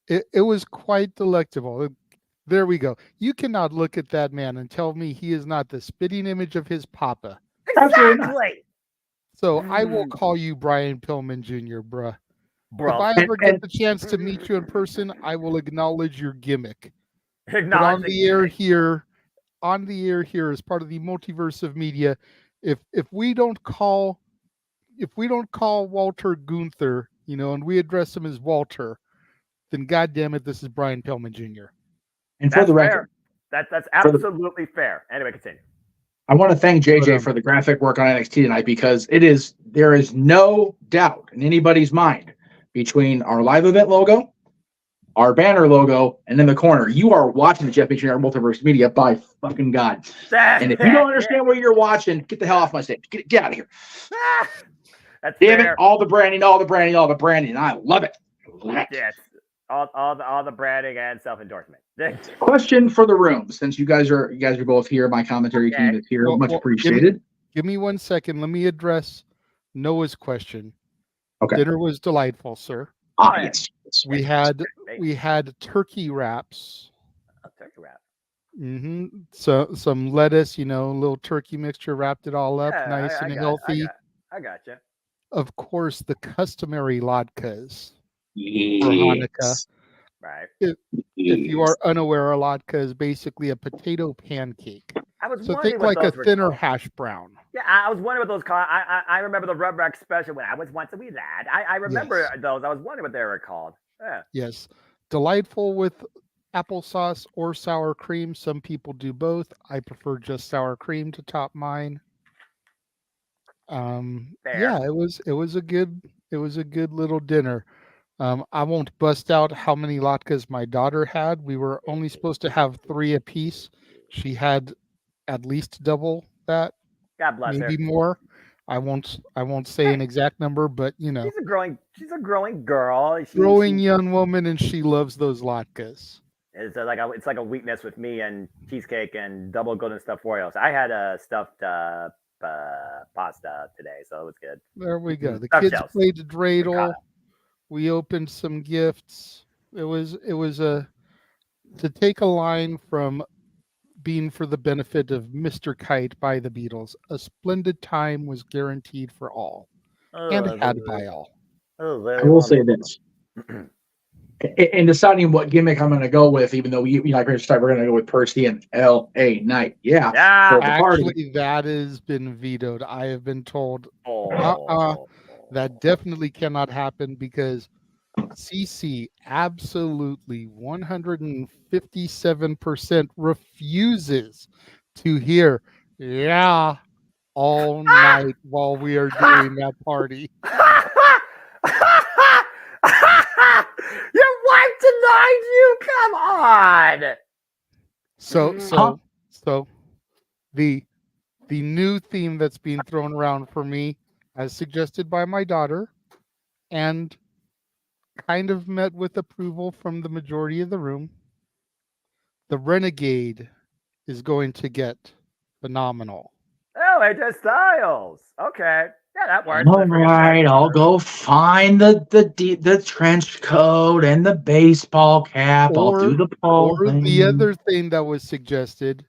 It was quite delectable. There we go. You cannot look at that man and tell me he is not the spitting image of his papa. Exactly. So I will call you Brian Pillman Jr., bruh. If I ever get the chance to meet you in person, I will acknowledge your gimmick. But on the air here, as part of the Multiverse of Media, if we don't call Walter Gunther and we address him as Walter, then goddamn it, this is Brian Pillman Jr. And for That's the record, fair. That's For the- absolutely fair. Anyway, continue. I want to thank JJ Whatever. for the graphic work on NXT tonight because there is no doubt in anybody's mind between our live event logo, our banner logo, and in the corner, you are watching the JMN Multiverse Media by fucking God. And if you don't understand what you're watching, get the hell off my stage. Get out of here. That's Damn fair. it. All the branding. I love it. Yes. All the branding and self-endorsement. Question for the room, since you guys are both here, my commentary team is here. Much appreciated. Give me 1 second. Let me address Noah's question. Okay. Dinner was delightful, sir. Yes. We had turkey wraps. A turkey wrap. Mm-hmm. So some lettuce, a little turkey mixture, wrapped it all up, Yeah, nice and healthy. I got you. Of course, the customary latkes Yes. for Hanukkah. Right. If you are unaware, a latke is basically a potato pancake. I was So wondering think what like a those were thinner called. hash brown. Yeah, I was wondering what those called. I remember the Rub Rack special when I was once a wee lad. I remember Yes. those. I was wondering what they were called. Yeah. Yes. Delightful with applesauce or sour cream. Some people do both. I prefer just sour cream to top mine. Fair. Yeah, it was a good little dinner. I won't bust out how many latkes my daughter had. We were only supposed to have 3 apiece. She had at least double that, God bless her. maybe more. I won't say an exact number, but She's a growing girl. growing young woman, and she loves those latkes. It's like a weakness with me and cheesecake and double golden stuffed Oreos. I had a stuffed pasta today, so it was good. There we go. The Stuffed kids shells. played dreidel. Ricotta. We opened some gifts. It was to take a line from being for the benefit of Mr. Kite by the Beatles. A splendid time was guaranteed for all, and had by all. I will say this. In deciding what gimmick I'm going to go with, even though we're going to go with Percy and L.A. Knight. Yeah. For the party. Actually, that has been vetoed. I have been told Oh. that definitely cannot happen because CC absolutely 157% refuses to hear "yeah" all night while we are doing that party. Your wife denied you? Come on. So the new theme that's being thrown around for me, as suggested by my daughter, and kind of met with approval from the majority of the room, the Renegade is going to get phenomenal. Oh, AJ Styles. Okay. Yeah, that works. All right, I'll go find the trench coat and the baseball cap. I'll do the pole Or thing. the other thing that was suggested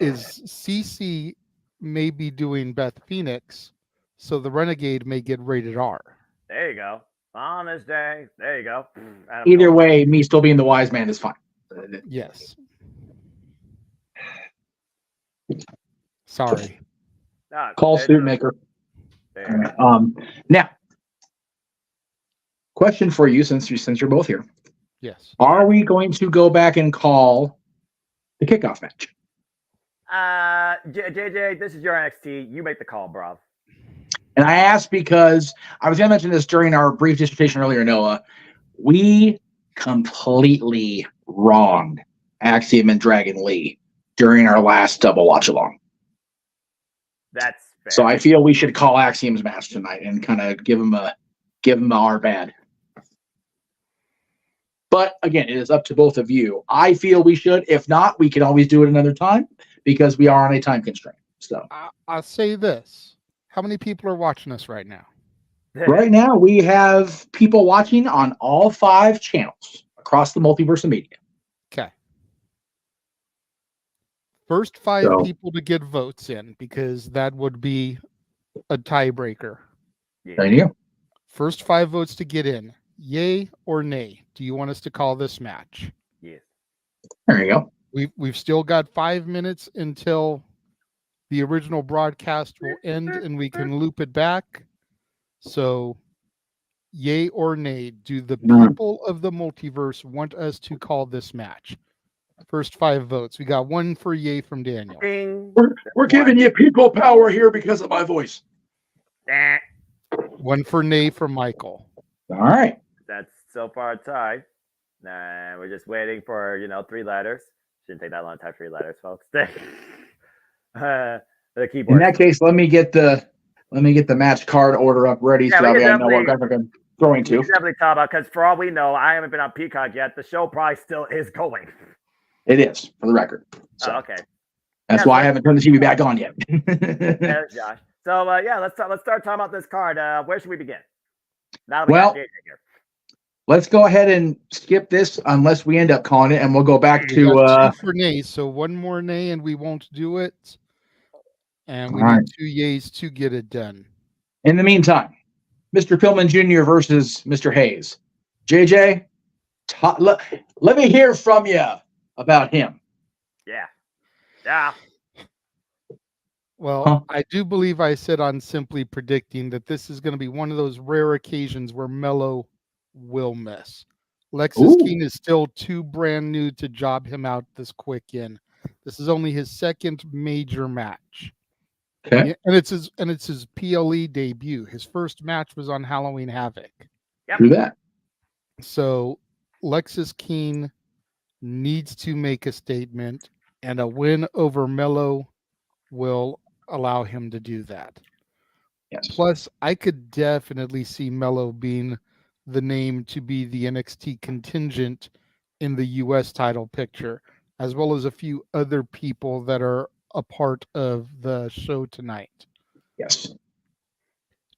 is CC may be doing Beth Phoenix, so the Renegade may get rated R. There you go. On this day. There you go. Either way, me still being the wise man is fine. Yes. Sorry. No, Call suit maker. Now, question for you, since you're both here. Yes. Are we going to go back and call the kickoff match? JJ, this is your NXT. You make the call, bro. And I asked because I was going to mention this during our brief dissertation earlier, Noah. We completely wronged Axiom and Dragon Lee during our last double watch along. That's fair. So I feel we should call Axiom's match tonight and kind of give him our bad. But again, it is up to both of you. I feel we should. If not, we can always do it another time because we are on a time constraint. So I'll say this. How many people are watching us right now? right now we have people watching on all 5 channels across the Multiverse of Media. Okay. First 5 people to get votes in, because that would be a tiebreaker. Thank you. First 5 votes to get in. Yay or nay? Do you want us to call this match? Yes. There you go. We've still got 5 minutes until the original broadcast will end and we can loop it back. So Yay or nay, do the No. people of the multiverse want us to call this match? First 5 votes. We got 1 for yay from Daniel. Ding. We're giving you people power here because of my voice. 1 for nay from Michael. All right. That's so far a tie. We're just waiting for 3 letters. Shouldn't take that long to type 3 letters, folks. The keyboard. In that case, let me get the match card order up ready Yeah, so we that can I know what definitely- I'm going We to. can definitely talk about, because for all we know, I haven't been on Peacock yet. The show probably still is going. It is, for the record. So Okay. that's Yeah, why I so- haven't turned the TV back on yet. There's Josh. So let's start talking about this card. Where should we begin? Now that we Well, got JJ here. Let's go ahead and skip this unless we end up calling it, and we'll go back We got to 2 for nay, so 1 more nay and we won't do it. And we All need right. 2 yays to get it done. in the meantime, Mr. Pillman Jr. versus Mr. Hayes. JJ, let me hear from you about him. Yeah. Yeah. Well, Huh. I do believe I said on Simply Predicting that this is going to be one of those rare occasions where Mello will miss. Lexus Ooh. King is still too brand new to job him out this quick in. This is only his 2nd major match. Okay. Yeah, and it's his PLE debut. His first match was on Halloween Havoc. Do that. So Lexus King needs to make a statement, and a win over Mello will allow him to do that. Yes. Plus, I could definitely see Mello being the name to be the NXT contingent in the US title picture, as well as a few other people that are a part of the show tonight. Yes.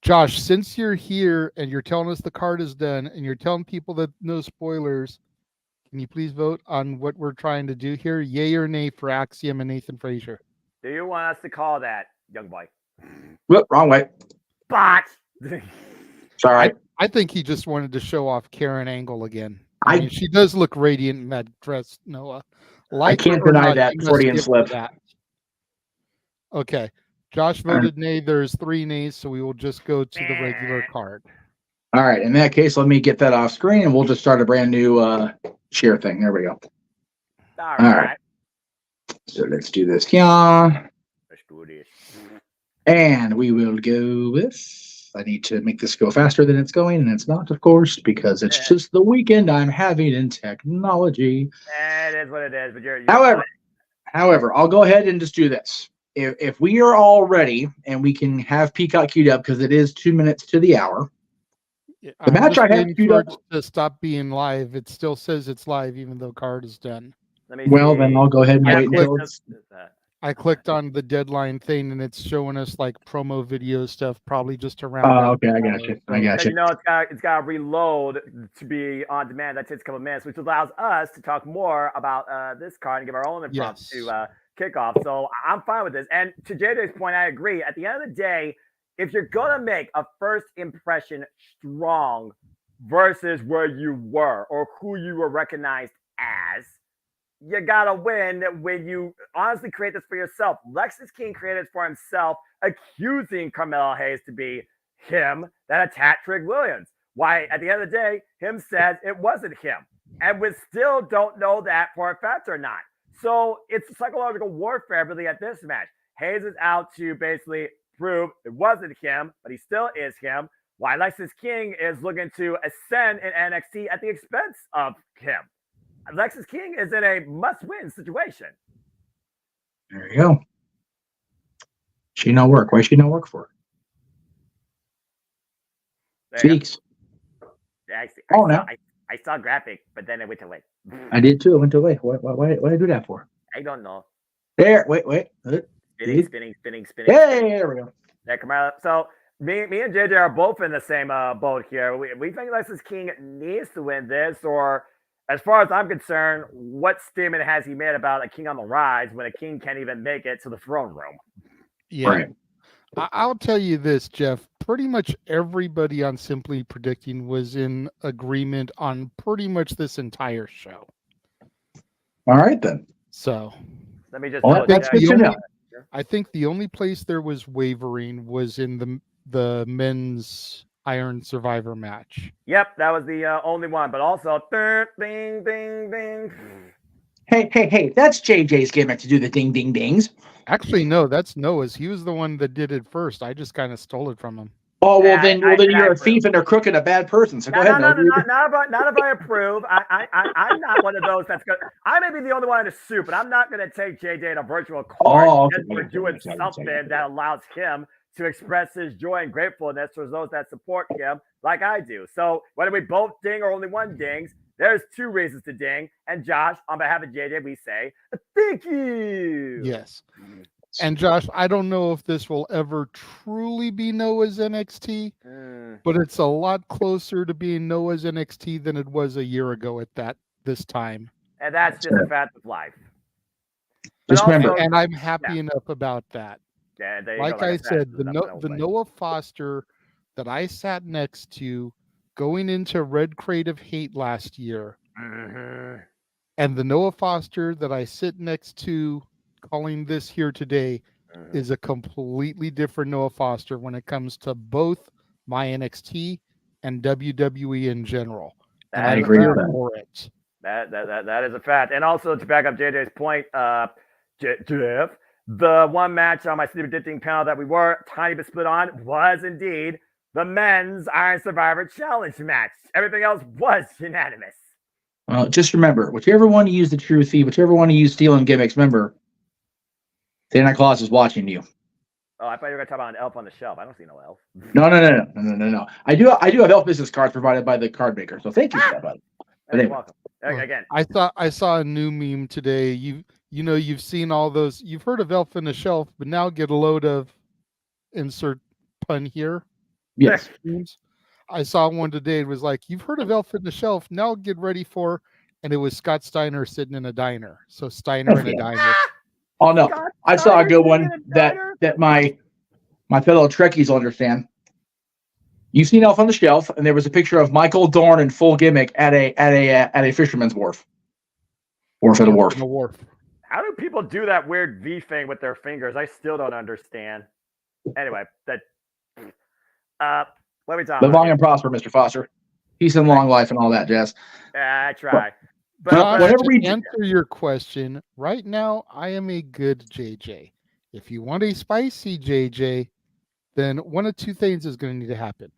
Josh, since you're here and you're telling us the card is done and you're telling people that no spoilers, can you please vote on what we're trying to do here? Yay or nay for Axiom and Nathan Frazier? Do you want us to call that, young boy? Whoop, wrong way. Bot. Sorry. I think he just wanted to show off Karen Angle again. I- I mean, she does look radiant in that dress, Noah. Like can't her or deny not, that you must Freudian give her slip. that. Okay. Josh voted nay. There's 3 nays, so we will just go to the regular card. All right. In that case, let me get that off screen, and we'll just start a brand new share thing. There we go. All right. right. So let's do this. Yeah. Let's do this. And we will go with. I need to make this go faster than it's going, and it's not, of course, because it's just the weekend I'm having in technology. It is what it is, but you're However, I'll go ahead and just do this. If we are all ready and we can have Peacock queued up, because it is 2 minutes to the hour. The match I have queued up- to stop being live. It still says it's live, even though card is done. Let me Well, see. then I'll go ahead and I wait until clicked- it's. I clicked on the deadline thing, and it's showing us like promo video stuff, probably just to round out. Okay, I got you. I got Because you. you know it's got to reload to be on demand. That takes a couple of minutes, which allows us to talk more about this card and give our own impressions to kickoff. So I'm fine with this. And to JJ's point, I agree. At the end of the day, if you're gonna make a first impression strong versus where you were or who you were recognized as, you gotta win when you honestly create this for yourself. Lexus King created it for himself, accusing Carmelo Hayes to be him that attacked Trick Williams. Why, at the end of the day, him says it wasn't him. And we still don't know that for a fact or not. So it's psychological warfare really at this match. Hayes is out to basically prove it wasn't him, but he still is him. Why Lexus King is looking to ascend in NXT at the expense of him. Lexus King is in a must-win situation. There you go. She no work. Why she no work for? There you go. Speaks. I saw graphic, but then it went away. I did too. I went away. Why did I do that for? I don't know. There. Wait. Spinning. Hey, there we go. There, Kamala. So me and JJ are both in the same boat here. We think Lexus King needs to win this, or as far as I'm concerned, what statement has he made about a king on the rise when a king can't even make it to the throne room? Yeah. Right. I'll tell you this, Jeff. Pretty much everybody on Simply Predicting was in agreement on pretty much this entire show. All right then. So Let me just Well, double that's check. good to know. I think the only place there was wavering was in the men's Iron Survivor match. Yep, that was the only one. But also, ding, ding, ding. Hey, that's JJ's gimmick to do the ding, ding, dings. Actually, no, that's Noah's. He was the one that did it first. I just kind of stole it from him. Oh, well, Yeah, then I you're a approve. thief and a crook and a bad person. So go ahead. Not if I approve. I'm not one of those that's going to. I may be the only one in the soup, but I'm not going to take JJ in a virtual court just for doing something that allows him to express his joy and gratefulness for those that support him like I do. So whether we both ding or only one dings, there's two reasons to ding. And Josh, on behalf of JJ, we say thank you. Yes. And Josh, I don't know if this will ever truly be Noah's NXT, but it's a lot closer to being Noah's NXT than it was a year ago at this time. And that's just a fact of life. Just remember, and I'm happy enough about that. Yeah, like I said, the Noah Foster that I sat next to going into Red Crate of Hate last year, and the Noah Foster that I sit next to calling this here today is a completely different Noah Foster when it comes to both my NXT and WWE in general. And I agree with that. For it. That is a fact. And also to back up JJ's point, Jeff, the one match on my Sleeper Ditting panel that we were tiny bit split on was indeed the men's Iron Survivor Challenge match. Everything else was unanimous. Well, just remember, whichever one you use the true thief, whichever one you use stealing gimmicks, remember, Santa Claus is watching you. Oh, I thought you were going to talk about an elf on the shelf. I don't see no elf. No. I do have elf business cards provided by the card maker, so thank you for that, buddy. You're welcome. Again, I saw a new meme today. You've seen all those. You've heard of elf on the shelf, but now get a load of insert pun here. Yes. I saw one today. It was like, you've heard of elf on the shelf. Now get ready for, and it was Scott Steiner sitting in a diner. So Steiner in a diner. Oh no, I saw a good one that my fellow Trekkies will understand. You've seen Elf on the Shelf, and there was a picture of Michael Dorn in full gimmick at a fisherman's wharf. Wharf at a wharf. How do people do that weird V thing with their fingers? I still don't understand. Anyway, what are we talking about? Live long and prosper, Mr. Foster. Peace and long life and all that jazz. I try. But whatever we answer your question, right now I am a good JJ. If you want a spicy JJ, then one of two things is going to need to happen.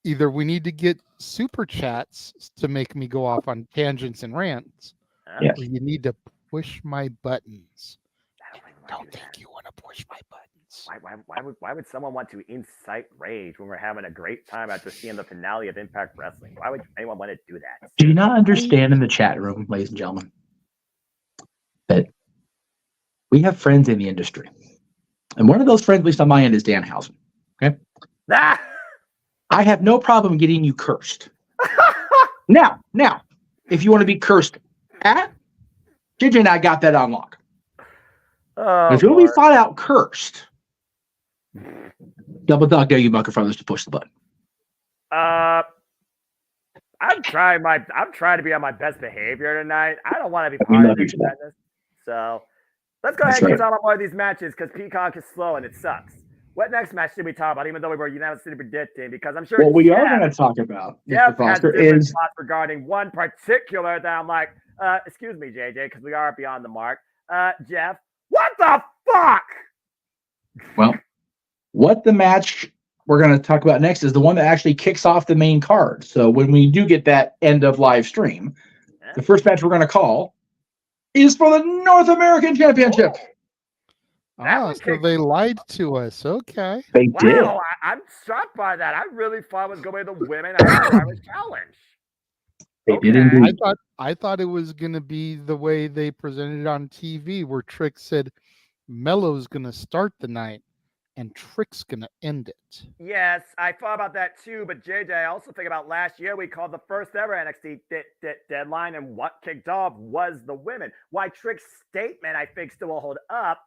Either we need to get super chats to make me go off on tangents and rants, or you need to push my buttons. I don't think you want to push my buttons. Why would someone want to incite rage when we're having a great time after seeing the finale of Impact Wrestling? Why would anyone want to do that? Do you not understand in the chat room, ladies and gentlemen, that we have friends in the industry? And one of those friends, at least on my end, is Danhausen. Okay? I have no problem getting you cursed. Now, if you want to be cursed at, JJ and I got that on lock. If you'll be flat out cursed, double dog dare you Bunker Brothers to push the button. I'm trying to be on my best behavior tonight. I don't want to be part of this madness. So let's go ahead and talk about more of these matches because Peacock is slow and it sucks. What next match should we talk about? Even though we were unanimously predicting, because I'm sure what we are going to talk about, Mr. Foster, is regarding one particular that I'm like, excuse me, JJ, because we are beyond the mark. Jeff, what the fuck? Well, what the match we're going to talk about next is the one that actually kicks off the main card. So when we do get that end of live stream, the first match we're going to call is for the North American Championship. So they lied to us. Okay. They did. I'm shocked by that. I really thought it was going to be the women challenge. They did indeed. I thought it was going to be the way they presented it on TV, where Trick said Mello's going to start the night and Trick's going to end it. Yes, I thought about that too. But JJ, I also think about last year we called the first ever NXT deadline, and what kicked off was the women. Why Trick's statement, I think, still will hold up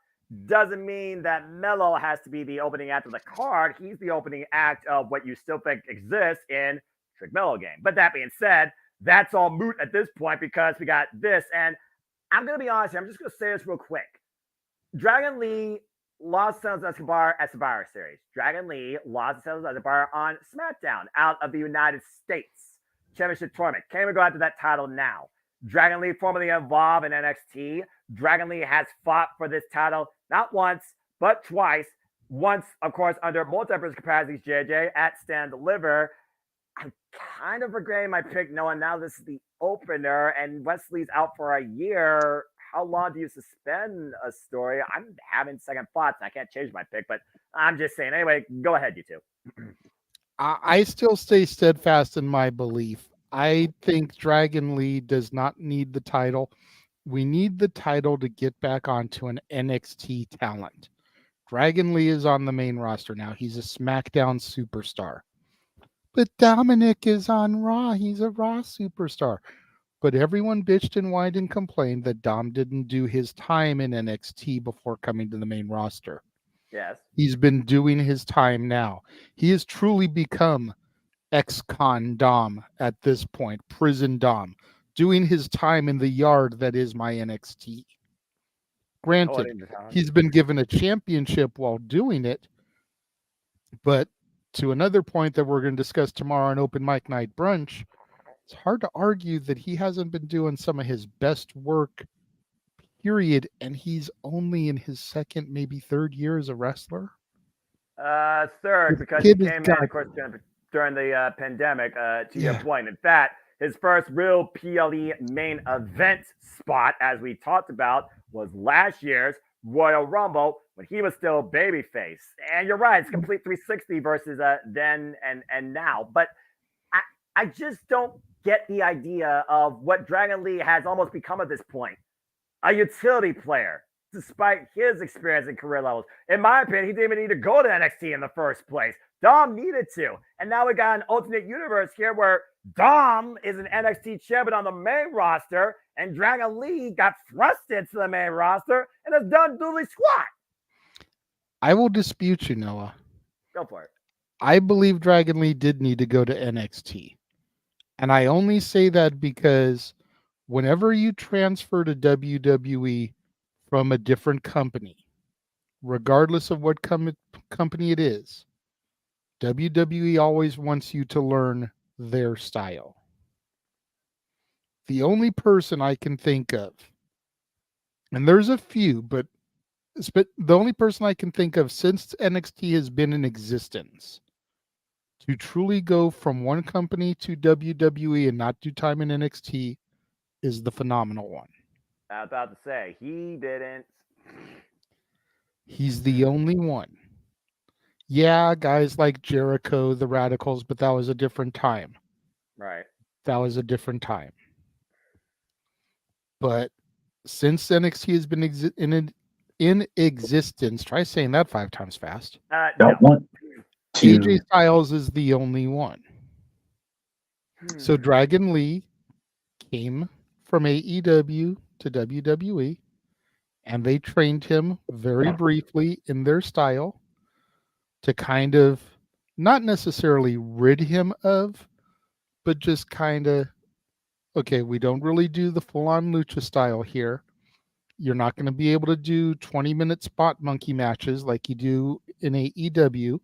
doesn't mean that Mello has to be the opening act of the card. He's the opening act of what you still think exists in Trick Mello game. But that being said, that's all moot at this point because we got this. And I'm going to be honest here. I'm just going to say this real quick. Dragon Lee Los Santos Escobar at Survivor Series. Dragon Lee lost to Santos Escobar on SmackDown out of the United States Championship Tournament. Can't even go after that title now. Dragon Lee formerly involved in NXT. Dragon Lee has fought for this title not once, but twice. Once, of course, under multiple capacities, JJ, at Stand Deliver. I'm kind of regretting my pick knowing now this is the opener and Wesley's out for a year. How long do you suspend a story? I'm having second thoughts. I can't change my pick, but I'm just saying. Anyway, go ahead, you two. I still stay steadfast in my belief. I think Dragon Lee does not need the title. We need the title to get back onto an NXT talent. Dragon Lee is on the main roster now. He's a SmackDown superstar. But Dominic is on Raw. He's a Raw superstar. But everyone bitched and whined and complained that Dom didn't do his time in NXT before coming to the main roster. Yes. He's been doing his time now. He has truly become ex-con Dom at this point, prison Dom, doing his time in the yard that is my NXT. Granted, he's been given a championship while doing it, but to another point that we're going to discuss tomorrow on Open Mic Night Brunch, it's hard to argue that he hasn't been doing some of his best work, period, and he's only in his second, maybe third year as a wrestler. Third, because he came in, of course, during the pandemic, to your point. In fact, his first real PLE main event spot, as we talked about, was last year's Royal Rumble when he was still babyface. And you're right, it's complete 360 versus then and now. But I just don't get the idea of what Dragon Lee has almost become at this point. A utility player, despite his experience and career levels. In my opinion, he didn't even need to go to NXT in the first place. Dom needed to. And now we got an alternate universe here where Dom is an NXT champion on the main roster and Dragon Lee got thrust into the main roster and has done doodly squat. I will dispute you, Noah. Go for it. I believe Dragon Lee did need to go to NXT. And I only say that because whenever you transfer to WWE from a different company, regardless of what company it is, WWE always wants you to learn their style. The only person I can think of, and there's a few, but the only person I can think of since NXT has been in existence to truly go from one company to WWE and not do time in NXT is the Phenomenal One. I was about to say, he didn't. He's the only one. Yeah, guys like Jericho, the Radicals, but that was a different time. Right. That was a different time. But since NXT has been in existence, try saying that 5 times fast. No. AJ Styles is the only one. So Dragon Lee came from AEW to WWE, and they trained him very briefly in their style to kind of not necessarily rid him of, but just kind of, okay, we don't really do the full-on lucha style here. You're not going to be able to do 20-minute spot monkey matches like you do in AEW.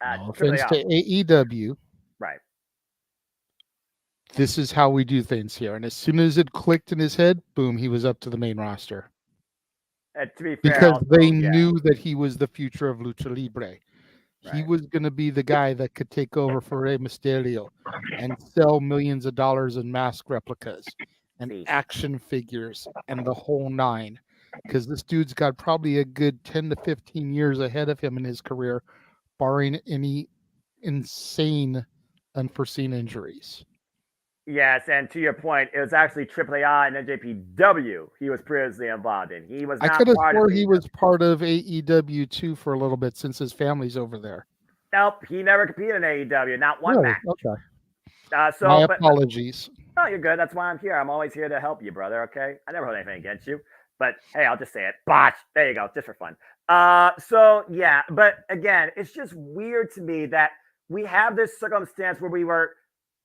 No offense to AEW. Right. This is how we do things here. And as soon as it clicked in his head, boom, he was up to the main roster. To be fair, because also, they knew that he was the future of Lucha Libre. Right. He was going to be the guy that could take over for Rey Mysterio and sell millions of dollars in mask replicas and action figures and the whole nine. Because this dude's got probably a good 10 to 15 years ahead of him in his career, barring any insane unforeseen injuries. Yes, and to your point, it was actually AAA and NJPW he was previously involved in. He was. I could have swore he was part of AEW too for a little bit since his family's over there. Nope, he never competed in AEW, not one match. Okay. My apologies. No, you're good. That's why I'm here. I'm always here to help you, brother. Okay, I never hold anything against you. But hey, I'll just say it. Botch. There you go. Just for fun. So yeah, but again, it's just weird to me that we have this circumstance where we were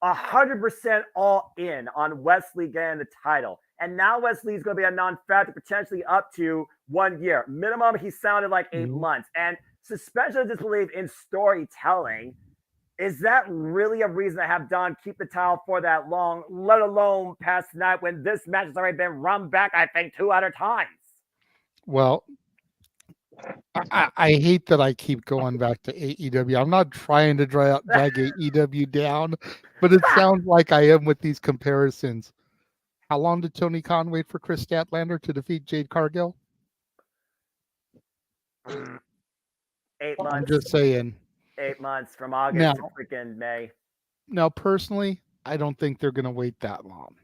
100% all in on Wesley getting the title. And now Wesley's going to be a non-factor potentially up to 1 year. Minimum, he sounded like 8 months. And suspension of disbelief in storytelling, is that really a reason to have Don keep the title for that long, let alone past tonight when this match has already been run back, I think, 200 times? Well, I hate that I keep going back to AEW. I'm not trying to drag AEW down, but it sounds like I am with these comparisons. How long did Tony Khan wait for Chris Statlander to defeat Jade Cargill? 8 months. I'm just saying. 8 months from August to freaking May. Now, personally, I don't think they're going to wait that long.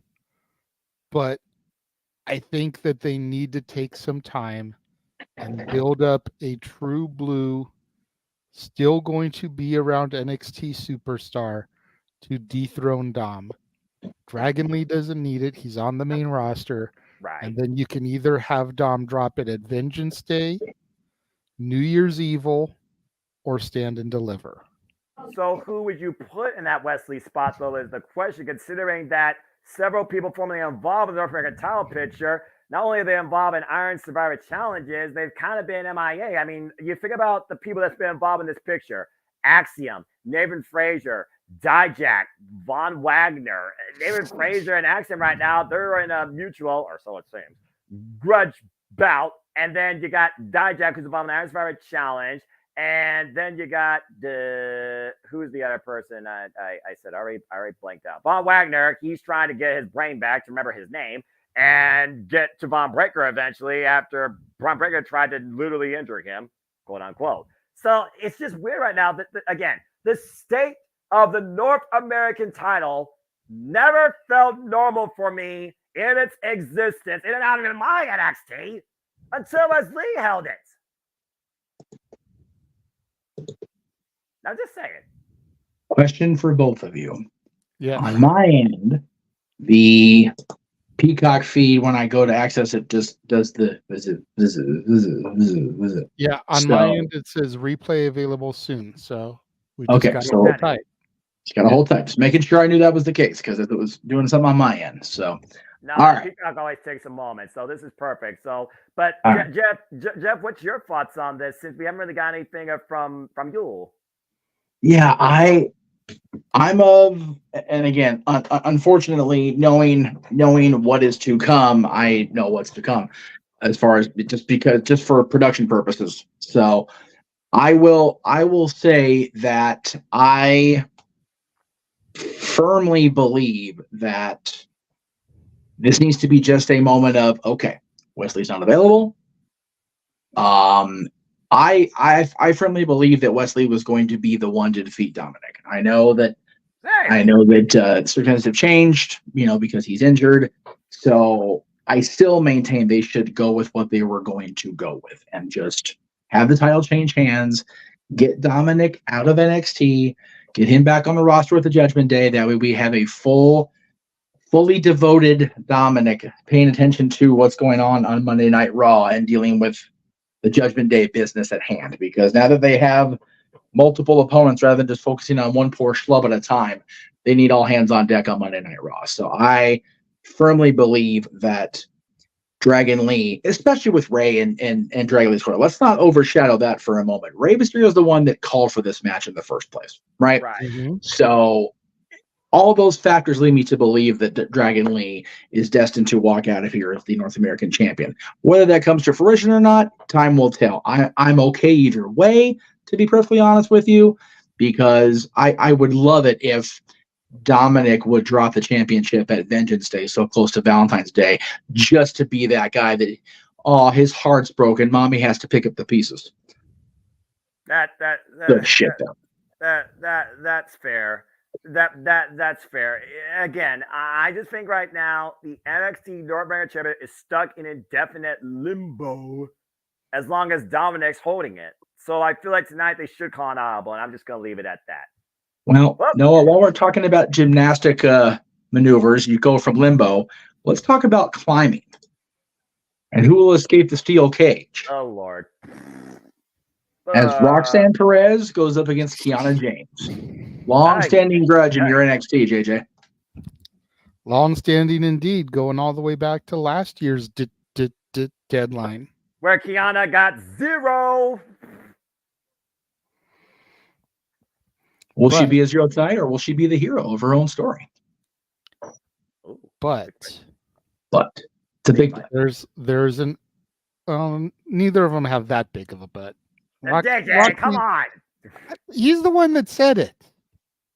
But I think that they need to take some time and build up a true blue, still going to be around NXT superstar to dethrone Dom. Dragon Lee doesn't need it. He's on the main roster. Right. And then you can either have Dom drop it at Vengeance Day, New Year's Evil, or Stand and Deliver. So who would you put in that Wesley spot, though, is the question, considering that several people formerly involved in the North American title picture, not only are they involved in Iron Survivor challenges, they've kind of been MIA. I mean, you think about the people that's been involved in this picture. Axiom, Nathan Frazier, Dijak, Von Wagner. Nathan Frazier and Axiom right now, they're in a mutual, or so it seems, grudge bout. And then you got Dijak, who's involved in the Iron Survivor challenge. And then you got who's the other person? I said, I already blanked out. Von Wagner, he's trying to get his brain back to remember his name and get to Von Breakker eventually after Von Breakker tried to literally injure him, quote unquote. So it's just weird right now that, again, the state of the North American title never felt normal for me in its existence, in and out of my NXT, until Wesley held it. I'm just saying. Question for both of you. Yeah. On my end, the Peacock feed, when I go to access it, just does the visit. Yeah, on my end it says replay available soon. So we just got to hold tight. Just got to hold tight. Just making sure I knew that was the case because it was doing something on my end. So no, all right. Peacock always takes a moment, so this is perfect. So, but Jeff, what's your thoughts on this? Since we haven't really got anything from you. Yeah, I'm of, and again, unfortunately, knowing what is to come, I know what's to come, as far as just for production purposes. So, I will say that I firmly believe that this needs to be just a moment of, okay, Wesley's not available. I firmly believe that Wesley was going to be the one to defeat Dominic. I know that circumstances have changed, because he's injured. So I still maintain they should go with what they were going to go with and just have the title change hands, get Dominic out of NXT, get him back on the roster with the Judgment Day. That way we have a fully devoted Dominic paying attention to what's going on Monday Night Raw and dealing with the Judgment Day business at hand. Because now that they have multiple opponents rather than just focusing on one poor schlub at a time, they need all hands on deck on Monday Night Raw. So I firmly believe that Dragon Lee, especially with Rey and Dragon Lee's corner, let's not overshadow that for a moment. Rey Mysterio is the one that called for this match in the first place, right? Mm-hmm. So all those factors lead me to believe that Dragon Lee is destined to walk out of here as the North American champion. Whether that comes to fruition or not, time will tell. I'm okay either way, to be perfectly honest with you, because I would love it if Dominic would drop the championship at Vengeance Day, so close to Valentine's Day, just to be that guy that, his heart's broken. Mommy has to pick up the pieces. That's fair. That's fair. Again, I just think right now the NXT North American Championship is stuck in indefinite limbo as long as Dominic's holding it. So I feel like tonight they should call an audible, and I'm just going to leave it at that. Well, Noah, while we're talking about gymnastic maneuvers, you go from limbo. Let's talk about climbing. And who will escape the steel cage? Oh, Lord. As Roxanne Perez goes up against Kiana James. Long-standing grudge in your NXT, JJ. Long-standing indeed, going all the way back to last year's deadline. Where Kiana got 0. Will she But- be a zero tonight, or will she be the hero of her own story? But It's a big but. there's an neither of them have that big of a butt. DJ, come on. He's the one that said it.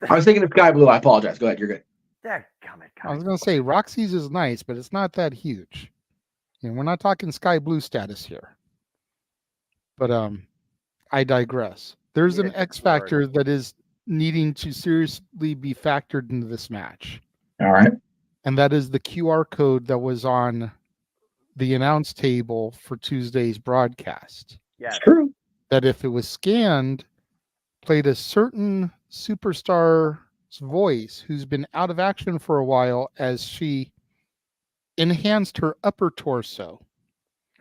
I was thinking of Sky Blue. I apologize. Go ahead. You're good. I was going to say Roxy's is nice, but it's not that huge. You know, we're not talking Sky Blue status here. But I digress. There's an X factor that is needing to seriously be factored into this match. All right. And that is the QR code that was on the announce table for Tuesday's broadcast. Yeah, It's true. That if it was scanned, played a certain superstar's voice who's been out of action for a while as she enhanced her upper torso.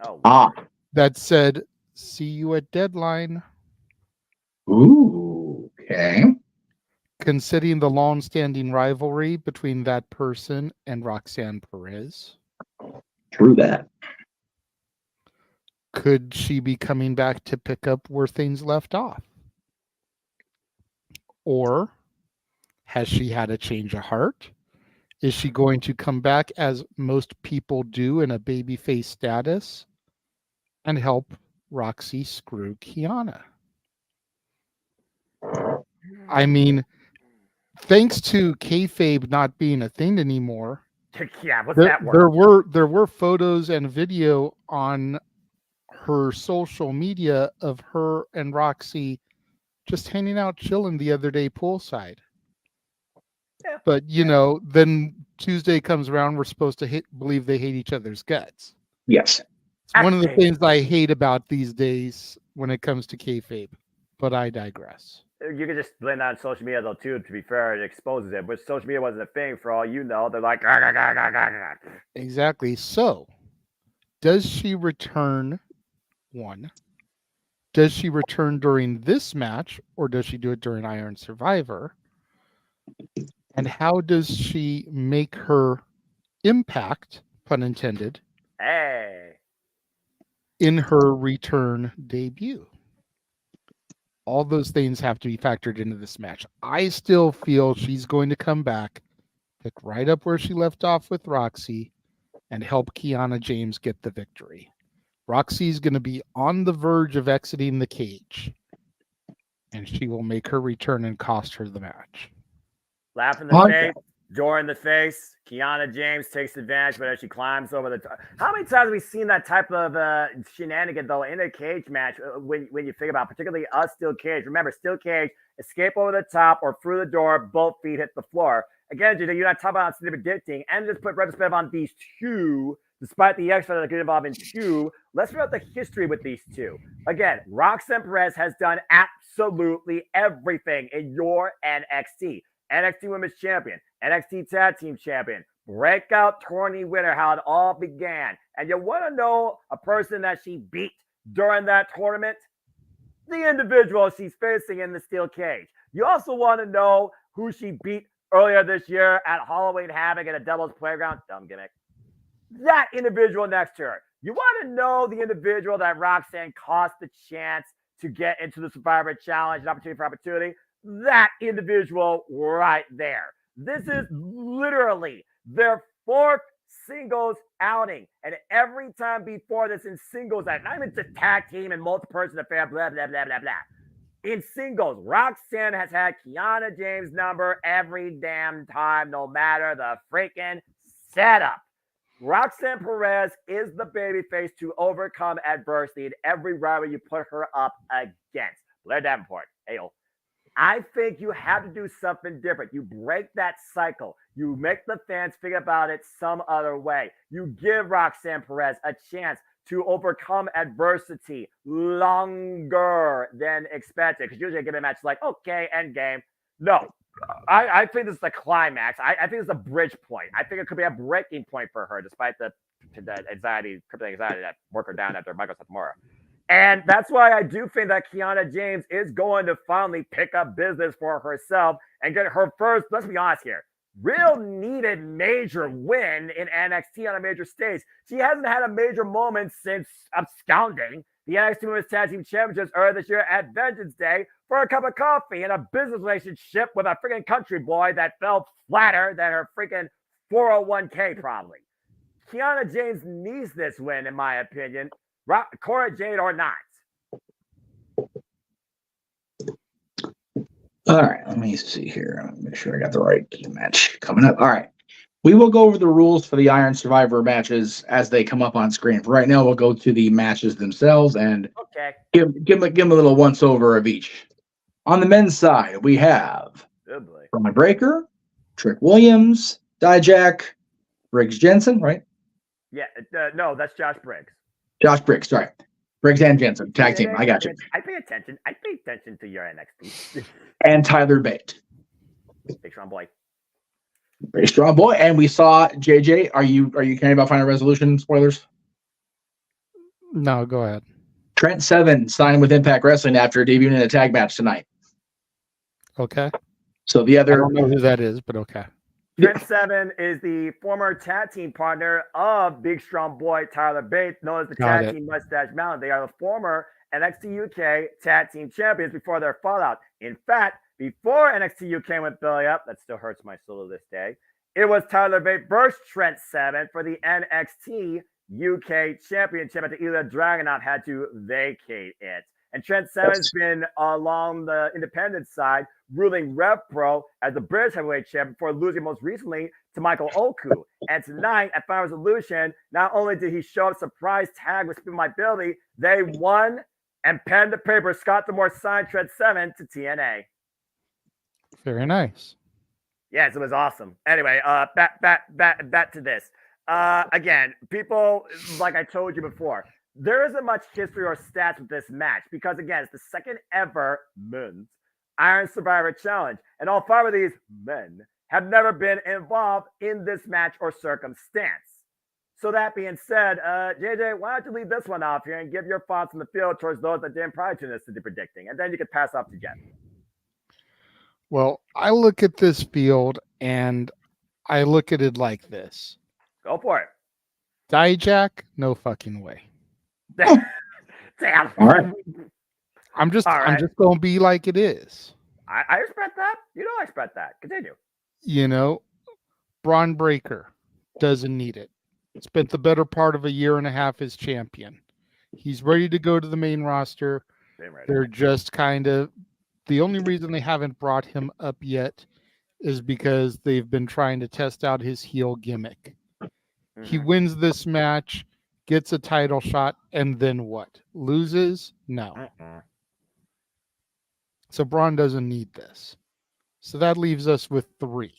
Oh, That said, "See you at deadline." Ooh, okay. Considering the long-standing rivalry between that person and Roxanne Perez, True that. could she be coming back to pick up where things left off? Or has she had a change of heart? Is she going to come back as most people do in a babyface status and help Roxy screw Kiana? I mean, thanks to kayfabe not being a thing anymore, yeah, what's that word? there were photos and video on her social media of her and Roxy just hanging out, chilling the other day poolside. Yeah. But you know, then Tuesday comes around, we're supposed to believe they hate each other's guts. Yes. It's one of the things I hate about these days when it comes to kayfabe. But I digress. You can just blame that on social media, though, too, to be fair. It exposes it. But social media wasn't a thing for all you know. They're like, "Gah, gah, gah, gah, gah, gah." Exactly. So, does she return? One, does she return during this match, or does she do it during Iron Survivor? And how does she make her impact, pun intended, Hey. in her return debut? All those things have to be factored into this match. I still feel she's going to come back, pick right up where she left off with Roxy, and help Kiana James get the victory. Roxy's going to be on the verge of exiting the cage, and she will make her return and cost her the match. Laugh in the face, door in the face. Kiana James takes advantage, but as she climbs over the top. How many times have we seen that type of shenanigan, though, in a cage match when you think about, particularly a steel cage? Remember, steel cage, escape over the top or through the door, both feet hit the floor. Again, you're not talking about predicting, and just put retrospective on these two, despite the extra that could involve in two. Let's figure out the history with these two. Again, Roxanne Perez has done absolutely everything in your NXT. NXT Women's Champion, NXT Tag Team Champion, breakout tourney winner, how it all began. And you want to know a person that she beat during that tournament? The individual she's facing in the steel cage. You also want to know who she beat earlier this year at Halloween Havoc at a Devil's Playground. Dumb gimmick. That individual next to her. You want to know the individual that Roxanne cost the chance to get into the Survivor Challenge, an opportunity for opportunity? That individual right there. This is literally their fourth singles outing. And every time before this in singles, not even just tag team and multi-person affair, blah, blah, blah, blah, blah. In singles, Roxanne has had Kiana James' number every damn time, no matter the freaking setup. Roxanne Perez is the babyface to overcome adversity in every rivalry you put her up against. Blair Davenport, ayo. I think you have to do something different. You break that cycle. You make the fans figure about it some other way. You give Roxanne Perez a chance to overcome adversity longer than expected. Because usually I give a match like, okay, end game. No, I think this is the climax. I think it's a bridge point. I think it could be a breaking point for her, despite the anxiety, crippling anxiety that worked her down after Michael Satomura. And that's why I do think that Kiana James is going to finally pick up business for herself and get her first, let's be honest here, real needed major win in NXT on a major stage. She hasn't had a major moment since absconding the NXT Women's Tag Team Championships earlier this year at Vengeance Day for a cup of coffee and a business relationship with a freaking country boy that fell flatter than her freaking 401k probably. Kiana James needs this win, in my opinion. Cora Jade or not. All right, let me see here. Let me make sure I got the right match coming up. All right. We will go over the rules for the Iron Survivor matches as they come up on screen. For right now, we'll go to the matches themselves and give them a little once-over of each. On the men's side, we have Braun Breaker, Trick Williams, Dijak, Briggs Jensen, right? Yeah, no, that's Josh Briggs. Josh Briggs, sorry. Briggs and Jensen, tag team. I got you. I pay attention to your NXT. And Tyler Bate. Big strong boy. Very strong boy. And we saw JJ. Are you caring about Final Resolution spoilers? No, go ahead. Trent Seven signed with Impact Wrestling after debuting in a tag match tonight. Okay. So the other, I don't know who that is, but okay. Trent Seven is the former tag team partner of Big Strong Boy Tyler Bate, known as the Tag Team Mustache Mountain. They are the former NXT UK Tag Team Champions before their fallout. In fact, before NXT UK went belly up, that still hurts my soul to this day, it was Tyler Bate versus Trent Seven for the NXT UK Championship after Ilya Dragunov had to vacate it. And Trent Seven's been along the independent side, ruling Rev Pro as the British heavyweight champion before losing most recently to Michael Oku. And tonight at Final Resolution, not only did he show a surprise tag with Spin My Ability, they won and penned the paper. Scott D'Amore signed Trent Seven to TNA. Very nice. Yes, it was awesome. Anyway, back to this. Again, people, like I told you before, there isn't much history or stats with this match because, again, it's the second ever men's Iron Survivor Challenge. And all 5 of these men have never been involved in this match or circumstance. So that being said, JJ, why don't you leave this one off here and give your thoughts in the field towards those that didn't prior to this to the predicting. And then you can pass off to Jeff. Well, I look at this field and I look at it like this. Go for it. Dijak, no fucking way. Damn. All right. I'm just gonna be like it is. I respect that. You know I respect that. Continue. You know, Braun Breaker doesn't need it. Spent the better part of a year and a half as champion. He's ready to go to the main roster. They're just kind of the only reason they haven't brought him up yet is because they've been trying to test out his heel gimmick. Mm-hmm. He wins this match, gets a title shot, and then what? Loses? No. So Braun doesn't need this. So that leaves us with 3.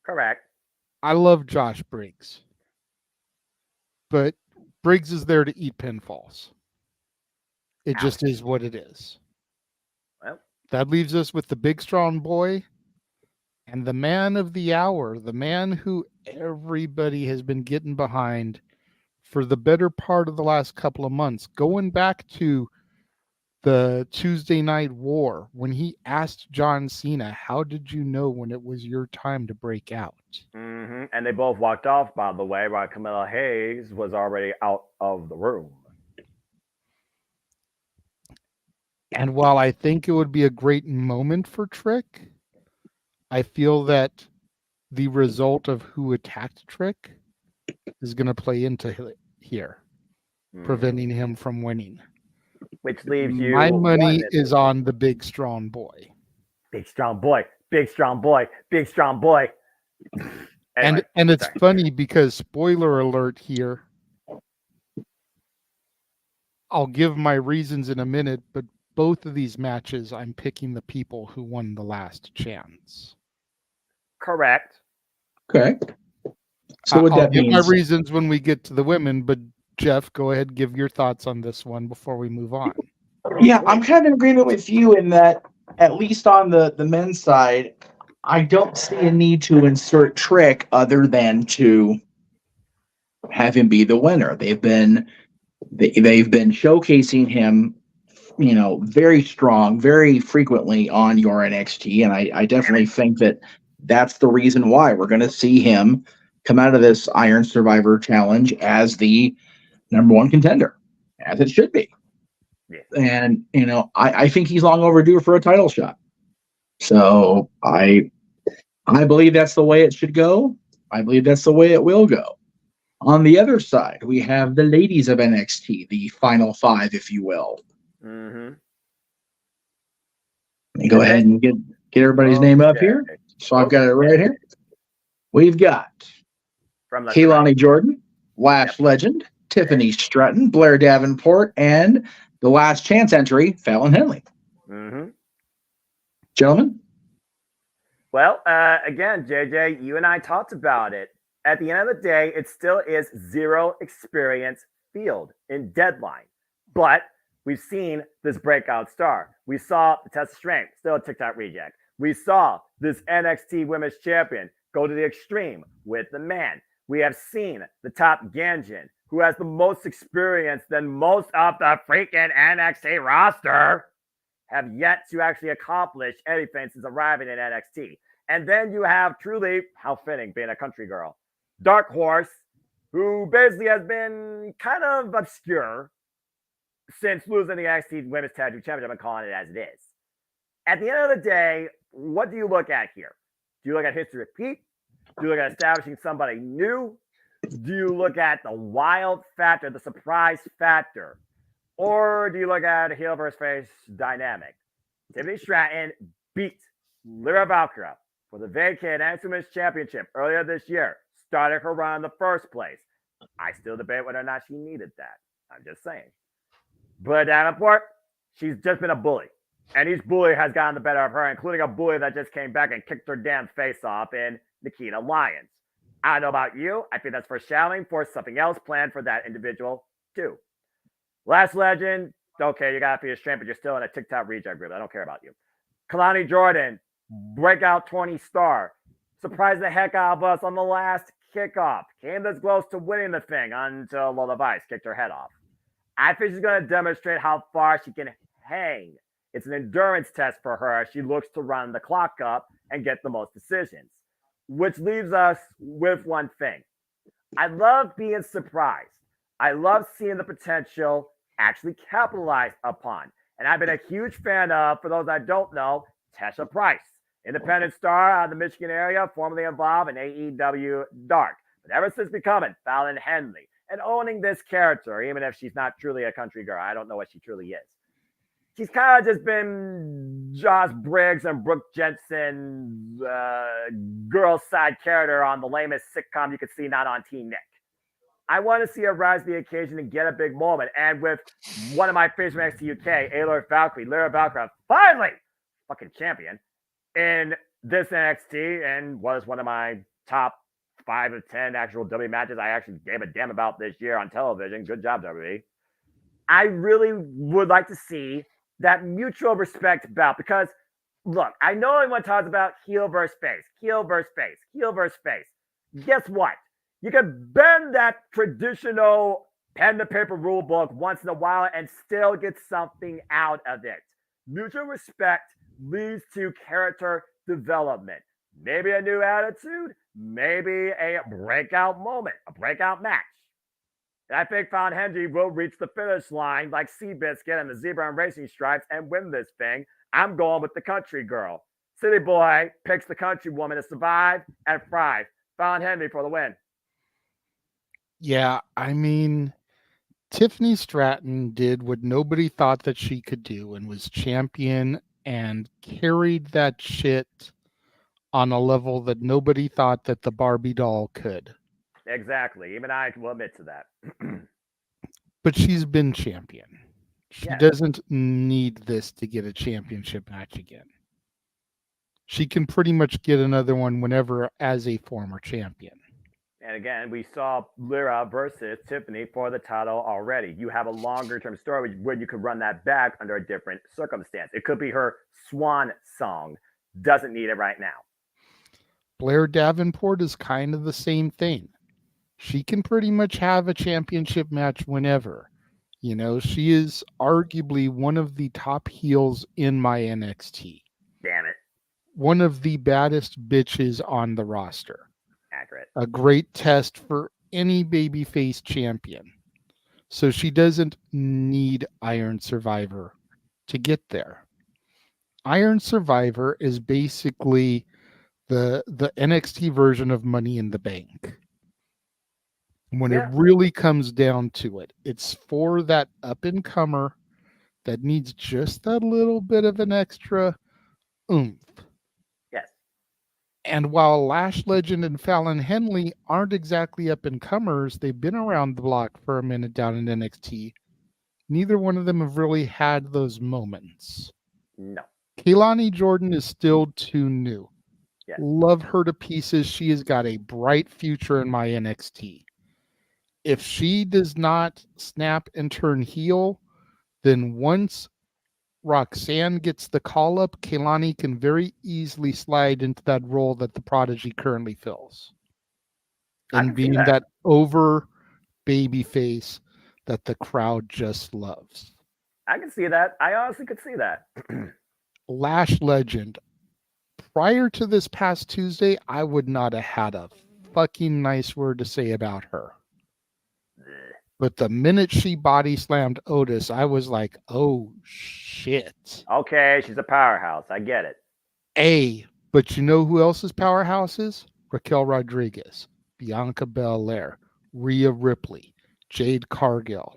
Correct. I love Josh Briggs. But Briggs is there to eat pinfalls. It just is what it is. Well, that leaves us with the big strong boy and the man of the hour, the man who everybody has been getting behind for the better part of the last couple of months, going back to the Tuesday Night War when he asked John Cena, how did you know when it was your time to break out? Mm-hmm. And they both walked off, by the way, while Camilla Hayes was already out of the room. And while I think it would be a great moment for Trick, I feel that the result of who attacked Trick is going to play into here, preventing him from winning. Which leaves you... My money is on the big strong boy. Big strong boy, big strong boy, big strong boy. Anyway, and it's funny because, spoiler alert here, I'll give my reasons in a minute, but both of these matches, I'm picking the people who won the last chance. Correct. Okay. So what I'll that give means... my reasons when we get to the women, but Jeff, go ahead, give your thoughts on this one before we move on. Yeah, I'm kind of in agreement with you in that, at least on the men's side, I don't see a need to insert Trick other than to have him be the winner. They've been showcasing him, you know, very strong, very frequently on your NXT, and I definitely think that that's the reason why we're going to see him come out of this Iron Survivor Challenge as the number one contender, as it should be. Yeah. And, I think he's long overdue for a title shot. So I believe that's the way it should go. I believe that's the way it will go. On the other side, we have the ladies of NXT, the final five, if you will. Mm-hmm. Let me go ahead and get everybody's name up here. So I've got it right here. We've got From Kehlani Jordan, Lash Legend, Tiffany Stratton, Blair Davenport, and the last chance entry, Fallon Henley. Mm-hmm. Gentlemen? Well, again, JJ, you and I talked about it. At the end of the day, it still is zero experience field in Deadline. But we've seen this breakout star. We saw the test of strength, still a TikTok reject. We saw this NXT Women's Champion go to the extreme with the man. We have seen the top Ganjin, who has the most experience than most of the freaking NXT roster, have yet to actually accomplish anything since arriving in NXT. And then you have truly, how fitting, being a country girl, Dark Horse, who basically has been kind of obscure since losing the NXT Women's Tag Team Championship. I'm calling it as it is. At the end of the day, what do you look at here? Do you look at history repeat? Do you look at establishing somebody new? Do you look at the wild factor, the surprise factor? Or do you look at a heel versus face dynamic? Tiffany Stratton beat Lyra Valkyra for the vacated NXT Women's Championship earlier this year, started her run in the first place. I still debate whether or not she needed that. I'm just saying. But Davenport, she's just been a bully. And each bully has gotten the better of her, including a bully that just came back and kicked her damn face off in Nikita Lyons. I don't know about you. I think that's foreshadowing for something else planned for that individual, too. Last Legend, okay, you got to be a strength, but you're still in a TikTok reject group. I don't care about you. Kehlani Jordan, breakout 20 star. Surprised the heck out of us on the last kickoff. Came this close to winning the thing until Lola Vice kicked her head off. I think she's going to demonstrate how far she can hang. It's an endurance test for her as she looks to run the clock up and get the most decisions. Which leaves us with one thing. I love being surprised. I love seeing the potential actually capitalized upon. And I've been a huge fan of, for those that don't know, Tesha Price, independent star out of the Michigan area, formerly involved in AEW Dark. But ever since becoming Fallon Henley and owning this character, even if she's not truly a country girl, I don't know what she truly is. She's kind of just been Josh Briggs and Brooke Jensen's girl side character on the lamest sitcom you could see not on Teen Nick. I want to see her rise to the occasion and get a big moment. And with one of my favorite NXT UK, Lyra Valkyra, finally fucking champion in this NXT, and was one of my top 5 of 10 actual WWE matches I actually gave a damn about this year on television. Good job, WWE. I really would like to see that mutual respect bout, because look, I know everyone talks about heel versus face, heel versus face, heel versus face. Guess what? You can bend that traditional pen to paper rule book once in a while and still get something out of it. Mutual respect leads to character development. Maybe a new attitude, maybe a breakout moment, a breakout match. And I think Fallon Henley will reach the finish line like Seabiscuit and the Zebra and Racing Stripes and win this thing. I'm going with the country girl. City Boy picks the country woman to survive and thrive. Fallon Henley for the win. Yeah, I mean, Tiffany Stratton did what nobody thought that she could do and was champion and carried that shit on a level that nobody thought that the Barbie doll could. Exactly. Even I will admit to that. But she's been champion. She doesn't need this to get a championship match again. She can pretty much get another one whenever as a former champion. And again, we saw Lyra versus Tiffany for the title already. You have a longer-term story where you could run that back under a different circumstance. It could be her swan song. Doesn't need it right now. Blair Davenport is kind of the same thing. She can pretty much have a championship match whenever. You know, she is arguably one of the top heels in my NXT. Damn it. one of the baddest bitches on the roster. Accurate. A great test for any babyface champion. So she doesn't need Iron Survivor to get there. Iron Survivor is basically the NXT version of Money in the Bank. When it really comes down to it, it's for that up-and-comer that needs just a little bit of an extra oomph. Yes. And while Lash Legend and Fallon Henley aren't exactly up-and-comers, they've been around the block for a minute down in NXT. Neither one of them have really had those moments. No. Kehlani Jordan is still too new. Yes. Love her to pieces. She has got a bright future in my NXT. If she does not snap and turn heel, then once Roxanne gets the call up, Kehlani can very easily slide into that role that the Prodigy currently fills. And being that over baby face that the crowd just loves. I can see that. I honestly could see that. Lash Legend. Prior to this past Tuesday, I would not have had a fucking nice word to say about her. But the minute she body slammed Otis, I was like, oh shit. Okay, she's a powerhouse. I get it. But you know who else's powerhouse is? Raquel Rodriguez, Bianca Belair, Rhea Ripley, Jade Cargill.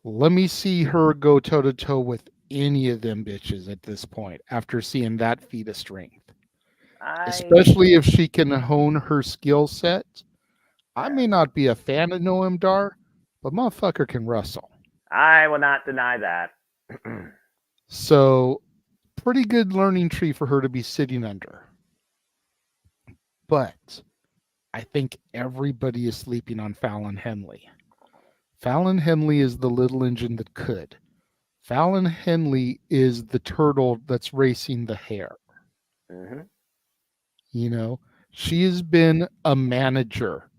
Let me see her go toe-to-toe with any of them bitches at this point after seeing that feat of strength. Especially if she can hone her skill set. I may not be a fan of Noam Dar, but motherfucker can wrestle. I will not deny that. So, pretty good learning tree for her to be sitting under. But I think everybody is sleeping on Fallon Henley. Fallon Henley is the little engine that could. Fallon Henley is the turtle that's racing the hare. Mm-hmm. You know, she has been a manager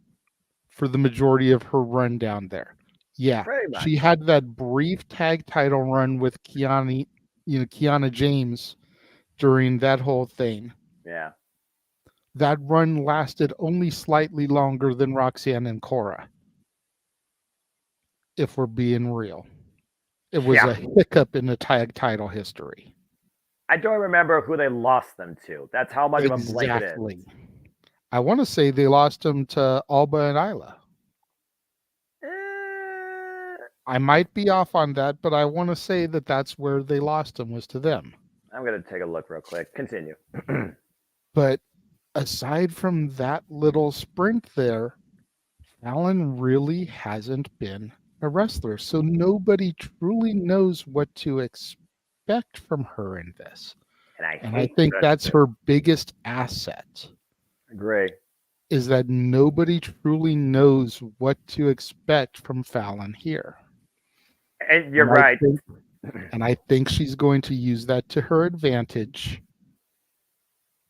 for the majority of her run down there. Yeah, she had that brief tag title run with Kiana James during that whole thing. Yeah. That run lasted only slightly longer than Roxanne and Cora. If we're being real. It was a hiccup in the tag title history. I don't remember who they lost them to. That's how much of a blank it is. I want to say they lost them to Alba and Isla. I might be off on that, but I want to say that that's where they lost them, was to them. I'm going to take a look real quick. Continue. But aside from that little sprint there, Fallon really hasn't been a wrestler. So nobody truly knows what to expect from her in this. And I think that's her biggest asset. Agree. Is that nobody truly knows what to expect from Fallon here. And you're right. And I think she's going to use that to her advantage.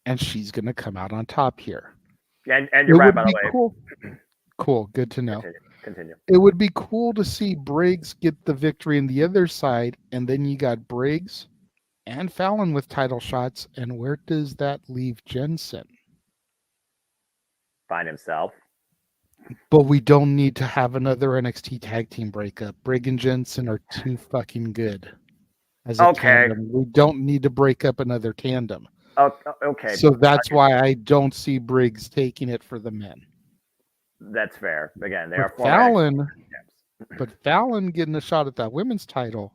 And she's going to come out on top here. And you're right, by the way. Cool. Cool. Good to know. Continue. It would be cool to see Briggs get the victory on the other side. And then you got Briggs and Fallon with title shots. And where does that leave Jensen? Find himself. But we don't need to have another NXT tag team breakup. Briggs and Jensen are too fucking good as a tandem. We don't need to break up another tandem. Okay. So that's why I don't see Briggs taking it for the men. That's fair. Again, they are Fallon. But Fallon getting a shot at that women's title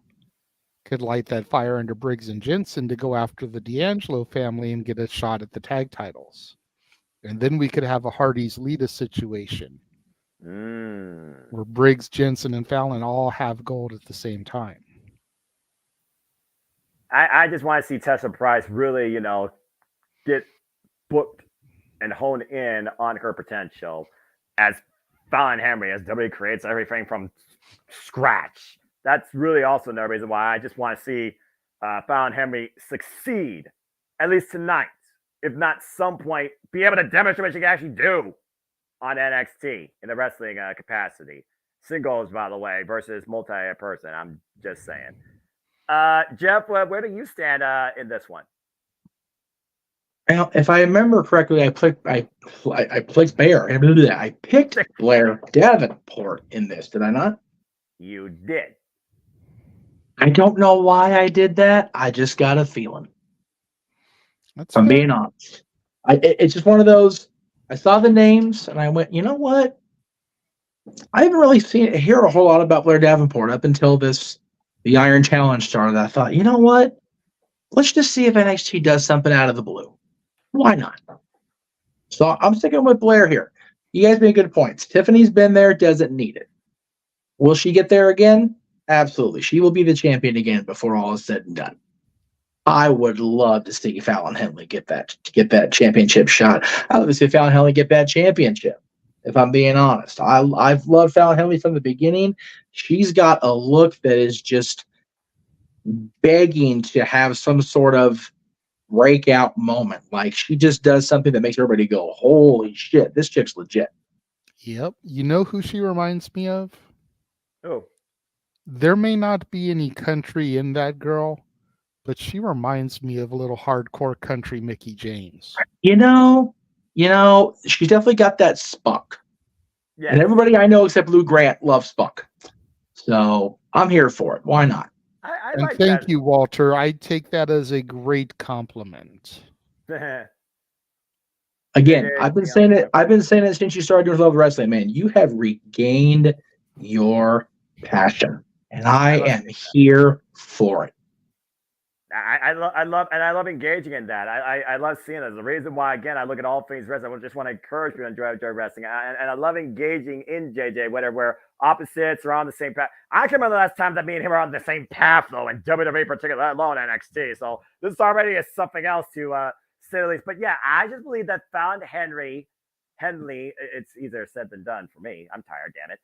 could light that fire under Briggs and Jensen to go after the D'Angelo family and get a shot at the tag titles. And then we could have a Hardy's Lita situation where Briggs, Jensen, and Fallon all have gold at the same time. I just want to see Tessa Price really, get booked and hone in on her potential as Fallon Henry, as WWE creates everything from scratch. That's really also another reason why I just want to see Fallon Henry succeed, at least tonight. If not some point, be able to demonstrate what she can actually do on NXT in the wrestling capacity. Singles, by the way, versus multi-person. I'm just saying. Jeff, where do you stand in this one? Now, if I remember correctly, I picked Blair. I picked Blair Davenport in this. Did I not? You did. I don't know why I did that. I just got a feeling. That's If I'm fair. being honest. It's just one of those. I saw the names and I went, you know what? I haven't really hear a whole lot about Blair Davenport up until the Iron Challenge started. I thought, you know what? Let's just see if NXT does something out of the blue. Why not? So I'm sticking with Blair here. You guys make good points. Tiffany's been there, doesn't need it. Will she get there again? Absolutely. She will be the champion again before all is said and done. I would love to see Fallon Henley get that championship shot. I'd love to see Fallon Henley get that championship, if I'm being honest. I've loved Fallon Henley from the beginning. She's got a look that is just begging to have some sort of breakout moment. Like she just does something that makes everybody go, holy shit, this chick's legit. Yep. You know who she reminds me of? Oh. There may not be any country in that girl, but she reminds me of a little hardcore country Mickey James. You know, she's definitely got that spunk. Yes. And everybody I know except Lou Grant loves spunk. So I'm here for it. Why not? I And like thank that. you, Walter. I take that as a great compliment. Again, Yeah, I've been saying it since you started doing Love Wrestling, man. You have regained your passion. And I am here for it. I love engaging in that. I love seeing it. The reason why, again, I look at all things wrestling. I just want to encourage you to enjoy wrestling, and I love engaging in JJ, whether we're opposites or on the same path. I can remember the last time that me and him were on the same path, though, in WWE, particularly, let alone NXT. So this already is something else to say the least. But yeah, I just believe that Fallon Henley, it's easier said than done for me. I'm tired, damn it.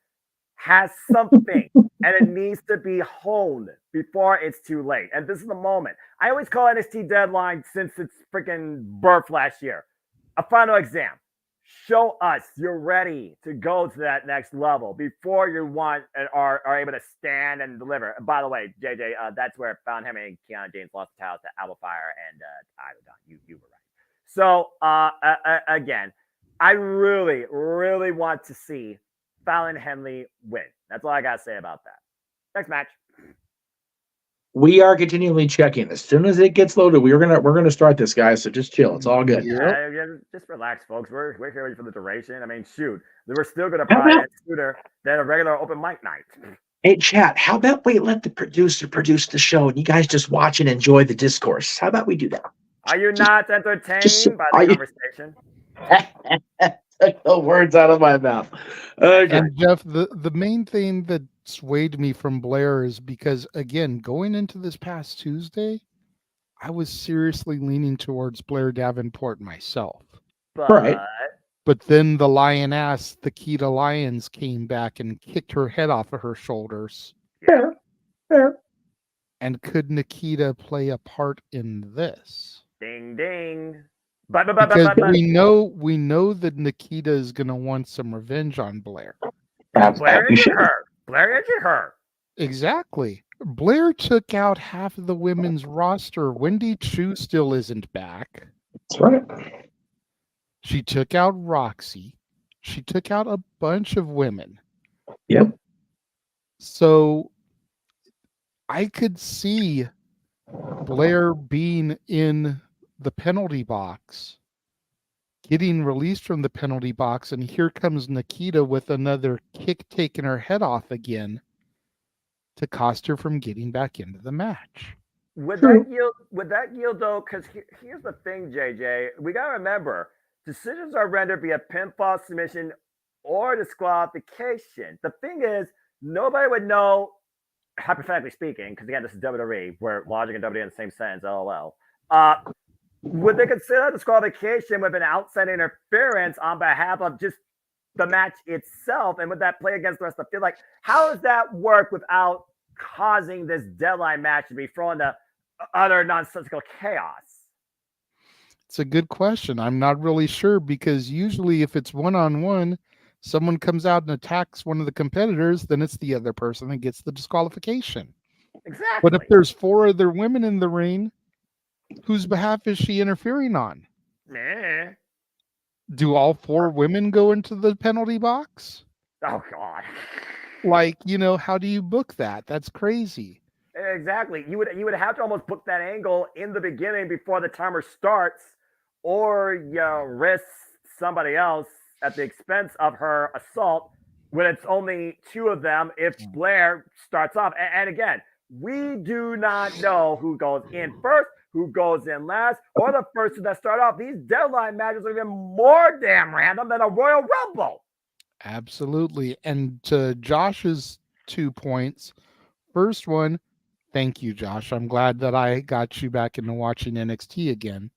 Has something and it needs to be honed before it's too late. And this is the moment. I always call NXT Deadline since its freaking birth last year a final exam. Show us you're ready to go to that next level before you want and are able to stand and deliver. And by the way, JJ, that's where Fallon Henley and Kiana James lost the titles to Alba Fire and Ida. You were right. So again, I really, really want to see Fallon Henley win. That's all I gotta say about that. Next match. We are continually checking. As soon as it gets loaded, we're gonna start this, guys. So just chill. It's all good. Yeah, just relax, folks. We're here for the duration. I mean, shoot, we're still gonna probably end sooner than a regular open mic night. Hey, chat. How about we let the producer produce the show, and you guys just watch and enjoy the discourse? How about we do that? Are you not entertained by the conversation? Took the words out of my mouth. Okay. And Jeff, the main thing that swayed me from Blair is because, again, going into this past Tuesday, I was seriously leaning towards Blair Davenport myself. But then the lioness, the Nikita Lyons, came back and kicked her head off of her shoulders. Fair. And could Nikita play a part in this? Ding ding. Because we know that Nikita is going to want some revenge on Blair. Blair injured her. Exactly. Blair took out half of the women's roster. Wendy Chu still isn't back. That's right. She took out Roxy. She took out a bunch of women. Yep. So I could see Blair being in the penalty box, getting released from the penalty box, and here comes Nikita with another kick taking her head off again to cost her from getting back into the match. Would that yield though? Because here's the thing, JJ. We gotta remember, decisions are rendered via pinfall, submission, or disqualification. The thing is, nobody would know, hypothetically speaking, because again, this is WWE, where logic and WWE in the same sentence, LOL. Would they consider disqualification with an outside interference on behalf of just the match itself? And would that play against the rest of the field? Like, how does that work without causing this deadline match to be thrown to utter nonsensical chaos? It's a good question. I'm not really sure, because usually if it's one-on-one, someone comes out and attacks one of the competitors, then it's the other person that gets the disqualification. Exactly. But if there's 4 other women in the ring, whose behalf is she interfering on? Meh. Do all 4 women go into the penalty box? Oh God. Like, how do you book that? That's crazy. Exactly. You would have to almost book that angle in the beginning before the timer starts, or risk somebody else at the expense of her assault when it's only 2 of them if Blair starts off. And again, we do not know who goes in first, who goes in last, or the first that start off. These deadline matches are even more damn random than a Royal Rumble. Absolutely. And to Josh's 2 points, first one, thank you, Josh. I'm glad that I got you back into watching NXT again.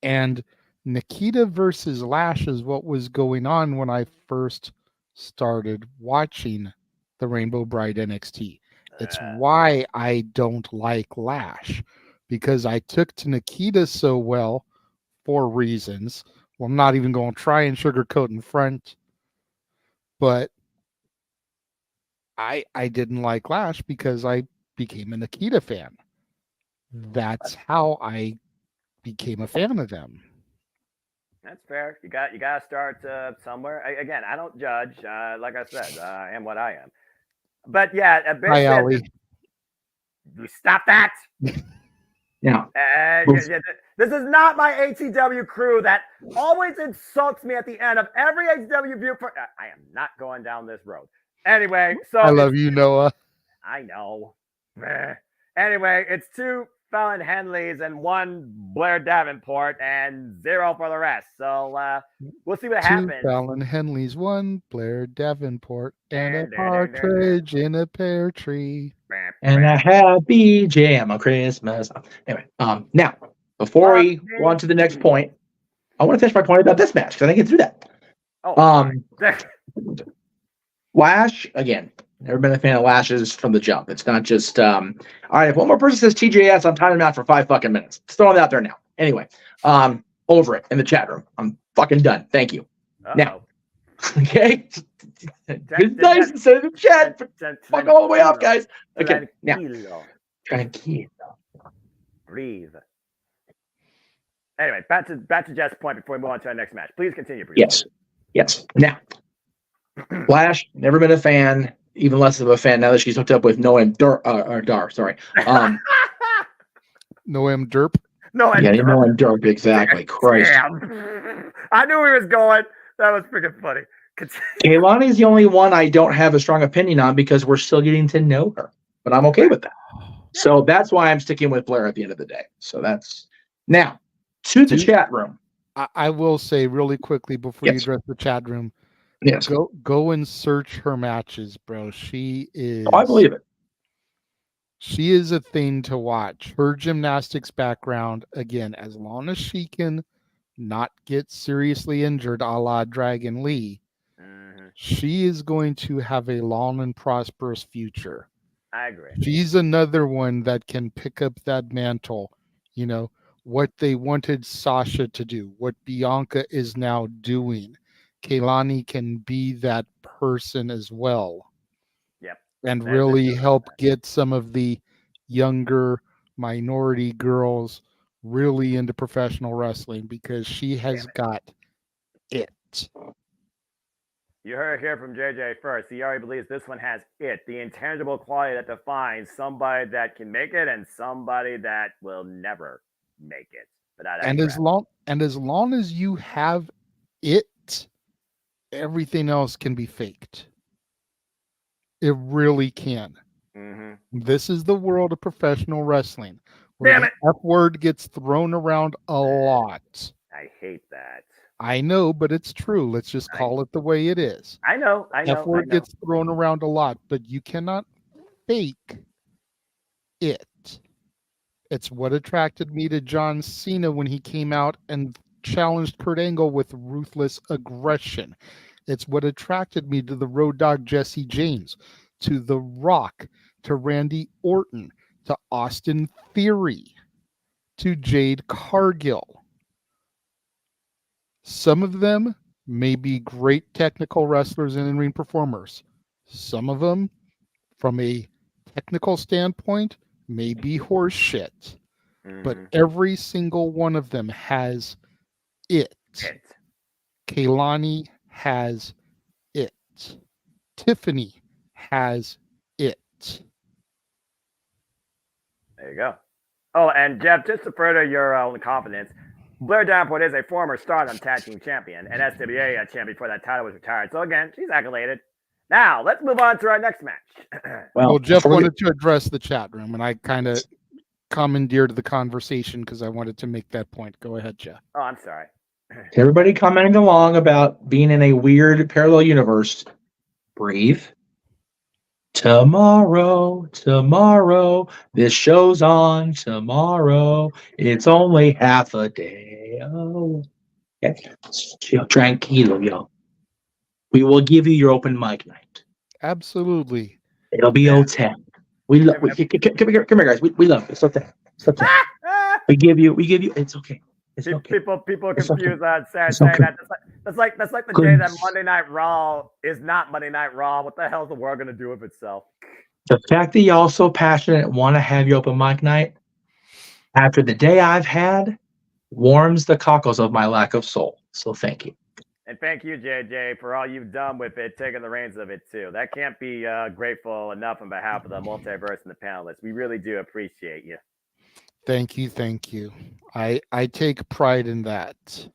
And Nikita versus Lash is what was going on when I first started watching the Rainbow Bride NXT. It's why I don't like Lash, because I took to Nikita so well for reasons. Well, I'm not even going to try and sugarcoat in front, but I didn't like Lash because I became a Nikita fan. That's how I became a fan of them. That's fair. You got to start somewhere. Again, I don't judge. Like I said, I am what I am. But yeah, Hi, Allie. You stop that. Yeah. This is not my ATW crew that always insults me at the end of every ATW view. I am not going down this road. Anyway, so I love you, Noah. I know. Anyway, it's 2 Fallon Henleys and 1 Blair Davenport and 0 for the rest. So we'll see what 2 happens. Fallon Henleys, 1 Blair Davenport, and a partridge in a pear tree. And a happy jam of Christmas. Anyway, now, before we go on to the next point, I want to finish my point about this match because I didn't get through that. Oh, Lash, again, never been a fan of Lashes from the jump. It's not just, all right, if one more person says TJS, I'm timing him out for 5 fucking minutes. Just throwing it out there now. Anyway, over it in the chat room. I'm fucking done. Thank you. Now, okay? It's nice instead of the chat, but fuck all the way off, guys. Okay, now. Tranquilo. Breathe. Anyway, back to Jeff's point before we move on to our next match. Please continue, Bruce. Yes. Now, Flash, never been a fan, even less of a fan now that she's hooked up with Noam Dar. Sorry. Noam Derp. Noam Derp, exactly. Christ. Damn. I knew he was going. That was freaking funny. Kaylani's the only one I don't have a strong opinion on because we're still getting to know her, but I'm okay with that. So that's why I'm sticking with Blair at the end of the day. So that's now to the chat room. I will say really quickly before you address the chat room. Yes. Go and search her matches, bro. She is. Oh, I believe it. She is a thing to watch. Her gymnastics background, again, as long as she can not get seriously injured, a la Dragon Lee, she is going to have a long and prosperous future. I agree. She's another one that can pick up that mantle. What they wanted Sasha to do, what Bianca is now doing. Kaylani can be that person as well. Yep. And really help get some of the younger minority girls really into professional wrestling because she has got it. You heard it here from JJ first. He already believes this one has it, the intangible quality that defines somebody that can make it and somebody that will never make it. And as long as you have it, everything else can be faked. It really can. This is the world of professional wrestling. Damn it! The F word gets thrown around a lot. I hate that. I know, but it's true. Let's just call it the way it is. I know. F word gets thrown around a lot, but you cannot fake it. It's what attracted me to John Cena when he came out and challenged Kurt Angle with ruthless aggression. It's what attracted me to the Road Dogg Jesse James, to The Rock, to Randy Orton, to Austin Theory, to Jade Cargill. Some of them may be great technical wrestlers and in-ring performers. Some of them, from a technical standpoint, may be horse shit. But every single one of them has it. It. Kaylani has it. Tiffany has it. There you go. Oh, and Jeff, just to further your confidence, Blair Davenport is a former Stardom Tag Team Champion and SWA champion before that title was retired. So again, she's accoladed. Now, let's move on to our next match. Well, Jeff wanted to address the chat room, and I kind of commandeered the conversation because I wanted to make that point. Go ahead, Jeff. Oh, I'm sorry. Everybody commenting along about being in a weird parallel universe. Breathe. Tomorrow, this show's on tomorrow. It's only half a day. Oh, okay. Chill, tranquilo, yo. We will give you your open mic night. Absolutely. It'll be 010. We love. Come here, guys. We love it. It's okay. It's okay. We give you. It's okay. It's okay. People It's confuse okay. saying It's okay. that. That's like the day that Monday Night Raw is not Monday Night Raw. What the hell is the world gonna do with itself? The fact that y'all so passionate and want to have your open mic night after the day I've had warms the cockles of my lack of soul. So thank you. And thank you, JJ, for all you've done with it, taking the reins of it too. That can't be grateful enough on behalf of the multiverse and the panelists. We really do appreciate you. Thank you. I take pride in that.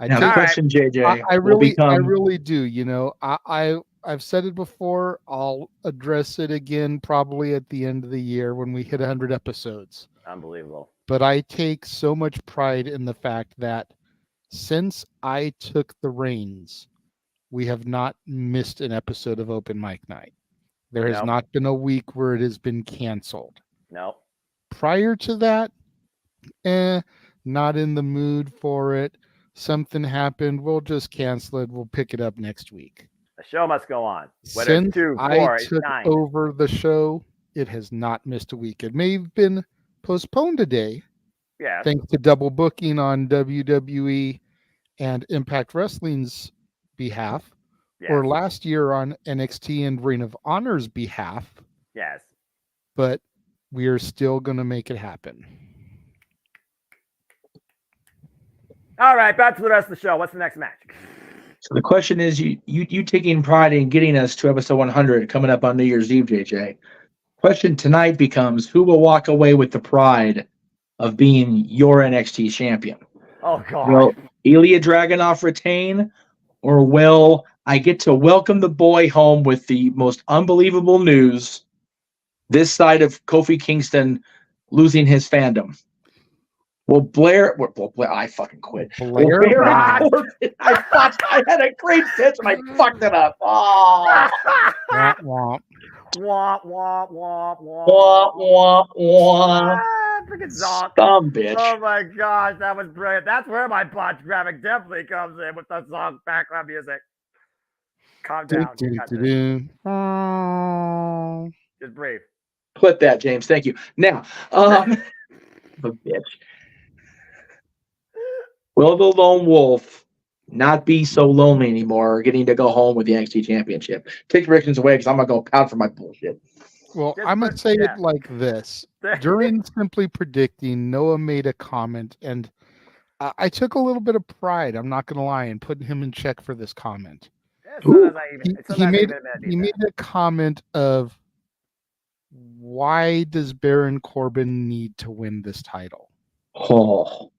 Now, question, JJ. I really do. You know, I've said it before. I'll address it again probably at the end of the year when we hit 100 episodes. Unbelievable. But I take so much pride in the fact that since I took the reins, we have not missed an episode of Open Mic Night. There has not been a week where it has been canceled. No. Prior to that, not in the mood for it. Something happened. We'll just cancel it. We'll pick it up next week. The show must go on. Whether Since it's 2, 4, I took 9. over the show, it has not missed a week. It may have been postponed a day. Yeah. Thanks to double booking on WWE and Impact Wrestling's behalf, or last year on NXT and Ring of Honor's behalf. Yes. But we are still going to make it happen. All right, back to the rest of the show. What's the next match? So the question is, you taking pride in getting us to episode 100 coming up on New Year's Eve, JJ. Question tonight becomes, who will walk away with the pride of being your NXT champion? Oh, God. Will Ilya Dragunov retain, or will I get to welcome the boy home with the most unbelievable news this side of Kofi Kingston losing his fandom? Well, Blair, I fucking quit. Blair, I had a great pitch and I fucked it up. Oh. Womp, Womp, womp, womp, womp. Wah, wah, wah. Freaking Zonk. Dumb bitch. Oh my gosh, that was brilliant. That's where my botch graphic definitely comes in with the Zonk background music. Calm down. Just breathe. Clip that, James. Thank you. Now, the bitch. Will the lone wolf not be so lonely anymore, getting to go home with the NXT Championship? Take predictions away because I'm not going to pound for my bullshit. Well, I'm going to say it like this. During Simply Predicting, Noah made a comment, and I took a little bit of pride, I'm not going to lie, in putting him in check for this comment. He made a comment of, why does Baron Corbin need to win this title? Oh.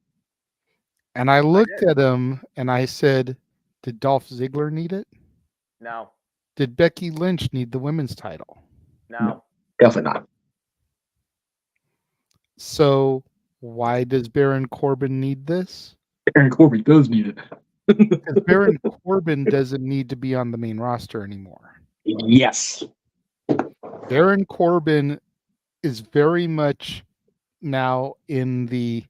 And I looked at him and I said, did Dolph Ziggler need it? No. Did Becky Lynch need the women's title? No. Definitely not. So why does Baron Corbin need this? Baron Corbin does need it. Because Baron Corbin doesn't need to be on the main roster anymore. Yes. Baron Corbin is very much now in the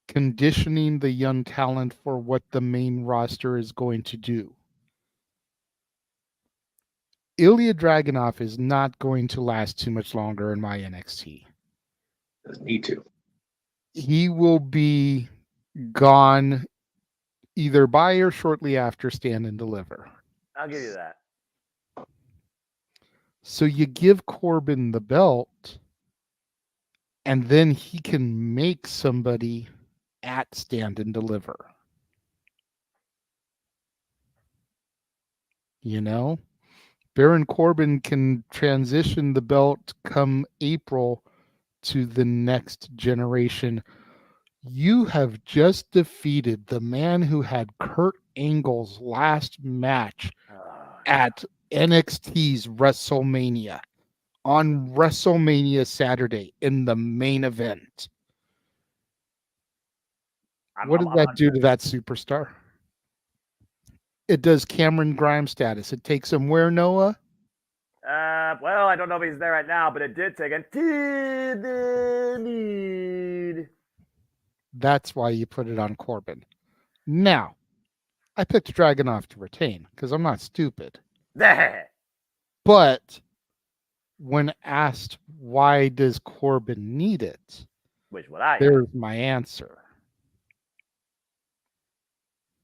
conditioning the young talent for what the main roster is going to do. Ilya Dragunov is not going to last too much longer in my NXT. Doesn't need to. He will be gone either by or shortly after Stand and Deliver. I'll give you that. So you give Corbin the belt, and then he can make somebody at Stand and Deliver. You know, Baron Corbin can transition the belt come April to the next generation. You have just defeated the man who had Kurt Angle's last match at NXT's WrestleMania on WrestleMania Saturday in the main event. What did that do to that superstar? It does Cameron Grimes status. It takes him where, Noah? Well, I don't know if he's there right now, but it did take him to the lead. That's why you put it on Corbin. Now, I picked Dragunov to retain because I'm not stupid. But when asked why does Corbin need it, which would I? There's my answer.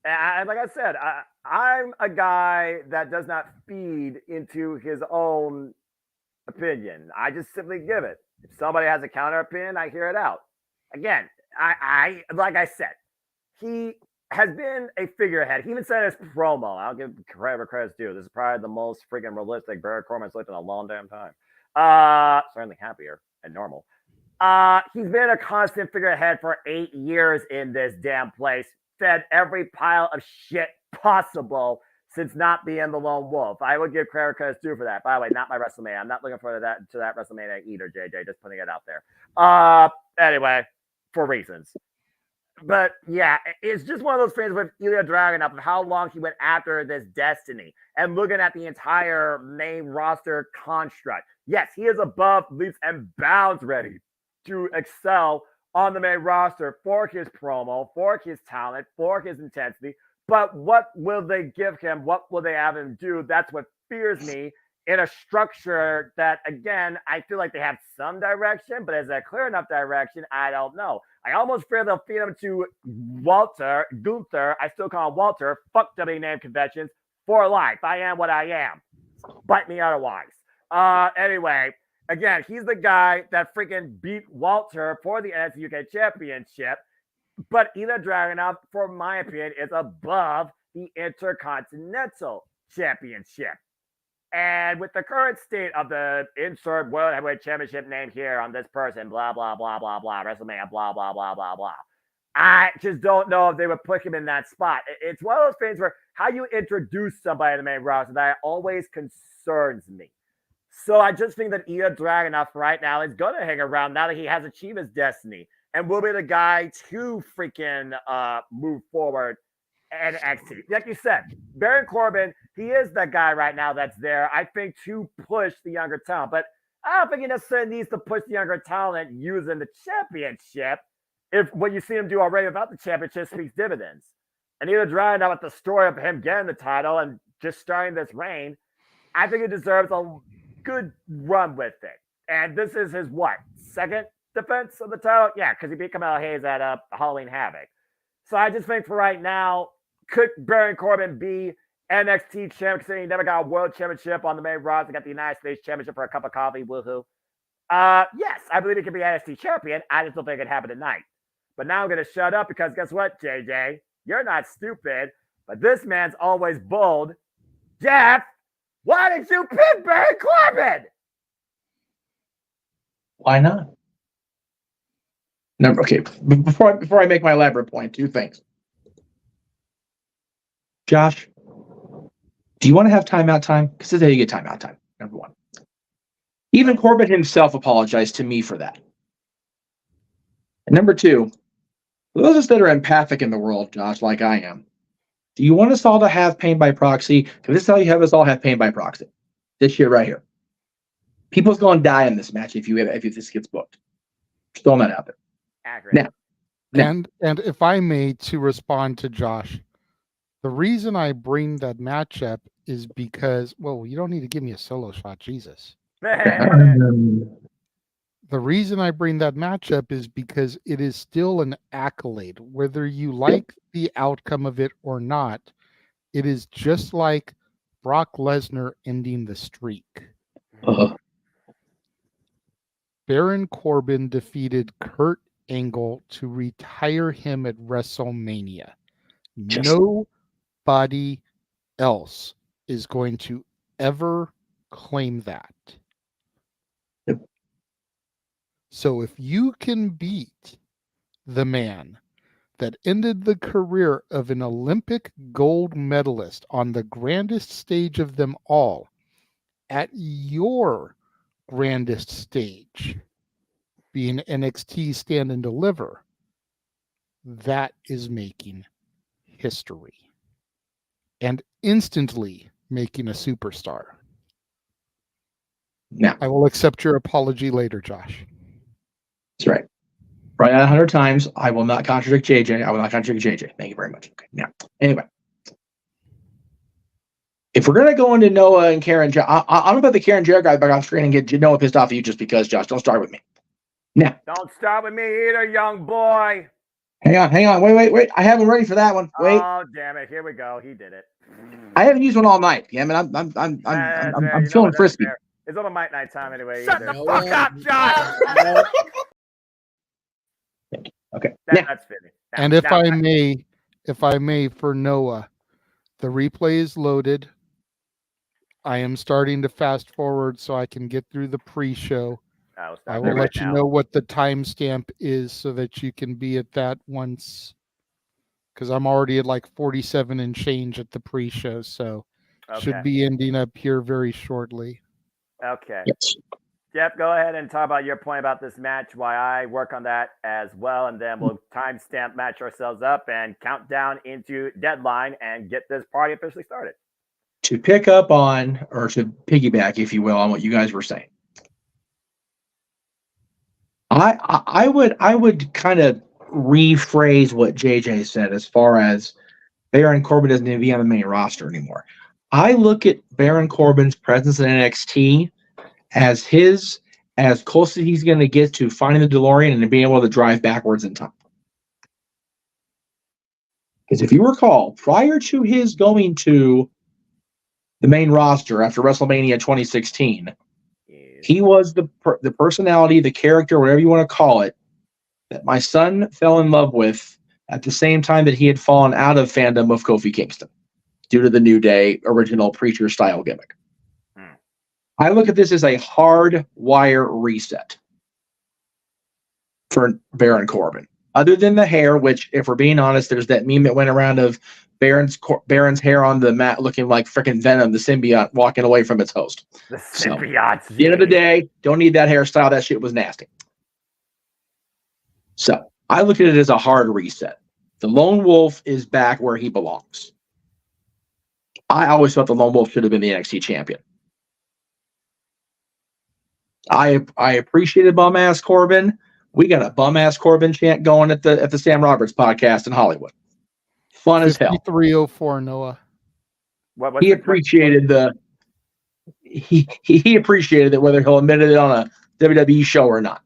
And like I said, I'm a guy that does not feed into his own opinion. I just simply give it. If somebody has a counter opinion, I hear it out. Again, I like I said, he has been a figurehead. He even said his promo. I'll give credit where credit's due. This is probably the most freaking realistic Baron Corbin's looked in a long damn time. Certainly happier and normal. He's been a constant figurehead for 8 years in this damn place. Fed every pile of shit possible since not being the lone wolf. I would give credit due for that. By the way, not my WrestleMania. I'm not looking forward to that WrestleMania either, JJ. Just putting it out there. Anyway, for reasons. But yeah, it's just one of those things with Ilya Dragunov of how long he went after this destiny and looking at the entire main roster construct. Yes, he is above leaps and bounds ready to excel on the main roster for his promo, for his talent, for his intensity. But what will they give him? What will they have him do? That's what fears me in a structure that, again, I feel like they have some direction, but is that clear enough direction? I don't know. I almost fear they'll feed him to Gunther. I still call him Walter. Fuck W name conventions for life. I am what I am. Bite me otherwise. Anyway, again, he's the guy that freaking beat Walter for the NXT UK Championship. But Ilya Dragunov, for my opinion, is above the Intercontinental Championship. And with the current state of the insert World Heavyweight Championship name here on this person, blah, blah, blah, blah, blah, WrestleMania, blah, blah, blah, blah, blah. I just don't know if they would put him in that spot. It's one of those things where how you introduce somebody to the main roster that always concerns me. So I just think that Ilya Dragunov right now is going to hang around now that he has achieved his destiny and will be the guy to freaking move forward and NXT. Like you said, Baron Corbin, he is that guy right now that's there, I think, to push the younger talent. But I don't think he necessarily needs to push the younger talent using the championship if what you see him do already without the championship speaks dividends. And Ilya Dragunov with the story of him getting the title and just starting this reign, I think he deserves a good run with it. And this is his, what, second defense of the title? Yeah, because he beat Kamala Hayes at Halloween Havoc. So I just think for right now, could Baron Corbin be NXT champion considering he never got a world championship on the main roster, got the United States championship for a cup of coffee, woohoo? Yes, I believe he could be NXT champion. I just don't think it could happen tonight. But now I'm going to shut up because guess what, JJ? You're not stupid, but this man's always bold. Jeff, why did you pick Baron Corbin? Why not? No, okay, before I make my elaborate point, 2 things. Josh, do you want to have timeout time? Because this is how you get timeout time, number 1. Even Corbin himself apologized to me for that. And number 2, for those of us that are empathic in the world, Josh, like I am, do you want us all to have pain by proxy? Because this is how you have us all have pain by proxy. This shit right here. People's going to die in this match if this gets booked. Just throwing that out there. Accurate. Now, and if I may, to respond to Josh, the reason I bring that matchup is because, well, you don't need to give me a solo shot, Jesus. The reason I bring that matchup is because it is still an accolade. Whether you like the outcome of it or not, it is just like Brock Lesnar ending the streak. Uh-huh. Baron Corbin defeated Kurt angle to retire him at WrestleMania. Just- Nobody else is going to ever claim that. Yep. So if you can beat the man that ended the career of an Olympic gold medalist on the grandest stage of them all at your grandest stage, being NXT Stand and Deliver, that is making history and instantly making a superstar. Now, I will accept your apology later, Josh. that's right. Right, 100 times. I will not contradict JJ. I will not contradict JJ. Thank you very much. Okay. Now, anyway, if we're gonna go into Noah and Karen, I don't know about the Karen Jarrett guy back off screen and get Noah pissed off at you just because, Josh. Don't start with me. Now, Don't start with me either, young boy. hang on. Wait. I haven't ready for that one. Wait. Oh, damn it. Here we go. He did it. I haven't used one all night. Yeah, man. I'm feeling frisky. It's on a mic night time anyway. Shut either. the fuck up, Josh! Okay. Now, That's fitting. And if I may, for Noah, the replay is loaded. I am starting to fast forward so I can get through the pre-show. I will let you know what the timestamp is so that you can be at that once, because I'm already at like 47 and change at the pre-show, so should be ending up here very shortly. Okay. yes. Jeff, go ahead and talk about your point about this match, why I work on that as well, and then we'll timestamp match ourselves up and count down into deadline and get this party officially started. To pick up on, or to piggyback, if you will, on what you guys were saying, I would kind of rephrase what JJ said as far as Baron Corbin doesn't need to be on the main roster anymore. I look at Baron Corbin's presence in NXT as close as he's going to get to finding the DeLorean and being able to drive backwards in time. Because if you recall, prior to his going to the main roster after WrestleMania 2016, he was the personality, the character, whatever you want to call it, that my son fell in love with at the same time that he had fallen out of fandom of Kofi Kingston due to the New Day original preacher style gimmick. I look at this as a hard wire reset for Baron Corbin. Other than the hair, which, if we're being honest, there's that meme that went around of Baron's hair on the mat looking like freaking Venom, the symbiote, walking away from its host. The symbiote. At the end of the day, don't need that hairstyle. That shit was nasty. So I look at it as a hard reset. The Lone Wolf is back where he belongs. I always thought the Lone Wolf should have been the NXT champion. I appreciated bum ass Corbin. We got a bum ass Corbin chant going at the Sam Roberts podcast in Hollywood. Fun as hell. 5304 Noah. He appreciated he appreciated it, whether he'll admit it on a WWE show or not.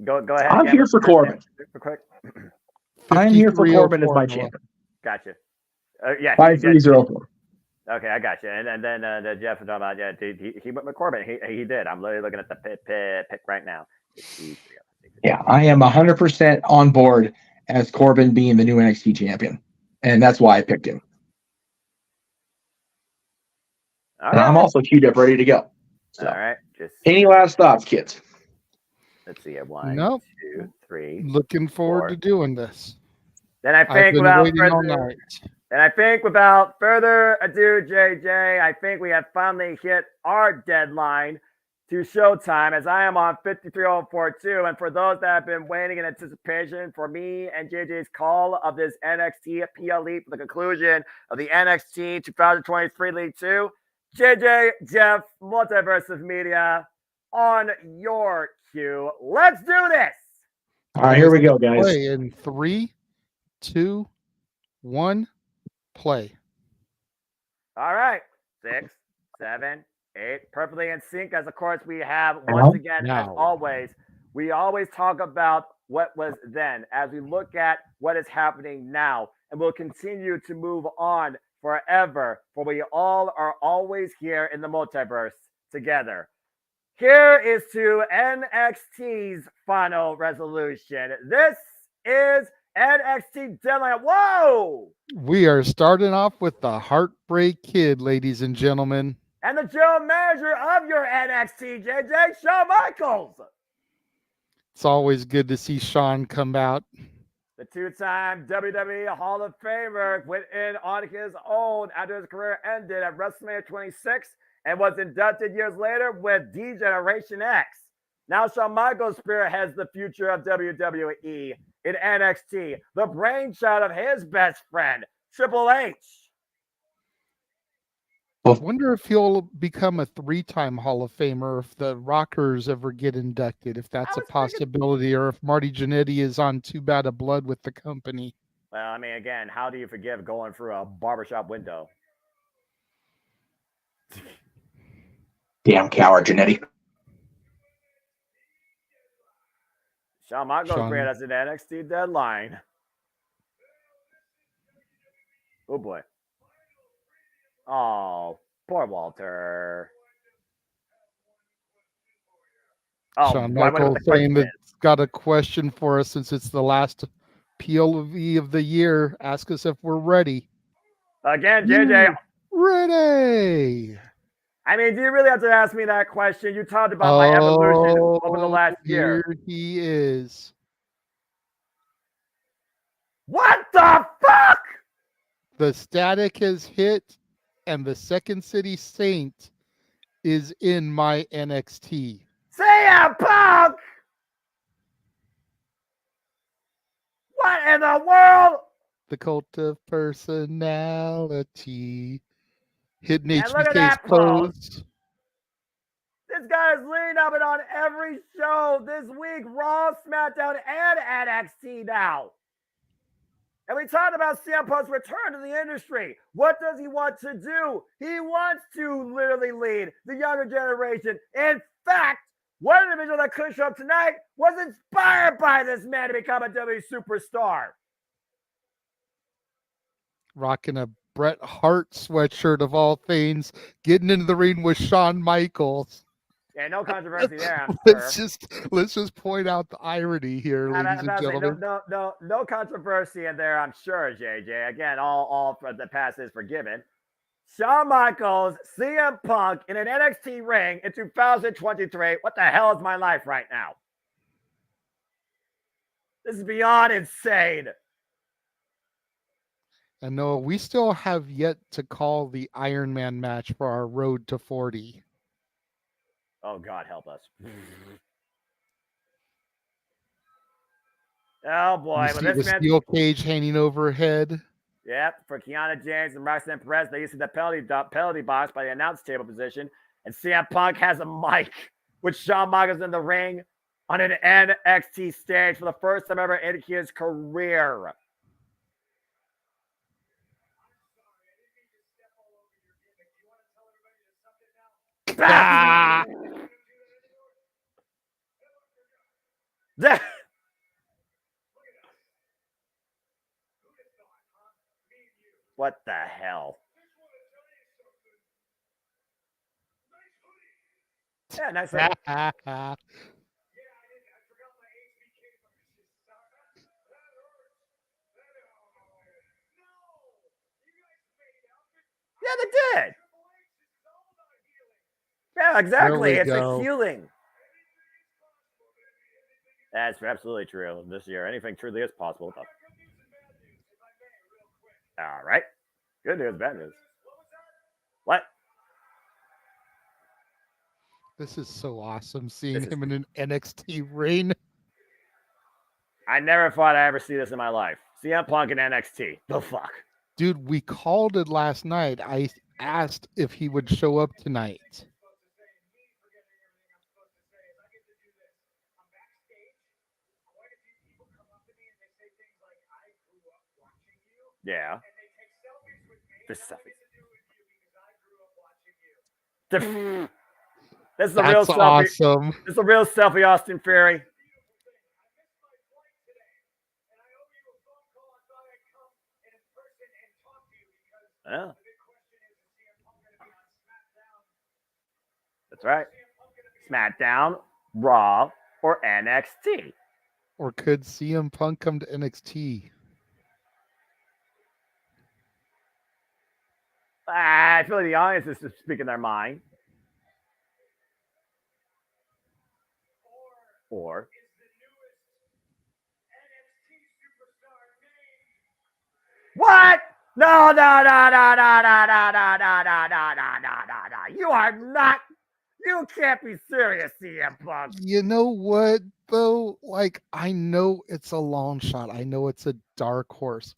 Go ahead. I'm here for Corbin. Quick. I'm here for Corbin as my champion. Gotcha. Yeah. 5304. Okay, I got you. And then Jeff was talking about, he went with Corbin. He did. I'm literally looking at the pick right now. Yeah, I am 100% on board as Corbin being the new NXT champion, and that's why I picked him. And I'm also queued up, ready to go. So, all right. Any last thoughts, kids? Let's see. 1, Nope. 2, 3. Looking forward 4. to doing this. Then I think without further ado, JJ, I think we have finally hit our deadline to showtime, as I am on 5304.2. And for those that have been waiting in anticipation for me and JJ's call of this NXT PLE for the conclusion of the NXT 2023 League 2, JJ, Jeff, Multiverse of Media, on your cue. Let's do this. All right, here we go, guys. Play in 3, 2, 1, play. All right. 6, 7, 8. Perfectly in sync, as of course we have once again, as always. We always talk about what was then as we look at what is happening now. And we'll continue to move on forever, for we all are always here in the multiverse together. Here is to NXT's final resolution. This is NXT Deadline. Whoa! We are starting off with the Heartbreak Kid, ladies and gentlemen. And the general manager of your NXT, JJ, Shawn Michaels. It's always good to see Shawn come out. The two-time WWE Hall of Famer went in on his own after his career ended at WrestleMania 26 and was inducted years later with D-Generation X. Now Shawn Michaels spearheads the future of WWE in NXT, the brainchild of his best friend, Triple H. I wonder if he'll become a 3-time Hall of Famer if the Rockers ever get inducted, if that's a possibility, or if Marty Jannetty is on too bad a blood with the company. Well, I mean, again, how do you forgive going through a barbershop window? Damn coward, Jannetty. Shawn Michaels great as an NXT Deadline. Oh boy. Oh, poor Walter. Oh, Shawn Michaels saying that's got a question for us since it's the last PLV of the year. Ask us if we're ready. Again, JJ. Ready. I mean, do you really have to ask me that question? You talked about my evolution over the last year. Here he is. What the fuck? The static has hit, and the Second City Saint is in my NXT. CM Punk! What in the world? The cult of personality. Hidden And look at HBK's that pose. This guy is leading up and on every show this week, Raw, SmackDown, and NXT now. And we talked about CM Punk's return to the industry. What does he want to do? He wants to literally lead the younger generation. In fact, one individual that could show up tonight was inspired by this man to become a WWE superstar. Rocking a Bret Hart sweatshirt of all things, getting into the ring with Shawn Michaels. Yeah, no controversy there, I'm sure. Let's just point out the irony here, ladies and gentlemen. No controversy in there, I'm sure, JJ. Again, all the past is forgiven. Shawn Michaels, CM Punk in an NXT ring in 2023. What the hell is my life right now? This is beyond insane. And no, we still have yet to call the Iron Man match for our road to 40. Oh, God, help us. Oh, boy. You see the steel cage hanging overhead. Yep, for Kiana James and Roxanne Perez, they used the penalty box by the announce table position. And CM Punk has a mic with Shawn Michaels in the ring on an NXT stage for the first time ever in his career. Ah! What the hell? Yeah, nice. Yeah, they did. Yeah, exactly. It's a healing. That's absolutely true. This year, anything truly is possible. All right. Good news, bad news. What? This is so awesome seeing him in an NXT ring. I never thought I'd ever see this in my life. CM Punk in NXT. The fuck? Dude, we called it last night. I asked if he would show up tonight. Yeah. This selfie. This is a real selfie. Awesome. This is a real selfie, Austin Theory. Yeah. That's right. SmackDown, Raw, or NXT? Or could CM Punk come to NXT? I feel like the audience is just speaking their mind. Or what? No. You are not. You can't be serious, CM Punk. You know what, though? Like, I know it's a long shot. I know it's a dark horse.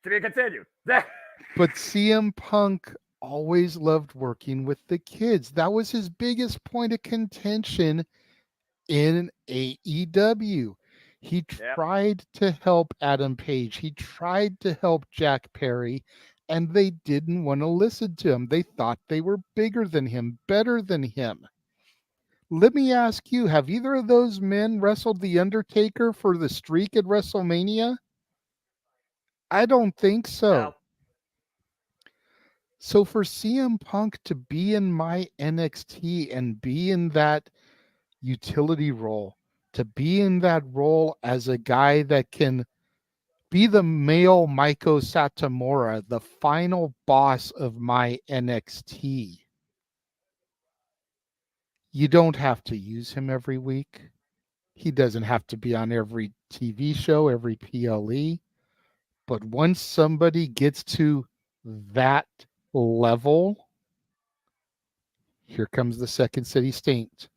To be continued. But CM Punk always loved working with the kids. That was his biggest point of contention in AEW. He tried to help Adam Page. He tried to help Jack Perry, and they didn't want to listen to him. They thought they were bigger than him, better than him. Let me ask you, have either of those men wrestled The Undertaker for the streak at WrestleMania? I don't think so. No. So for CM Punk to be in my NXT and be in that utility role, to be in that role as a guy that can be the male Maiko Satomura, the final boss of my NXT. You don't have to use him every week. He doesn't have to be on every TV show, every PLE. But once somebody gets to that level, here comes the Second City Saint.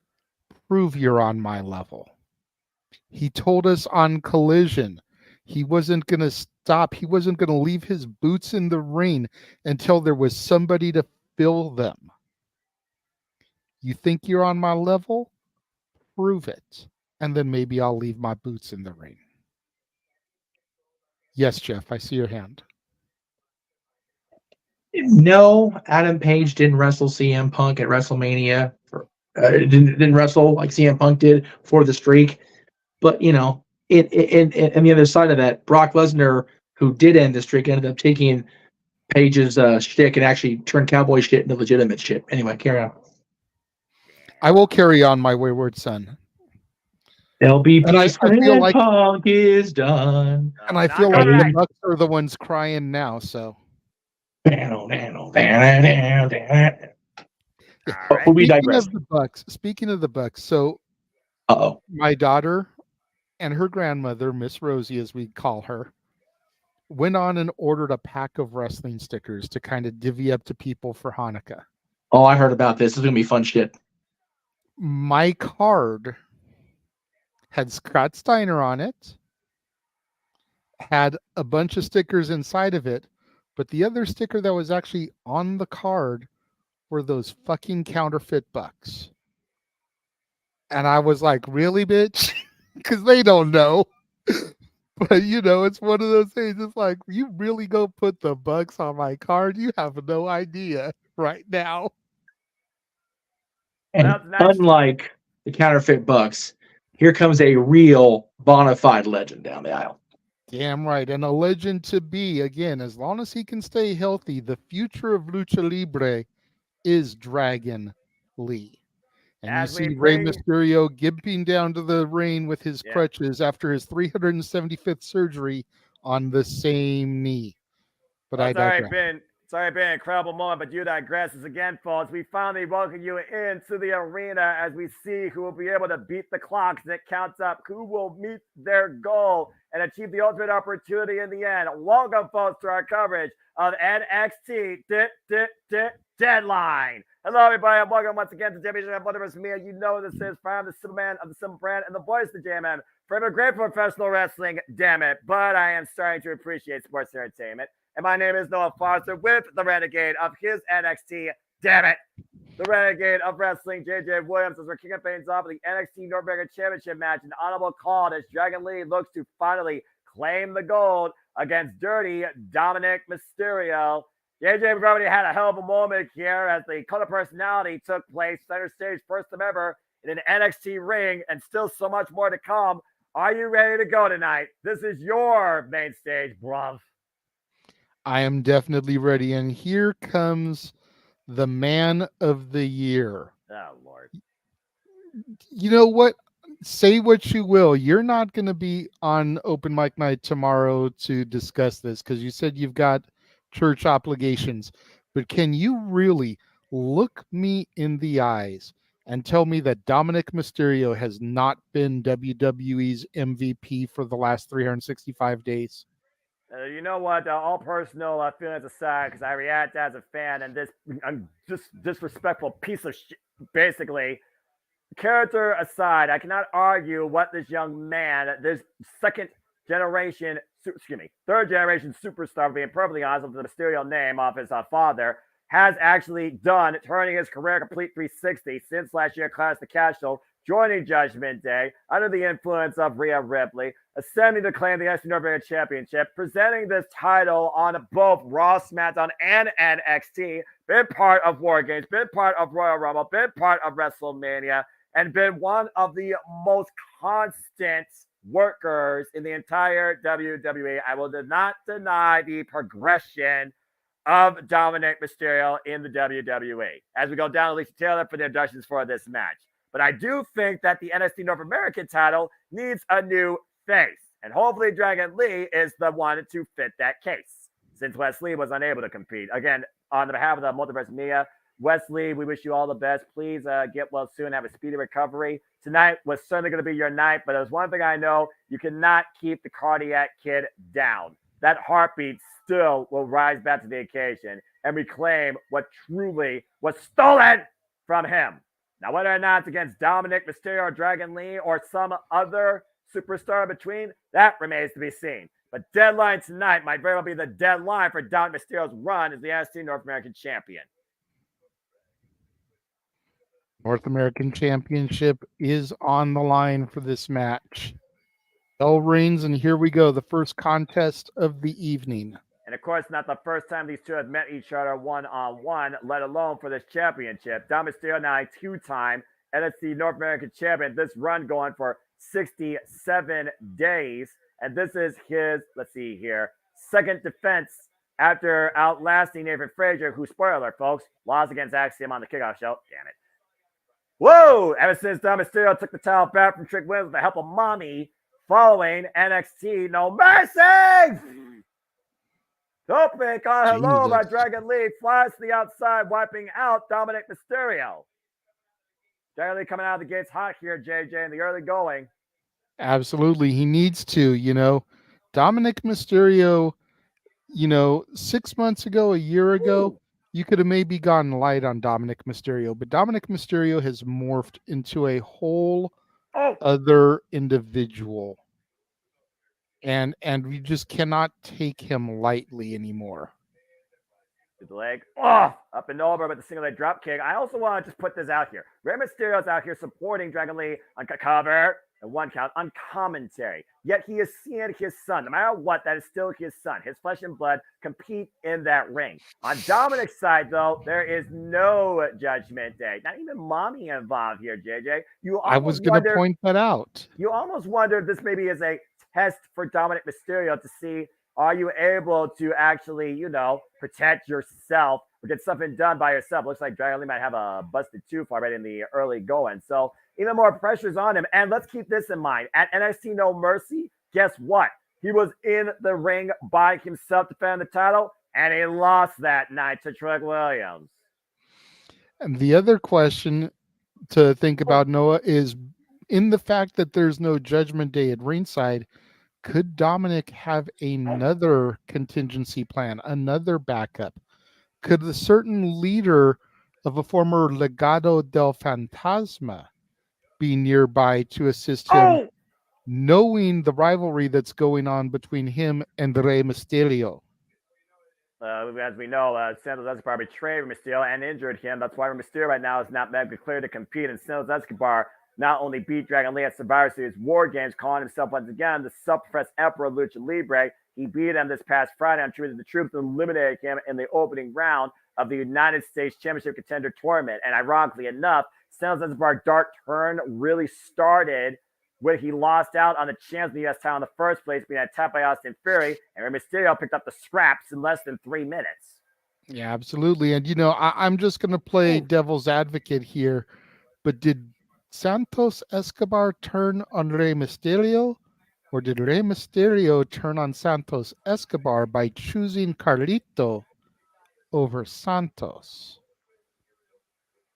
Prove you're on my level. He told us on Collision he wasn't going to stop. He wasn't going to leave his boots in the ring until there was somebody to fill them. You think you're on my level? Prove it. And then maybe I'll leave my boots in the ring. Yes, Jeff, I see your hand. No, Adam Page didn't wrestle CM Punk at WrestleMania. Didn't wrestle like CM Punk did for the streak. But, you know, and the other side of that, Brock Lesnar, who did end the streak, ended up taking Page's shtick and actually turned cowboy shit into legitimate shit. Anyway, carry on. I will carry on, my wayward son. There'll be And I feel like Punk is done. And I feel like the Bucks are the ones crying now, so. But we digress. Speaking of the Bucks, so my daughter and her grandmother, Miss Rosie, as we call her, went on and ordered a pack of wrestling stickers to kind of divvy up to people for Hanukkah. Oh, I heard about this. This is gonna be fun shit. My card had Scott Steiner on it, had a bunch of stickers inside of it, but the other sticker that was actually on the card were those fucking counterfeit Bucks. And I was like, really, bitch? Because they don't know. But, you know, it's one of those things. It's like, you really go put the Bucks on my card? You have no idea right now. And unlike the counterfeit Bucks, here comes a real bona fide legend down the aisle. Damn right. And a legend to be, again, as long as he can stay healthy, the future of Lucha Libre is Dragon Lee. And as you see Rey Mysterio gimping down to the ring with his crutches after his 375th surgery on the same knee. But It's already been an incredible moment, but you digress. Again, folks, we finally welcome you into the arena as we see who will be able to beat the clocks and it counts up who will meet their goal and achieve the ultimate opportunity in the end. Welcome, folks, to our coverage of NXT Deadline. Hello, everybody, and welcome once again to JMN Multiverse of Media. You know this is Prime, the Superman of the Simple Brand, and the voice of the JMN for a great professional wrestling, damn it. But I am starting to appreciate sports entertainment. And my name is Noah Foster with the Renegade of his NXT, damn it, the Renegade of Wrestling, JJ Williams, as we're kicking things off with the NXT North American Championship match. An honorable call as Dragon Lee looks to finally claim the gold against Dirty Dominic Mysterio. JJ, we've already had a hell of a moment here as the color personality took place center stage, first time ever in an NXT ring, and still so much more to come. Are you ready to go tonight? This is your main stage, bruv. I am definitely ready. And here comes the man of the year. Oh, Lord. You know what? Say what you will. You're not going to be on open mic night tomorrow to discuss this because you said you've got church obligations. But can you really look me in the eyes and tell me that Dominic Mysterio has not been WWE's MVP for the last 365 days? You know what? All personal feelings aside, because I react as a fan, and this disrespectful piece of shit, basically. Character aside, I cannot argue what this young man, this third generation superstar, being perfectly honest with the Mysterio name off his father, has actually done, turning his career complete 360 since last year Clash the Castle, joining Judgment Day under the influence of Rhea Ripley, ascending to claim the NXT North American Championship, presenting this title on both Raw, SmackDown, and NXT, been part of War Games, been part of Royal Rumble, been part of WrestleMania, and been one of the most constant workers in the entire WWE. I will not deny the progression of Dominic Mysterio in the WWE. As we go down to Lisa Taylor for the introductions for this match. But I do think that the NXT North American title needs a new face. And hopefully Dragon Lee is the one to fit that case, since Wesley was unable to compete. Again, on behalf of the Multiverse of Media, Wesley, we wish you all the best. Please get well soon. Have a speedy recovery. Tonight was certainly going to be your night, but there's one thing I know. You cannot keep the cardiac kid down. That heartbeat still will rise back to the occasion and reclaim what truly was stolen from him. Now, whether or not it's against Dominic Mysterio or Dragon Lee or some other superstar in between, that remains to be seen. But deadline tonight might very well be the deadline for Dominic Mysterio's run as the NXT North American Champion. North American Championship is on the line for this match. Bell rings, and here we go. The first contest of the evening. And of course, not the first time these two have met each other one-on-one, let alone for this championship. Dom Mysterio, now a two-time NXT North American champion. This run going for 67 days. And this is his, let's see here, second defense after outlasting Nathan Frazier, who, spoiler, folks, lost against Axiom on the kickoff show. Damn it. Whoa! Ever since Dom Mysterio took the title back from Trick Williams with the help of Mommy following NXT No Mercy! Topic on hello by Dragon Lee flies to the outside, wiping out Dominic Mysterio. Dragon Lee coming out of the gates hot here, JJ, in the early going. Absolutely. He needs to, Dominic Mysterio, 6 months ago, a year ago, you could have maybe gotten light on Dominic Mysterio, but Dominic Mysterio has morphed into a whole other individual. And we just cannot take him lightly anymore. The leg up and over with the single leg drop kick. I also want to just put this out here. Rey Mysterio's out here supporting Dragon Lee on cover and one count on commentary. Yet he is seeing his son, no matter what, that is still his son, his flesh and blood, compete in that ring. On Dominic's side, though, there is no Judgment Day. Not even Mommy involved here, JJ. I was going to point that out. You almost wonder if this maybe is a test for Dominic Mysterio to see, are you able to actually, protect yourself or get something done by yourself? Looks like Dragon Lee might have a busted tooth already in the early going. So even more pressure's on him. And let's keep this in mind. At NXT No Mercy, guess what? He was in the ring by himself defending the title, and he lost that night to Trick Williams. And the other question to think about, Noah, is in the fact that there's no Judgment Day at ringside, could Dominic have another contingency plan, another backup? Could a certain leader of a former Legado del Fantasma be nearby to assist him, knowing the rivalry that's going on between him and Rey Mysterio? As we know, Santos Escobar betrayed Mysterio and injured him. That's why Mysterio right now is not medically cleared to compete. And Santos Escobar not only beat Dragon Lee at Survivor Series War Games, calling himself once again the self-professed Emperor Lucha Libre. He beat him this past Friday on Truth of the Truth and eliminated him in the opening round of the United States Championship Contender Tournament. And ironically enough, Santos Escobar's dark turn really started when he lost out on the chance of the U.S. title in the first place, being attacked by Austin Theory, and Rey Mysterio picked up the scraps in less than 3 minutes. Yeah, absolutely. And I'm just going to play devil's advocate here, but did Santos Escobar turn on Rey Mysterio, or did Rey Mysterio turn on Santos Escobar by choosing Carlito over Santos?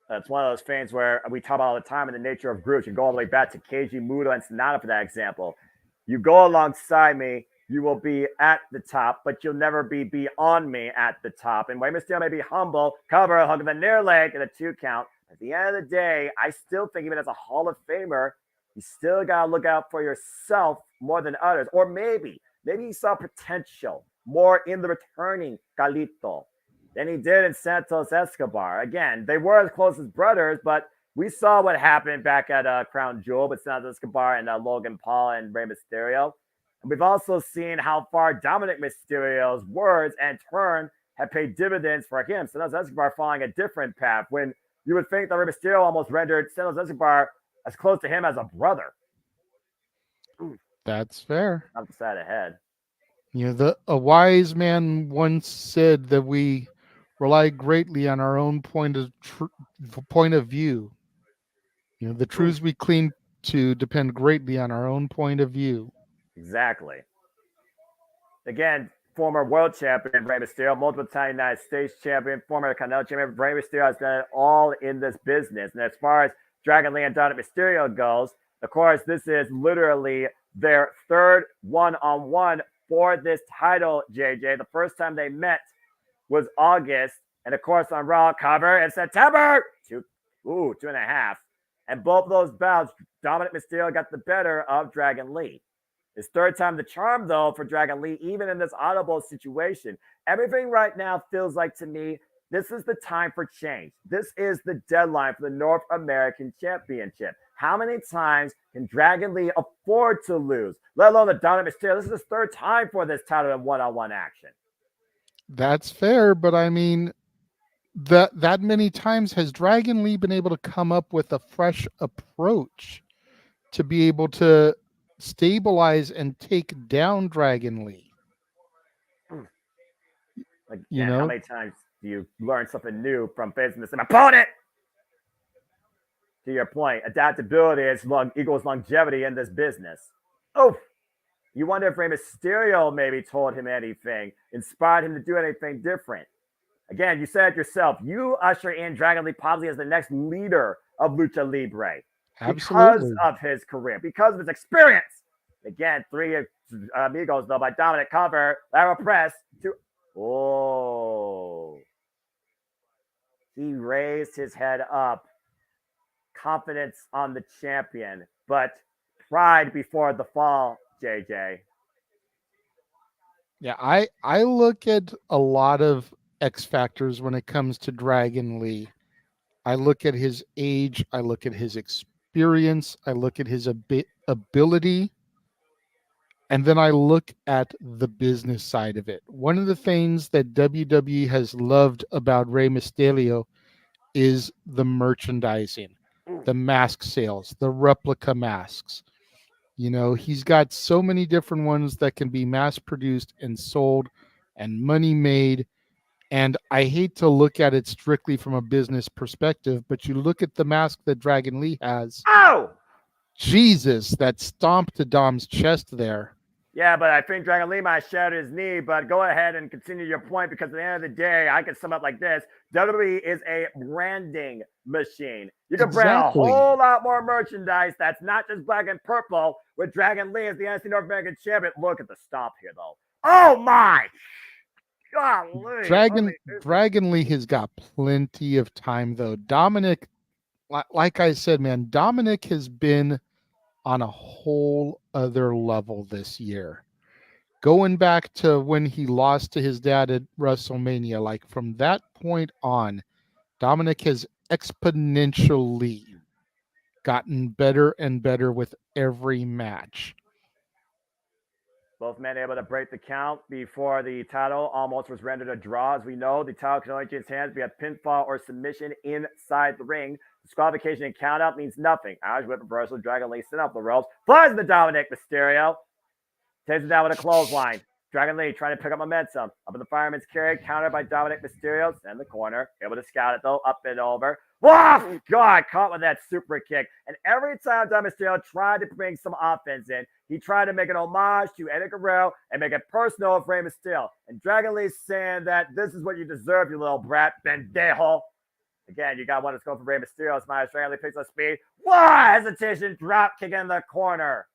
It's one of those things where we talk about all the time in the nature of groups. You go all the way back to Keiji Muto and Sonata for that example. You go alongside me, you will be at the top, but you'll never be beyond me at the top. And Rey Mysterio may be humble, cover, hug of the near leg, and a 2 count. At the end of the day, I still think even as a Hall of Famer, you still got to look out for yourself more than others. Or maybe you saw potential more in the returning Carlito than he did in Santos Escobar. Again, they were as close as brothers, but we saw what happened back at Crown Jewel with Santos Escobar and Logan Paul and Rey Mysterio. And we've also seen how far Dominic Mysterio's words and turn have paid dividends for him. Santos Escobar following a different path when you would think that Rey Mysterio almost rendered Santos Escobar as close to him as a brother. That's fair. Not the side ahead. A wise man once said that we rely greatly on our own point of view. The truths we cling to depend greatly on our own point of view. Exactly. Again, former world champion Rey Mysterio, multiple time United States champion, former Continental champion. Rey Mysterio has done it all in this business. And as far as Dragon Lee and Dominic Mysterio goes, of course, this is literally their third one-on-one for this title, JJ. The first time they met was August, and of course on Raw cover in September, 2.5. And both of those bouts, Dominic Mysterio got the better of Dragon Lee. His third time the charm, though, for Dragon Lee, even in this audible situation. Everything right now feels like, to me, this is the time for change. This is the deadline for the North American Championship. How many times can Dragon Lee afford to lose, let alone the Dominic Mysterio? This is his third time for this title in one-on-one action. That's fair, but I mean, that many times has Dragon Lee been able to come up with a fresh approach to be able to stabilize and take down Dragon Lee? How many times do you learn something new from facing the same opponent? To your point, adaptability equals longevity in this business. Oh, you wonder if Rey Mysterio maybe told him anything, inspired him to do anything different. Again, you said it yourself. You usher in Dragon Lee possibly as the next leader of Lucha Libre. Absolutely. Because of his career, because of his experience. Again, 3 amigos, though, by Dominic cover, Lara Press. He raised his head up. Confidence on the champion, but pride before the fall, JJ. Yeah, I look at a lot of X factors when it comes to Dragon Lee. I look at his age, I look at his experience, I look at his ability, and then I look at the business side of it. One of the things that WWE has loved about Rey Mysterio is the merchandising, the mask sales, the replica masks. He's got so many different ones that can be mass produced and sold and money made. And I hate to look at it strictly from a business perspective, but you look at the mask that Dragon Lee has. Oh! Jesus, that stomp to Dom's chest there. Yeah, but I think Dragon Lee might shatter his knee, but go ahead and continue your point, because at the end of the day, I can sum up like this. WWE is a branding machine. You can brand a whole lot more merchandise that's not just black and purple with Dragon Lee as the NXT North American champion. Look at the stomp here, though. Oh, my! Golly. Dragon Lee has got plenty of time, though. Dominic, like I said, man, Dominic has been on a whole other level this year. Going back to when he lost to his dad at WrestleMania, like from that point on, Dominic has exponentially gotten better and better with every match. Both men able to break the count before the title almost was rendered a draw. As we know, the title can only change hands via pinfall or submission inside the ring. Disqualification and count out means nothing. Irish whip reversal, Dragon Lee sent up the ropes, flies the Dominic Mysterio, takes it down with a clothesline. Dragon Lee trying to pick up momentum. Up in the fireman's carry, countered by Dominic Mysterio. In the corner, able to scout it though, up and over. Whoa! God, caught with that super kick. And every time Dominic Mysterio tried to bring some offense in, he tried to make an homage to Eddie Guerrero and make it personal for Rey Mysterio. And Dragon Lee's saying that this is what you deserve, you little brat, pendejo. Again, you got one that's going for Rey Mysterio. Smash Dragon Lee picks up speed. Whoa! Hesitation, drop kick in the corner.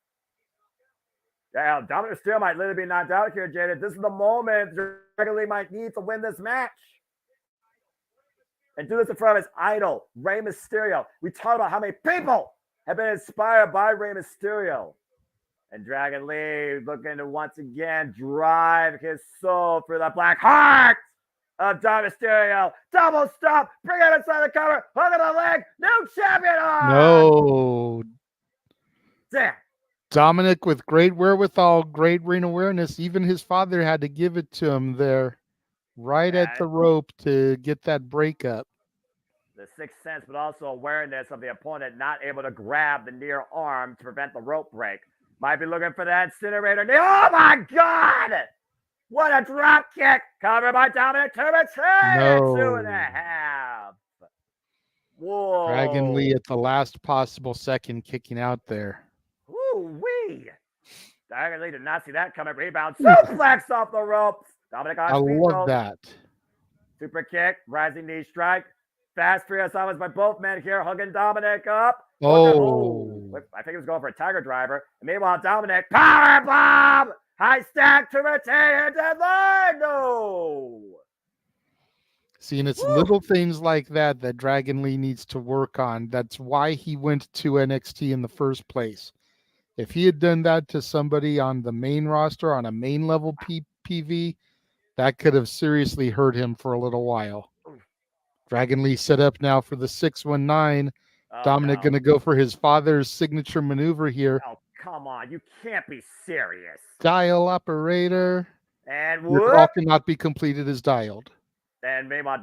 Yeah, Dominic Mysterio might literally be knocked out here, Jada. This is the moment Dragon Lee might need to win this match. And do this in front of his idol, Rey Mysterio. We talked about how many people have been inspired by Rey Mysterio. And Dragon Lee looking to once again drive his soul through the black heart of Dominic Mysterio. Double stop, bring it inside the cover, hook of the leg, new champion on! No. Damn. Dominic with great wherewithal, great ring awareness. Even his father had to give it to him there, right at the rope to get that breakup. The sixth sense, but also awareness of the opponent not able to grab the near arm to prevent the rope break. Might be looking for that incinerator knee. Oh my God! What a drop kick! Covered by Dominic to retain. No. 2.5. Whoa. Dragon Lee at the last possible second kicking out there. Woo-wee. Dragon Lee did not see that coming. Rebound. Suplex off the ropes. Dominic on I speed love rope. that. Super kick. Rising knee strike. Fast free assignments by both men here. Hugging Dominic up. Oh. I think he was going for a tiger driver. And meanwhile, Dominic. Power bomb. High stack to retain. Deadline. No. See, and it's little things like that that Dragon Lee needs to work on. That's why he went to NXT in the first place. If he had done that to somebody on the main roster, on a main level PV, that could have seriously hurt him for a little while. Dragon Lee set up now for the 619. Dominic going to go for his father's signature maneuver here. Oh, come on. You can't be serious. Dial operator. And Your call cannot be completed as dialed. And meanwhile,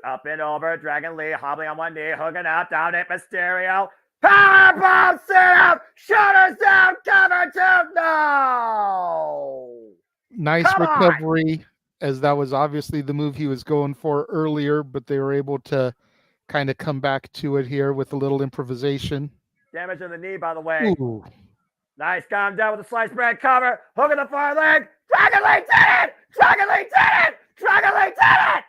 up and over. Dragon Lee hobbling on one knee, hooking out. Dominic Mysterio. Powerbomb, sit up, shoulders down, cover two. No. Nice recovery, as that was obviously the move he was going for earlier, but they were able to kind of come back to it here with a little improvisation. Damage in the knee, by the way. Ooh. Nice, calm down with the sliced bread cover. Hook in the far leg. Dragon Lee did it! Dragon Lee did it! Dragon Lee did it!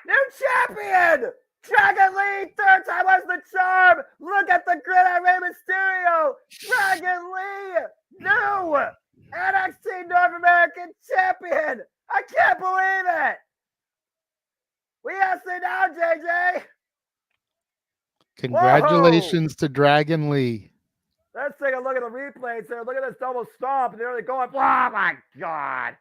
New champion! Dragon Lee, third time was the charm. Look at the grin on Rey Mysterio. Dragon Lee, new NXT North American champion. I can't believe it. We have to now, JJ. Congratulations to Dragon Lee. Let's take a look at the replays here. Look at this double stomp. And they're really going, oh my God.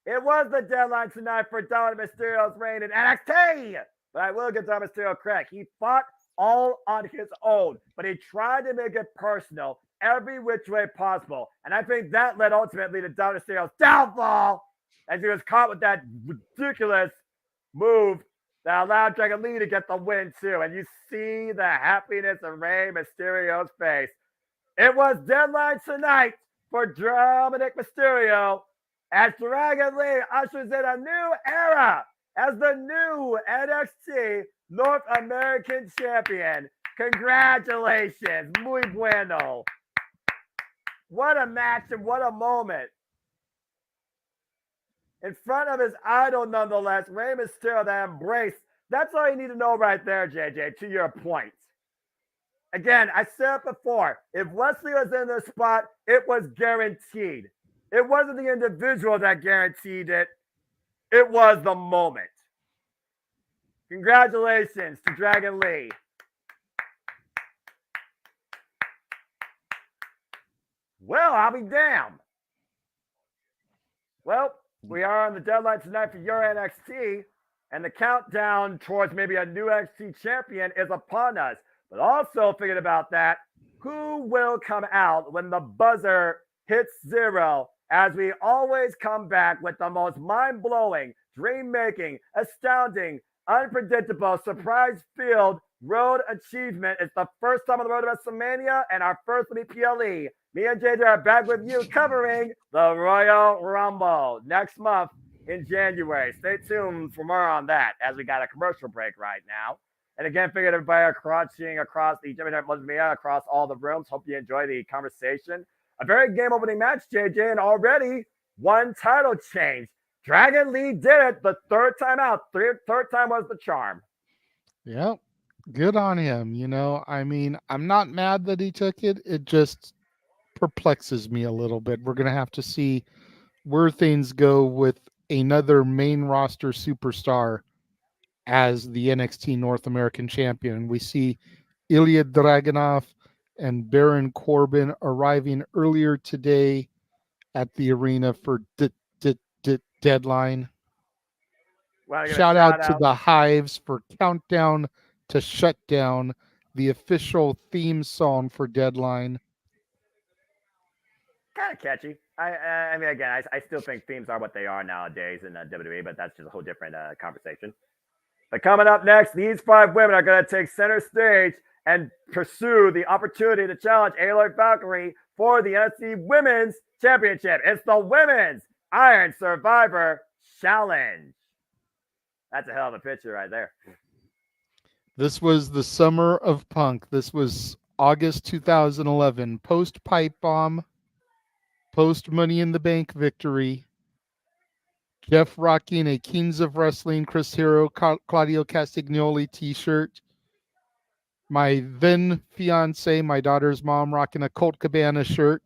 It was the deadline tonight for Dominic Mysterio's reign in NXT. But I will give Dominic Mysterio credit. He fought all on his own, but he tried to make it personal every which way possible. And I think that led ultimately to Dominic Mysterio's downfall as he was caught with that ridiculous move that allowed Dragon Lee to get the win too. And you see the happiness in Rey Mysterio's face. It was deadline tonight for Dominic Mysterio as Dragon Lee ushers in a new era as the new NXT North American champion. Congratulations. Muy bueno. What a match and what a moment. In front of his idol, nonetheless, Rey Mysterio, that embrace. That's all you need to know right there, JJ, to your point. Again, I said it before. If Wesley was in the spot, it was guaranteed. It wasn't the individual that guaranteed it. It was the moment. Congratulations to Dragon Lee. Well, I'll be damned. Well, we are on the deadline tonight for your NXT, and the countdown towards maybe a new NXT champion is upon us. But also thinking about that, who will come out when the buzzer hits 0, as we always come back with the most mind-blowing, dream-making, astounding, unpredictable, surprise-filled road achievement. It's the first time on the road to WrestleMania and our first with PLE. Me and JJ are back with you covering the Royal Rumble next month in January. Stay tuned for more on that as we got a commercial break right now. And again, figured everybody are crouching across the JMN Multiverse across all the rooms. Hope you enjoy the conversation. A very game-opening match, JJ, and already one title change. Dragon Lee did it the third time out. Third time was the charm. Yeah, good on him. You know, I mean, I'm not mad that he took it. It just perplexes me a little bit. We're going to have to see where things go with another main roster superstar as the NXT North American champion. We see Ilya Dragunov and Baron Corbin arriving earlier today at the arena for Deadline. Well, Shout out to the Hives for Countdown to Shutdown, the official theme song for Deadline. Kind of catchy. I mean, again, I still think themes are what they are nowadays in WWE, but that's just a whole different conversation. But coming up next, these 5 women are going to take center stage and pursue the opportunity to challenge Aloy Valkyrie for the NXT Women's Championship. It's the Women's Iron Survivor Challenge. That's a hell of a picture right there. This was the summer of Punk. This was August 2011. Post Pipe Bomb, post Money in the Bank victory. Jeff rocking a Kings of Wrestling Chris Hero, Claudio Castagnoli t-shirt. My then fiance, my daughter's mom, rocking a Colt Cabana shirt.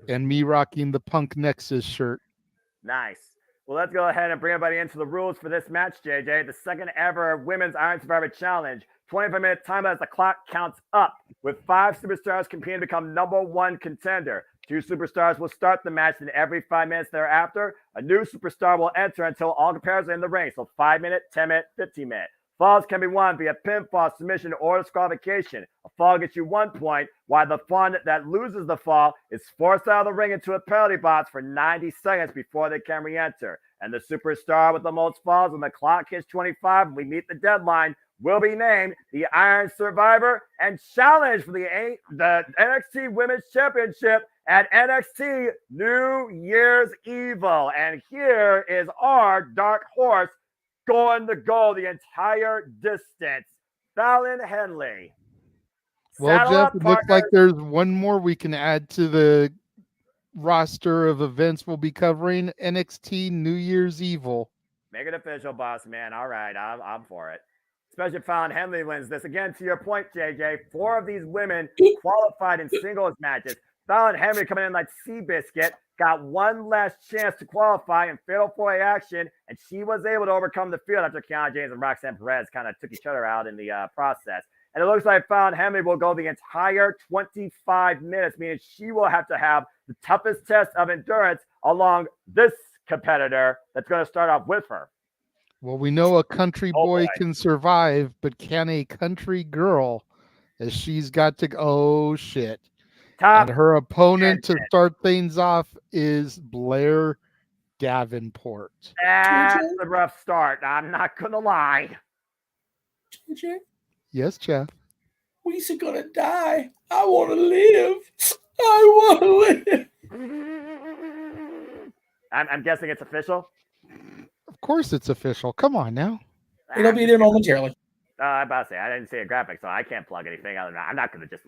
And me rocking the Punk Nexus shirt. Nice. Well, let's go ahead and bring everybody into the rules for this match, JJ. The second ever Women's Iron Survivor Challenge. 25-minute time as the clock counts up, with 5 superstars competing to become #1 contender. 2 superstars will start the match, and every 5 minutes thereafter, a new superstar will enter until all competitors are in the ring. So 5-minute, 10-minute, 15-minute. Falls can be won via pinfall, submission, or disqualification. A fall gets you 1 point, while the one that loses the fall is forced out of the ring into a penalty box for 90 seconds before they can re-enter. And the superstar with the most falls when the clock hits 25 and we meet the deadline will be named the Iron Survivor and challenge for the NXT Women's Championship at NXT New Year's Evil. And here is our dark horse going to go the entire distance, Fallon Henley. Well, Jeff, it looks like there's one more we can add to the roster of events we'll be covering. NXT New Year's Evil. Make it official, boss man. All right, I'm for it. Especially if Fallon Henley wins this. Again, to your point, JJ, 4 of these women qualified in singles matches. Fallon Henley coming in like Seabiscuit, got one last chance to qualify in Fatal 4-Way action, and she was able to overcome the field after Kiana James and Roxanne Perez kind of took each other out in the process. And it looks like Fallon Henley will go the entire 25 minutes, meaning she will have to have the toughest test of endurance along this competitor that's going to start off with her. Well, we know a country boy can survive, but can a country girl? As she's got to, oh shit. And her opponent to start things off is Blair Davenport. That's a rough start. I'm not going to lie. JJ? Yes, Jeff. We's gonna die. I want to live. I want to live. I'm guessing it's official? Of course it's official. Come on now. It'll be there momentarily. I'm about to say, I didn't see a graphic, so I can't plug anything other than that. I'm not going to just,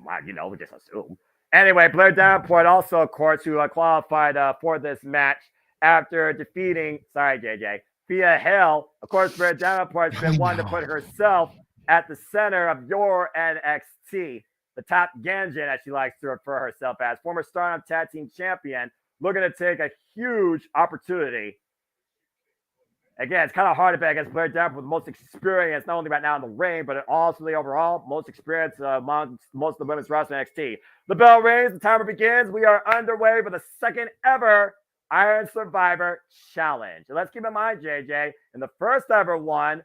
just assume. Anyway, Blair Davenport also, of course, who qualified for this match after defeating, sorry, JJ, Thea Hale. Of course, Blair Davenport's been one to put herself at the center of your NXT, the top Ganjin, as she likes to refer herself as, former Stardom Tag Team Champion, looking to take a huge opportunity. Again, it's kind of hard to bet against Blair Davenport with the most experience, not only right now in the ring, but also the overall most experience among most of the women's roster in NXT. The bell rings, the timer begins. We are underway for the second ever Iron Survivor Challenge. And let's keep in mind, JJ, in the first ever one,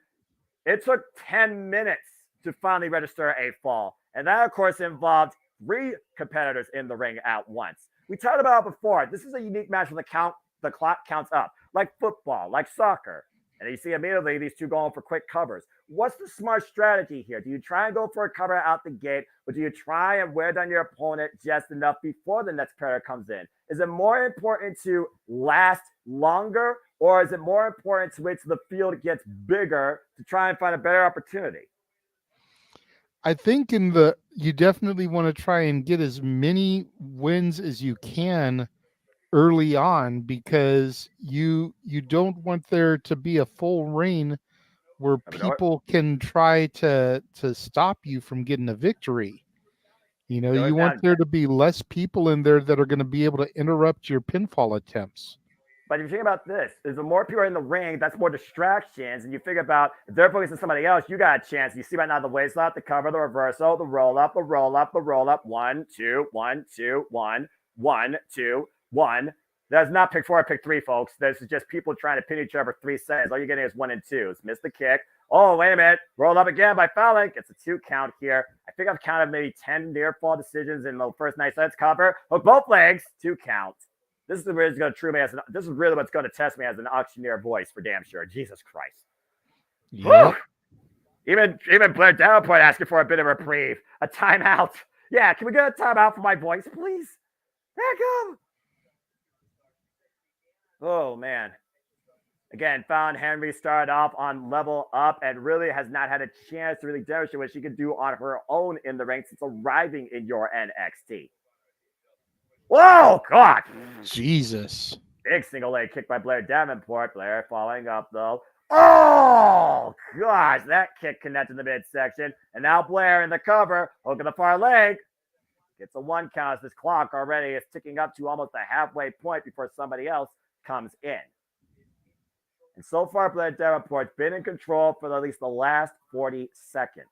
it took 10 minutes to finally register a fall. And that, of course, involved 3 competitors in the ring at once. We talked about it before. This is a unique match where the clock counts up, like football, like soccer. And you see immediately these two going for quick covers. What's the smart strategy here? Do you try and go for a cover out the gate, or do you try and wear down your opponent just enough before the next player comes in? Is it more important to last longer, or is it more important to wait till the field gets bigger to try and find a better opportunity? I think you definitely want to try and get as many wins as you can early on, because you don't want there to be a full reign where people can try to stop you from getting a victory. You know, you want there to be less people in there that are going to be able to interrupt your pinfall attempts. But if you think about this, there's more people in the ring, that's more distractions. And you figure about if they're focusing on somebody else, you got a chance. You see right now the waist lock, the cover, the reversal, the roll up, the roll up, the roll up. 1, 2, 1, 2, 1, 1, 2, 1. There's not pick 4 or pick 3, folks. This is just people trying to pin each other for 3 seconds. All you're getting is 1 and 2s. Miss the kick. Oh, wait a minute. Roll up again by fouling. Gets a 2 count here. I think I've counted maybe 10 near fall decisions in the first 9 sets. Cover. Hook both legs. 2 count. This is really going to true me this is really what's going to test me as an auctioneer voice for damn sure. Jesus Christ. Yeah. Even Blair Davenport asking for a bit of a reprieve. A timeout. Yeah, can we get a timeout for my voice, please? Heck up. Oh, man. Again, Fallon Henry started off on level up and really has not had a chance to really demonstrate what she can do on her own in the ring since arriving in your NXT. Whoa, God. Jesus. Big single leg kick by Blair Davenport. Blair following up, though. Oh, gosh. That kick connected in the midsection. And now Blair in the cover. Hook in the far leg. Gets a 1 count as this clock already is ticking up to almost the halfway point before somebody else comes in. And so far, Blair Davenport's been in control for at least the last 40 seconds.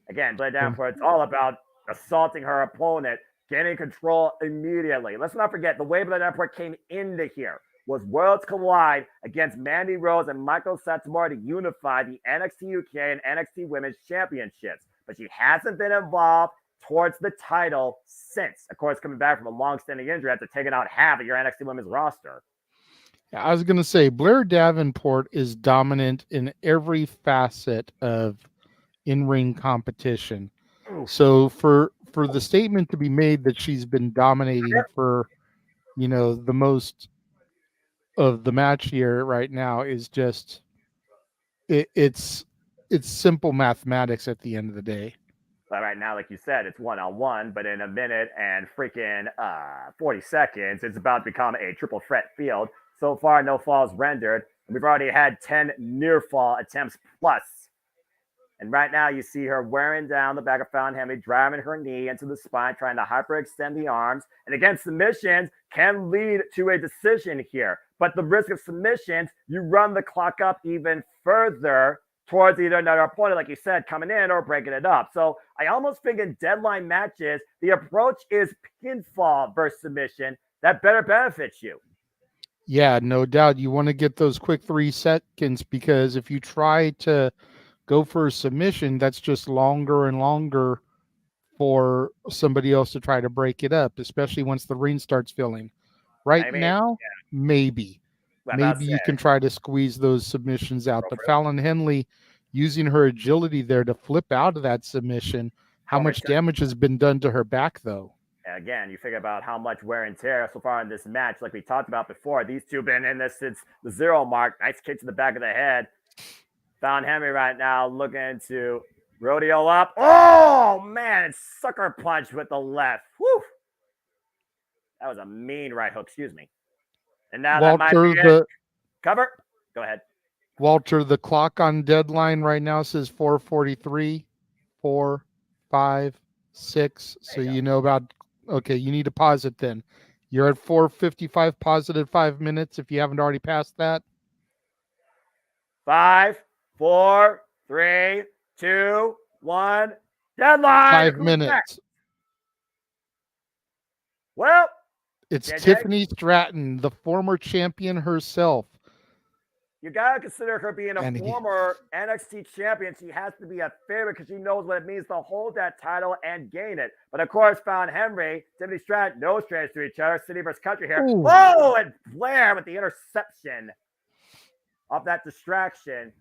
Again, Blair Davenport's all about assaulting her opponent, getting control immediately. Let's not forget, the way Blair Davenport came into here was Worlds Collide against Mandy Rose and Michael Satomura to unify the NXT UK and NXT Women's Championships. But she hasn't been involved towards the title since, of course, coming back from a long-standing injury after taking out half of your NXT Women's roster. I was going to say, Blair Davenport is dominant in every facet of in-ring competition. So for the statement to be made that she's been dominating for, the most of the match here right now is just, it's simple mathematics at the end of the day. But right now, like you said, it's 1-on-1, but in a minute and freaking 40 seconds, it's about to become a triple threat field. So far, no falls rendered. We've already had 10 near fall attempts plus. And right now, you see her wearing down the back of Fallon Henry, driving her knee into the spine, trying to hyperextend the arms. And again, submissions can lead to a decision here. But the risk of submissions, you run the clock up even further towards either another opponent, like you said, coming in or breaking it up. So I almost think in deadline matches, the approach is pinfall versus submission. That better benefits you. Yeah, no doubt. You want to get those quick 3 seconds, because if you try to go for a submission, that's just longer and longer for somebody else to try to break it up, especially once the ring starts filling. Now, maybe you can try to squeeze those submissions out. But Fallon Henley, using her agility there to flip out of that submission, how much damage has been done to her back, though? Again, you figure about how much wear and tear so far in this match. Like we talked about before, these two have been in this since the 0 mark. Nice kick to the back of the head. Fallon Henry right now looking to rodeo up. Oh, man, sucker punch with the left. Whew. That was a mean right hook, excuse me. And now Walter, that might be it. Cover. Go ahead. Walter, the clock on deadline right now says 4:43, 4, 5, 6. So you know about, okay, you need to pause it then. You're at 4:55, positive 5 minutes if you haven't already passed that. 5, 4, 3, 2, 1. Deadline. 5 minutes. Well, it's Tiffany Stratton, the former champion herself. You got to consider her being a former NXT champion. She has to be a favorite because she knows what it means to hold that title and gain it. But of course, Fallon Henry, Tiffany Stratton, no strangers to each other. City versus country here. Ooh. Whoa, and Blair with the interception. off that distraction.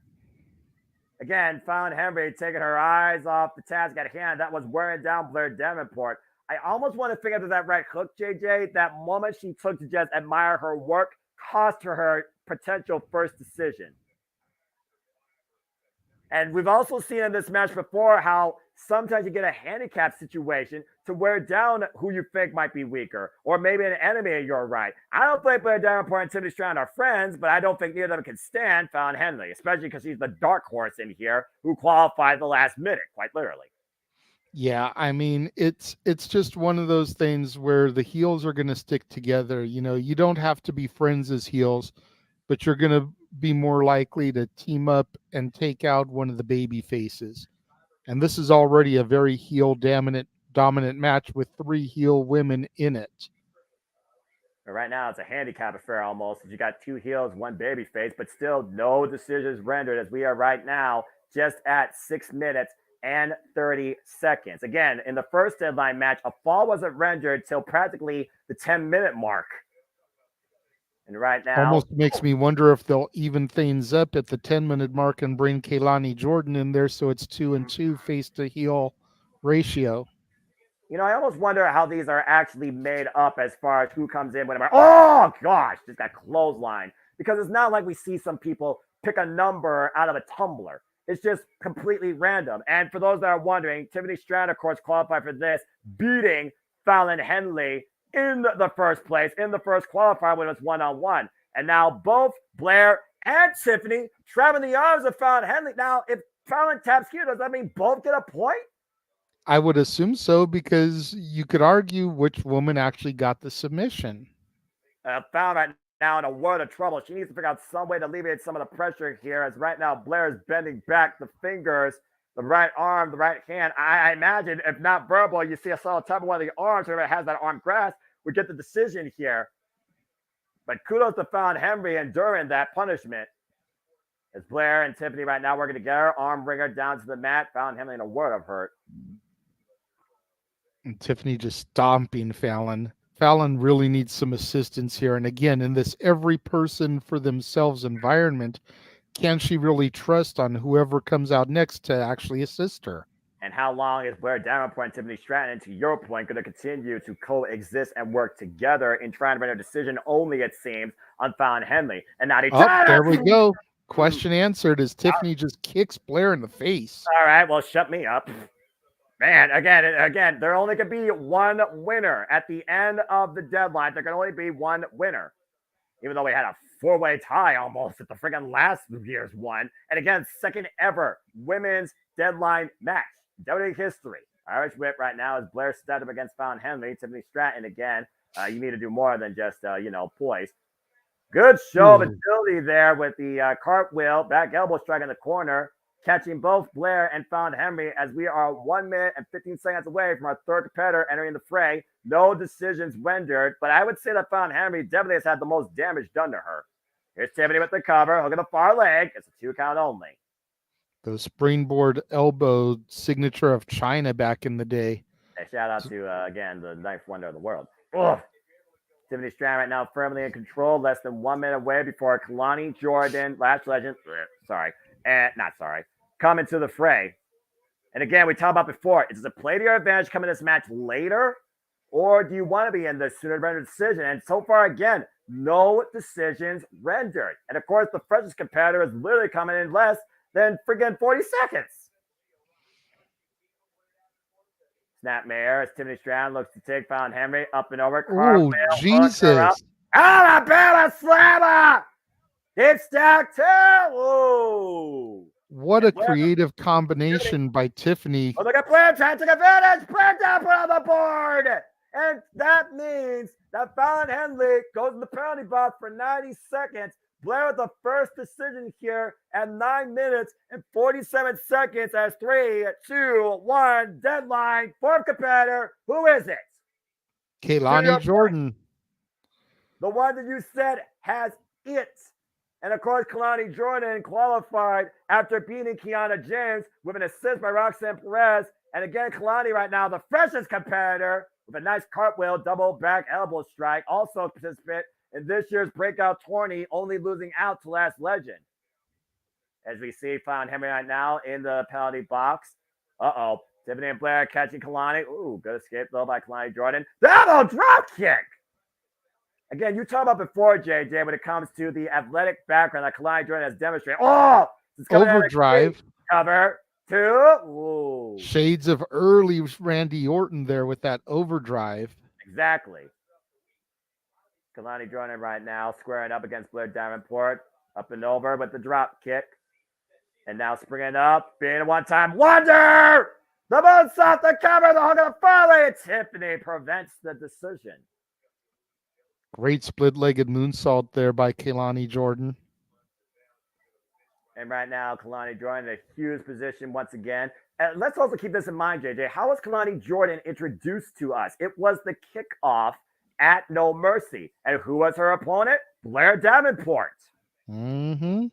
Again, found Henry taking her eyes off the task at hand. That was wearing down Blair Davenport. I almost want to figure out that right hook, JJ. That moment she took to just admire her work cost her potential first decision. And we've also seen in this match before how sometimes you get a handicap situation to wear down who you think might be weaker, or maybe an enemy in your right. I don't think Blair Davenport and Tiffany Stratton are friends, but I don't think neither of them can stand Fallon Henley, especially because she's the dark horse in here who qualified the last minute, quite literally. Yeah, I mean, it's just one of those things where the heels are going to stick together. You know, you don't have to be friends as heels, but you're going to be more likely to team up and take out one of the baby faces. And this is already a very heel dominant match with 3 heel women in it. But right now, it's a handicap affair almost. You got 2 heels, 1 baby face, but still no decisions rendered as we are right now just at 6 minutes and 30 seconds. Again, in the first deadline match, a fall wasn't rendered till practically the 10-minute mark. And right now, almost makes me wonder if they'll even things up at the 10-minute mark and bring Kaylani Jordan in there so it's 2 and 2 face to heel ratio. You know, I almost wonder how these are actually made up as far as who comes in whenever. Oh, gosh, just got clothesline. Because it's not like we see some people pick a number out of a tumbler. It's just completely random. And for those that are wondering, Tiffany Stratton, of course, qualified for this, beating Fallon Henley in the first place, in the first qualifier when it was one-on-one. And now both Blair and Tiffany trapping the arms of Fallon Henley. Now, if Fallon taps here, does that mean both get a point? I would assume so, because you could argue which woman actually got the submission. Fallon right now in a world of trouble. She needs to figure out some way to alleviate some of the pressure here, as right now Blair is bending back the fingers, the right arm, the right hand. I imagine, if not verbal, you see a solid tap of one of the arms, whoever has that arm grasp would get the decision here. But kudos to Fallon Henry enduring that punishment. As Blair and Tiffany right now working together, arm wringer down to the mat. Fallon Henry in a world of hurt. And Tiffany just stomping Fallon. Fallon really needs some assistance here. And again, in this every person for themselves environment, can she really trust on whoever comes out next to actually assist her? And how long is Blair Davenport and Tiffany Stratton, and to your point, going to continue to coexist and work together in trying to render a decision only, it seems, on Fallon Henley? And now there we go. Question answered as Tiffany just kicks Blair in the face. All right, well, shut me up. Man, again, there only could be one winner at the end of the deadline. There can only be one winner, even though we had a 4-way tie almost at the freaking last year's one. And again, second ever women's deadline match. WWE history. Irish Whip right now is Blair stepped up against Fallon Henley. Tiffany Stratton again. You need to do more than just, poise. Good show of agility there with the cartwheel, back elbow strike in the corner, catching both Blair and Fallon Henry as we are 1 minute and 15 seconds away from our third competitor entering the fray. No decisions rendered, but I would say that Fallon Henry definitely has had the most damage done to her. Here's Tiffany with the cover, hook at the far leg. It's a 2 count only. Those springboard elbow signature of China back in the day. Hey, shout out to, again, the ninth wonder of the world. Ugh. Tiffany Stratton right now firmly in control, less than 1 minute away before Kalani Jordan, Lash Legend, come into the fray. And again, we talked about before, is it a play to your advantage coming this match later? Or do you want to be in the sooner render decision? And so far, again, no decisions rendered. And of course, the freshest competitor is literally coming in less than friggin' 40 seconds. Snapmare as Tiffany Stratton looks to take Fallon Henry up and over. Oh, Jesus. Alabama Slammer! It's stacked too! Whoa! What a creative combination by Tiffany. Oh, look at Blair trying to take advantage. Blair down put on the board. And that means that Fallon Henley goes in the penalty box for 90 seconds. Blair with the first decision here at 9 minutes and 47 seconds as 3, 2, 1, deadline. Fourth competitor. Who is it? Kaylani Jordan. The one that you said has it. And of course, Kalani Jordan qualified after beating Kiana James with an assist by Roxanne Perez. And again, Kalani right now, the freshest competitor with a nice cartwheel, double back elbow strike. Also participant in this year's breakout tourney, only losing out to Last Legend. as we see Fallon Henry right now in the penalty box. Uh-oh. Tiffany and Blair catching Kalani. Ooh, good escape though by Kalani Jordan. Double drop kick! Again, you talked about before, JJ, when it comes to the athletic background that Kalani Jordan has demonstrated. Oh! Overdrive. Cover. 2. Ooh. Shades of early Randy Orton there with that overdrive. Exactly. Kalani Jordan right now squaring up against Blair Davenport. Up and over with the drop kick. And now springing up, being a one-time wonder! The moonsault, the cover, the hook of the folly. Tiffany prevents the decision. Great split-legged moonsault there by Kalani Jordan. And right now, Kalani Jordan in a huge position once again. And let's also keep this in mind, JJ. How was Kalani Jordan introduced to us? It was the kickoff at No Mercy. And who was her opponent? Blair Davenport. Mm-hmm.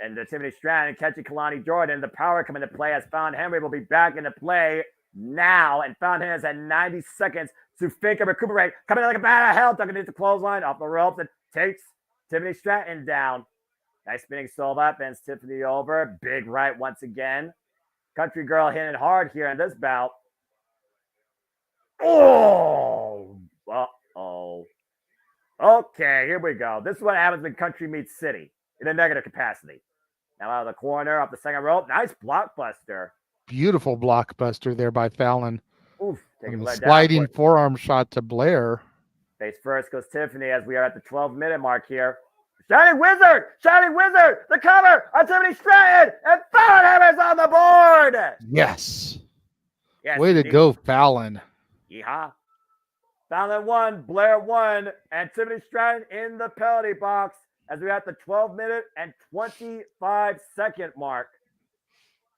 And Tiffany Stratton catching Kalani Jordan. The power coming into play as Fallon Henry will be back into play now. And Fallon Henry has had 90 seconds to think and recuperate. Coming in like a bat out of hell. Ducking into the clothesline off the ropes and takes Tiffany Stratton down. Nice spinning Sova. Bends Tiffany over. Big right once again. Country girl hitting hard here in this bout. Oh! Uh-oh. Okay, here we go. This is what happens when country meets city in a negative capacity. Now out of the corner, off the second rope. Nice blockbuster. Beautiful blockbuster there by Fallon. Oof. And the sliding forearm shot to Blair. Face first goes Tiffany as we are at the 12-minute mark here. Shining Wizard! Shining Wizard! The cover on Tiffany Stratton! And Fallon Henry's on the board! Yes. Yes, way to go, Fallon. Yeehaw. Fallon 1, Blair 1, and Tiffany Stratton in the penalty box as we're at the 12-minute and 25-second mark.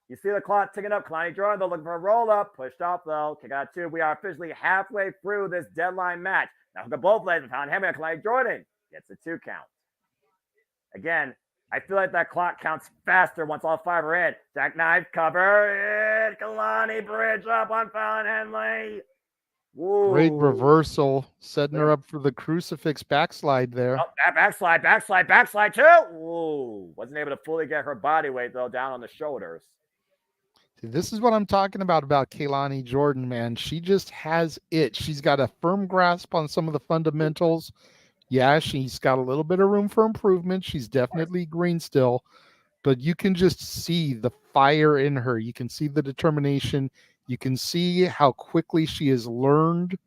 You see the clock ticking up. Kalani Jordan, though, looking for a roll-up. Pushed off, though. Kick out 2. We are officially halfway through this deadline match. Now, hook up both legs. Fallon Henry and Kalani Jordan gets a 2 count. Again, I feel like that clock counts faster once all 5 are in. Jackknife cover. And Kalani bridge up on Fallon Henley. Woo. Great reversal, setting her up for the crucifix backslide there. Oh, backslide too. Ooh. Wasn't able to fully get her body weight, though, down on the shoulders. See, this is what I'm talking about Kalani Jordan, man. She just has it. She's got a firm grasp on some of the fundamentals. Yeah, she's got a little bit of room for improvement. She's definitely green still, but you can just see the fire in her. You can see the determination. You can see how quickly she has learned,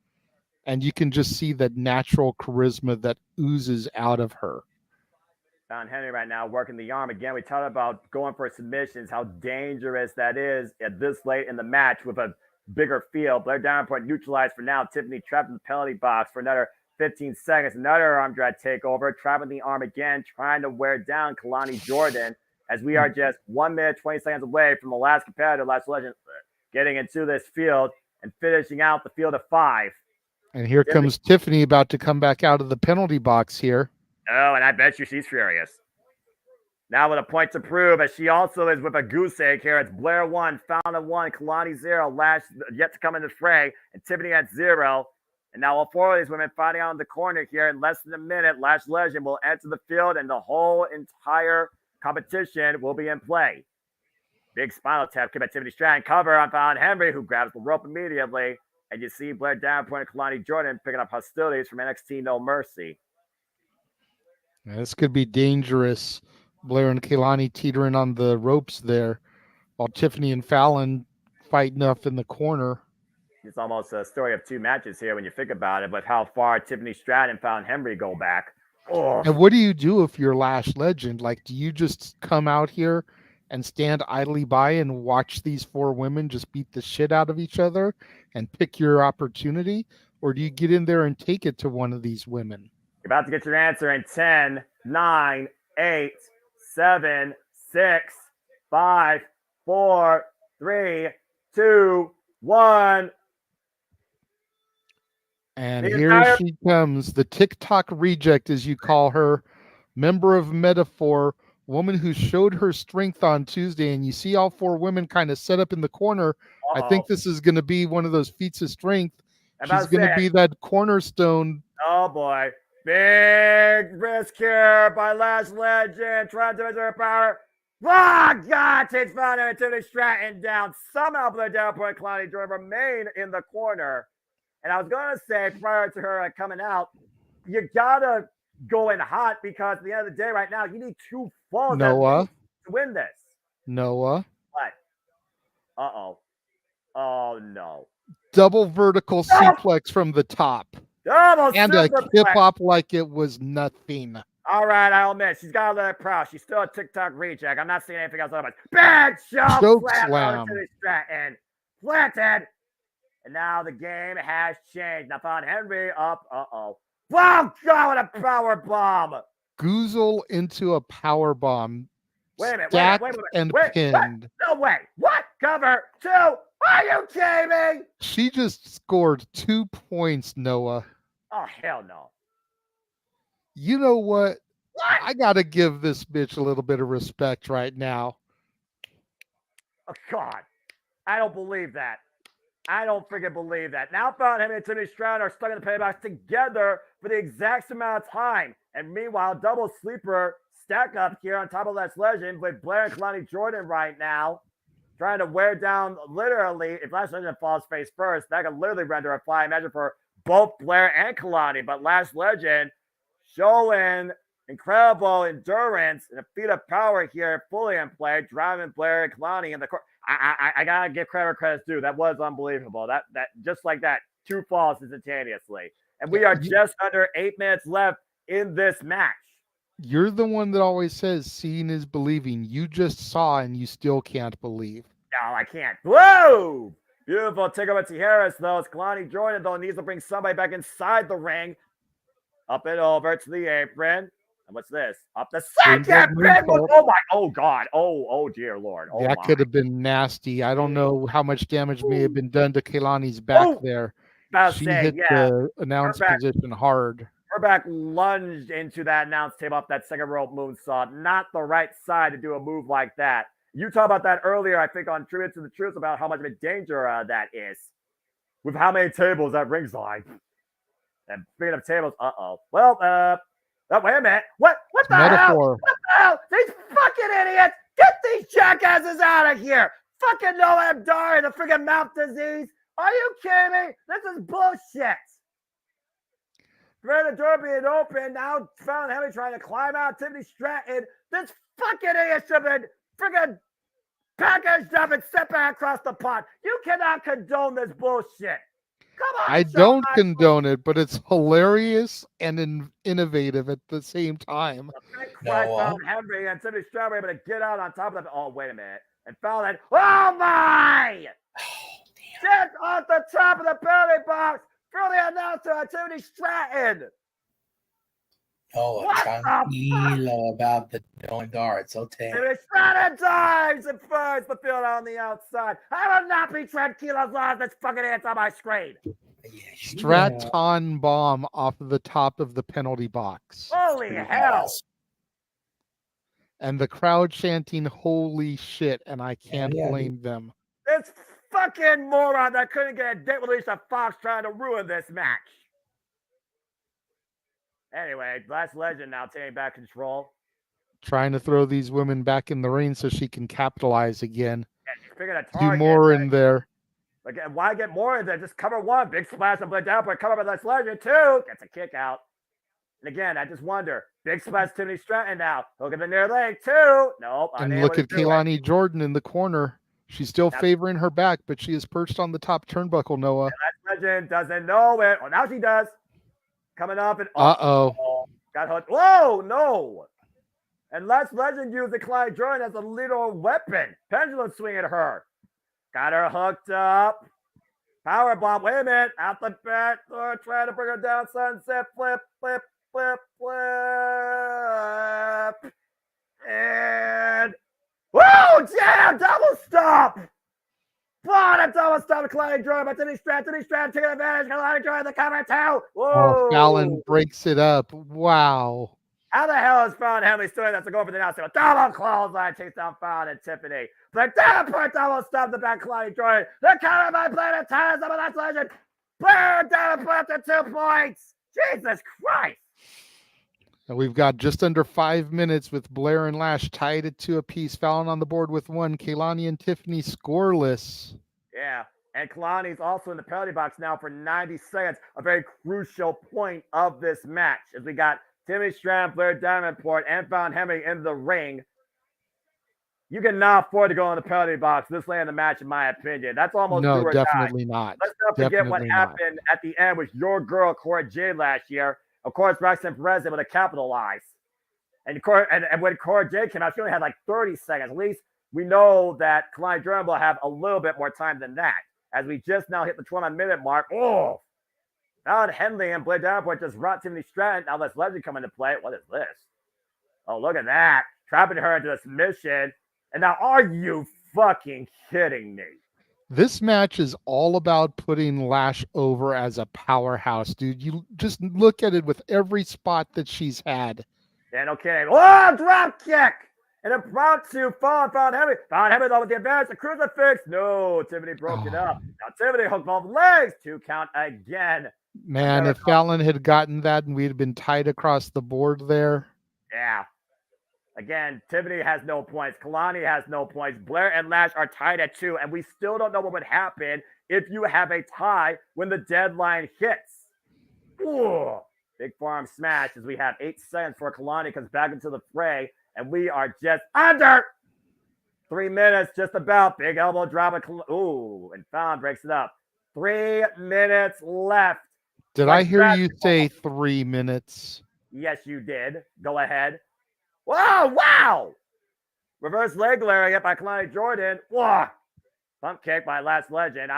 and you can just see that natural charisma that oozes out of her. Fallon Henry right now working the arm. Again, we talked about going for submissions, how dangerous that is at this late in the match with a bigger field. Blair Davenport neutralized for now. Tiffany trapped in the penalty box for another 15 seconds. Another arm drag takeover. Trapping the arm again, trying to wear down Kalani Jordan as we are just 1 minute, 20 seconds away from the last competitor, last legend, getting into this field and finishing out the field of 5. And here comes Tiffany about to come back out of the penalty box here. Oh, and I bet you she's furious. Now with a point to prove, as she also is with a goose egg here. It's Blair 1, Fallon 1, Kalani 0, last yet to come in the fray, and Tiffany at 0. And now all 4 of these women fighting out in the corner here in less than a minute. Last Legend will enter the field, and the whole entire competition will be in play. Big spinal tap, kick by Tiffany Stratton, cover on Fallon Henry, who grabs the rope immediately. And you see Blair Davenport and Kalani Jordan picking up hostilities from NXT No Mercy. Yeah, this could be dangerous. Blair and Kalani teetering on the ropes there, while Tiffany and Fallon fighting up in the corner. It's almost a story of 2 matches here when you think about it, but how far Tiffany Stratton and Fallon Henry go back. Oh. And what do you do if you're Lash Legend? Like, do you just come out here and stand idly by and watch these 4 women just beat the shit out of each other and pick your opportunity? Or do you get in there and take it to one of these women? You're about to get your answer in 10, 9, 8, 7, 6, 5, 4, 3, 2, 1. And here she comes, the TikTok reject, as you call her, member of Metaphor, woman who showed her strength on Tuesday. And you see all 4 women kind of set up in the corner. Uh-oh. I think this is going to be one of those feats of strength. She's going to be that cornerstone. Oh, boy. Big risk here by Lash Legend, trying to measure her power. Oh, God! Takes found him Tiffany Stratton down. Somehow Blair Davenport and Kalani Jordan remain in the corner. And I was going to say, prior to her coming out, you got to go in hot because at the end of the day right now, you need 2 falls Noah. to win this. Noah. What? Uh-oh. Oh, no. Double vertical suplex from the top. Double and a superplex. hip hop like it was nothing. All right, I'll admit, she's got a little proud. She's still a TikTok reject. I'm not seeing anything else otherwise. Big choke slam. And planted. And now the game has changed. Now found Henry up. Uh-oh. Wow, God, what a power bomb. Goozle into a power bomb. Wait a minute. Stacked and pinned. What? No way. What? Cover 2. Are you kidding me? She just scored 2 points, Noah. Oh, hell no. You know what? What? I got to give this bitch a little bit of respect right now. Oh, God. I don't believe that. I don't freaking believe that. Now found him and Tiffany Stratton are stuck in the paybox together for the exact amount of time. And meanwhile, double sleeper stack up here on top of Last Legend with Blair and Kalani Jordan right now. Trying to wear down literally, if Last Legend falls face first, that could literally render a flying measure for both Blair and Kalani. But Last Legend showing incredible endurance and a feat of power here, fully in play, driving Blair and Kalani in the court. I gotta give credit where credit's due. That was unbelievable. That just like that, 2 falls instantaneously. And we are just under 8 minutes left in this match. You're the one that always says seeing is believing. You just saw and you still can't believe. No, I can't. Whoa! Beautiful take over to Harris, though. It's Kalani Jordan, though, needs to bring somebody back inside the ring. Up and over to the apron. And what's this? Up the second pin. Oh God. Oh dear Lord. Oh, that could have been nasty. I don't know how much damage may have been done to Kalani's back there. She hit the announce position hard. Her back lunged into that announce table off that second rope moonsault. Not the right side to do a move like that. You talked about that earlier, I think, on Tribute to the Truth about how much of a danger that is. With how many tables at ringside. And speaking of tables, well, wait a minute. What the hell? What the hell? These fucking idiots! Get these jackasses out of here! Fucking Noah Abdari, the freaking mouth disease! Are you kidding me? This is bullshit! The door being open, now found Henry trying to climb out. Tiffany Stratton. This fucking idiot should have been freaking packaged up and sent back across the pond. You cannot condone this bullshit. Come on, I don't condone it, but it's hilarious and innovative at the same time. Found Henry and Tiffany Stratton able to get out on top of them. Oh, wait a minute. And found it. Oh, my! Get off the top of the penalty box. Throw the announcer, Tiffany Stratton. Oh, tranquilo about the going darts. Okay. Tiffany Stratton dives and finds the field on the outside. I will not be tranquilo as long as this fucking ant's on my screen. Stratton bomb off of the top of the penalty box. Holy hell. And the crowd chanting, holy shit, and I can't blame them. This fucking moron that couldn't get a date with Lisa Fox trying to ruin this match. Anyway, Last Legend now taking back control. Trying to throw these women back in the ring so she can capitalize again. Yeah, do more in there. Like, why get more in there? Just cover 1. Big splash and blade down, but cover by Last Legend 2. Gets a kick out. And again, I just wonder. Big splash Tiffany Stratton now. Look at the near leg 2. Nope. And look at Kalani Jordan in the corner. She's still favoring her back, but she is perched on the top turnbuckle, Noah. Last Legend doesn't know it. Oh, now she does. Coming up and got hooked. Whoa, no. And Last Legend used the Kalani Jordan as a little weapon. Pendulum swing at her. Got her hooked up. Power bomb. Wait a minute. Out the back door. Trying to bring her down. Sunset flip, flip, flip, flip. And whoa, damn, double stop. What a double stop to Kalani Jordan, but Tiffany Stratton taking advantage. Kalani Jordan the cover 2. Whoa. Oh, Fallon breaks it up. Wow. How the hell is Fallon Henley doing that to go for the announcement? Double clothesline takes down Fallon and Tiffany. But Davenport double stop the back Kalani Jordan. The cover by Blair ties up a Last Legend. Blair Davenport to 2 points. Jesus Christ. And we've got just under 5 minutes with Blair and Lash tied at 2 apiece. Fallon on the board with 1. Kaylani and Tiffany scoreless. Yeah. And Kalani's also in the penalty box now for 90 seconds. A very crucial point of this match as we got Timmy Strand, Blair Davenport, and Fallon Henry in the ring. You cannot afford to go in the penalty box this late in the match, in my opinion. That's almost do No, or definitely die. not. Let's not forget what Definitely not. happened at the end with your girl, Cora Jade, last year. Of course, Roxanne Perez able to capitalize. And when Cora Jade came out, she only had like 30 seconds. At least we know that Kalani Jordan will have a little bit more time than that. As we just now hit the 20-minute mark. Oh! Fallon Henley and Blair Davenport just brought Tiffany Stratton. Now let's Legend come into play. What is this? Oh, look at that. Trapping her into a submission. And now, are you fucking kidding me? This match is all about putting Lash over as a powerhouse, dude. You just look at it with every spot that she's had. Yeah, no kidding. Oh, drop kick! And a prompt to Fallon Henry. Fallon Henry, though, with the advance, the crucifix. No, Tiffany broke it up. Now, Tiffany hooked both legs. 2 count again. Man, if Fallon had gotten that and we'd been tied across the board there. Yeah. Again, Tiffany has no points. Kalani has no points. Blair and Lash are tied at 2, and we still don't know what would happen if you have a tie when the deadline hits. Ooh, big forearm smash as we have 8 seconds before Kalani comes back into the fray, and we are just under 3 minutes, just about. Big elbow drop. Ooh, and Fallon breaks it up. 3 minutes left. Did I hear you say 3 minutes? Yes, you did. Go ahead. Whoa, wow! Reverse leg lariat by Kalani Jordan. Whoa! Bump kick by Last Legend.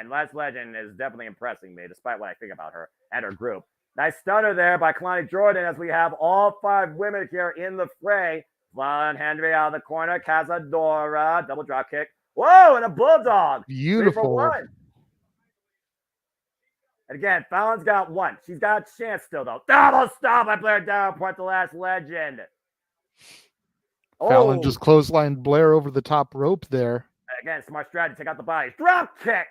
Last Legend is definitely impressing me, despite what I think about her and her group. Nice stunner there by Kalani Jordan as we have all 5 women here in the fray. Fallon Henry out of the corner. Cazadora. Double drop kick. Whoa, and a bulldog. Beautiful. 3 for 1. And again, Fallon's got 1. She's got a chance still, though. Double stop by Blair Davenport, the Last Legend. Fallon just clotheslined Blair over the top rope there. Again, smart strategy. Take out the body. Drop kick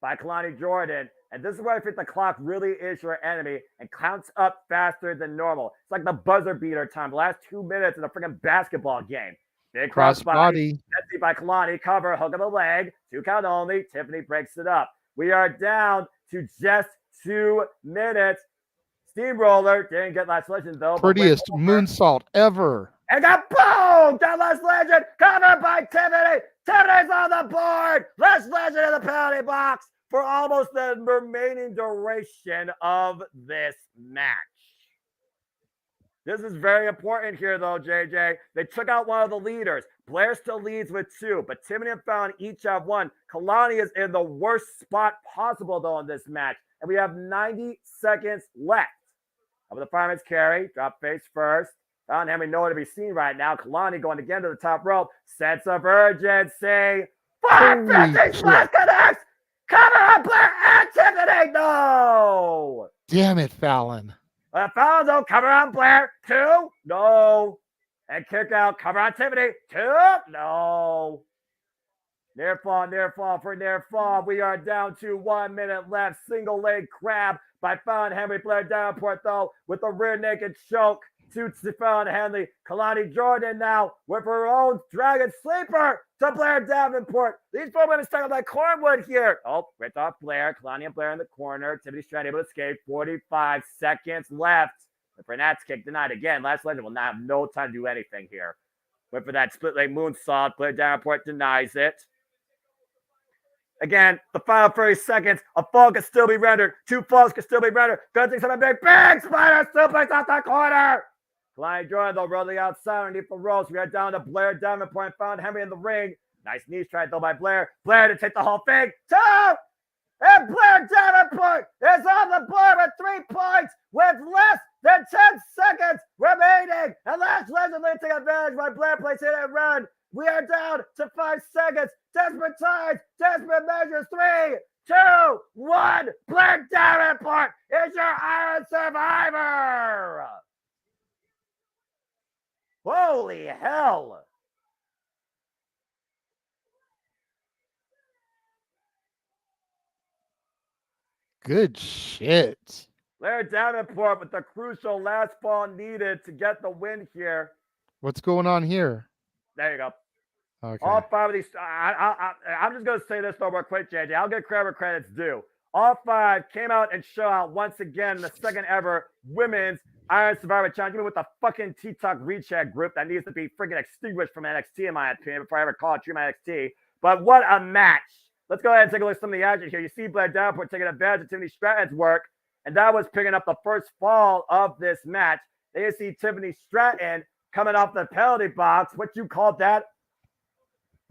by Kalani Jordan. And this is where I think the clock really is your enemy and counts up faster than normal. It's like the buzzer beater time. The last 2 minutes in a freaking basketball game. Big cross body. Betsy by Kalani. Cover. Hook of the leg. 2 count only. Tiffany breaks it up. We are down to just 2 minutes. Steamroller. Didn't get Last Legend, though. Prettiest moonsault ever. And got boom! Got Last Legend, covered by Tiffany. Tiffany's on the board. Last Legend in the penalty box for almost the remaining duration of this match. This is very important here, though, JJ. They took out one of the leaders. Blair still leads with 2, but Tiffany and Fallon each have 1. Kalani is in the worst spot possible, though, in this match. And we have 90 seconds left. Over the fireman's carry. Drop face first. Fallon Henry nowhere to be seen right now. Kalani going again to the top rope. Sense of urgency. 550 slash connects. Cover on Blair and Tiffany. No. Damn it, Fallon. Fallon, though. Cover on Blair. 2. No. And kick out. Cover on Tiffany. 2. No. Near fall for near fall. We are down to 1 minute left. Single leg crab by Fallon Henry. Blair Davenport, though, with a rear naked choke. To Fallon Henley. Kalani Jordan now with her own dragon sleeper to Blair Davenport. These 4 women stuck like Cornwood here. Oh, ripped off Blair. Kalani and Blair in the corner. Tiffany Strand able to escape. 45 seconds left. But Burnette's kick denied again. Last Legend will not have no time to do anything here. Went for that split leg moonsault. Blair Davenport denies it. Again, the final 30 seconds. A fall can still be rendered. 2 falls can still be rendered. Gunting some big spider suplex off the corner. Kalani Jordan, though, rolling outside underneath the ropes. We are down to Blair Davenport and Fallon Henry in the ring. Nice knee strike, though, by Blair. Blair to take the whole thing. 2! And Blair Davenport is on the board with 3 points with less than 10 seconds remaining. And Last Legend taking advantage by Blair placing it and run. We are down to 5 seconds. Desperate times, desperate measures. 3, 2, 1. Blair Davenport is your Iron Survivor. Holy hell. Good shit. Blair Davenport with the crucial last fall needed to get the win here. What's going on here? There you go. Okay. All 5 of these. I'm just going to say this though real quick, JJ. I'll give credit where credit's due. All 5 came out and show out once again in the second ever Women's Iron Survivor Challenge, even with the fucking TikTok recheck group that needs to be freaking extinguished from NXT, in my opinion, before I ever call it Dream NXT. But what a match. Let's go ahead and take a look at some of the action here. You see Blair Davenport taking advantage of Tiffany Stratton's work, and that was picking up the first fall of this match. Then you see Tiffany Stratton coming off the penalty box. What you called that?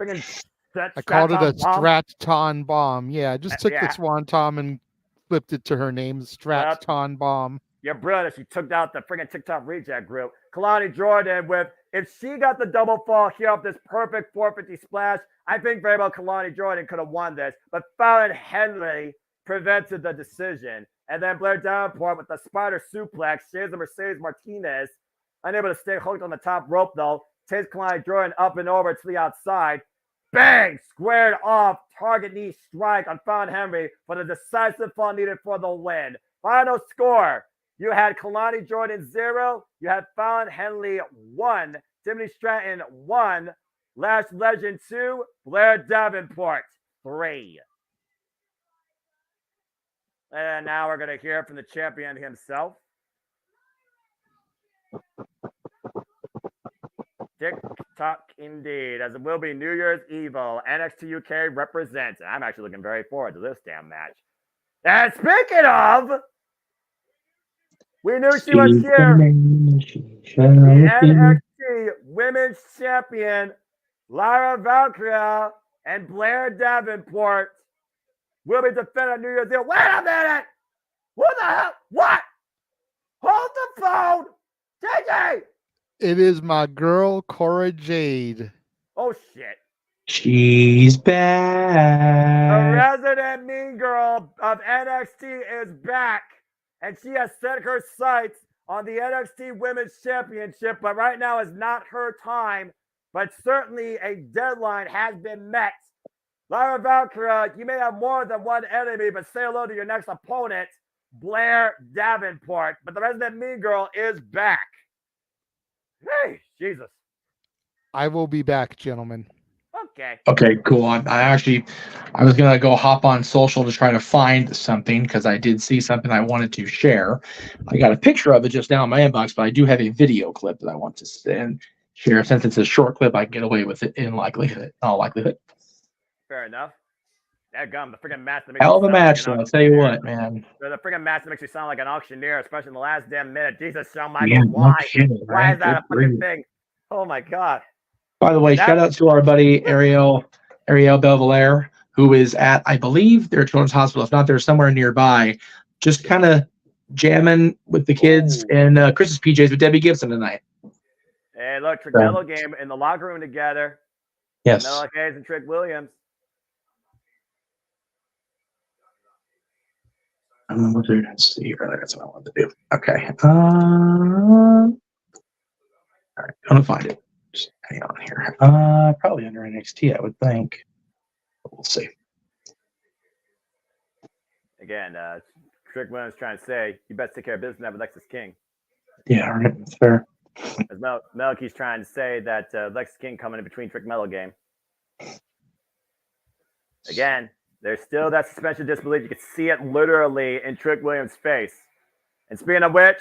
Freaking I called it a bomb? Strat-ton bomb. Yeah, I just took Yeah. the Swan Tom and flipped it to her name, Strat-ton bomb. You're brilliant. She took out the freaking TikTok reject group. Kalani Jordan with, if she got the double fall here off this perfect 450 splash, I think very well Kalani Jordan could have won this. But Fallon Henley prevented the decision. And then Blair Davenport with the spider suplex. Shaves of Mercedes Martinez. Unable to stay hooked on the top rope, though. Takes Kalani Jordan up and over to the outside. Bang! Squared off. Target knee strike on Fallon Henry for the decisive fall needed for the win. Final score. You had Kalani Jordan 0. You had Fallon Henley 1. Tiffany Stratton 1. Lash Legend 2. Blair Davenport 3. And now we're going to hear from the champion himself. TikTok indeed, as it will be New Year's Evil. NXT UK represents. I'm actually looking very forward to this damn match. And speaking of, we knew she was here. The NXT Women's Champion, Lyra Valkyria and Blair Davenport will be defending New Year's Eve. Wait a minute! What the hell? What? Hold the phone! JJ! It is my girl, Cora Jade. Oh, shit. She's The back. resident mean girl of NXT is back, and she has set her sights on the NXT Women's Championship, but right now is not her time, but certainly a deadline has been met. Lyra Valkyria, you may have more than one enemy, but say hello to your next opponent, Blair Davenport. But the resident mean girl is back. Hey, Jesus. I will be back, gentlemen. Okay. Okay, cool. I was gonna go hop on social to try to find something because I did see something I wanted to share. I got a picture of it just now in my inbox, but I do have a video clip that I want to share. Since it's a short clip, I can get away with it in all likelihood. Fair enough. That gum, the freaking match that makes Hell you of a sound match, like though. I'll tell you what, man. The freaking match that makes you sound like an auctioneer, especially in the last damn minute. Jesus, Shawn Michaels, Yeah, why? no kidding, Why right? is that a Good fucking grief. thing? Oh my God. By the way, shout out to our buddy Ariel Belvalere, who is at, I believe, their children's hospital. If not, they're somewhere nearby. Just kind of jamming with the kids and Christmas PJs with Debbie Gibson tonight. Hey, look, Trick Mello game in the locker room together. Yes. Mello Hayes and Trick Williams. Let's see here. That's what I wanted to do. Okay. All right. I'm gonna find it. Just hang on here. Probably under NXT, I would think. But we'll see. Again, Trick Williams trying to say, you best take care of business now with Lexus King. Yeah, all right. That's fair. As Melky's trying to say that Lexus King coming in between Trick Mello game. Again, there's still that suspension of disbelief. You can see it literally in Trick Williams' face. And speaking of which,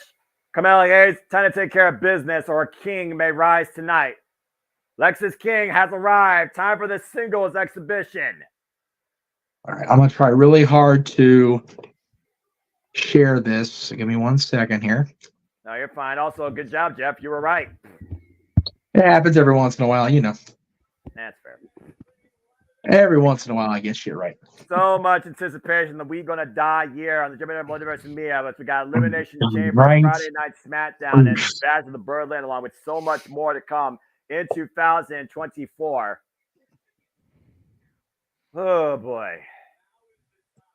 Carmelo Hayes, time to take care of business or King may rise tonight. Lexus King has arrived. Time for the singles exhibition. All right. I'm going to try really hard to share this. So give me 1 second here. No, you're fine. Also, good job, Jeff. You were right. It happens every once in a while, you know. That's fair. Every once in a while, I get shit right. So much anticipation that we're gonna die here on the JMN Multiverse of Media. But we got Elimination Chamber, Right. Friday Night SmackDown, and Bash of the Birdland, along with so much more to come in 2024. Oh boy.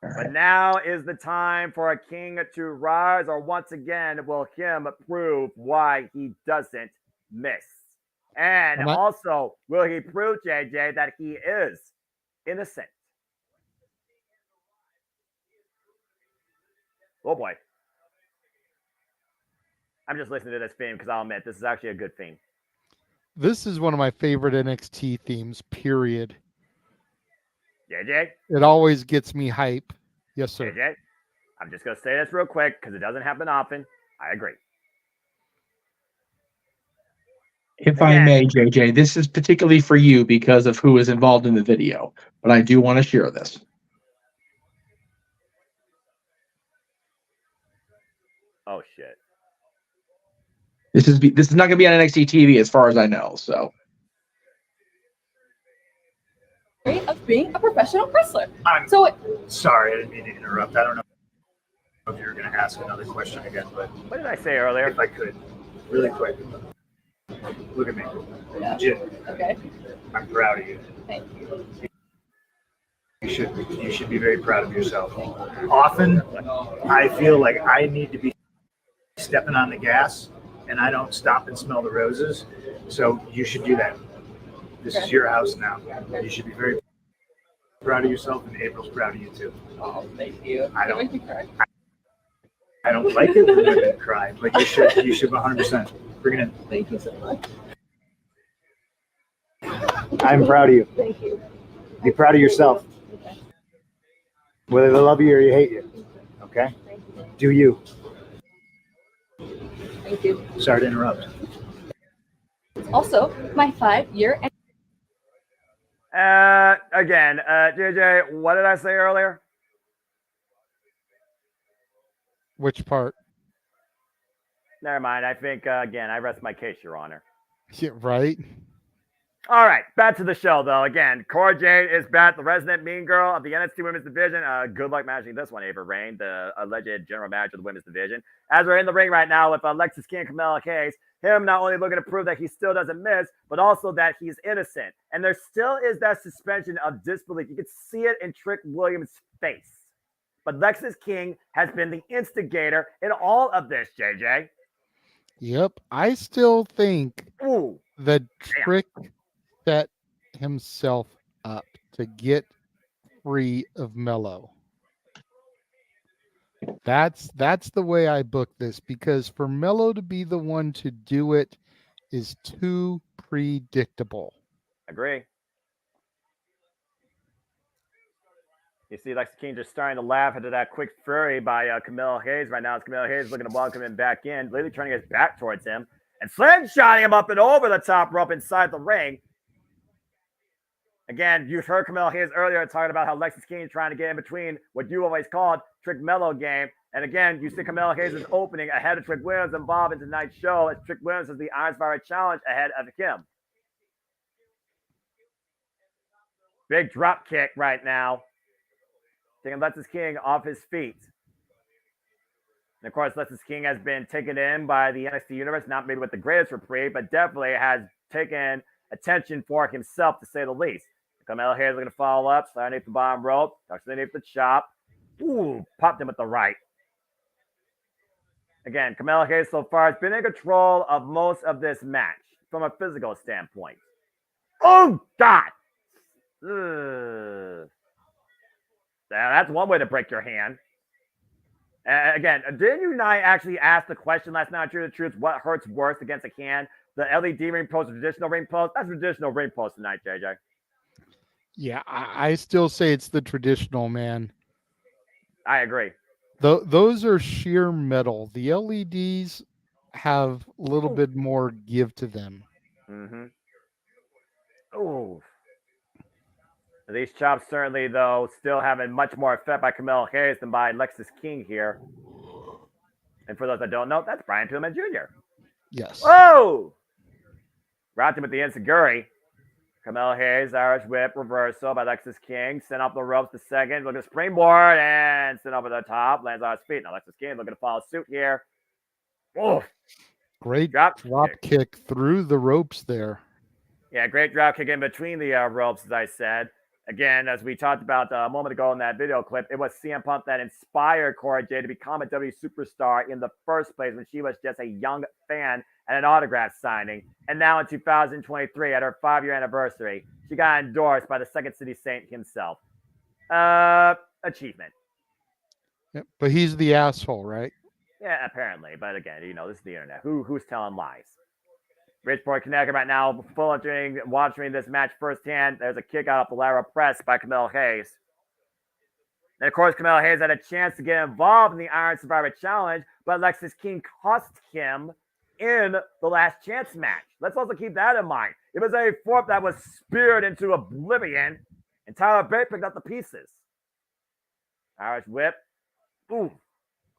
But now is the time for a king to rise, or once again, will him prove why he doesn't miss? And also, will he prove, JJ, that he is innocent? Oh boy. I'm just listening to this theme because I'll admit this is actually a good theme. This is one of my favorite NXT themes, period. JJ? It always gets me hype. Yes, sir. JJ? I'm just going to say this real quick because it doesn't happen often. I agree. If I may, JJ, this is particularly for you because of who is involved in the video, but I do want to share this. Oh, shit. This is not going to be on NXT TV as far as I know, so. Of being a professional wrestler. Sorry, I didn't mean to interrupt. I don't know if you were going to ask another question again, but what did I say earlier? If I could, really quick. Look at me. Yeah. Jim. Okay. I'm proud of you. Thank you. You should be very proud of yourself. Often, I feel like I need to be stepping on the gas, and I don't stop and smell the roses. So you should do that. This is your house now. You should be very proud of yourself, and April's proud of you too. Oh, thank you. I don't make me cry. I don't like it when women cry, but you should 100%. Bring it in. Thank you so much. I'm proud of you. Thank you. Be proud of yourself. Okay. Whether they love you or you hate you. Okay? Thank you. Do you. Thank you. Sorry to interrupt. Also, my 5-year. Again, JJ, what did I say earlier? Which part? Never mind. I think, again, I rest my case, Your Honor. Yeah, right? All right, back to the show, though. Again, Cora Jade is back, the resident mean girl of the NXT Women's Division. Good luck managing this one, Ava Rain, the alleged general manager of the Women's Division. As we're in the ring right now with Alexis King and Camilla Hayes, him not only looking to prove that he still doesn't miss, but also that he's innocent. And there still is that suspension of disbelief. You can see it in Trick Williams' face. But Alexis King has been the instigator in all of this, JJ. Yep. I still think that Trick set himself up to get free of Mello. That's the way I book this, because for Mello to be the one to do it is too predictable. Agree. You see Alexis King just starting to laugh into that quick flurry by Camilla Hayes right now. As Camilla Hayes looking to welcome him back in, literally turning his back towards him and slingshotting him up and over the top rope inside the ring. Again, you heard Camilla Hayes earlier talking about how Alexis King is trying to get in between what you always called Trick Mello game. And again, you see Camilla Hayes' opening ahead of Trick Williams involved in tonight's show, as Trick Williams has the Iron Fire Challenge ahead of him. Big drop kick right now, taking Alexis King off his feet. And of course, Alexis King has been taken in by the NXT Universe, not maybe with the greatest reprieve, but definitely has taken attention for himself, to say the least. Camilla Hayes looking to follow up, slide underneath the bottom rope, tucks underneath the chop. Ooh, popped him with the right. Again, Camilla Hayes so far has been in control of most of this match from a physical standpoint. Oh, God! Ugh. That's one way to break your hand. Again, didn't you and I actually ask the question last night, True to the Truth, what hurts worse against a can? The LED ring post or traditional ring post? That's traditional ring post tonight, JJ. Yeah, I still say it's the traditional, man. I agree. Those are sheer metal. The LEDs have a little bit more give to them. Mm-hmm. Oh. These chops certainly, though, still having much more effect by Camilla Hayes than by Alexis King here. And for those that don't know, that's Brian Pillman Jr. Yes. Oh! Wrapped him with the enziguri. Camilla Hayes, Irish whip, reversal by Alexis King. Sent up the ropes the second. Look at springboard and sent over the top. Lands on his feet. Now Alexis King looking to follow suit here. Oh! Great drop kick through the ropes there. Yeah, great drop kick in between the ropes, as I said. Again, as we talked about a moment ago in that video clip, it was CM Punk that inspired Cora Jade to become a WWE superstar in the first place when she was just a young fan at an autograph signing. And now in 2023, at her 5-year anniversary, she got endorsed by the Second City Saint himself. Achievement. Yep, but he's the asshole, right? Yeah, apparently. But again, this is the internet. Who's telling lies? Bridgeport, Connecticut right now, watching this match firsthand. There's a kick out of the lateral press by Camille Hayes. And of course, Camille Hayes had a chance to get involved in the Iron Survivor Challenge, but Alexis King cost him in the last chance match. Let's also keep that in mind. It was a fork that was speared into oblivion, and Tyler Bate picked up the pieces. Irish whip. Ooh.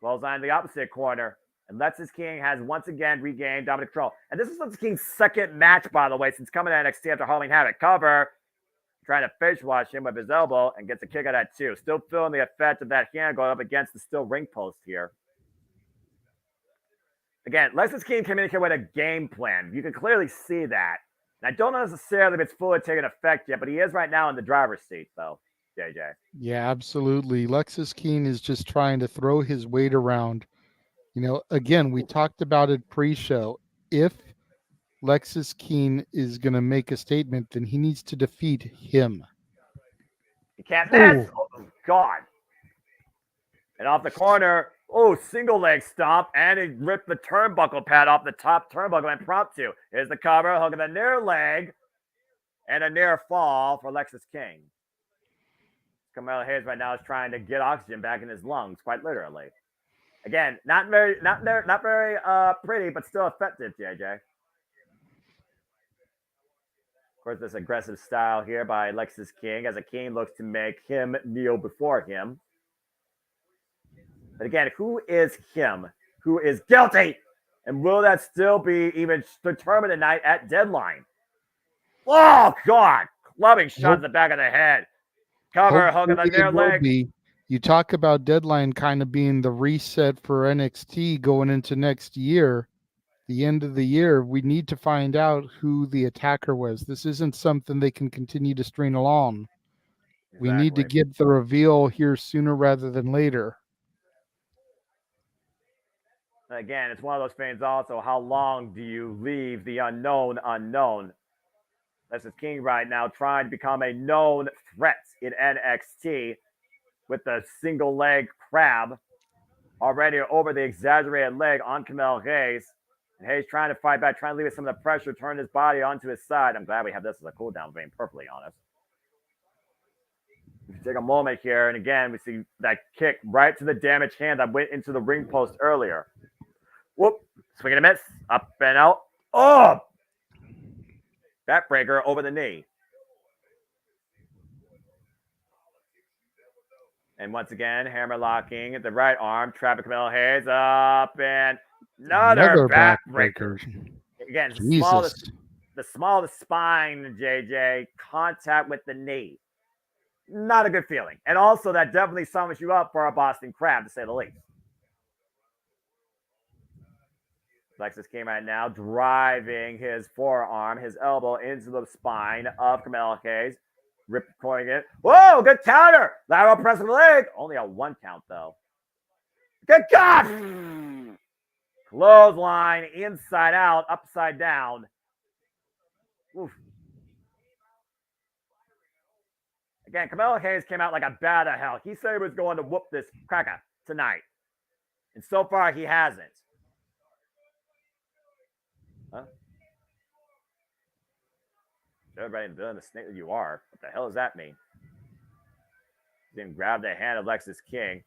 Clothesline in the opposite corner. And Alexis King has once again regained dominant control. And this is Alexis King's second match, by the way, since coming to NXT after Halloween Havoc. Cover. Trying to face wash him with his elbow and gets a kick out of that too. Still feeling the effect of that hand going up against the steel ring post here. Again, Alexis King came in here with a game plan. You can clearly see that. And I don't know necessarily if it's fully taken effect yet, but he is right now in the driver's seat, though, JJ. Yeah, absolutely. Lexus Keen is just trying to throw his weight around. Again, we talked about it pre-show. If Lexus Keen is going to make a statement, then he needs to defeat him. He can't miss. Oh, God. And off the corner, single leg stomp, and he ripped the turnbuckle pad off the top turnbuckle impromptu. Here's the cover, hook of the near leg, and a near fall for Lexus King. Camille Hayes right now is trying to get oxygen back in his lungs, quite literally. Again, not very pretty, but still effective, JJ. Of course, this aggressive style here by Lexus King as a King looks to make him kneel before him. But again, who is him? Who is guilty? And will that still be even determined tonight at Deadline? Oh, God. Clubbing shot in the back of the head. Cover, hook of the near leg. You talk about Deadline kind of being the reset for NXT going into next year. The end of the year, we need to find out who the attacker was. This isn't something they can continue to string along. Exactly. We need to get the reveal here sooner rather than later. Again, it's one of those things also, how long do you leave the unknown? This is King right now trying to become a known threat in NXT with the single leg crab already over the exaggerated leg on Camille Hayes. And Hayes trying to fight back, trying to leave some of the pressure, turn his body onto his side. I'm glad we have this as a cooldown, being perfectly honest. We take a moment here, and again, we see that kick right to the damaged hand that went into the ring post earlier. Whoop, swing and a miss, up and out. Oh! Backbreaker over the knee. And once again, hammer locking at the right arm, trapping Camille Hayes up and another backbreaker. Again, the smallest spine, JJ, contact with the knee. Not a good feeling. And also that definitely summons you up for a Boston Crab, to say the least. Lexus came right now, driving his forearm, his elbow into the spine of Camille Hayes. Ripcoing it. Whoa, good counter. Lateral press of the leg. Only a 1 count, though. Good God. Clothesline, inside out, upside down. Oof. Again, Camille Hayes came out like a bat of hell. He said he was going to whoop this cracker tonight. And so far, he hasn't. Huh? Everybody in the snake that you are. What the hell does that mean? Then grab the hand of Lexus King.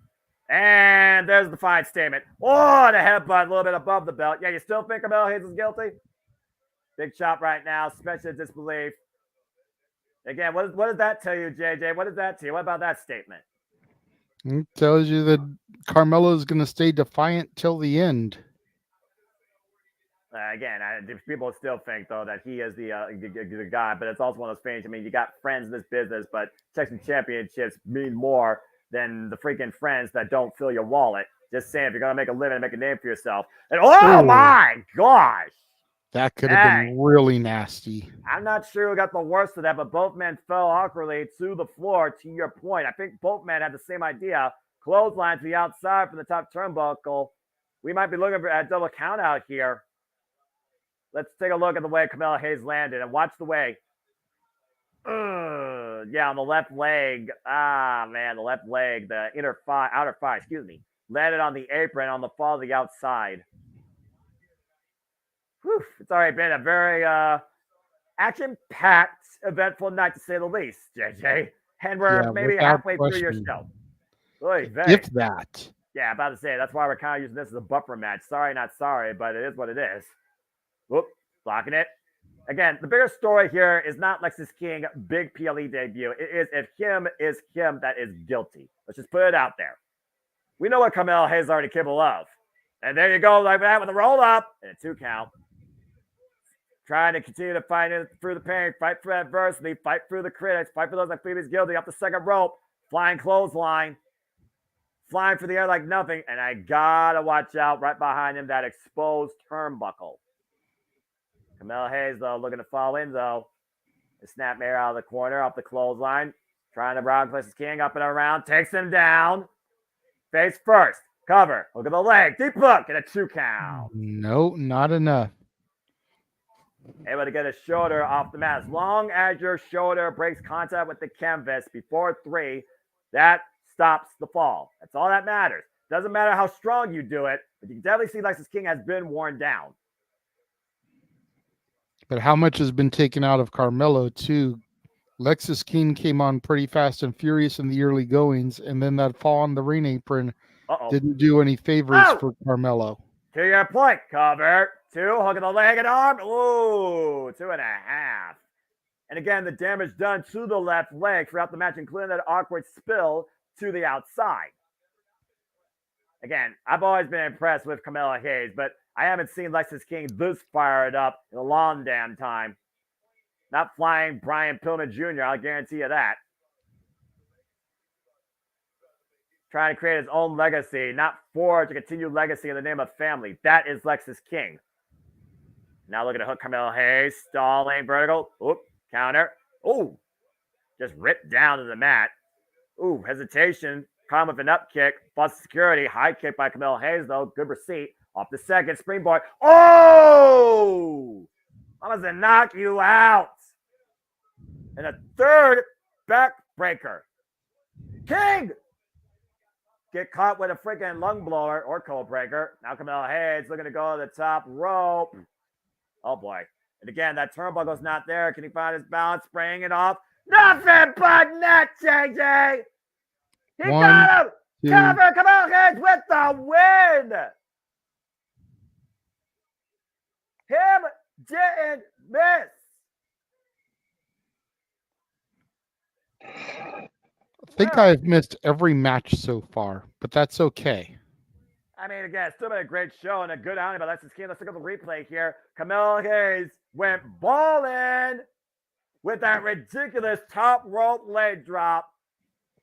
And there's the fine statement. Oh, the headbutt a little bit above the belt. Yeah, you still think Camille Hayes is guilty? Big chop right now. Suspension of disbelief. Again, what does that tell you, JJ? What does that tell you? What about that statement? It tells you that Carmelo is going to stay defiant till the end. Again, people still think, though, that he is the guy, but it's also one of those things. I mean, you got friends in this business, but Texas championships mean more than the freaking friends that don't fill your wallet. Just saying, if you're going to make a living and make a name for yourself. And oh my gosh! That could have been really nasty. I'm not sure who got the worst of that, but both men fell awkwardly to the floor, to your point. I think both men had the same idea. Clothesline to the outside from the top turnbuckle. We might be looking for a double count out here. Let's take a look at the way Camille Hayes landed and watch the way. Yeah, on the left leg. Ah, man, the left leg, the outer thigh, landed on the apron on the fall of the outside. Whew, it's already been a very action-packed, eventful night to say the least, JJ. And we're maybe without halfway through your question. show. Oy vey. If that. Yeah, about to say, that's why we're kind of using this as a buffer match. Sorry, not sorry, but it is what it is. Whoop, blocking it. Again, the bigger story here is not Lexis King big PLE debut. It is if him is him that is guilty. Let's just put it out there. We know what Carmelo Hayes is already capable of. And there you go, like that with a roll up and a 2 count. Trying to continue to fight through the pain, fight for adversity, fight through the critics, fight for those that feel he's guilty off the second rope. Flying clothesline. Flying for the air like nothing. And I gotta watch out right behind him, that exposed turnbuckle. Carmelo Hayes, though, looking to fall in, though. The snapmare out of the corner, off the clothesline. Trying to round Lexis King up and around. Takes him down. Face first. Cover. Look at the leg. Deep hook. And a 2 count. No, not enough. Able to get a shoulder off the mat. As long as your shoulder breaks contact with the canvas before 3, that stops the fall. That's all that matters. Doesn't matter how strong you do it, but you can definitely see Lexis King has been worn down. But how much has been taken out of Carmelo, too? Lexis King came on pretty fast and furious in the early goings, and then that fall on the ring apron didn't do any favors for Carmelo. To your point, cover. 2, hook of the leg and arm. Ooh, 2.5. And again, the damage done to the left leg throughout the match, including that awkward spill to the outside. Again, I've always been impressed with Carmelo Hayes, but I haven't seen Lexis King this fired up in a long damn time. Not flying Brian Pillman Jr., I'll guarantee you that. Trying to create his own legacy, not forge to continue legacy in the name of family. That is Lexis King. Now looking to hook Carmelo Hayes, stalling, vertical. Oop, counter. Ooh, just ripped down to the mat. Ooh, hesitation. Caught with an up kick. Bust security. High kick by Carmelo Hayes, though. Good receipt. Off the second springboard. Oh! I'm going to knock you out. And a third backbreaker. King! Get caught with a freaking lung blower or cold breaker. Now Carmelo Hayes looking to go to the top rope. Oh, boy. And again, that turnbuckle's not there. Can he find his balance? Spraying it off. Nothing but net, JJ. He got him. Cover. Carmelo Hayes with the win. Him didn't miss. I think I've missed every match so far, but that's okay. I mean, again, it's still been a great show and a good outing by Lexis King. Let's look at the replay here. Carmelo Hayes went balling with that ridiculous top rope leg drop.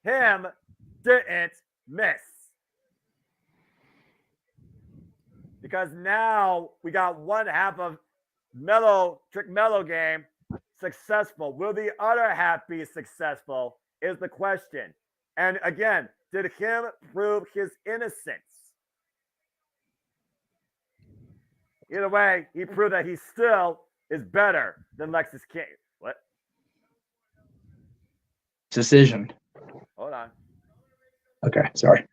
Him didn't miss. Because now we got one half of Trick Mello game successful. Will the other half be successful is the question. And again, did him prove his innocence? Either way, he proved that he still is better than Lexis King. What? Decision. Hold on. Okay, sorry.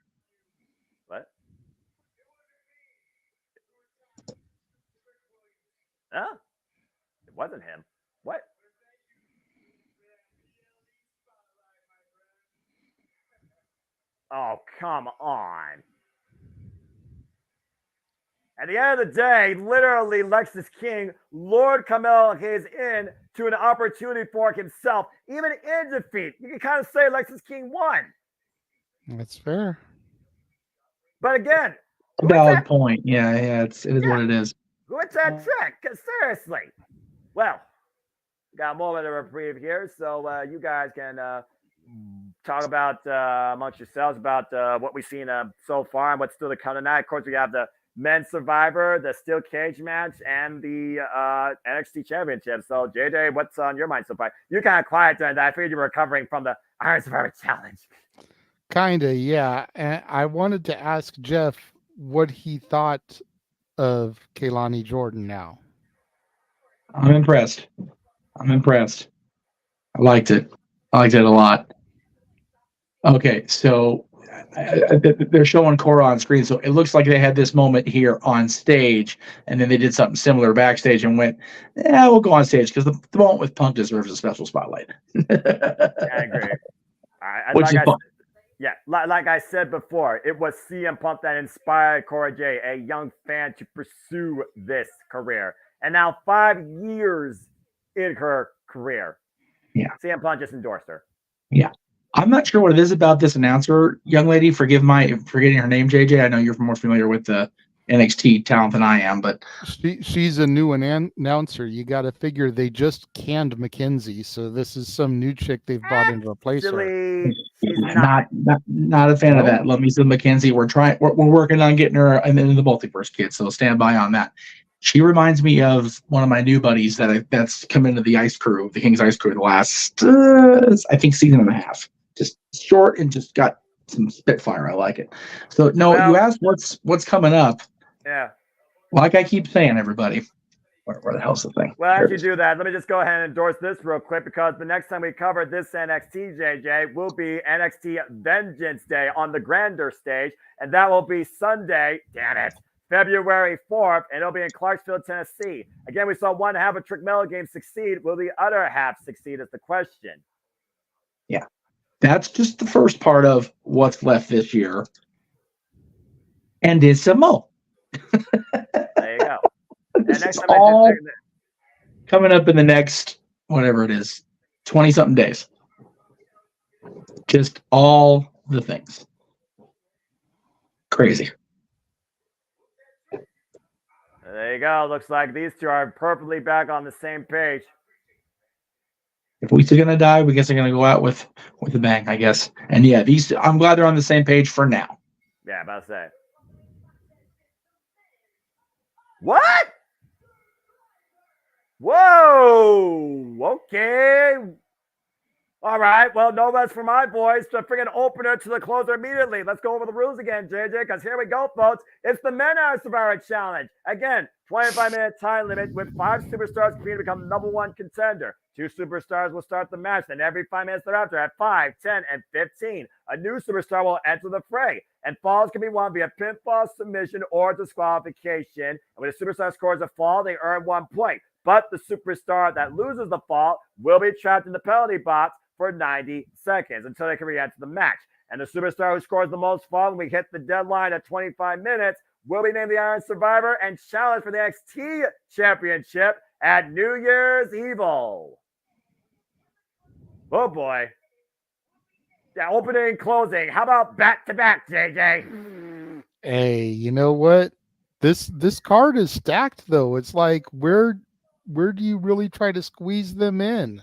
What? Huh? It wasn't him. What? Oh, come on. At the end of the day, literally, Lexis King lured Carmelo Hayes in to an opportunity for himself, even in defeat. You can kind of say Lexis King won. That's fair. But again, valid point. Yeah, it is what it is. What's that trick? Seriously. Well, got a moment of reprieve here, so you guys can talk about amongst yourselves about what we've seen so far and what's still to come tonight. Of course, we have the men's Survivor, the steel cage match, and the NXT Championship. So, JJ, what's on your mind so far? You're kind of quiet during that. I figured you were recovering from the Iron Survivor Challenge. Kinda, yeah. And I wanted to ask Jeff what he thought of Kehlani Jordan now. I'm impressed. I liked it. I liked it a lot. Okay, so they're showing Cora on screen, so it looks like they had this moment here on stage, and then they did something similar backstage and went, "Yeah, we'll go on stage because the moment with Punk deserves a special spotlight." I agree. Which is fun. Yeah, like I said before, it was CM Punk that inspired Cora Jade, a young fan, to pursue this career. And now 5 years in her career, yeah, CM Punk just endorsed her. Yeah. I'm not sure what it is about this announcer, young lady. Forgive my forgetting her name, JJ. I know you're more familiar with the NXT talent than I am, but she's a new announcer. You got to figure they just canned Mackenzie, so this is some new chick they've brought in to replace her. She's not a fan of that. Love me some Mackenzie. We're working on getting her in the multiverse, kid. So stand by on that. She reminds me of one of my new buddies that's come into the Ice Crew, the King's Ice Crew, the last I think season and a half. Just short and just got some spitfire. I like it. So no, you asked what's coming up. Yeah. Like I keep saying, everybody, where the hell's the thing? Well, as you do that, let me just go ahead and endorse this real quick, because the next time we cover this NXT, JJ, will be NXT Vengeance Day on the grander stage, and that will be Sunday, damn it, February 4th, and it'll be in Clarksville, Tennessee. Again, we saw one half of Trick Mello game succeed. Will the other half succeed is the question. Yeah. That's just the first part of what's left this year. And it's some more. There you go. And next time all coming up in the next, whatever it is, 20-something days. Just all the things. Crazy. There you go. Looks like these two are perfectly back on the same page. If we are gonna die, we guess they're gonna go out with a bang, I guess. And yeah, I'm glad they're on the same page for now. Yeah, about to say. What? Whoa. Okay. All right. Well, no less for my boys to friggin' opener to the closer immediately. Let's go over the rules again, JJ, because here we go, folks. It's the Men Are Survivor Challenge. Again, 25-minute time limit with 5 superstars competing to become number 1 contender. 2 superstars will start the match. Then every 5 minutes thereafter at 5, 10, and 15, a new superstar will enter the fray. And falls can be won via pinfall, submission, or disqualification. And when a superstar scores a fall, they earn 1 point. But the superstar that loses the fall will be trapped in the penalty box for 90 seconds until they can re-enter the match. And the superstar who scores the most fall when we hit the deadline at 25 minutes will be named the Iron Survivor and challenged for the NXT Championship at New Year's Evil. Oh, boy. Yeah, opening and closing. How about back-to-back, JJ? Hey, you know what? This card is stacked, though. It's like, where do you really try to squeeze them in?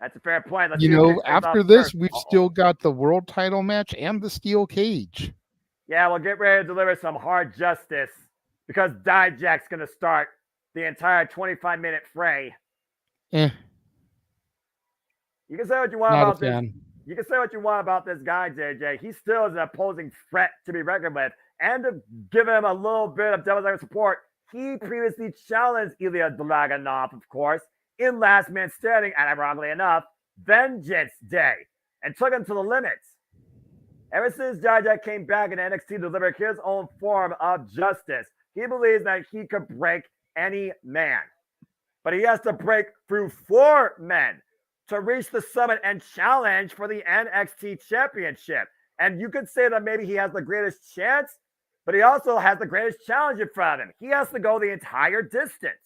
That's a fair point. Let's after this, we've still got the world title match and the steel cage. Yeah, we'll get ready to deliver some hard justice, because Dijak's going to start the entire 25-minute fray. You can say what you want about this. You can say what you want about this guy, JJ. He still is an opposing threat to be reckoned with. And to give him a little bit of devil's advocate support, he previously challenged Ilya Dragunov, of course, in Last Man Standing, and ironically enough, Vengeance Day, and took him to the limits. Ever since Dijak came back in NXT to deliver his own form of justice, he believes that he could break any man. But he has to break through 4 men to reach the summit and challenge for the NXT Championship. And you could say that maybe he has the greatest chance, but he also has the greatest challenge in front of him. He has to go the entire distance.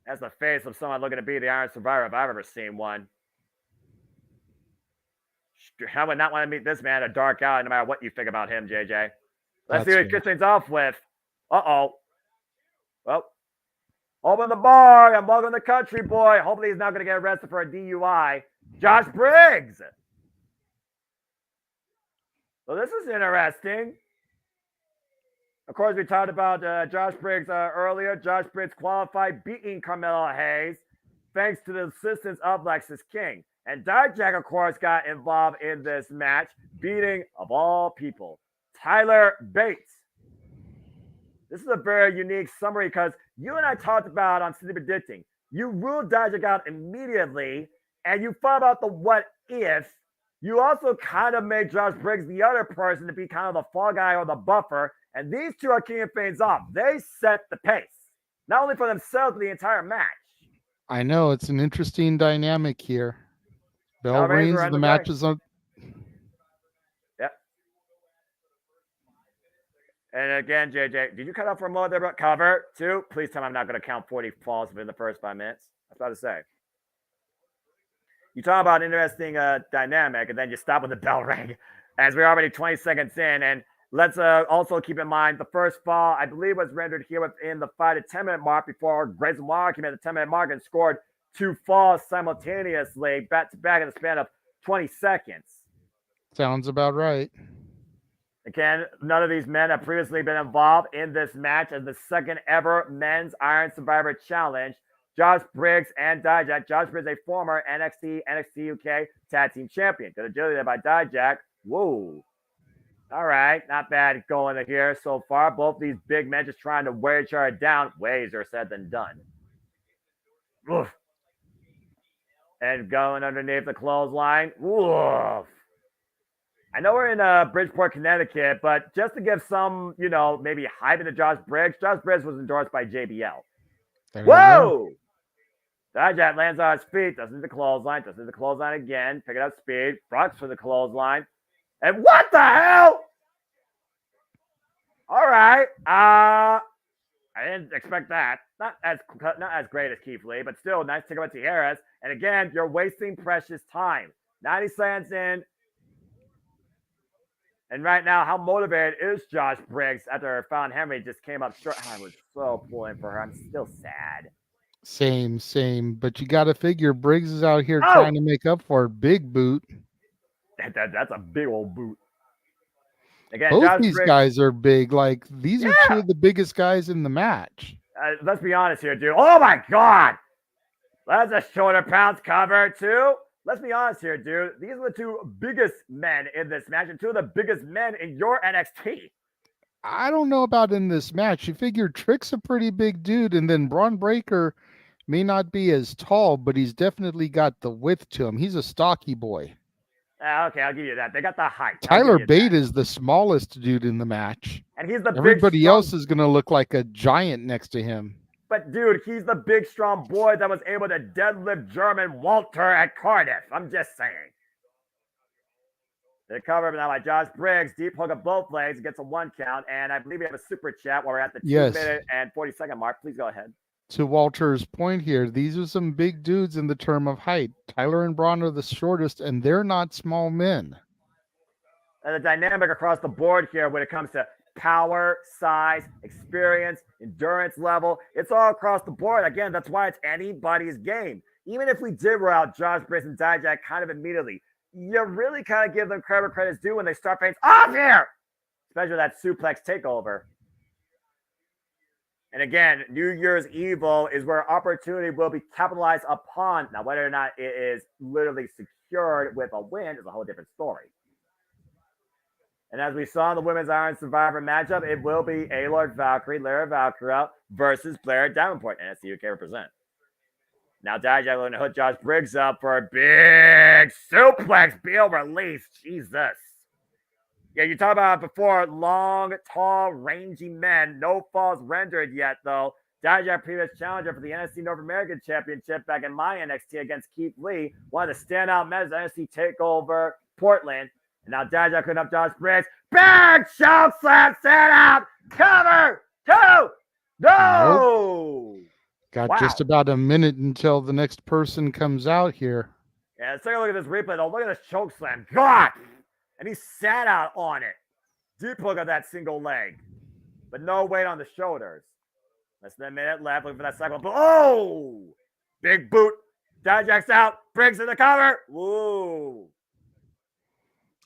That's the face of someone looking to be the Iron Survivor if I've ever seen one. I would not want to meet this man at Dark Alley, no matter what you think about him, JJ. Let's see what he kicks things off with. Uh-oh. Well, open the bar and welcome the country boy. Hopefully he's not going to get arrested for a DUI. Josh Briggs. So this is interesting. Of course, we talked about Josh Briggs earlier. Josh Briggs qualified, beating Carmelo Hayes, thanks to the assistance of Lexis King. And Dijak, of course, got involved in this match, beating, of all people, Tyler Bates. This is a very unique summary because you and I talked about on City Predicting. You ruled Dijak out immediately, and you thought about the what if you also kind of made Josh Briggs the other person to be kind of the fall guy or the buffer. And these two are keying things off. They set the pace, not only for themselves, but the entire match. I know it's an interesting dynamic here. Bell rings rings, are the underway. match is on. Yep. And again, JJ, did you cut off for a moment there about cover? 2? Please tell me I'm not going to count 40 falls within the first 5 minutes. I was about to say. You talk about interesting dynamic, and then you stop with the bell ring, as we're already 20 seconds in. And let's also keep in mind the first fall, I believe, was rendered here within the 5 to 10 minute mark before Grayson Waller came at the 10 minute mark and scored 2 falls simultaneously, back to back in the span of 20 seconds. Sounds about right. Again, none of these men have previously been involved in this match as the second ever Men's Iron Survivor Challenge. Josh Briggs and Dijak. Josh Briggs, a former NXT UK Tag Team Champion. Good agility there by Dijak. Whoa. All right, not bad going here so far. Both these big men just trying to wear each other down. Way easier said than done. Oof. And going underneath the clothesline. Woof. I know we're in Bridgeport, Connecticut, but just to give some, maybe hype into Josh Briggs was endorsed by JBL. Whoa! Dijak lands on his feet, doesn't hit the clothesline again, picking up speed, Brooks for the clothesline. And what the hell? All right. I didn't expect that. Not as great as Keith Lee, but still nice to go to Harris. And again, you're wasting precious time. 90 seconds in. And right now, how motivated is Josh Briggs after Fallon Henry just came up short? I was so pulling for her. I'm still sad. Same. But you got to figure Briggs is out here trying to make up for a big boot. That's a big old boot. Again, Both Josh these Briggs, guys are big. Like, these are 2 of the biggest guys in the match. Let's be honest here, dude. Oh, my God. That's a shoulder pounds cover, too. Let's be honest here, dude. These are the 2 biggest men in this match and 2 of the biggest men in your NXT. I don't know about in this match. You figure Trick's a pretty big dude, and then Braun Breaker may not be as tall, but he's definitely got the width to him. He's a stocky boy. Okay, I'll give you that. They got the height. Tyler Bate is the smallest dude in the match. And he's the Everybody else is going to look like a giant next to him. But, dude, he's the big, strong boy that was able to deadlift German Walter at Cardiff. I'm just saying. The cover now by Josh Briggs. Deep hook of both legs. Gets a 1 count. And I believe we have a super chat while we're at the 2 minute and 40-second mark. Please go ahead. To Walter's point here, these are some big dudes in the term of height. Tyler and Braun are the shortest, and they're not small men. And the dynamic across the board here when it comes to power, size, experience, endurance level, it's all across the board. Again, that's why it's anybody's game. Even if we did roll out Josh Briggs and Dijak kind of immediately, you really kind of give them credit's due when they start paying off here, especially that suplex takeover. And again, New Year's Evil is where opportunity will be capitalized upon. Now, whether or not it is literally secured with a win is a whole different story. And as we saw in the Women's Iron Survivor matchup, it will be Lara Valkyria versus Blair Davenport, NXT UK represent. Now, Dijak going to hook Josh Briggs up for a big suplex Beal release. Jesus. Yeah, you talked about it before. Long, tall, rangy men. No falls rendered yet, though. Dijak, previous challenger for the NXT North American Championship back in my NXT against Keith Lee. One of the standout men at NXT TakeOver Portland. And now Dijak putting up Josh Briggs. Big choke slam, stand out. Cover. 2. No. Nope. Got just about a minute until the next person comes out here. Yeah, let's take a look at this replay, though. Look at this choke slam. God. And he sat out on it. Deep hook of that single leg. But no weight on the shoulders. Less than a minute left. Looking for that cycle. Oh! Big boot. Dijak's out. Briggs in the cover. Woo.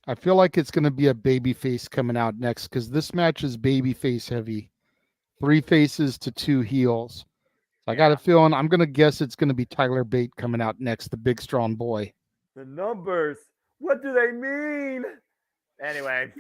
I feel like it's going to be a babyface coming out next because this match is babyface heavy. 3 faces to 2 heels. So I got a feeling I'm going to guess it's going to be Tyler Bate coming out next, the big strong boy. The numbers. What do they mean? Anyway.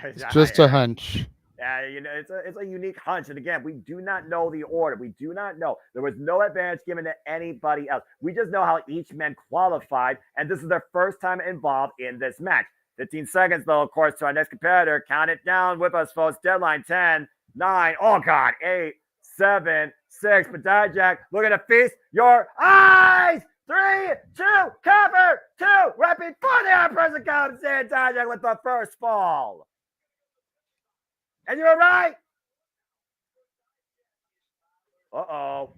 It's just a hunch. It's a unique hunch. And again, we do not know the order. We do not know. There was no advantage given to anybody else. We just know how each man qualified, and this is their first time involved in this match. 15 seconds, though, of course, to our next competitor. Count it down with us, folks. Deadline 10, 9, oh, God, 8, 7, 6. But Dijak, looking to feast your eyes. 3, 2, cover, 2. Right before the arm person comes in, Dijak with the first fall. And you're right. Uh-oh.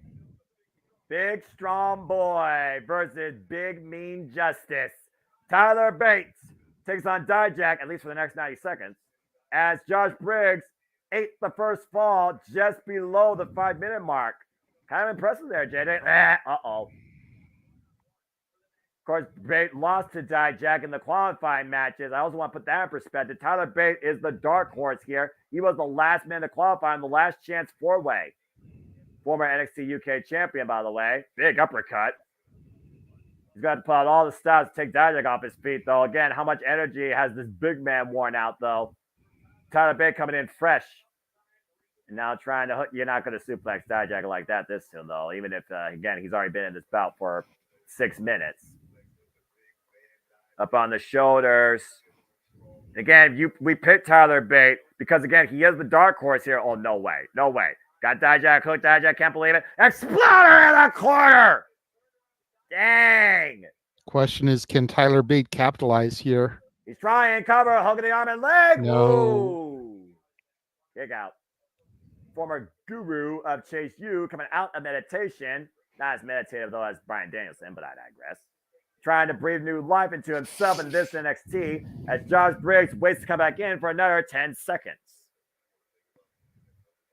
Big strong boy versus big mean justice. Tyler Bates takes on Dijak, at least for the next 90 seconds, as Josh Briggs ate the first fall just below the 5-minute mark. Kind of impressive there, JJ. Uh-oh. Of course, Bate lost to Dijak in the qualifying matches. I also want to put that in perspective. Tyler Bate is the dark horse here. He was the last man to qualify in the last chance 4-way. Former NXT UK champion, by the way. Big uppercut. He's got to pull out all the stops to take Dijak off his feet, though. Again, how much energy has this big man worn out, though? Tyler Bate coming in fresh. And now trying to hook. You're not going to suplex Dijak like that this soon, though. Even if, again, he's already been in this bout for 6 minutes. Up on the shoulders. Again, we picked Tyler Bate because, again, he is the dark horse here. Oh, no way. No way. Got Dijak hooked. Dijak can't believe it. Exploder in the corner. Dang. Question is, can Tyler Bate capitalize here? He's trying. Cover. Hook of the arm and leg. No. Whoa. Kick out. Former guru of Chase U coming out of meditation. Not as meditative, though, as Bryan Danielson, but I digress. Trying to breathe new life into himself in this NXT as Josh Briggs waits to come back in for another 10 seconds.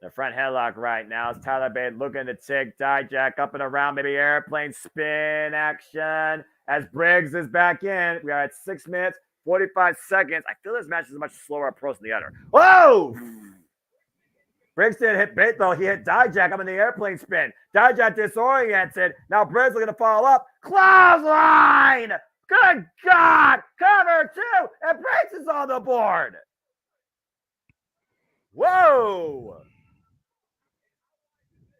The front headlock right now is Tyler Bate looking to take Dijak up and around, maybe airplane spin action as Briggs is back in. We are at 6 minutes, 45 seconds. I feel this match is a much slower approach than the other. Whoa! Briggs didn't hit Bate, though. He hit Dijak up in the airplane spin. Dijak disoriented. Now Briggs looking to follow up. Clothesline! Good God! Cover 2! And Briggs is on the board. Whoa!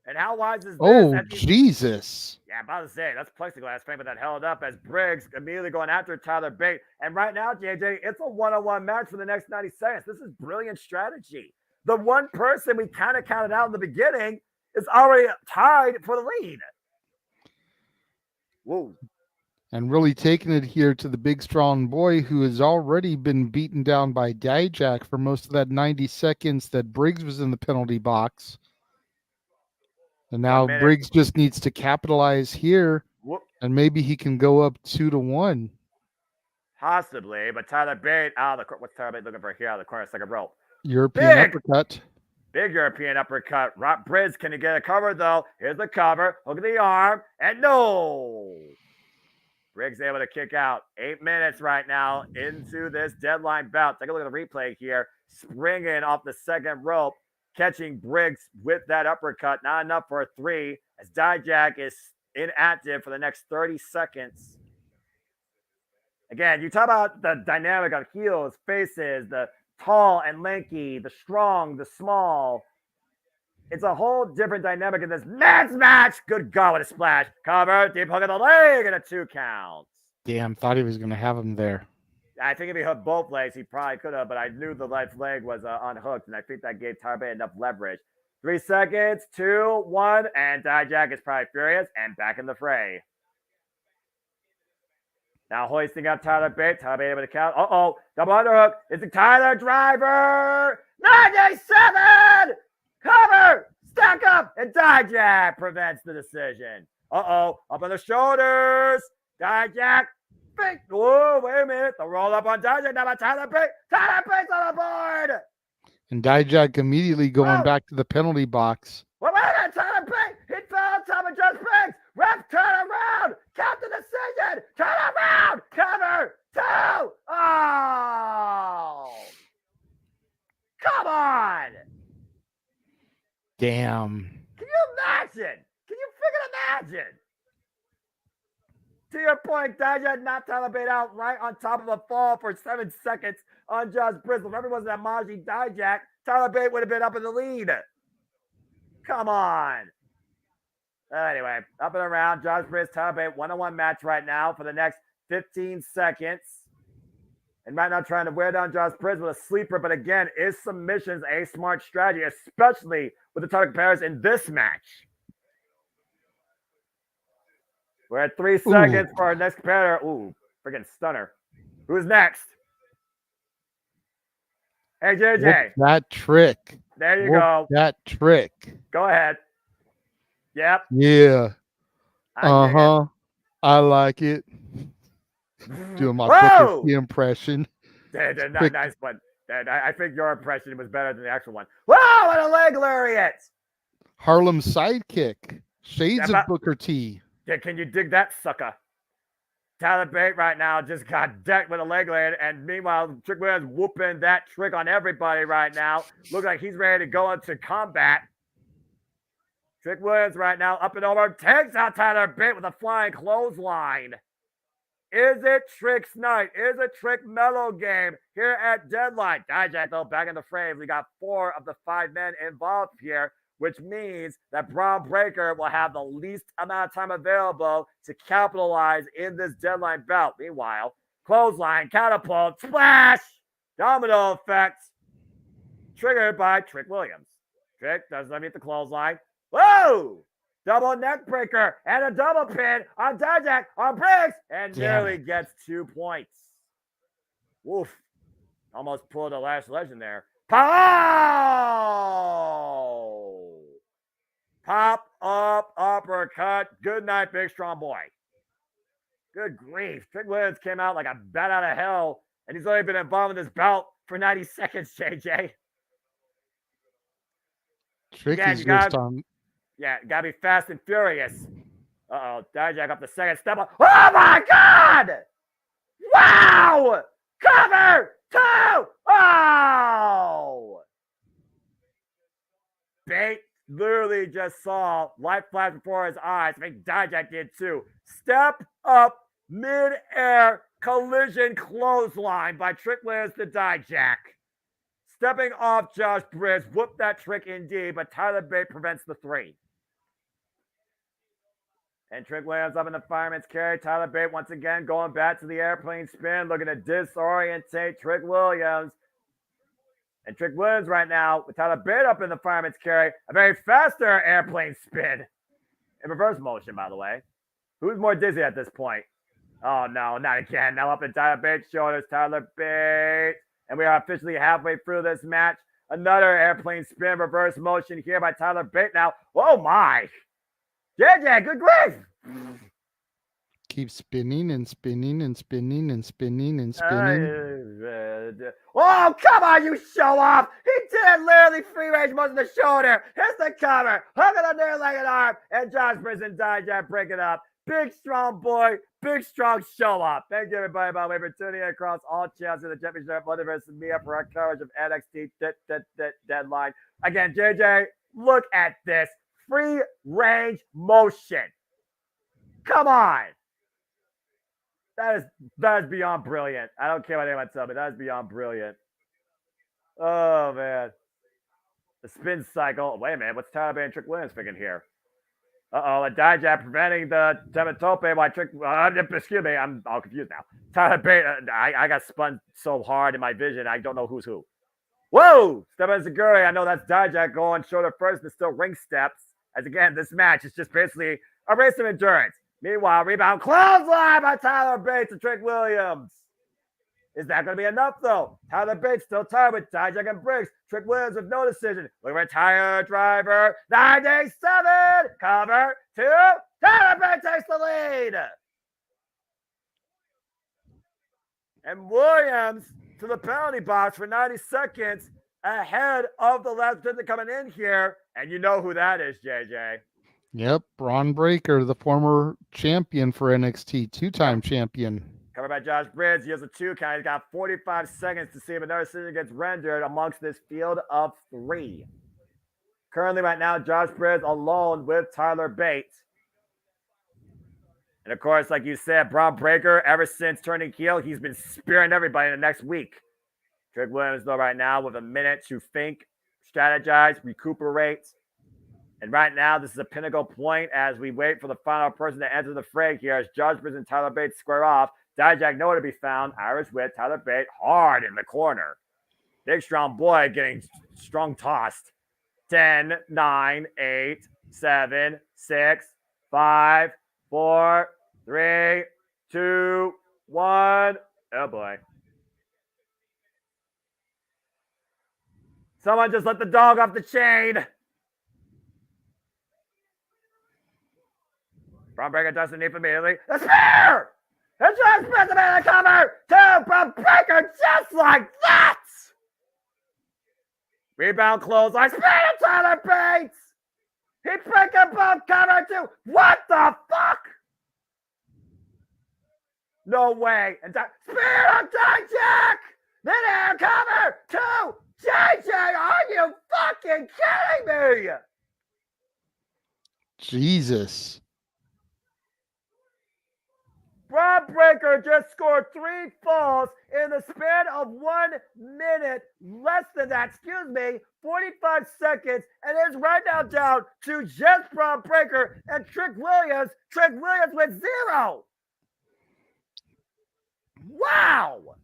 And how wise is this? Oh, Jesus. Yeah, I'm about to say, that's plexiglass frame, but that held up as Briggs immediately going after Tyler Bate. And right now, JJ, it's a one-on-one match for the next 90 seconds. This is brilliant strategy. The one person we kind of counted out in the beginning is already tied for the lead. Whoa. And really taking it here to the big strong boy who has already been beaten down by Dijak for most of that 90 seconds that Briggs was in the penalty box. And now Briggs just needs to capitalize here, and maybe he can go up 2-1. Possibly, but Tyler Bate out of the corner. What's Tyler Bate looking for here out of the corner, second rope? European uppercut. Big European uppercut. Rob Briggs, can he get a cover, though? Here's the cover. Look at the arm. And no! Briggs able to kick out. 8 minutes right now into this deadline bout. Take a look at the replay here. Springing off the second rope. Catching Briggs with that uppercut. Not enough for a 3 as Dijak is inactive for the next 30 seconds. Again, you talk about the dynamic of heels, faces, the tall and lanky, the strong, the small. It's a whole different dynamic in this men's match. Good God, what a splash. Cover, deep hook of the leg, and a 2 count. Damn, thought he was going to have him there. I think if he hooked both legs, he probably could have, but I knew the left leg was unhooked, and I think that gave Tyler Bate enough leverage. 3 seconds, 2, 1, and Dijak is probably furious and back in the fray. Now hoisting up Tyler Bate. Tyler Bate able to count. Uh-oh, double underhook. It's a Tyler Driver. 97! Cover! Stack up! And Dijak prevents the decision. Uh-oh, up on the shoulders. Dijak. Whoa, wait a minute. The roll up on Dijak. Now by Tyler Bate. Tyler Bate's on the board. And Dijak immediately going back to the penalty box. Well, wait a minute. Tyler Bate. He fell on top of Josh Briggs. Ref, turn around. Count the decision. Turn around. Cover. 2. Oh. Come on. Damn. Can you imagine? Can you freaking imagine? To your point, Dijak knocked Tyler Bate out right on top of a fall for 7 seconds on Josh Bristol. Remember, wasn't that Maji Dijak Tyler Bate would have been up in the lead. Come on. Anyway, up and around. Josh Bridges, Tyler Bate, one-on-one match right now for the next 15 seconds. And right now trying to wear down Josh Bridges with a sleeper. But again, is submissions a smart strategy, especially with the title comparison in this match? We're at 3 seconds for our next competitor. Ooh, freaking stunner. Who's next? Hey, JJ. Whoop that trick. There you Whoop go. That trick. Go ahead. Yep. Yeah. I dig it. I like it. Doing my Whoa! Booker T impression. Nice one. I think your impression was better than the actual one. Whoa! What a leg lariat! Harlem sidekick. Shades Yeah, of Booker T. Yeah, can you dig that, sucker? Tyler Bate right now just got decked with a leg lariat, and meanwhile, Trick Williams whooping that trick on everybody right now. Looks like he's ready to go into combat. Trick Williams right now up and over, takes out Tyler Bate with a flying clothesline. Is it Trick's night? Is it Trick Mellow game here at Deadline? Dijak, though, back in the frame. We got 4 of the 5 men involved here, which means that Braun Breaker will have the least amount of time available to capitalize in this Deadline bout. Meanwhile, clothesline, catapult, splash, domino effect, triggered by Trick Williams. Trick does not meet the clothesline. Whoa! Double neck breaker and a double pin on Dijak on Briggs and nearly gets 2 points. Woof. Almost pulled a last legend there. Pow! Pop up uppercut. Good night, big strong boy. Good grief. Trick Williams came out like a bat out of hell, and he's only been involved in this bout for 90 seconds, JJ. Trick is just on. Yeah, gotta be fast and furious. Uh-oh, Dijak up the second step up. Oh my God! Wow! Cover! 2! Oh! Bate literally just saw light flash before his eyes. I think Dijak did too. Step up, mid-air collision clothesline by Trick Williams to Dijak. Stepping off Josh Bridges, whoop that trick indeed, but Tyler Bate prevents the 3. And Trick Williams up in the fireman's carry. Tyler Bate once again going back to the airplane spin, looking to disorientate Trick Williams. And Trick Williams right now, with Tyler Bate up in the fireman's carry, a very faster airplane spin. In reverse motion, by the way. Who's more dizzy at this point? Oh, no, not again. Now up in Tyler Bate's shoulders, Tyler Bate. And we are officially halfway through this match. Another airplane spin, reverse motion here by Tyler Bate now. Oh, my. JJ, good grief. Keep spinning and spinning and spinning and spinning and spinning. Oh, come on, you show off. He did literally free range most of the shoulder. Here's the cover. Hook it on their leg and arm. And Josh Bridges and Dijak break it up. Big, strong boy. Big, strong show off. Thank you, everybody, by the way, for tuning in across all channels of the Championship Multiverse of Media for our coverage of NXT Deadline. Again, JJ, look at this. Free range motion. Come on. That is beyond brilliant. I don't care what anyone tells me. That is beyond brilliant. Oh, man. The spin cycle. Wait a minute. What's Tyler Bate and Trick Williams thinking here? Uh-oh. A Dijak preventing the Tematope by Trick. Excuse me. I'm all confused now. Tyler Bate. I got spun so hard in my vision. I don't know who's who. Whoa. Step in Seguri. I know that's Dijak going shoulder first, but still ring steps. As again, this match is just basically a race of endurance. Meanwhile, rebound clothesline by Tyler Bate to Trick Williams. Is that going to be enough, though? Tyler Bate still tied with Dijak and Briggs. Trick Williams with no decision. We retire driver. 97. Cover 2. Tyler Bate takes the lead. And Williams to the penalty box for 90 seconds ahead of the last contestant coming in here. And you know who that is, JJ. Yep, Braun Breaker, the former champion for NXT, 2-time champion. Covered by Josh Bridges. He has a 2 count. He's got 45 seconds to see if another decision gets rendered amongst this field of 3. Currently, right now, Josh Bridges alone with Tyler Bate. And of course, like you said, Braun Breaker, ever since turning heel, he's been spearing everybody in the next week. Trick Williams, though, right now with a minute to think strategize, recuperate. And right now, this is a pinnacle point as we wait for the final person to enter the fray here as Judgment and Tyler Bates square off. Dijak nowhere to be found. Irish Whip, Tyler Bates hard in the corner. Big strong boy getting strong tossed. 10, 9, 8, 7, 6, 5, 4, 3, 2, 1. Oh boy. Someone just let the dog off the chain. Braun Breaker does the knee immediately. The spear! It's just Smith in the cover! Two Braun Breaker just like that! Rebound clothesline. Spear to Tyler Bates! He picked up both cover too. What the fuck? No way. And spear on Dijak! Mid-air cover to JJ! Are you fucking kidding me? Jesus. Braun Breaker just scored 3 falls in the span of 1 minute, less than that, 45 seconds, and it's right now down to just Braun Breaker and Trick Williams. Trick Williams with 0. Wow!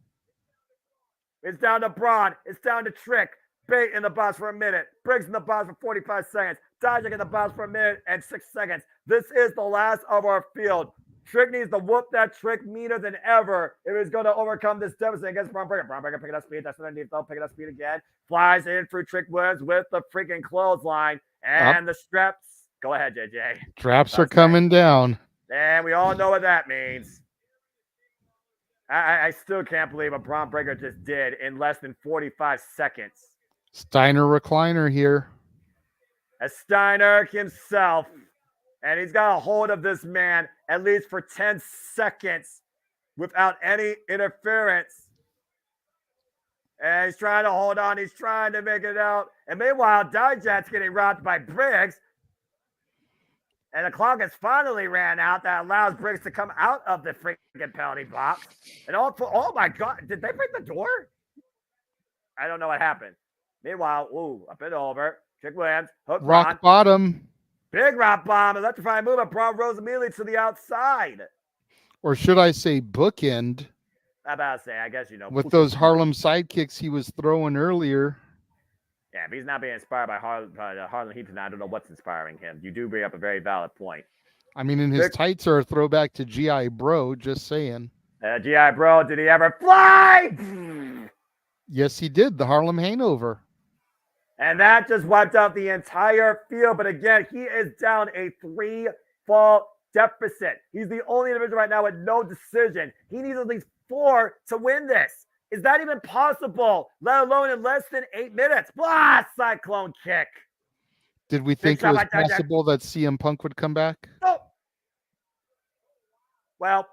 It's down to Braun. It's down to Trick. Bate in the box for a minute. Briggs in the box for 45 seconds. Dijak in the box for a minute and 6 seconds. This is the last of our field. Trick needs to whoop that Trick meaner than ever if he's going to overcome this deficit against Braun Breaker. Braun Breaker picking up speed. That's underneath though. Picking up speed again. Flies in through Trick Williams with the freaking clothesline. And the straps. Go ahead, JJ. Traps are coming down. And we all know what that means. I still can't believe what Braun Breaker just did in less than 45 seconds. Steiner recliner here. A Steiner himself. And he's got a hold of this man at least for 10 seconds without any interference. And he's trying to hold on. He's trying to make it out. And meanwhile, Dijak's getting robbed by Briggs. And the clock has finally ran out. That allows Briggs to come out of the freaking penalty box. And oh my God, did they break the door? I don't know what happened. Meanwhile, up and over. Trick Williams, hook rock Braun. bottom. Big rock bomb, electrifying movement. Braun rose immediately to the outside. Or should I say bookend? I'm about to say, I guess with those Harlem sidekicks he was throwing earlier. Yeah, if he's not being inspired by Harlem Heat tonight, I don't know what's inspiring him. You do bring up a very valid point. I mean, and his tights are a throwback to G.I. Bro, just saying. G.I. Bro, did he ever fly? Yes, he did. The Harlem Hangover. And that just wiped out the entire field. But again, he is down a 3-fall deficit. He's the only individual right now with no decision. He needs at least 4 to win this. Is that even possible? Let alone in less than 8 minutes. Blah! Cyclone kick. Did we think it was possible that CM Punk would come back? No. Well,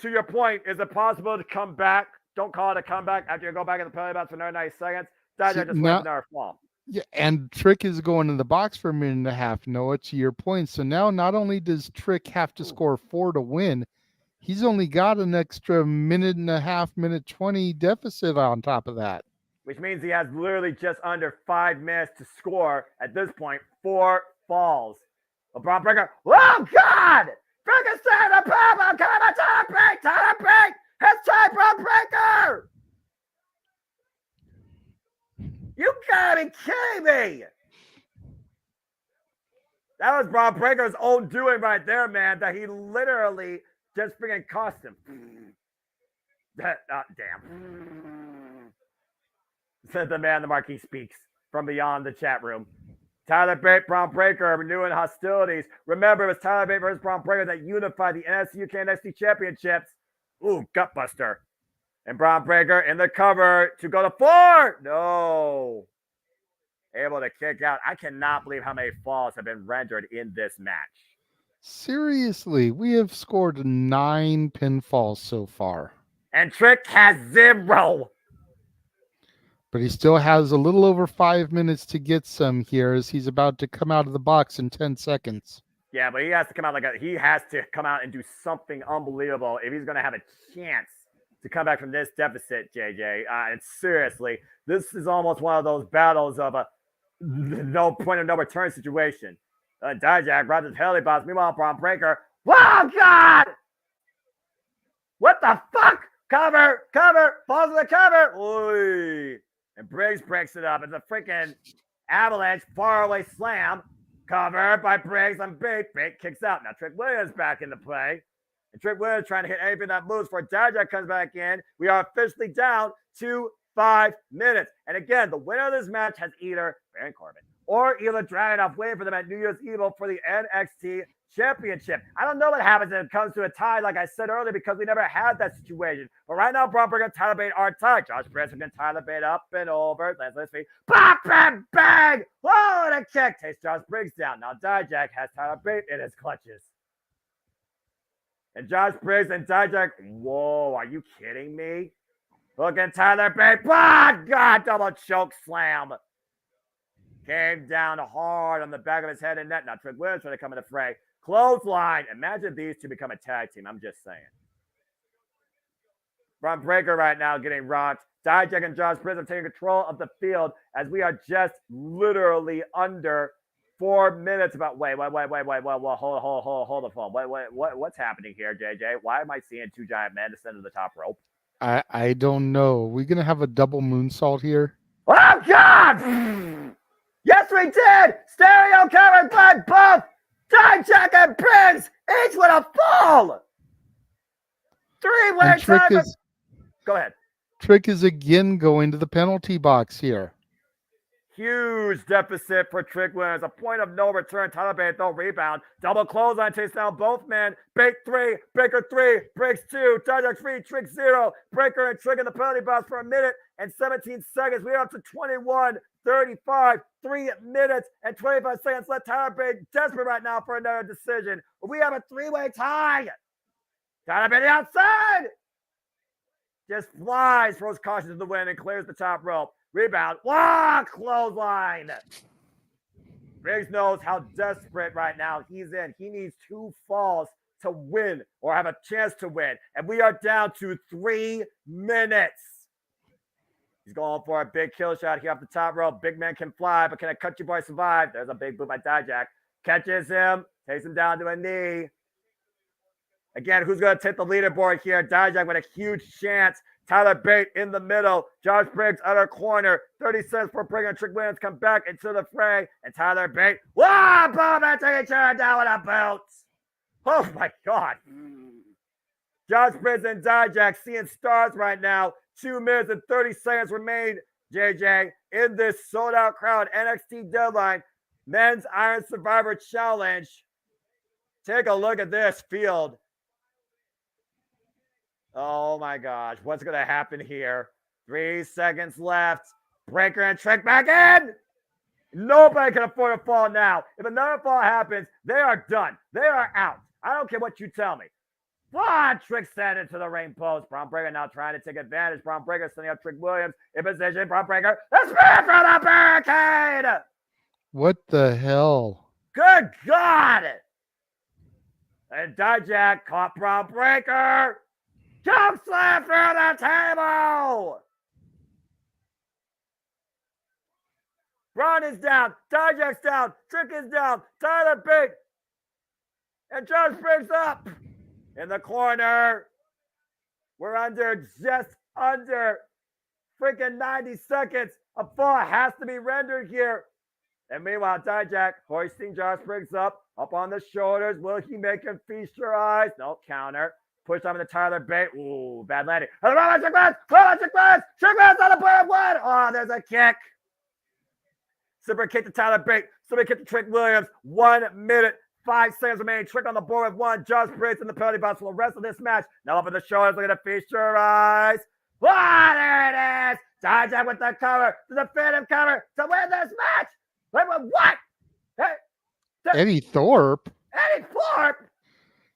to your point, is it possible to come back? Don't call it a comeback after you go back in the penalty box for another 90 seconds. Dijak just wins another fall. Yeah, and Trick is going in the box for a minute and a half, Noah, to your point. So now not only does Trick have to score 4 to win, he's only got an extra minute and a half, minute 20 deficit on top of that. Which means he has literally just under 5 minutes to score at this point. 4 falls. LeBron Breaker. Oh, God! Breaker starting the problem. Come on, Tyler Break! Tyler Break! It's time, Braun Breaker! You gotta be kidding me! That was Braun Breaker's own doing right there, man, that he literally just freaking cost him. Damn. Said the man the marquee speaks from beyond the chat room. Tyler Bate, Braun Breaker renewing hostilities. Remember, it was Tyler Bate versus Braun Breaker that unified the NXT UK NXT championships. Ooh, gutbuster. And Braun Breaker in the cover to go to 4. No. Able to kick out. I cannot believe how many falls have been rendered in this match. Seriously, we have scored 9 pinfalls so far. And Trick has 0. But he still has a little over 5 minutes to get some here as he's about to come out of the box in 10 seconds. Yeah, but he has to come out he has to come out and do something unbelievable if he's going to have a chance to come back from this deficit, JJ. And seriously, this is almost one of those battles of a no point of no return situation. Dijak grabs his belly boss. Meanwhile, Braun Breaker. Oh, God! What the fuck? Cover! Falls in the cover. Oy. And Briggs breaks it up. It's a freaking avalanche faraway slam. Cover by Briggs on Bate. Bate kicks out. Now Trick Williams back into play. And Trick Williams trying to hit anything that moves before Dijak comes back in. We are officially down to 5 minutes. And again, the winner of this match has either Baron Corbin or either Dragunov waiting for them at New Year's Eve for the NXT Championship. I don't know what happens when it comes to a tie, like I said earlier, because we never had that situation. But right now, Braun Breaker and Tyler Bate are tied. Josh Briggs can Tyler Bate up and over. Lands on his feet. Bop, bang, bang. Whoa, and a kick. Takes Josh Briggs down. Now Dijak has Tyler Bate in his clutches. And Josh Briggs and Dijak. Whoa, are you kidding me? Look at Tyler Bate. Oh, God, double choke slam. Came down hard on the back of his head and neck. Now Trick Williams trying to come in the fray. Clothesline. Imagine these two become a tag team. I'm just saying. Braun Breaker right now getting rocked. Dijak and Josh Briggs are taking control of the field as we are just literally under 4 minutes. About wait, hold the phone. What's happening here, JJ? Why am I seeing two giant men descend to the top rope? I don't know. We're gonna have a double moonsault here. Oh, God! Yes, we did! Stereo covered by both Dijak and Briggs, each with a fall! Three-way time. Go ahead. Trick is again going to the penalty box here. Huge deficit for Trick Williams. A point of no return. Tyler Bate, though, rebound. Double clothesline takes down both men. Bate 3, Breaker 3, Briggs 2, Dijak 3, Trick 0. Breaker and Trick in the penalty box for 1 minute and 17 seconds. We're up to 21:35. 3 minutes and 25 seconds left. Tyler Bate desperate right now for another decision. We have a 3-way tie. Tyler Bate outside. Just flies, throws caution to the wind and clears the top rope. Rebound. Wow, clothesline. Briggs knows how desperate right now he's in. He needs 2 falls to win or have a chance to win. And we are down to 3 minutes. He's going for a big kill shot here off the top rope. Big man can fly, but can a country boy survive? There's a big boot by Dijak. Catches him, takes him down to a knee. Again, who's going to take the leaderboard here? Dijak with a huge chance. Tyler Bate in the middle. Josh Briggs other corner. 30 cents for bringing Trick Williams come back into the fray. And Tyler Bate. Wow, boom, and taking turn down with a boot. Oh, my God. Josh Briggs and Dijak seeing stars right now. 2 minutes and 30 seconds remain, JJ, in this sold-out crowd. NXT Deadline Men's Iron Survivor Challenge. Take a look at this field. Oh, my gosh. What's going to happen here? 3 seconds left. Breaker and Trick back in. Nobody can afford a fall now. If another fall happens, they are done. They are out. I don't care what you tell me. Trick sent into the ring post. Braun Breaker now trying to take advantage. Braun Breaker sending up Trick Williams in position. Braun Breaker, the spear for the barricade. What the hell? Good God. And Dijak caught Braun Breaker. Jump slam through the table. Braun is down. Dijak's down. Trick is down. Tyler Bate. And Josh Briggs up. In the corner. We're just under freaking 90 seconds. A fall has to be rendered here. And meanwhile, Dijak hoisting Josh Briggs up on the shoulders. Will he make him feast your eyes? No, counter. Push up into Tyler Bate. Ooh, bad landing. Trick Williams on the board. 1. Oh, there's a kick. Super kick to Tyler Bate. Super kick to Trick Williams. 1 minute. 5 seconds remaining. Trick on the board with 1. Josh Briggs in the penalty box for the rest of this match. Now up in the shoulders. Look at the feast your eyes. There it is. Dijak with the cover. The definitive cover to win this match. Wait, what? Eddie Thorpe? Eddie Thorpe?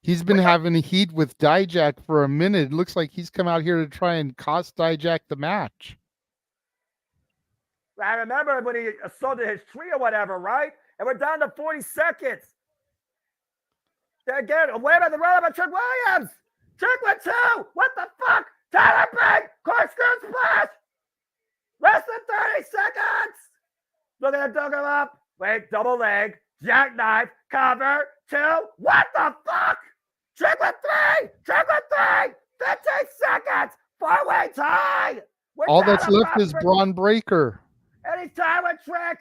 He's been having heat with Dijak for a minute. It looks like he's come out here to try and cost Dijak the match. I remember when he assaulted his tree or whatever, right? And we're down to 40 seconds. Again, wait a minute, the roll up by Trick Williams. Trick with 2. What the fuck? Tyler Bate, corkscrew splash. Less than 30 seconds. Look at him, dug him up. Wait, double leg, jackknife, cover, 2. What the fuck? Trick with 3. Trick with 3. 15 seconds. 4-way tie. All that's left is Braun Breaker. And he's tied with Trick.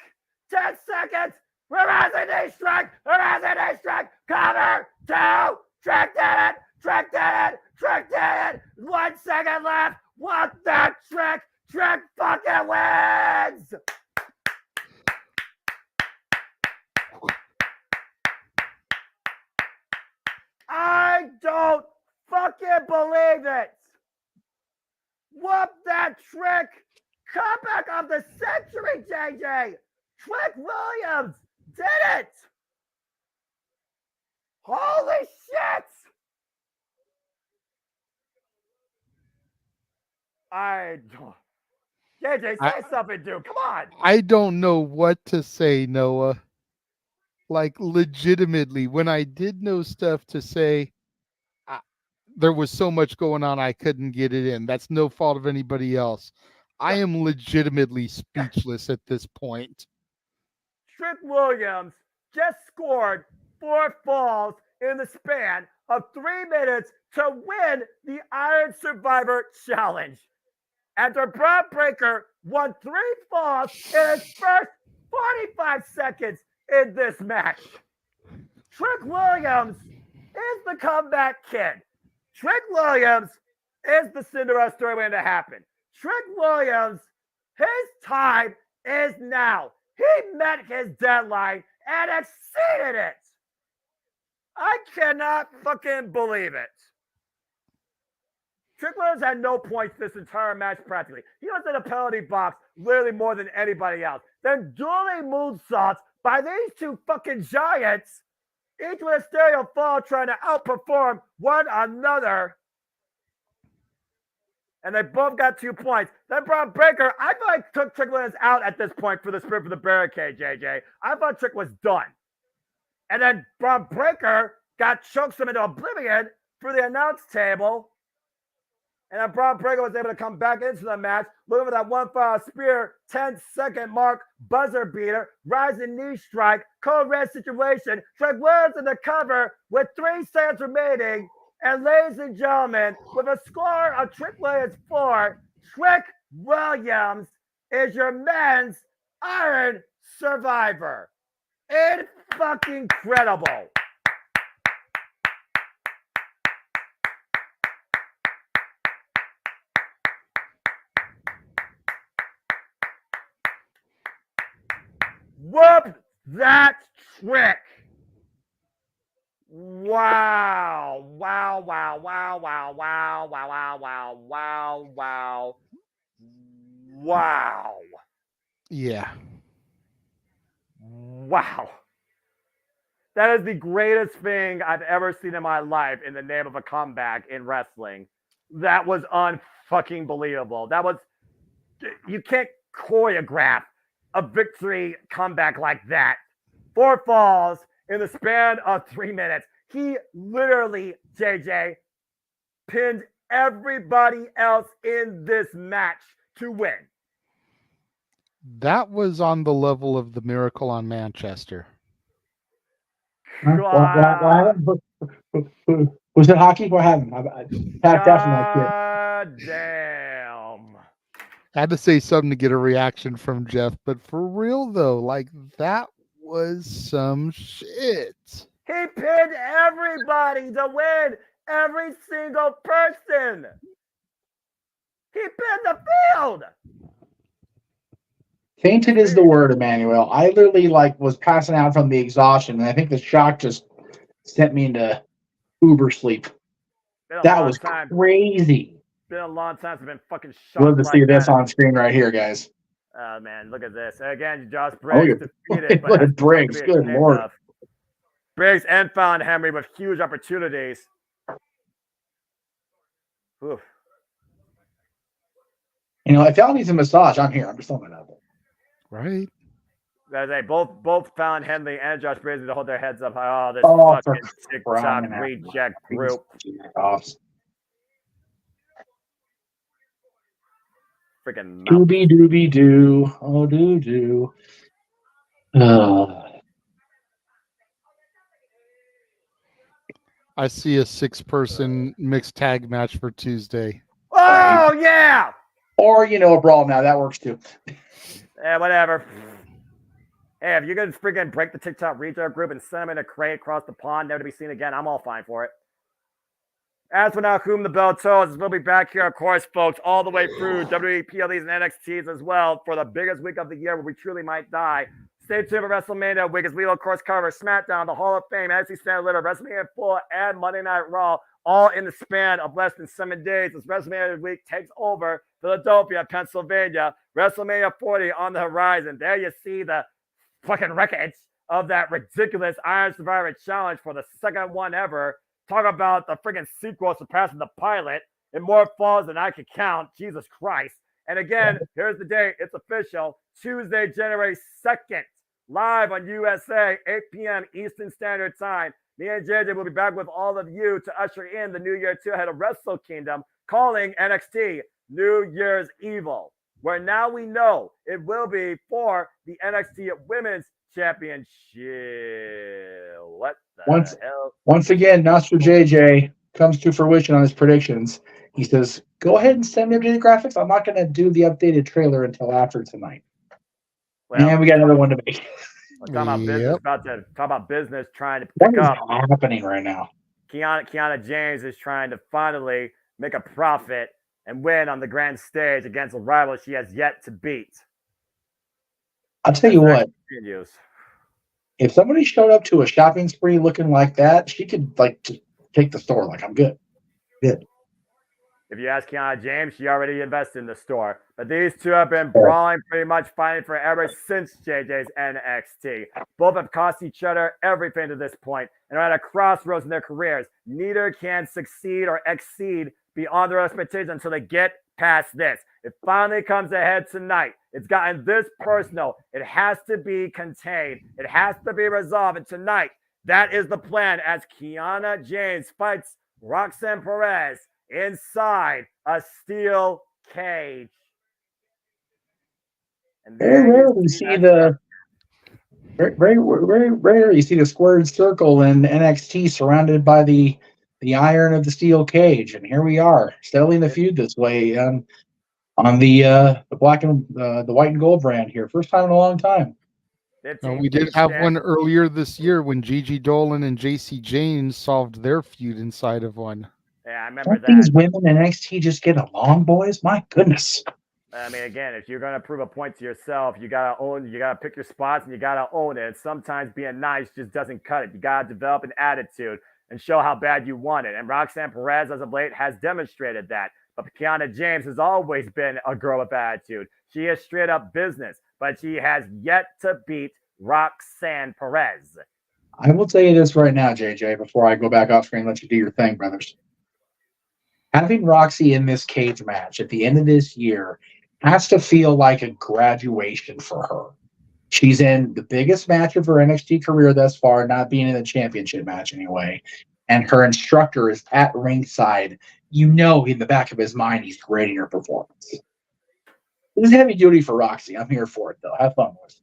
10 seconds. Reversing knee strike. Reversing knee strike. Cover. 2. Trick did it. Trick did it. Trick did it. 1 second left. What the Trick? Trick fucking wins. I don't fucking believe it. Whoop that Trick. Comeback of the century, JJ. Trick Williams did it. Holy shit. I don't. JJ, say something, dude. Come on. I don't know what to say, Noah. Like, legitimately, when I did know stuff to say, there was so much going on, I couldn't get it in. That's no fault of anybody else. I am legitimately speechless at this point. Trick Williams just scored 4 falls in the span of 3 minutes to win the Iron Survivor Challenge. After Braun Breaker won 3 falls in his first 45 seconds in this match. Trick Williams is the comeback kid. Trick Williams is the Cinderella story waiting to happen. Trick Williams, his time is now. He met his deadline and exceeded it. I cannot fucking believe it. Trick Williams had no points this entire match practically. He was in a penalty box literally more than anybody else. Then dueling moonsaults by these 2 fucking giants, each with a stereo fall trying to outperform one another. And they both got 2 points. Then Braun Breaker, I feel like took Trick Williams out at this point for the sprint for the barricade, JJ. I thought Trick was done. And then Braun Breaker chokes him into oblivion through the announce table. And then Braun Breaker was able to come back into the match, looking for that 1 final spear, 10-second mark, buzzer beater, rising knee strike, code red situation. Trick Williams in the cover with 3 seconds remaining. And ladies and gentlemen, with a score of Trick Williams 4, Trick Williams is your men's Iron Survivor. It's fucking incredible. Whoop that Trick. Wow. Wow, wow, wow, wow, wow, wow, wow, wow, wow, wow. Wow. Yeah. Wow. That is the greatest thing I've ever seen in my life in the name of a comeback in wrestling. That was unfucking believable. That was, you can't choreograph a victory comeback like that. 4 falls in the span of 3 minutes. He literally, JJ, pinned everybody else in this match to win. That was on the level of the Miracle on Manchester. Was it hockey? What happened? God damn. I had to say something to get a reaction from Jeff, but for real though, like that was some shit. He pinned everybody to win. Every single person. He pinned the field. Fainted is the word, Emmanuel. I literally was passing out from the exhaustion, and I think the shock just sent me into uber sleep. That was crazy. Been a long time since I've been fucking shocked. Love to see this on screen right here, guys. Oh man, look at this. Again, Josh Briggs defeated. Look at Briggs. Good lord. Briggs and Fallon Henry with huge opportunities. Oof. If y'all needs a massage, I'm here. I'm just throwing it out there. Right. Both Fallon Henley and Josh Briggs need to hold their heads up. Oh, this fucking TikTok reject group. freaking mouth. Doobie doobie doo. Oh, doo doo. I see a 6-person mixed tag match for Tuesday. Oh, yeah! Or, a brawl now. That works too. Yeah, whatever. Hey, if you're going to freaking break the TikTok retro group and send them in a crate across the pond, never to be seen again, I'm all fine for it. As for now, whom the bell tolls, we'll be back here, of course, folks, all the way through WWE PLEs and NXTs as well for the biggest week of the year where we truly might die. Stay tuned for WrestleMania week as we will, of course, cover SmackDown, the Hall of Fame, NXT Standard Litter, WrestleMania 4, and Monday Night Raw, all in the span of less than 7 days as WrestleMania week takes over Philadelphia, Pennsylvania. WrestleMania 40 on the horizon. There you see the fucking wreckage of that ridiculous Iron Survivor Challenge for the second one ever. Talk about the freaking sequel surpassing the pilot and more falls than I could count. Jesus Christ. And again, here's the date. It's official. Tuesday, January 2nd, live on USA, 8 p.m. Eastern Standard Time. Me and JJ will be back with all of you to usher in the new year 2 ahead of Wrestle Kingdom, calling NXT New Year's Evil, where now we know it will be for the NXT Women's Championship. What the hell? Once again, Master JJ comes to fruition on his predictions. He says, go ahead and send me updated graphics. I'm not going to do the updated trailer until after tonight. Well, and we got another one to make. Talk about business, talk about business trying to What pick is up. happening right now? Kiana James is trying to finally make a profit and win on the grand stage against a rival she has yet to beat. I'll tell you what. Continues. If somebody showed up to a shopping spree looking like that, she could just take the store. Like, I'm good. Good. If you ask Kiana James, she already invested in the store. But these two have been brawling, pretty much fighting forever since JJ's NXT. Both have cost each other everything to this point and are at a crossroads in their careers. Neither can succeed or exceed beyond their expectations until they get past this. It finally comes ahead tonight. It's gotten this personal. It has to be contained. It has to be resolved. And tonight, that is the plan as Kiana James fights Roxanne Perez inside a steel cage. And very rarely you see very rarely you see the squared circle in NXT surrounded by the iron of the steel cage, and here we are settling the feud this way on the black and the white and gold brand here. First time in a long time. We did have one earlier this year when Gigi Dolan and JC James solved their feud inside of one. Yeah, I remember that. These women in NXT just get along, boys. My goodness. I mean, again, if you're gonna prove a point to yourself, you gotta pick your spots and you gotta own it. Sometimes being nice just doesn't cut it. You gotta develop an attitude and show how bad you want it. And Roxanne Perez, as of late, has demonstrated that. But Kiana James has always been a girl with attitude. She is straight up business, but she has yet to beat Roxanne Perez. I will tell you this right now, JJ, before I go back off screen and let you do your thing, brothers. Having Roxy in this cage match at the end of this year has to feel like a graduation for her. She's in the biggest match of her NXT career thus far, not being in the championship match anyway. And her instructor is at ringside. You know, in the back of his mind, he's grading her performance. This is heavy duty for Roxy. I'm here for it, though. Have fun with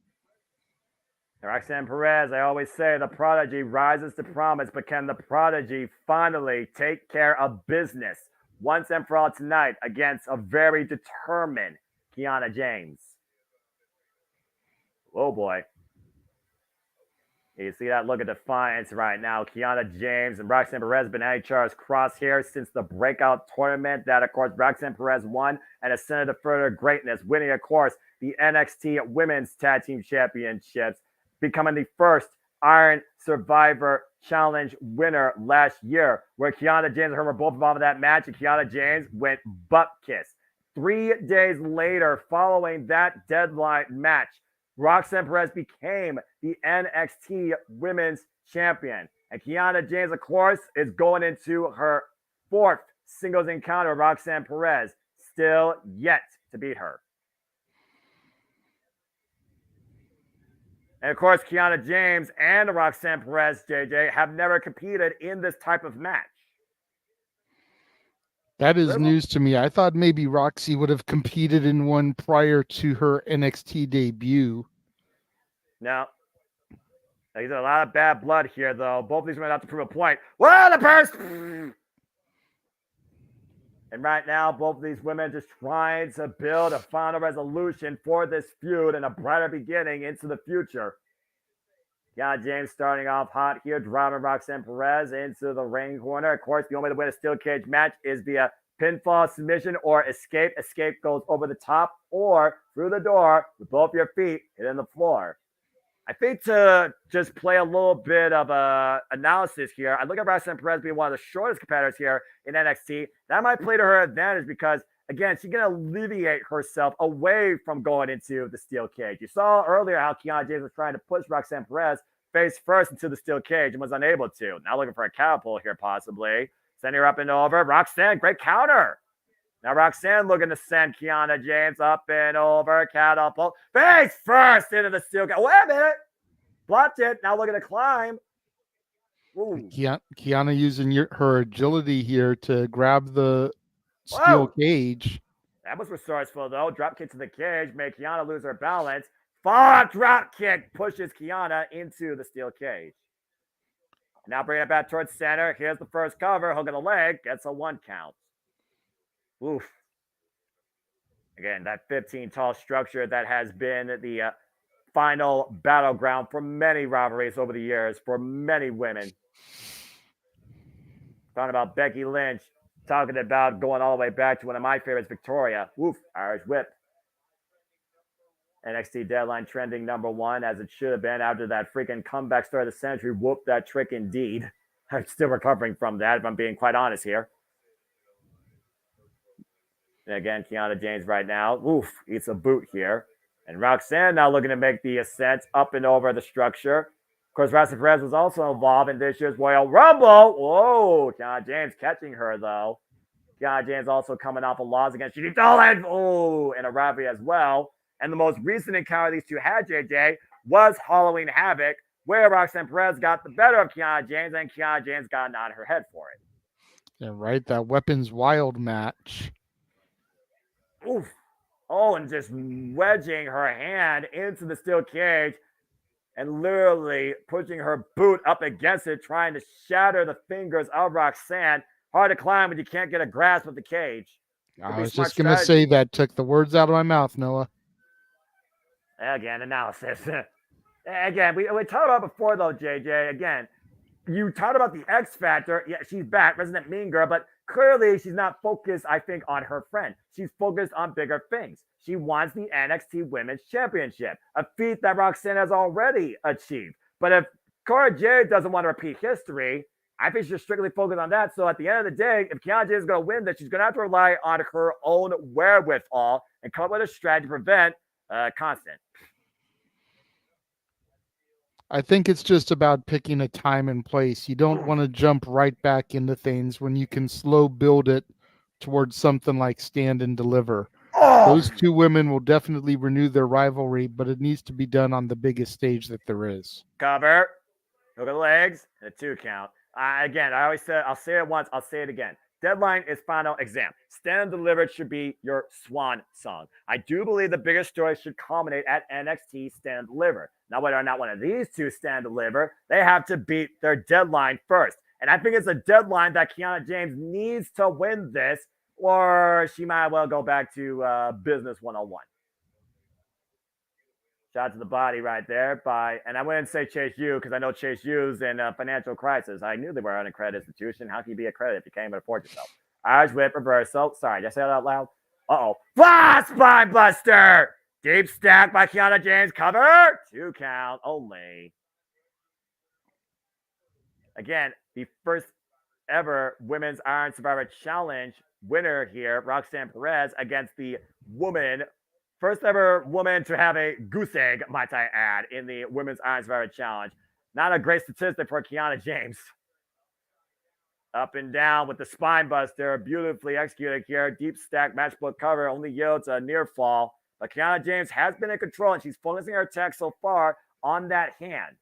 it. Roxanne Perez, I always say the prodigy rises to promise, but can the prodigy finally take care of business once and for all tonight against a very determined Kiana James? Oh boy. You see that look of defiance right now. Kiana James and Roxanne Perez have been at each other's crosshairs since the breakout tournament that, of course, Roxanne Perez won and ascended to further greatness, winning, of course, the NXT Women's Tag Team Championships, becoming the first Iron Survivor Challenge winner last year, where Kiana James and her were both involved in that match, and Kiana James went butt kiss. 3 days later, following that deadline match, Roxanne Perez became the NXT Women's Champion. And Kiana James, of course, is going into her 4th singles encounter with Roxanne Perez, still yet to beat her. And, of course, Kiana James and Roxanne Perez, JJ, have never competed in this type of match. That is news to me. I thought maybe Roxy would have competed in one prior to her NXT debut. No. There's a lot of bad blood here, though. Both of these men have to prove a point. Whoa, the purse! And right now, both of these women just trying to build a final resolution for this feud and a brighter beginning into the future. Got James starting off hot here, driving Roxanne Perez into the ring corner. Of course, the only way to win a steel cage match is via pinfall, submission, or escape. Escape goes over the top or through the door with both your feet hitting the floor. I think to just play a little bit of analysis here, I look at Roxanne Perez being one of the shortest competitors here in NXT. That might play to her advantage because, again, she can alleviate herself away from going into the steel cage. You saw earlier how Kiana James was trying to push Roxanne Perez face first into the steel cage and was unable to. Now looking for a catapult here possibly. Sending her up and over. Roxanne, great counter. Now Roxanne looking to send Kiana James up and over. Catapult. Face first into the steel cage. Wait a minute. Blocked it. Now looking to climb. Ooh. Kiana using her agility here to grab the steel cage. That was resourceful, though. Drop kick to the cage. Make Kiana lose her balance. Fall drop kick pushes Kiana into the steel cage. Now bringing it back towards center. Here's the first cover. Hook of the leg. Gets a 1 count. Oof. Again, that 15-tall structure that has been the final battleground for many rivalries over the years for many women. Talking about Becky Lynch. Talking about going all the way back to one of my favorites, Victoria. Woof, Irish whip. NXT Deadline trending #1 as it should have been after that freaking comeback start of the century. Whoop that trick indeed. I'm still recovering from that if I'm being quite honest here. And again, Kiana James right now. Oof, eats a boot here. And Roxanne now looking to make the ascent up and over the structure. Of course, Roxanne Perez was also involved in this year's Royal Rumble. Whoa, Kiana James catching her, though. Kiana James also coming off a loss against Judy Dolan. Oh, and a rivalry as well. And the most recent encounter these two had, JJ, was Halloween Havoc, where Roxanne Perez got the better of Kiana James, and Kiana James got a nod in her head for it. Yeah, right. That Weapons Wild match. Oof. Oh, and just wedging her hand into the steel cage and literally pushing her boot up against it, trying to shatter the fingers of Roxanne. Hard to climb when you can't get a grasp of the cage. I was just going to say that. Took the words out of my mouth, Noah. Again, analysis. Again, we talked about before, though, JJ. Again, you talked about the X Factor. Yeah, she's back, Resident Mean Girl, but clearly she's not focused, I think, on her friend. She's focused on bigger things. She wants the NXT Women's Championship, a feat that Roxanne has already achieved. But if Cora Jade doesn't want to repeat history, I think she's strictly focused on that. So at the end of the day, if Kiana Jade is going to win this, she's going to have to rely on her own wherewithal and come up with a strategy to prevent constant. I think it's just about picking a time and place. You don't want to jump right back into things when you can slow build it towards something like Stand and Deliver. Those two women will definitely renew their rivalry, but it needs to be done on the biggest stage that there is. Cover. Look at the legs. And a 2 count. Again, I always said, I'll say it once, I'll say it again. Deadline is final exam. Stand and Deliver should be your swan song. I do believe the biggest story should culminate at NXT Stand and Deliver. Now, whether or not one of these two stand and deliver, they have to beat their deadline first. And I think it's a deadline that Kiana James needs to win this, or she might well go back to business 101. Shot to the body right there and I wouldn't say Chase U because I know Chase U's in a financial crisis. I knew they were an accredited institution. How can you be accredited if you can't even afford yourself? Irish whip reversal. Sorry, did I say that out loud? Uh-oh. Spine buster. Deep stack by Kiana James. Cover. 2 count only. Again, the first ever Women's Iron Survivor Challenge winner here, Roxanne Perez, against the first ever woman to have a goose egg, might I add, in the Women's Iron Survivor Challenge. Not a great statistic for Kiana James. Up and down with the spine buster. Beautifully executed here. Deep stack matchbook cover only yields a near fall. But Kiana James has been in control, and she's focusing her attack so far on that hand.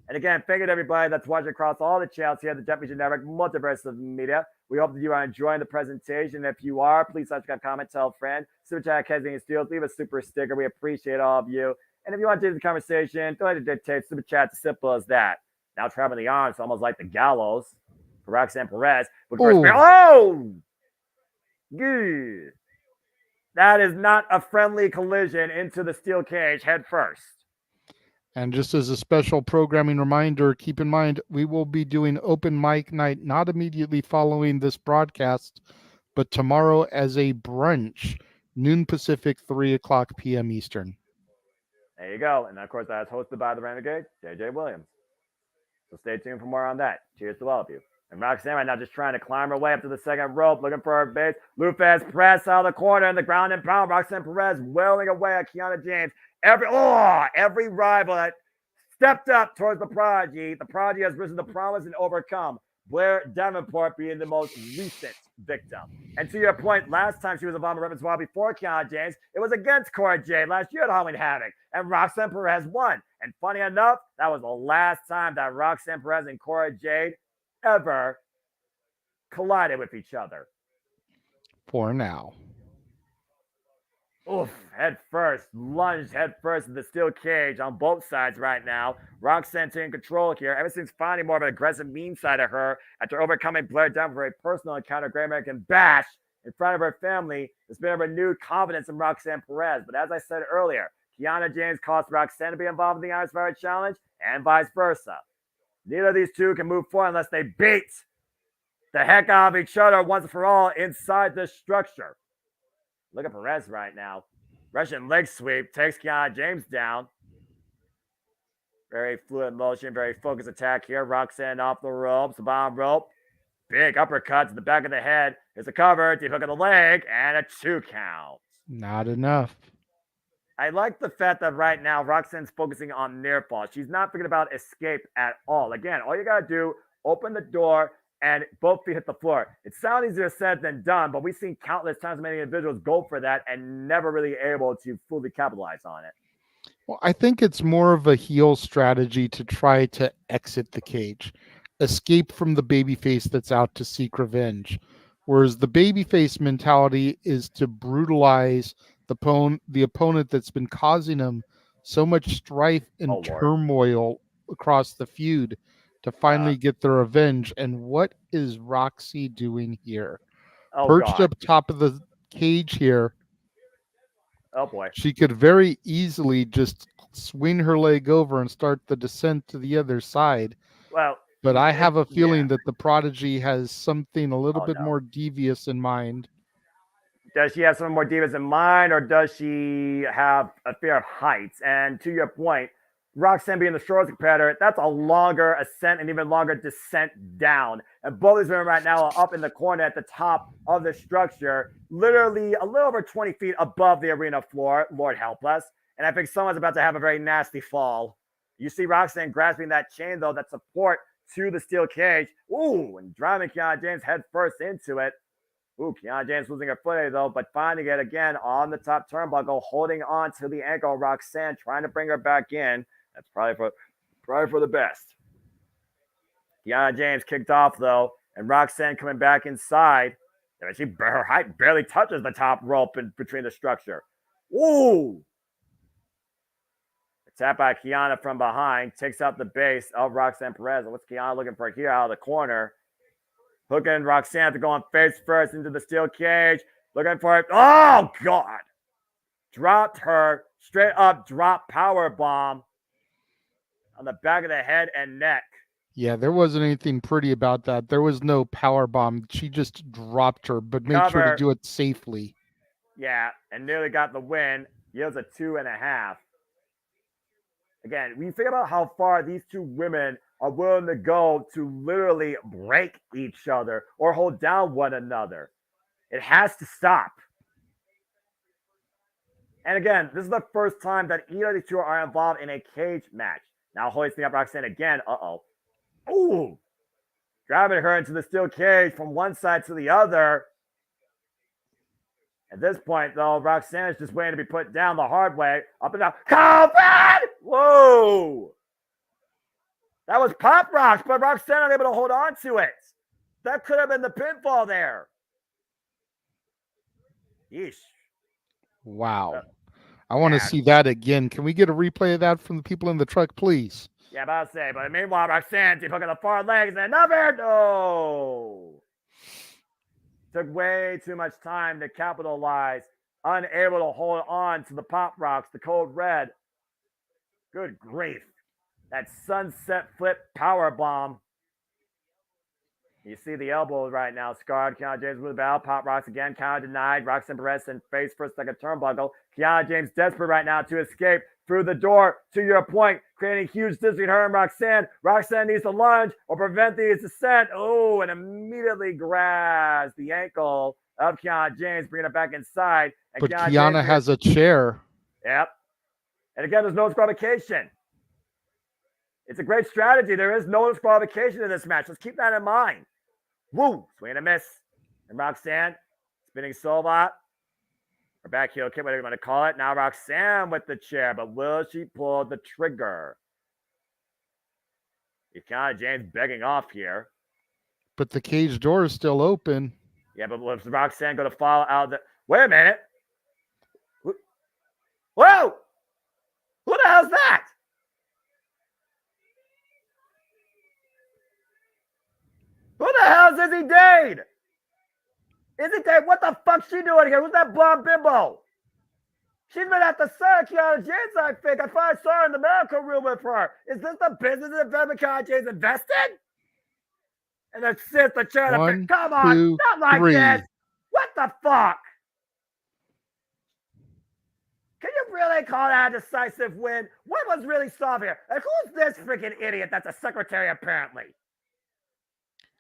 And again, thank you to everybody that's watching across all the channels here at the JMN Multiverse of Media. We hope that you are enjoying the presentation. If you are, please subscribe, comment, tell a friend. Super chat, Kesney Steele, leave a super sticker. We appreciate all of you. And if you want to do the conversation, don't have to dictate. Super chat, as simple as that. Now traveling the arms, almost like the gallows for Roxanne Perez. But first, good. That is not a friendly collision into the steel cage head first. And just as a special programming reminder, keep in mind, we will be doing open mic night, not immediately following this broadcast, but tomorrow as a brunch, noon Pacific, 3 o'clock p.m. Eastern. There you go. And of course, that's hosted by the Renegade, JJ Williams. So stay tuned for more on that. Cheers to all of you. And Roxanne right now just trying to climb her way up to the second rope, looking for her base. Lufez press out of the corner in the ground and pound. Roxanne Perez wailing away at Kiana James. Every rival that stepped up towards the Prodigy. The Prodigy has risen to promise and overcome. Blair Davenport being the most recent victim. And to your point, last time she was involved in repertoire before Kiana James, it was against Cora Jade last year at Halloween Havoc. And Roxanne Perez won. And funny enough, that was the last time that Roxanne Perez and Cora Jade ever collided with each other. For now. Oof, head first, lunged head first in the steel cage on both sides right now. Roxanne taking control here. Ever since finding more of an aggressive, mean side of her after overcoming Blair down for a personal encounter, Great American Bash in front of her family, there's been a renewed confidence in Roxanne Perez. But as I said earlier, Kiana James caused Roxanne to be involved in the Iron Spirit Challenge and vice versa. Neither of these two can move forward unless they beat the heck out of each other once and for all inside this structure. Look at Perez right now. Russian leg sweep takes Kiana James down. Very fluid motion, very focused attack here. Roxanne off the ropes, the bottom rope. Big uppercut to the back of the head. Here's a cover, deep hook of the leg, and a 2 count. Not enough. I like the fact that right now Roxanne's focusing on near fall. She's not thinking about escape at all. Again, all you got to do, open the door, and both feet hit the floor. It sounds easier said than done, but we've seen countless times many individuals go for that and never really able to fully capitalize on it. Well, I think it's more of a heel strategy to try to exit the cage, escape from the babyface that's out to seek revenge. Whereas the babyface mentality is to brutalize the opponent that's been causing him so much strife and turmoil across the feud to finally get their revenge. And what is Roxy doing here? Perched up top of the cage here. Oh boy. She could very easily just swing her leg over and start the descent to the other side. Well, but I have a feeling that the Prodigy has something a little bit more devious in mind. Does she have some more devious in mind, or does she have a fear of heights? And to your point, Roxanne being the shortest competitor, that's a longer ascent and even longer descent down. And both these women right now are up in the corner at the top of the structure, literally a little over 20 feet above the arena floor. Lord help us. And I think someone's about to have a very nasty fall. You see Roxanne grasping that chain, though, that support to the steel cage. Ooh, and driving Kiana James head first into it. Ooh, Kiana James losing her footing, though, but finding it again on the top turnbuckle, holding on to the ankle. Roxanne trying to bring her back in. That's probably for the best. Kiana James kicked off, though, and Roxanne coming back inside. Her height barely touches the top rope in between the structure. Ooh! A tap by Kiana from behind takes out the base of Roxanne Perez. And what's Kiana looking for here out of the corner? Hooking Roxanne to go on face first into the steel cage. Looking for it. Oh, God! Dropped her. Straight up drop power bomb on the back of the head and neck. Yeah, there wasn't anything pretty about that. There was no power bomb. She just dropped her, but made sure to do it safely. Yeah, and nearly got the win. Yields a 2.5. Again, when you think about how far these two women are willing to go to literally break each other or hold down one another, it has to stop. And again, this is the first time that either of these two are involved in a cage match. Now hoisting up Roxanne again. Ooh. Grabbing her into the steel cage from one side to the other. At this point, though, Roxanne is just waiting to be put down the hard way. Up and down. COVID! Whoa! That was Pop Rocks, but Roxanne unable to hold on to it. That could have been the pinfall there. Yeesh. Wow. I want to see that again. Can we get a replay of that from the people in the truck, please? Yeah, about to say, but meanwhile, Roxanne, she's hooking the far legs and another. No. Took way too much time to capitalize. Unable to hold on to the Pop Rocks, the Code Red. Good grief. That sunset flip power bomb. You see the elbows right now. Scarred. Kiana James with the bell. Pop Rocks again. Counter denied. Roxanne Perez and face first like a turnbuckle. Kiana James desperate right now to escape through the door. To your point, creating huge distance between her and Roxanne. Roxanne needs to lunge or prevent the descent. Oh, and immediately grabs the ankle of Kiana James, bringing it back inside. And but Kiana has a chair. Yep. And again, there's no disqualification. It's a great strategy. There is no disqualification in this match. Let's keep that in mind. Woo! Swing and a miss. And Roxanne spinning Sova. Or back heel kick, whatever you want to call it. Now Roxanne with the chair, but will she pull the trigger? Kiana James begging off here. But the cage door is still open. Yeah, but was Roxanne going to follow out the... Wait a minute. Whoa! Who the hell's that? Who the hell's Izzy Dade? Izzy Dade, what the fuck's she doing here? Who's that blonde bimbo? She's been at the Sarah Kiana James, I think. I finally saw her in the medical room with her. Is this the business that Kiana James invested? And then sits the chair. Come on, not like this. What the fuck? Can you really call that a decisive win? What was really solved here? And who's this freaking idiot that's a secretary apparently?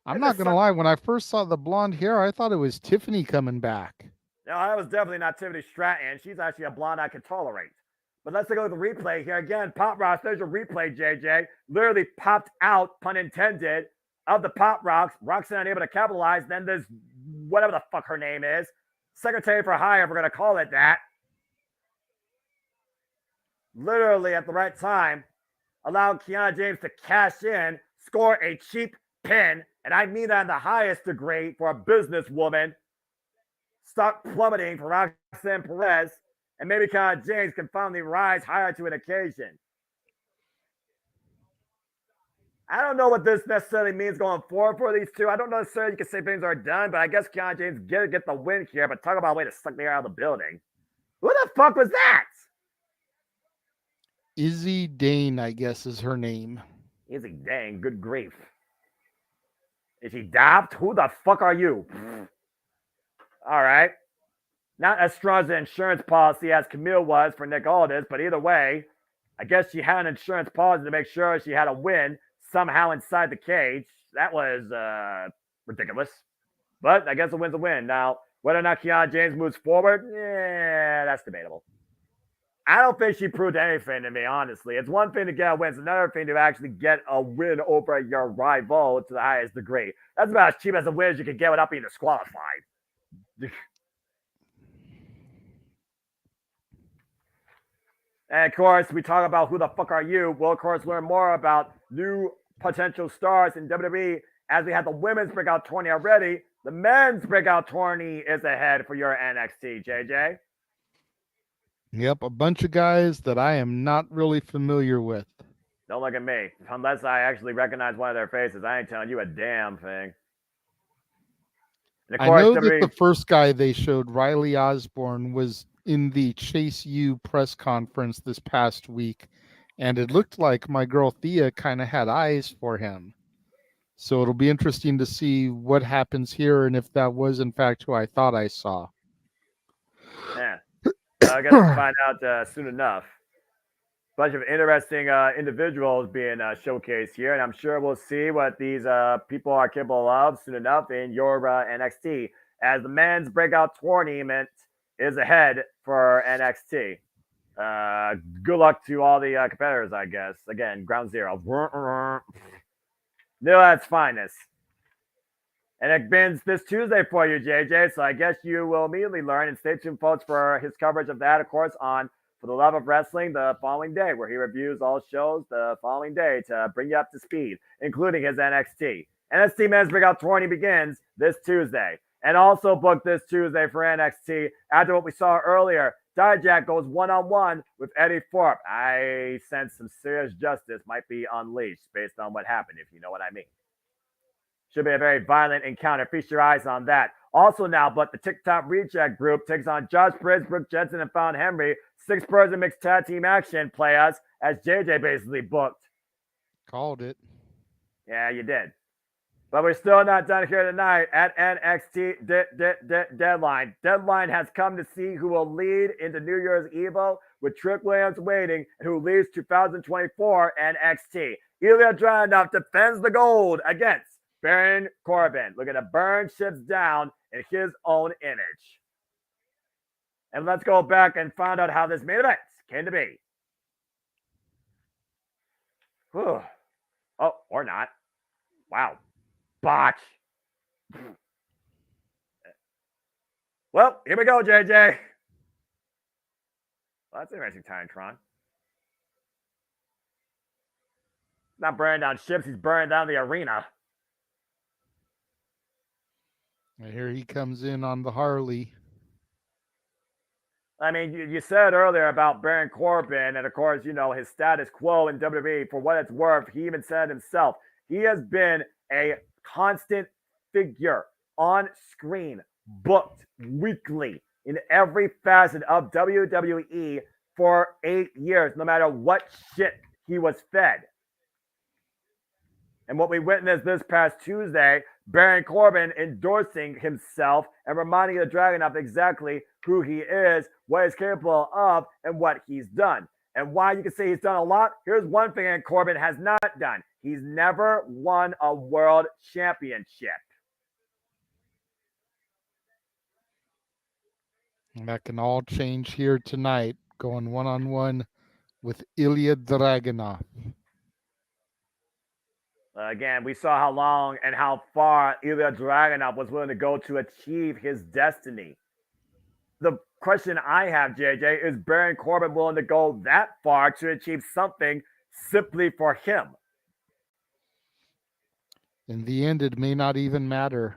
I'm not going to lie. When I first saw the blonde hair, I thought it was Tiffany coming back. No, that was definitely not Tiffany Stratton. She's actually a blonde I can tolerate. But let's take a look at the replay here. Again, Pop Rocks, there's your replay, JJ. Literally popped out, pun intended, of the Pop Rocks. Roxanne unable to capitalize. Then there's whatever the fuck her name is. Secretary for hire, if we're going to call it that. Literally at the right time, allowed Kiana James to cash in, score a cheap pin, and I mean that in the highest degree for a businesswoman. Stock plummeting for Roxanne Perez, and maybe Kiana James can finally rise higher to an occasion. I don't know what this necessarily means going forward for these two. I don't necessarily you can say things are done, but I guess Kiana James get the win here. But talk about a way to suck the air out of the building. Who the fuck was that? Izzy Dane, I guess, is her name. Izzy Dane, good grief. Is he dapped? Who the fuck are you? All right. Not as strong as the insurance policy as Camille was for Nick Aldis, but either way, I guess she had an insurance policy to make sure she had a win somehow inside the cage. That was ridiculous. But I guess a win's a win. Now, whether or not Kiana James moves forward, yeah, that's debatable. I don't think she proved anything to me, honestly. It's one thing to get a win. It's another thing to actually get a win over your rival to the highest degree. That's about as cheap as a win as you can get without being disqualified. And, of course, we talk about who the fuck are you. We'll, of course, learn more about new potential stars in WWE as we have the women's breakout tourney already. The men's breakout tourney is ahead for your NXT, JJ. Yep, a bunch of guys that I am not really familiar with. Don't look at me. Unless I actually recognize one of their faces, I ain't telling you a damn thing. And of course, I know that the first guy they showed, Riley Osborne, was in the Chase U press conference this past week, and it looked like my girl Thea kind of had eyes for him. So it'll be interesting to see what happens here and if that was, in fact, who I thought I saw. Yeah. I guess we'll find out soon enough. Bunch of interesting individuals being showcased here, and I'm sure we'll see what these people are capable of soon enough in your NXT, as the men's breakout tournament is ahead for NXT. Good luck to all the competitors, I guess. Again, ground zero. No, that's finest. And it begins this Tuesday for you, JJ. So I guess you will immediately learn. And stay tuned, folks, for his coverage of that, of course, on For the Love of Wrestling the following day, where he reviews all shows the following day to bring you up to speed, including his NXT. NXT Men's Breakout Tourney begins this Tuesday. And also booked this Tuesday for NXT, after what we saw earlier, Dijak goes one-on-one with Eddie Thorpe. I sense some serious justice might be unleashed based on what happened, if you know what I mean. Should be a very violent encounter. Feast your eyes on that. Also now, but the TikTok Reject group takes on Josh Briggs, Brooke Jensen, and Fallon Henry. 6-person mixed tag team action play us as JJ basically booked. Called it. Yeah, you did. But we're still not done here tonight at NXT Deadline. Deadline has come to see who will lead into New Year's Evil with Trick Williams waiting and who leads 2024 NXT. Ilya Dragunov defends the gold against Baron Corbin, looking to burn ships down in his own image. And let's go back and find out how this main event came to be. Whew. Oh, or not. Wow. Botch. Well, here we go, JJ. Well, that's interesting, Tron. Not burning down ships, he's burning down the arena. And here he comes in on the Harley. I mean, you said earlier about Baron Corbin, and of course, you know, his status quo in WWE, for what it's worth, he even said himself, he has been a constant figure on screen, booked weekly in every facet of WWE for 8 years, no matter what shit he was fed. And what we witnessed this past Tuesday, Baron Corbin endorsing himself and reminding the Dragon of exactly who he is, what he's capable of, and what he's done. And why you can say he's done a lot, here's one thing that Corbin has not done. He's never won a world championship. And that can all change here tonight, going one-on-one with Ilya Dragunov. Again, we saw how long and how far Ilya Dragunov was willing to go to achieve his destiny. The question I have, JJ, is Baron Corbin willing to go that far to achieve something simply for him? In the end, it may not even matter.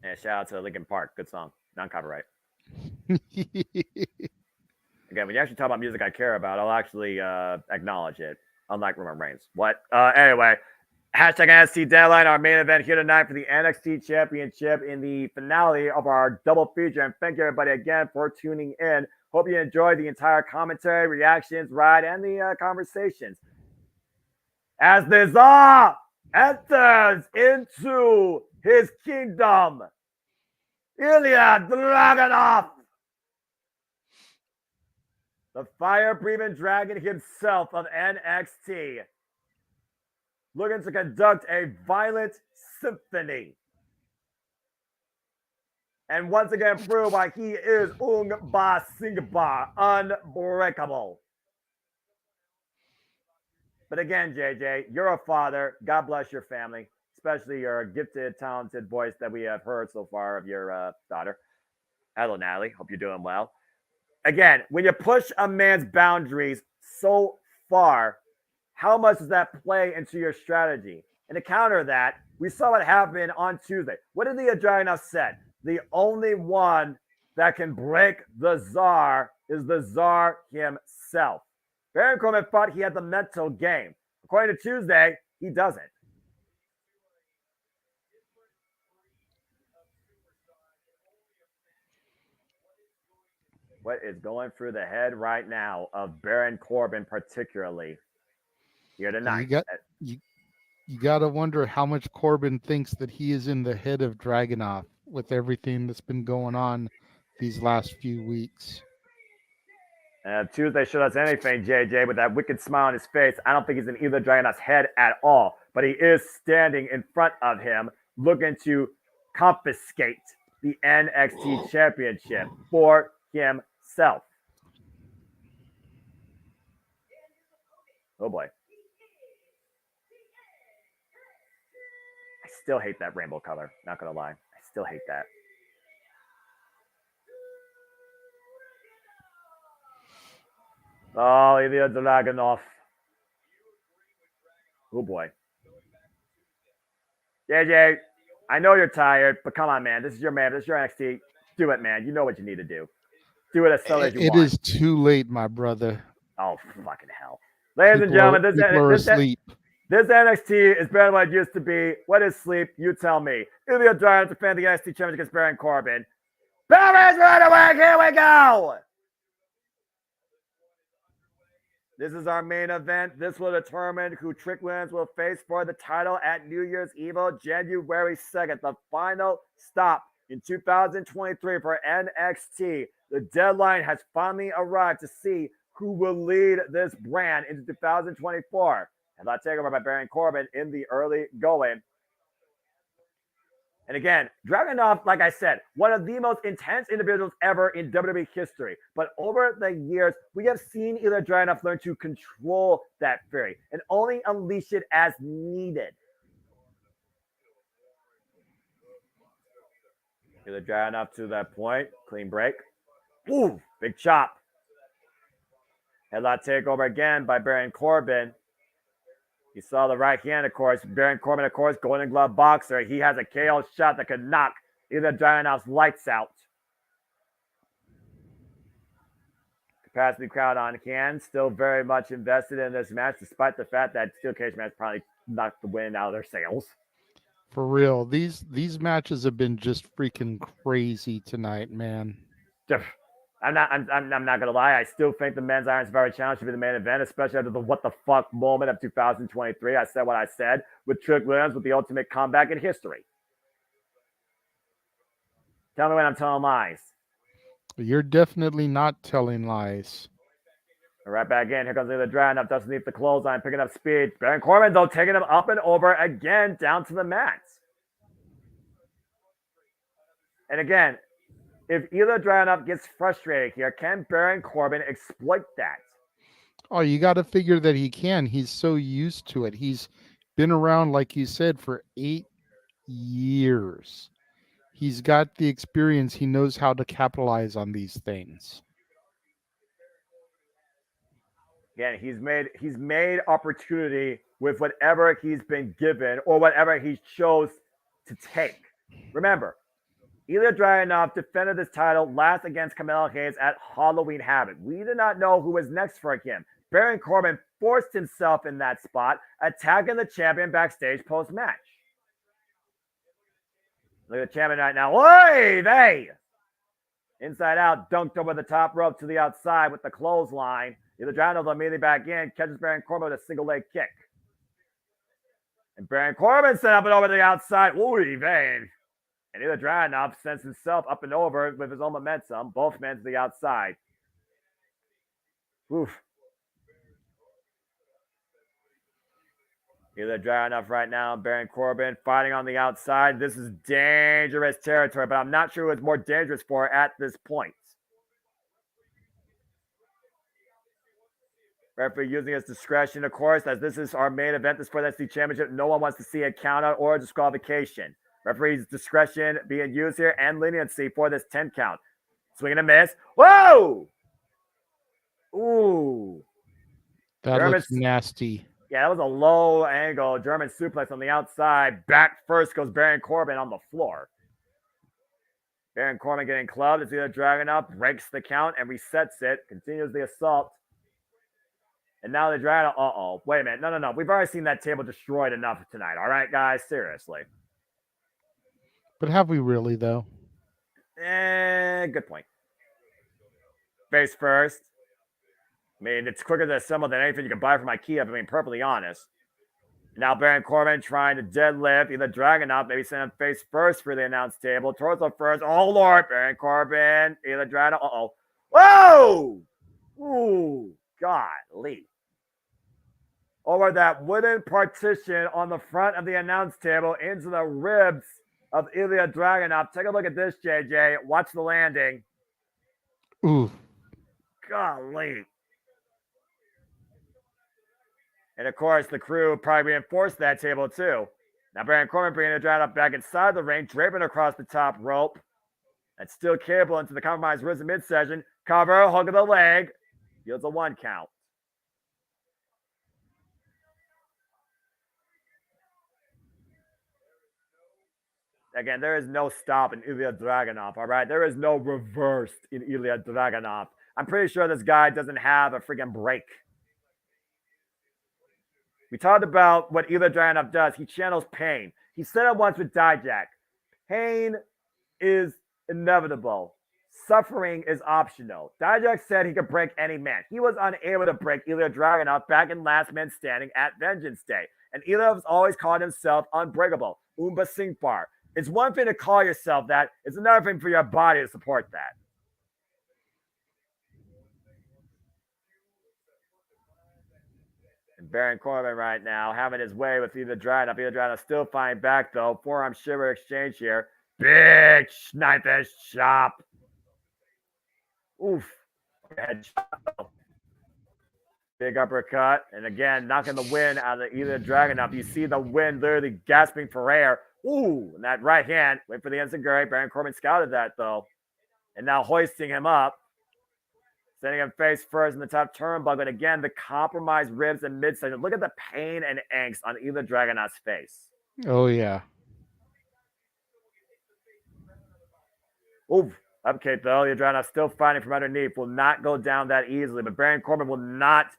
And shout out to Linkin Park. Good song. Non-copyright. Again, when you actually talk about music I care about, I'll actually acknowledge it. Unlike Roman Reigns. What? Anyway, hashtag NXT Deadline, our main event here tonight for the NXT Championship in the finale of our double feature. And thank you everybody again for tuning in. Hope you enjoyed the entire commentary, reactions, ride, and the conversations. As the Tsar enters into his kingdom, Ilya Dragunov, the fire-breathing dragon himself of NXT, looking to conduct a violent symphony. And once again prove why he is Ungba Singba, unbreakable. But again, JJ, you're a father. God bless your family, especially your gifted, talented voice that we have heard so far of your daughter. Hello, Natalie. Hope you're doing well. Again, when you push a man's boundaries so far, how much does that play into your strategy? And to counter that, we saw what happened on Tuesday. What did the Dragunov said? The only one that can break the Tsar is the Tsar himself. Baron Corbin thought he had the mental game. According to Tuesday, he doesn't. What is going through the head right now of Baron Corbin, particularly here tonight? You got to wonder how much Corbin thinks that he is in the head of Dragunov with everything that's been going on these last few weeks. Tuesday showed us anything, JJ, with that wicked smile on his face. I don't think he's in either Dragunov's head at all, but he is standing in front of him, looking to confiscate the NXT Championship for himself. Oh boy. I still hate that rainbow color, not gonna lie. I still hate that. Oh, Ilya Dragunov. Oh boy. JJ, I know you're tired, but come on, man. This is your man. This is your NXT. Do it, man. You know what you need to do. Do it as slow as you It want. is too late, my brother. Oh, fucking hell. Ladies and gentlemen, people are asleep. This NXT is better than what it used to be. What is sleep? You tell me. Ilya Dragunov defending the NXT championship against Baron Corbin. Baron's right away. Here we go. This is our main event. This will determine who Trick Williams will face for the title at New Year's Eve, January 2nd. The final stop in 2023 for NXT. The deadline has finally arrived to see who will lead this brand into 2024. And that takeover by Baron Corbin in the early going. And again, Dragunov, like I said, one of the most intense individuals ever in WWE history. But over the years, we have seen Ilya Dragunov learn to control that fury and only unleash it as needed. Ilya Dragunov to that point. Clean break. Ooh, big chop. Headlock takeover again by Baron Corbin. You saw the right hand, of course. Baron Corbin, of course, Golden Glove boxer. He has a KO shot that could knock Ilya Dragunov's lights out. Capacity crowd on hand. Still very much invested in this match, despite the fact that Steel Cage match probably knocked the wind out of their sails. For real, these matches have been just freaking crazy tonight, man. I'm not gonna lie. I still think the men's Iron Survivor Challenge should be the main event, especially after the what the fuck moment of 2023. I said what I said with Trick Williams with the ultimate comeback in history. Tell me when I'm telling lies. You're definitely not telling lies. Right back in. Here comes the Dragunov. Doesn't need the clothesline, picking up speed. Baron Corbin though taking him up and over again down to the mat. And again, if Ilya Dragunov gets frustrated here, can Baron Corbin exploit that? Oh, you got to figure that he can. He's so used to it. He's been around, like you said, for 8 years. He's got the experience. He knows how to capitalize on these things. Again, he's made opportunity with whatever he's been given or whatever he chose to take. Remember, Ilya Dragunov defended this title last against Carmelo Hayes at Halloween Havoc. We did not know who was next for him. Baron Corbin forced himself in that spot, attacking the champion backstage post-match. Look at the champion right now. Oy vey! Inside out, dunked over the top rope to the outside with the clothesline. Ilya Dragunov immediately back in, catches Baron Corbin with a single leg kick. And Baron Corbin set up and over the outside. Oy vey! And Ilya Dragunov sends himself up and over with his own momentum. Both men to the outside. Oof. Ilya Dragunov right now. Baron Corbin fighting on the outside. This is dangerous territory, but I'm not sure who it's more dangerous for at this point. Referee using his discretion, of course, as this is our main event, this for the NXT Championship. No one wants to see a count out or a disqualification. Referee's discretion being used here and leniency for this 10 count. Swing and a miss. Whoa! Ooh. That looks nasty. Yeah, that was a low angle German suplex on the outside. Back first goes Baron Corbin on the floor. Baron Corbin getting clubbed as Ilya Dragunov breaks the count and resets it. Continues the assault. And now the Dragunov. Uh-oh. Wait a minute. No. We've already seen that table destroyed enough tonight. All right, guys? Seriously. But have we really, though? Good point. Face first. I mean, it's quicker to assemble than anything you can buy from IKEA, if I'm being perfectly honest. Now Baron Corbin trying to deadlift. Ilya Dragunov maybe send him face first for the announce table. Torso first. Oh, Lord. Baron Corbin. Ilya Dragunov. Uh-oh. Whoa! Ooh. Golly. Over that wooden partition on the front of the announce table into the ribs of Ilya Dragunov. Take a look at this, JJ. Watch the landing. Ooh. Golly. And of course, the crew probably reinforced that table too. Now Baron Corbin bringing Dragunov back inside the ring, draping across the top rope. And still cable into the compromised risen midsection. Cover, hook of the leg. Yields a 1 count. Again, there is no stop in Ilya Dragunov, all right? There is no reverse in Ilya Dragunov. I'm pretty sure this guy doesn't have a freaking break. We talked about what Ilya Dragunov does. He channels pain. He said it once with Dijak. Pain is inevitable. Suffering is optional. Dijak said he could break any man. He was unable to break Ilya Dragunov back in Last Man Standing at Vengeance Day. And Ilya has always called himself unbreakable. Umba Singpar. It's one thing to call yourself that. It's another thing for your body to support that. And Baron Corbin right now having his way with Ilya Dragunov. Ilya Dragunov still fighting back though. Forearm shiver exchange here. Big sniper chop. Oof. Head chop. Big uppercut. And again, knocking the wind out of Ilya Dragunov. You see the wind literally gasping for air. Ooh, and that right hand. Wait for the enziguri. Baron Corbin scouted that though. And now hoisting him up. Sending him face first in the top turnbuckle. And again, the compromised ribs and midsection. Look at the pain and angst on Ilya Dragunov's face. Oh, yeah. Ooh, upkick though. Ilya Dragunov still fighting from underneath. Will not go down that easily. But Baron Corbin will not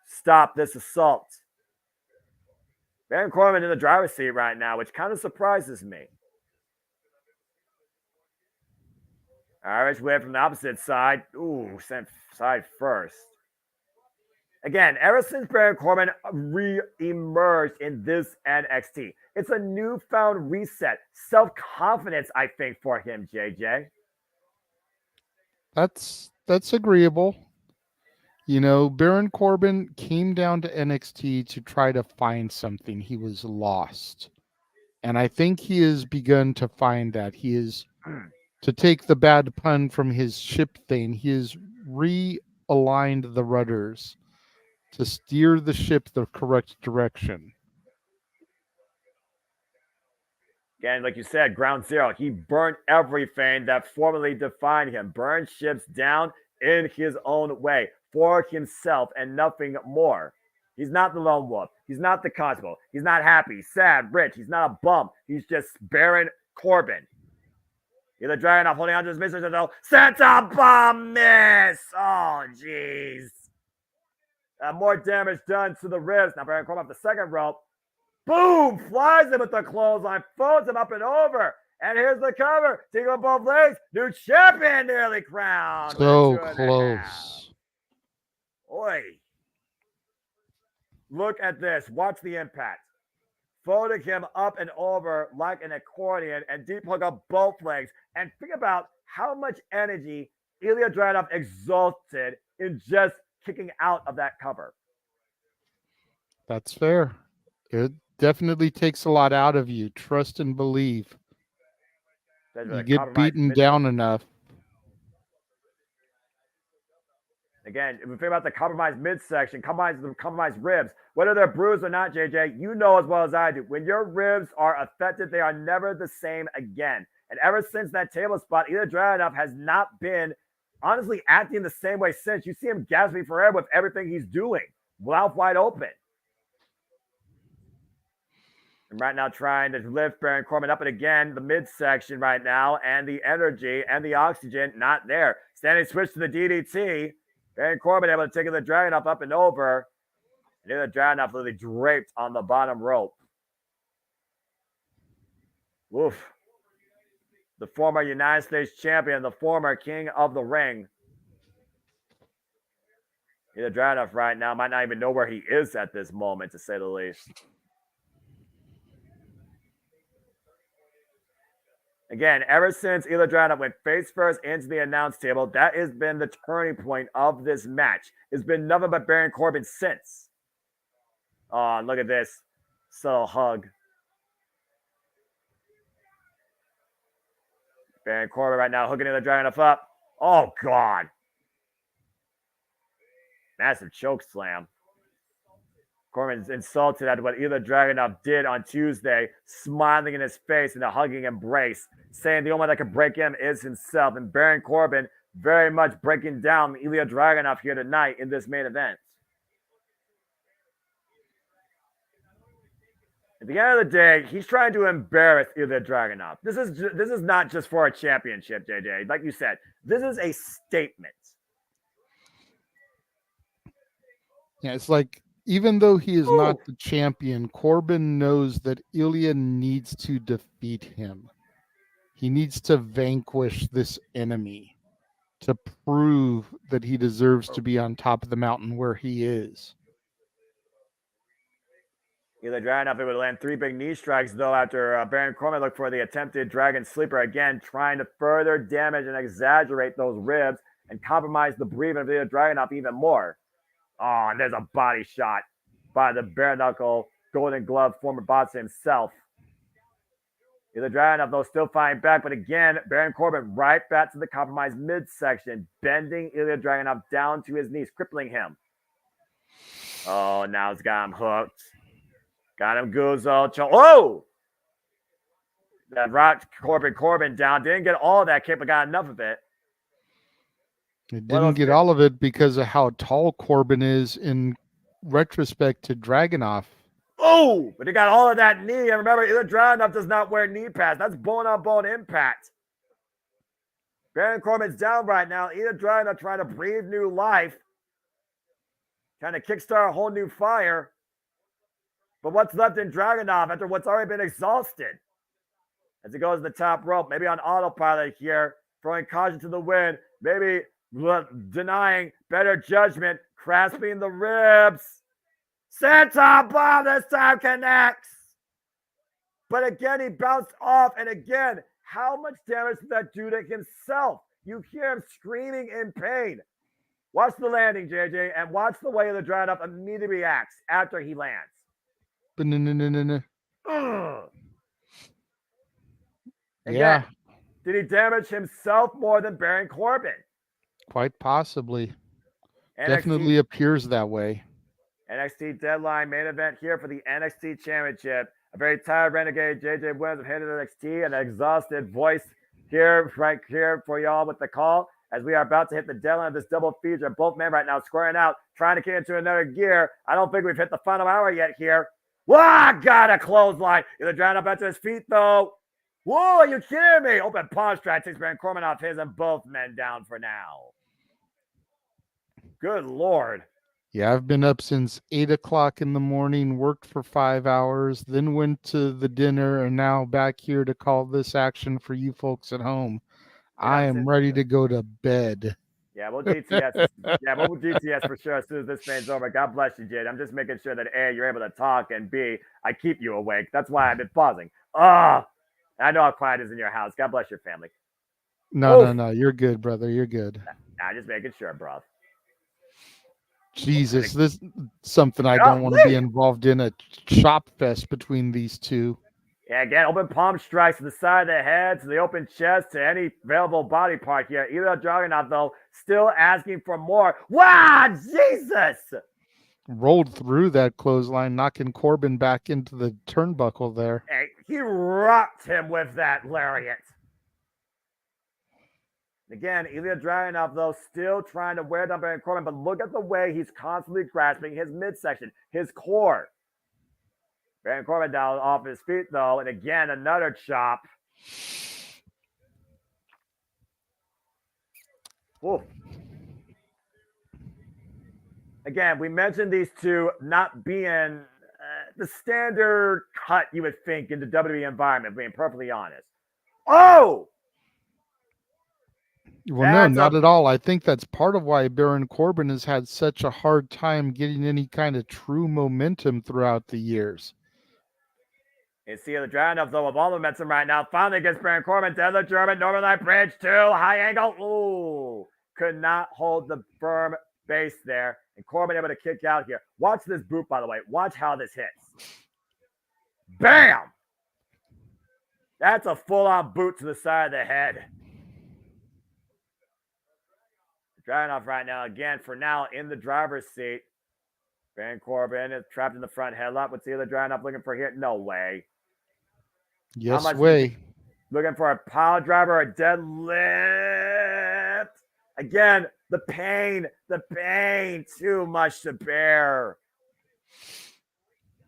stop this assault. Baron Corbin in the driver's seat right now, which kind of surprises me. Irish whip from the opposite side. Ooh, sent side first. Again, ever since Baron Corbin re-emerged in this NXT, it's a newfound reset. Self-confidence, I think, for him, JJ. That's agreeable. You know, Baron Corbin came down to NXT to try to find something. He was lost. And I think he has begun to find that. He is, to take the bad pun from his ship thing, he has realigned the rudders to steer the ship the correct direction. Again, like you said, ground zero. He burnt everything that formerly defined him. Burned ships down in his own way for himself and nothing more. He's not the lone wolf. He's not the constable. He's not happy, sad, rich. He's not a bum. He's just Baron Corbin. Ilya Dragunov holding on to his mistress though. Santa bomb miss. Oh, jeez. More damage done to the ribs. Now Baron Corbin off the second rope. Boom! Flies him with the clothesline. Folds him up and over. And here's the cover. Taking on both legs. New champion nearly crowned. So close. Oi. Look at this. Watch the impact. Folding him up and over like an accordion and deep hook up both legs. And think about how much energy Ilya Dragunov exalted in just kicking out of that cover. That's fair. It definitely takes a lot out of you. Trust and believe. You get beaten down enough. Again, if we think about the compromised midsection, compromised ribs, whether they're bruised or not, JJ, you know as well as I do. When your ribs are affected, they are never the same again. And ever since that table spot, Ilya Dragunov has not been, honestly, acting the same way since. You see him gasping for air with everything he's doing. Mouth wide open. And right now trying to lift Baron Corbin up and again, the midsection right now, and the energy and the oxygen not there. Standing switch to the DDT. Baron Corbin able to take the Dragunov up and over. And the Dragunov literally draped on the bottom rope. Woof. The former United States champion, the former king of the ring. Ilya Dragunov right now might not even know where he is at this moment, to say the least. Again, ever since Ilya Dragunov went face first into the announce table, that has been the turning point of this match. It's been nothing but Baron Corbin since. Oh, look at this. Subtle hug. Baron Corbin right now hooking Ilya Dragunov up. Oh, God. Massive choke slam. Corbin's insulted at what Ilya Dragunov did on Tuesday, smiling in his face in a hugging embrace, saying the only one that could break him is himself. And Baron Corbin very much breaking down Ilya Dragunov here tonight in this main event. At the end of the day, he's trying to embarrass Ilya Dragunov. This is not just for a championship, JJ. Like you said, this is a statement. Yeah, it's like, even though he is not the champion, Corbin knows that Ilya needs to defeat him. He needs to vanquish this enemy to prove that he deserves to be on top of the mountain where he is. Ilya Dragunov able to land 3 big knee strikes, though, after Baron Corbin looked for the attempted Dragon Sleeper again, trying to further damage and exaggerate those ribs and compromise the breathing of Ilya Dragunov even more. Oh, and there's a body shot by the bare knuckle Golden Glove former boss himself. Ilya Dragunov, though, still fighting back, but again, Baron Corbin right back to the compromised midsection, bending Ilya Dragunov down to his knees, crippling him. Oh, now it's got him hooked. Got him Guzzo. Oh! That rocked Corbin down. Didn't get all of that kick, but got enough of it. It didn't get all of it because of how tall Corbin is in retrospect to Dragunov. Oh, but he got all of that knee. And remember, Ilya Dragunov does not wear knee pads. That's bone-on-bone impact. Baron Corbin's down right now. Ilya Dragunov trying to breathe new life. Trying to kickstart a whole new fire. But what's left in Dragunov after what's already been exhausted? As he goes to the top rope, maybe on autopilot here, throwing caution to the wind, maybe denying better judgment, grasping the ribs. Senton bomb this time connects. But again, he bounced off. And again, how much damage did that do to himself? You hear him screaming in pain. Watch the landing, JJ, and watch the way the Dragunov immediately reacts after he lands. Again, yeah. Did he damage himself more than Baron Corbin? Quite possibly. Definitely appears that way. NXT Deadline main event here for the NXT Championship. A very tired Renegade JJ Williams of headed NXT, and an exhausted voice here, right here for y'all with the call. As we are about to hit the deadline of this double feature. Both men right now squaring out, trying to get into another gear. I don't think we've hit the final hour yet here. Whoa, got a clothesline. Either drown up to his feet, though. Whoa, are you kidding me? Open palm strike takes Baron Corbin off his, and both men down for now. Good Lord. Yeah, I've been up since 8 o'clock in the morning, worked for 5 hours, then went to the dinner, and now back here to call this action for you folks at home. Yeah, I am ready to go to bed. Yeah, we'll GTS. We'll GTS for sure as soon as this fan's over. God bless you, Jade. I'm just making sure that A, you're able to talk, and B, I keep you awake. That's why I've been pausing. I know how quiet it is in your house. God bless your family. No. You're good, brother. You're good. I'm just making sure, bro. Jesus, this is something I don't want to be involved in, a chop fest between these two. Yeah, again, open palm strikes to the side of the head, to the open chest, to any available body part here. Ilya Dragunov, though, still asking for more. Wow, Jesus! Rolled through that clothesline, knocking Corbin back into the turnbuckle there. Hey, he rocked him with that lariat. Again, Ilya Dragunov, though, still trying to wear down Baron Corbin, but look at the way he's constantly grasping his midsection, his core. Baron Corbin down off his feet, though, and again, another chop. Ooh. Again, we mentioned these two not being the standard cut you would think in the WWE environment, being perfectly honest. Oh! Well, no, not at all. I think that's part of why Baron Corbin has had such a hard time getting any kind of true momentum throughout the years. You see the Dragunov, though, with all the momentum right now. Finally gets Baron Corbin to the German Northern Light Bridge, too. High angle. Ooh. Could not hold the firm base there. And Corbin able to kick out here. Watch this boot, by the way. Watch how this hits. Bam! That's a full-on boot to the side of the head. Dragunov right now, again, for now, in the driver's seat. Baron Corbin is trapped in the front headlock. What's the other Dragunov looking for here? No way. Yes way. Looking for a pile driver, a deadlift. Again, the pain, too much to bear.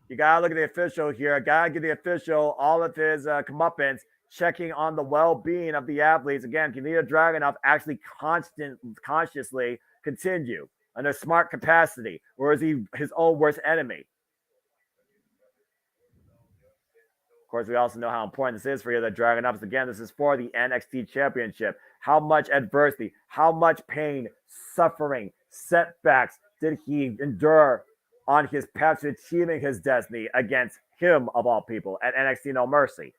You got to look at the official here. Got to give the official all of his comeuppance, checking on the well-being of the athletes. Again, can Ilya Dragunov actually consciously continue under smart capacity, or is he his own worst enemy? Of course, we also know how important this is for Ilya Dragunov. Again, this is for the NXT Championship. How much adversity, how much pain, suffering, setbacks did he endure on his path to achieving his destiny against him, of all people, at NXT No Mercy?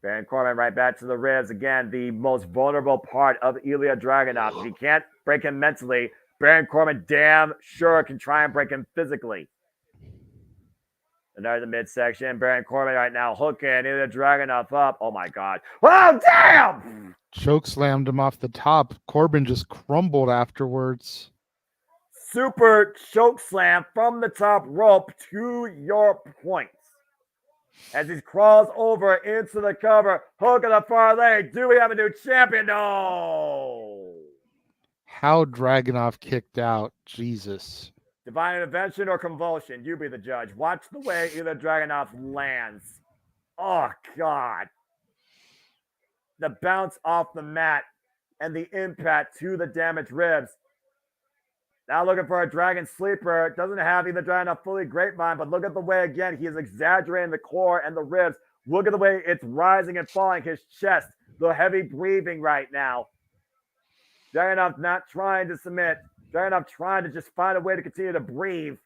Baron Corbin right back to the ribs. Again, the most vulnerable part of Ilya Dragunov. If he can't break him mentally, Baron Corbin damn sure can try and break him physically. Another midsection. Baron Corbin right now hooking Ilya Dragunov up. Oh my God. Oh, damn! Choke slammed him off the top. Corbin just crumbled afterwards. Super choke slam from the top rope to your points. As he crawls over into the cover, hook of the far leg. Do we have a new champion? No. How Dragunov kicked out. Jesus. Divine intervention or convulsion? You be the judge. Watch the way Ilya Dragunov lands. Oh, God. The bounce off the mat and the impact to the damaged ribs. Now looking for a dragon sleeper. Doesn't have Ilya Dragunov fully grapevine, but look at the way, again, he is exaggerating the core and the ribs. Look at the way it's rising and falling. His chest, the heavy breathing right now. Dragunov not trying to submit. Dragunov trying to just find a way to continue to breathe.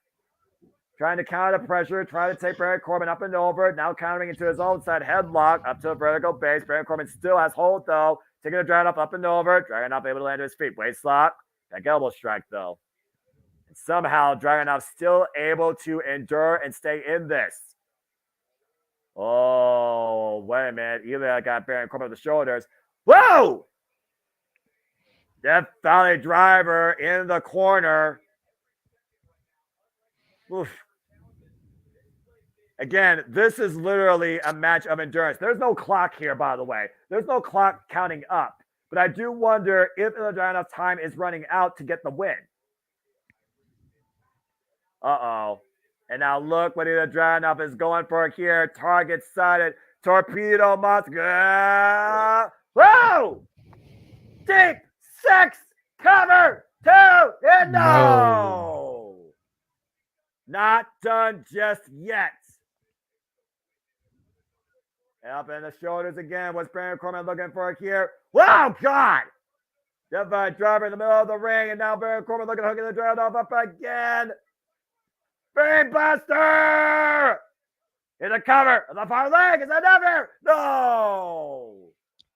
Trying to counter the pressure. Trying to take Baron Corbin up and over. Now countering into his own side headlock up to a vertical base. Baron Corbin still has hold, though. Taking the Dragunov up and over. Dragunov able to land to his feet. Waist lock. Back elbow strike, though. And somehow Dragunov still able to endure and stay in this. Oh, wait a minute. Ilya got Baron Corbin with the shoulders. Whoa! Death Valley driver in the corner. Oof. Again, this is literally a match of endurance. There's no clock here, by the way. There's no clock counting up. But I do wonder if Ilya Dragunov's time is running out to get the win. Uh-oh. And now look what Ilya Dragunov is going for here. Target sighted. Torpedo Moscow. Whoa! Deep six cover. 2 and no. Not done just yet. Up in the shoulders again. What's Baron Corbin looking for here? Wow, God! Death Valley driver in the middle of the ring, and now Baron Corbin looking to hook the Dragunov up again. Brain Buster! In the cover of the far leg. Is that never? No!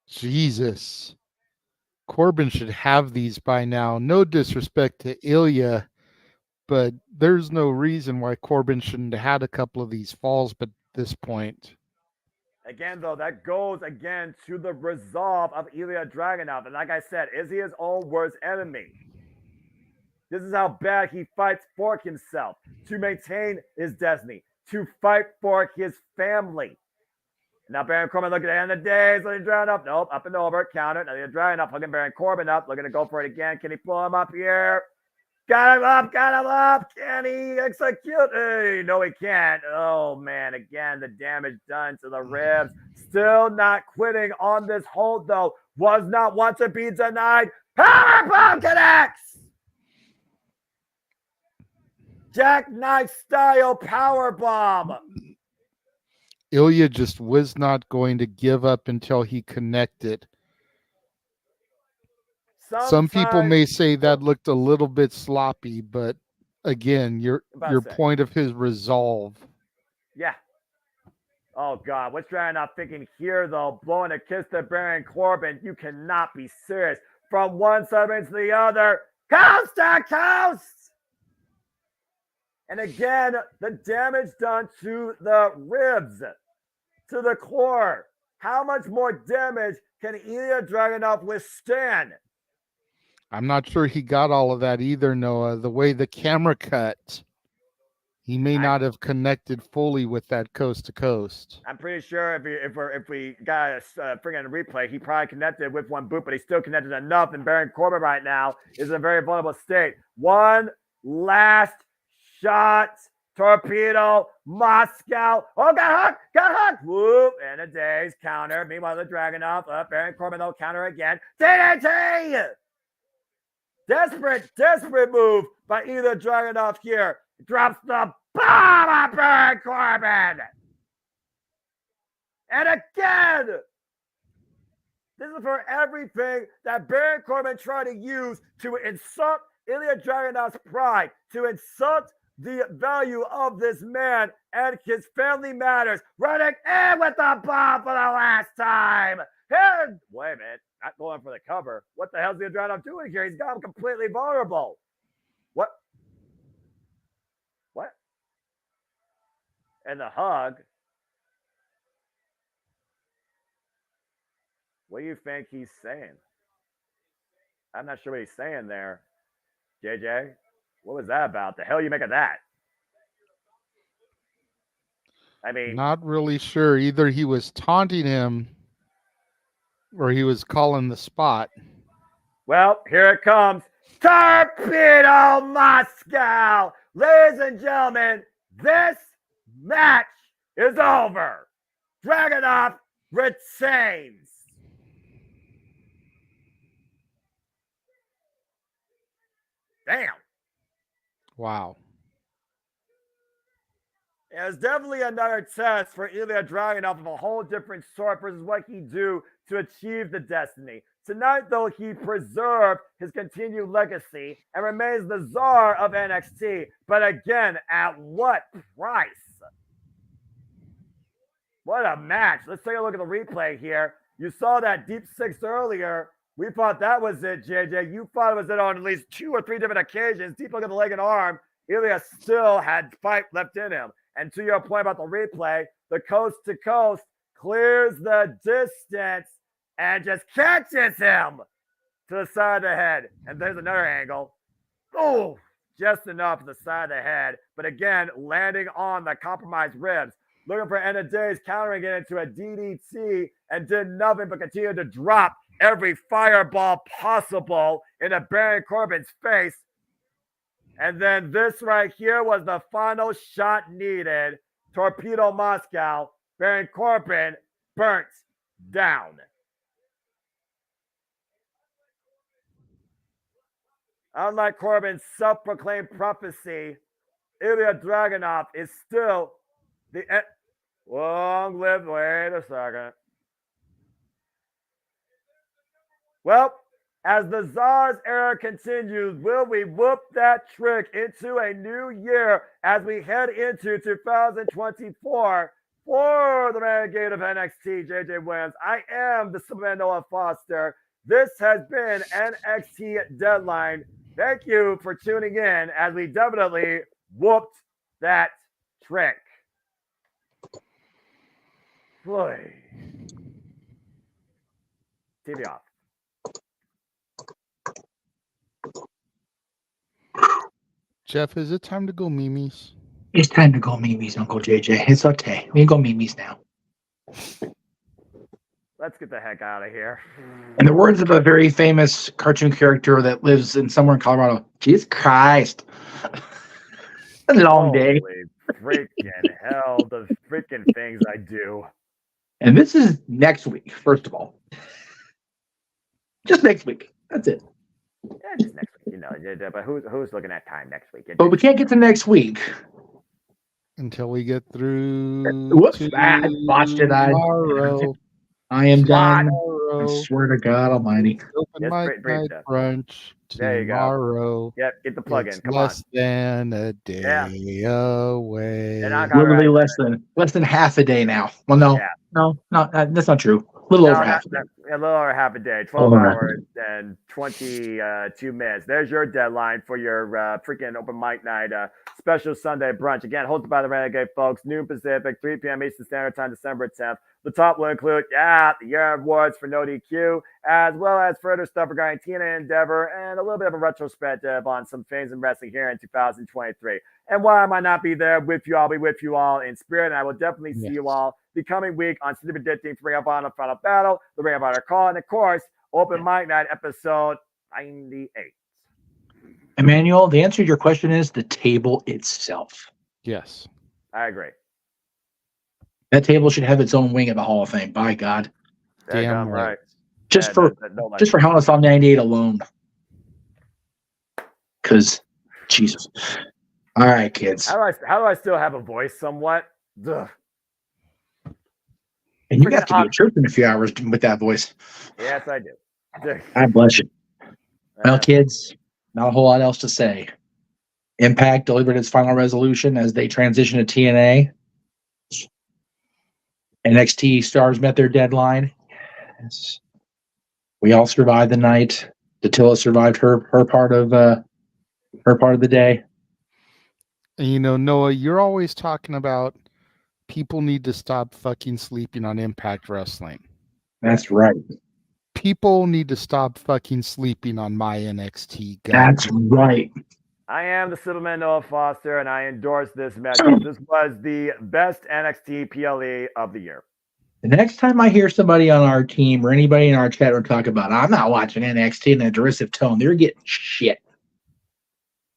Jesus. Corbin should have these by now. No disrespect to Ilya, but there's no reason why Corbin shouldn't have had a couple of these falls at this point. Again, though, that goes again to the resolve of Ilya Dragunov. And like I said, is he his own worst enemy? This is how bad he fights for himself, to maintain his destiny, to fight for his family. Now Baron Corbin looking at the end of the day, so he's Dragunov. Nope, up and over, counter. Now he's Dragunov hooking Baron Corbin up, looking to go for it again. Can he pull him up here? Got him up, got him up. Can he execute? Hey, no, he can't. Oh, man, again, the damage done to the ribs. Still not quitting on this hold, though. Was not want to be denied. Powerbomb connects! Jackknife style powerbomb. Ilya just was not going to give up until he connected. Some people may say that looked a little bit sloppy, but again, your point of his resolve. Yeah. Oh, God. What's Dragunov thinking here, though? Blowing a kiss to Baron Corbin. You cannot be serious. From one side into the other. Coast to coast! And again, the damage done to the ribs, to the core. How much more damage can Ilya Dragunov withstand? I'm not sure he got all of that either, Noah. The way the camera cut. He may not have connected fully with that coast to coast. I'm pretty sure if we got a friggin' replay, he probably connected with one boot, but he still connected enough. And Baron Corbin right now is in a very vulnerable state. One last shot. Torpedo, Moscow. Oh, got hooked. Whoop, and a day's counter. Meanwhile, the Dragunov up. Baron Corbin, they'll counter again. TNT! Desperate move by either Dragunov here. Drops the bomb on Baron Corbin. And again, this is for everything that Baron Corbin tried to use to insult Ilya Dragunov's pride, to insult the value of this man and his family matters. Running in with the bomb for the last time. And wait a minute, not going for the cover. What the hell's the Adriano doing here? He's got him completely vulnerable. What? And the hug. What do you think he's saying? I'm not sure what he's saying there. JJ, what was that about? The hell you make of that? I mean, not really sure. Either he was taunting him or he was calling the spot. Well, here it comes. Torpedo Moscow. Ladies and gentlemen, this match is over. Dragunov retains. Damn. Wow. It was definitely another test for Ilya Dragunov of a whole different sort versus what he do to achieve the destiny. Tonight, though, he preserved his continued legacy and remains the czar of NXT. But again, at what price? What a match. Let's take a look at the replay here. You saw that deep six earlier. We thought that was it, JJ. You thought it was it on at least 2 or 3 different occasions. Deep look at the leg and arm. Ilya still had fight left in him. And to your point about the replay, the coast to coast clears the distance and just catches him to the side of the head. And there's another angle. Oh, just enough to the side of the head. But again, landing on the compromised ribs. Looking for end of days, countering it into a DDT and did nothing but continue to drop every fireball possible into Baron Corbin's face. And then this right here was the final shot needed. Torpedo Moscow. Baron Corbin burnt down. Unlike Corbin's self-proclaimed prophecy, Ilya Dragunov is still the long live. Wait a second. Well, as the Czar's era continues, will we whoop that trick into a new year as we head into 2024 for the Renegade of NXT, JJ Williams? I am the Superman Noah Foster. This has been NXT Deadline. Thank you for tuning in as we definitely whooped that trick. Boy. TV off. Jeff, is it time to go Mimi's? It's time to go Mimi's, Uncle JJ. It's okay. We can go Mimi's now. Let's get the heck out of here. In the words of a very famous cartoon character that lives in somewhere in Colorado, Jesus Christ. A long day. Holy freaking hell, the freaking things I do. And this is next week, first of all. Just next week. That's it. Yeah, just next week, you know. But who's looking at time next week? But we can't get to next week until we get through. Whoops! I botched it. I am done. I swear to God Almighty. Open mic night brunch tomorrow. Yep, get the plug in. Come less than a day away. Literally less than half a day now. Well, no, that's not true. little over half a day. A little over half a day, 12 hours and 22 minutes. There's your deadline for your freaking open mic night special Sunday brunch. Again, hosted by the Renegade folks, noon Pacific, 3 p.m. Eastern Standard Time, December 10th. The top will include, the year awards for No DQ, as well as further stuff regarding TNA Endeavor and a little bit of a retrospective on some things in wrestling here in 2023. And why I might not be there with you, I'll be with you all in spirit, and I will definitely see you all the coming week on City Predicting for Ring of Honor Final Battle, the Ring of Honor Call, and of course, Open Mic Night episode 98. Emmanuel, the answer to your question is the table itself. Yes. I agree. That table should have its own wing at the Hall of Fame. By God. Damn right. Just for Hell in a Cell 98 alone. Because, Jesus. All right, kids. How do I still have a voice somewhat? Ugh. And you got to be at church in a few hours with that voice. Yes, I do. God bless you. Well, kids, not a whole lot else to say. Impact delivered its final resolution as they transition to TNA. NXT stars met their deadline. Yes. We all survived the night. Datilla survived her part of the day. And you know, Noah, you're always talking about people need to stop fucking sleeping on Impact Wrestling. That's right. People need to stop fucking sleeping on my NXT. That's right. I am the Superman Noah Foster, and I endorse this match. This was the best NXT PLE of the year. The next time I hear somebody on our team or anybody in our chat room talk about, I'm not watching NXT in a derisive tone, they're getting shit.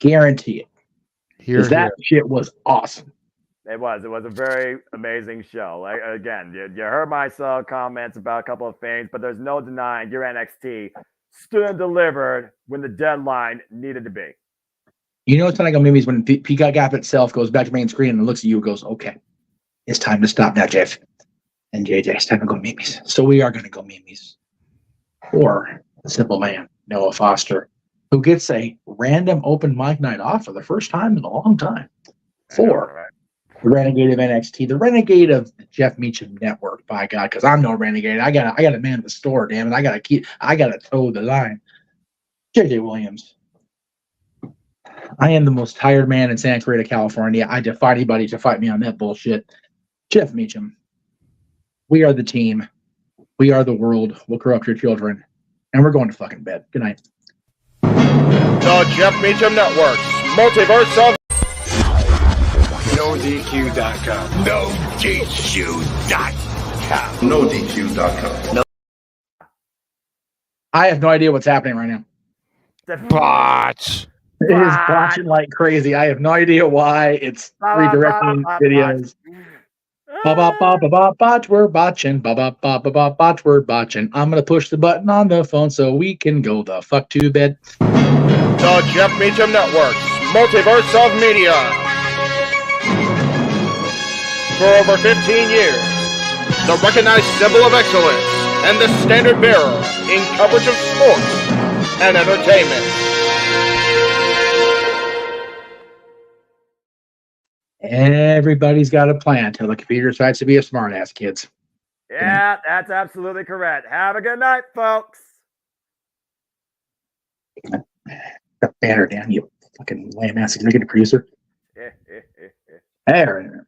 Guarantee it. Because that shit was awesome. It was a very amazing show. Like, again, you heard my comments about a couple of things, but there's no denying your NXT stood and delivered when the deadline needed to be. You know, it's not like a movie when Peacock app itself goes back to main screen and looks at you and goes, okay, it's time to stop now, Jeff. And JJ, it's time to go memes. So we are going to go memes. Or the simple man, Noah Foster, who gets a random open mic night off for the first time in a long time. For the Renegade of NXT, the Renegade of the Jeff Meacham Network, by God, because I'm no renegade. I got a man at the store, damn it. I gotta toe the line. JJ Williams. I am the most tired man in Santa Clarita, California. I defy anybody to fight me on that bullshit. Jeff Meacham. We are the team. We are the world. We'll corrupt your children. And we're going to fucking bed. Good night. The Jeff Meacham Network's Multiverse of NoDQ.com. NoDQ.com. NoDQ.com. No. I have no idea what's happening right now. Botch. It is botching like crazy. I have no idea why it's redirecting videos. Botch, we're botching. Botch, we're botching. I'm gonna push the button on the phone so we can go the fuck to bed. The Jeff Meacham Network's Multiverse of Media. For over 15 years, the recognized symbol of excellence and the standard bearer in coverage of sports and entertainment. Everybody's got a plan till the computer decides to be a smartass, kids. Yeah, that's absolutely correct. Have a good night, folks. The banner down, you fucking lame ass executive producer. There.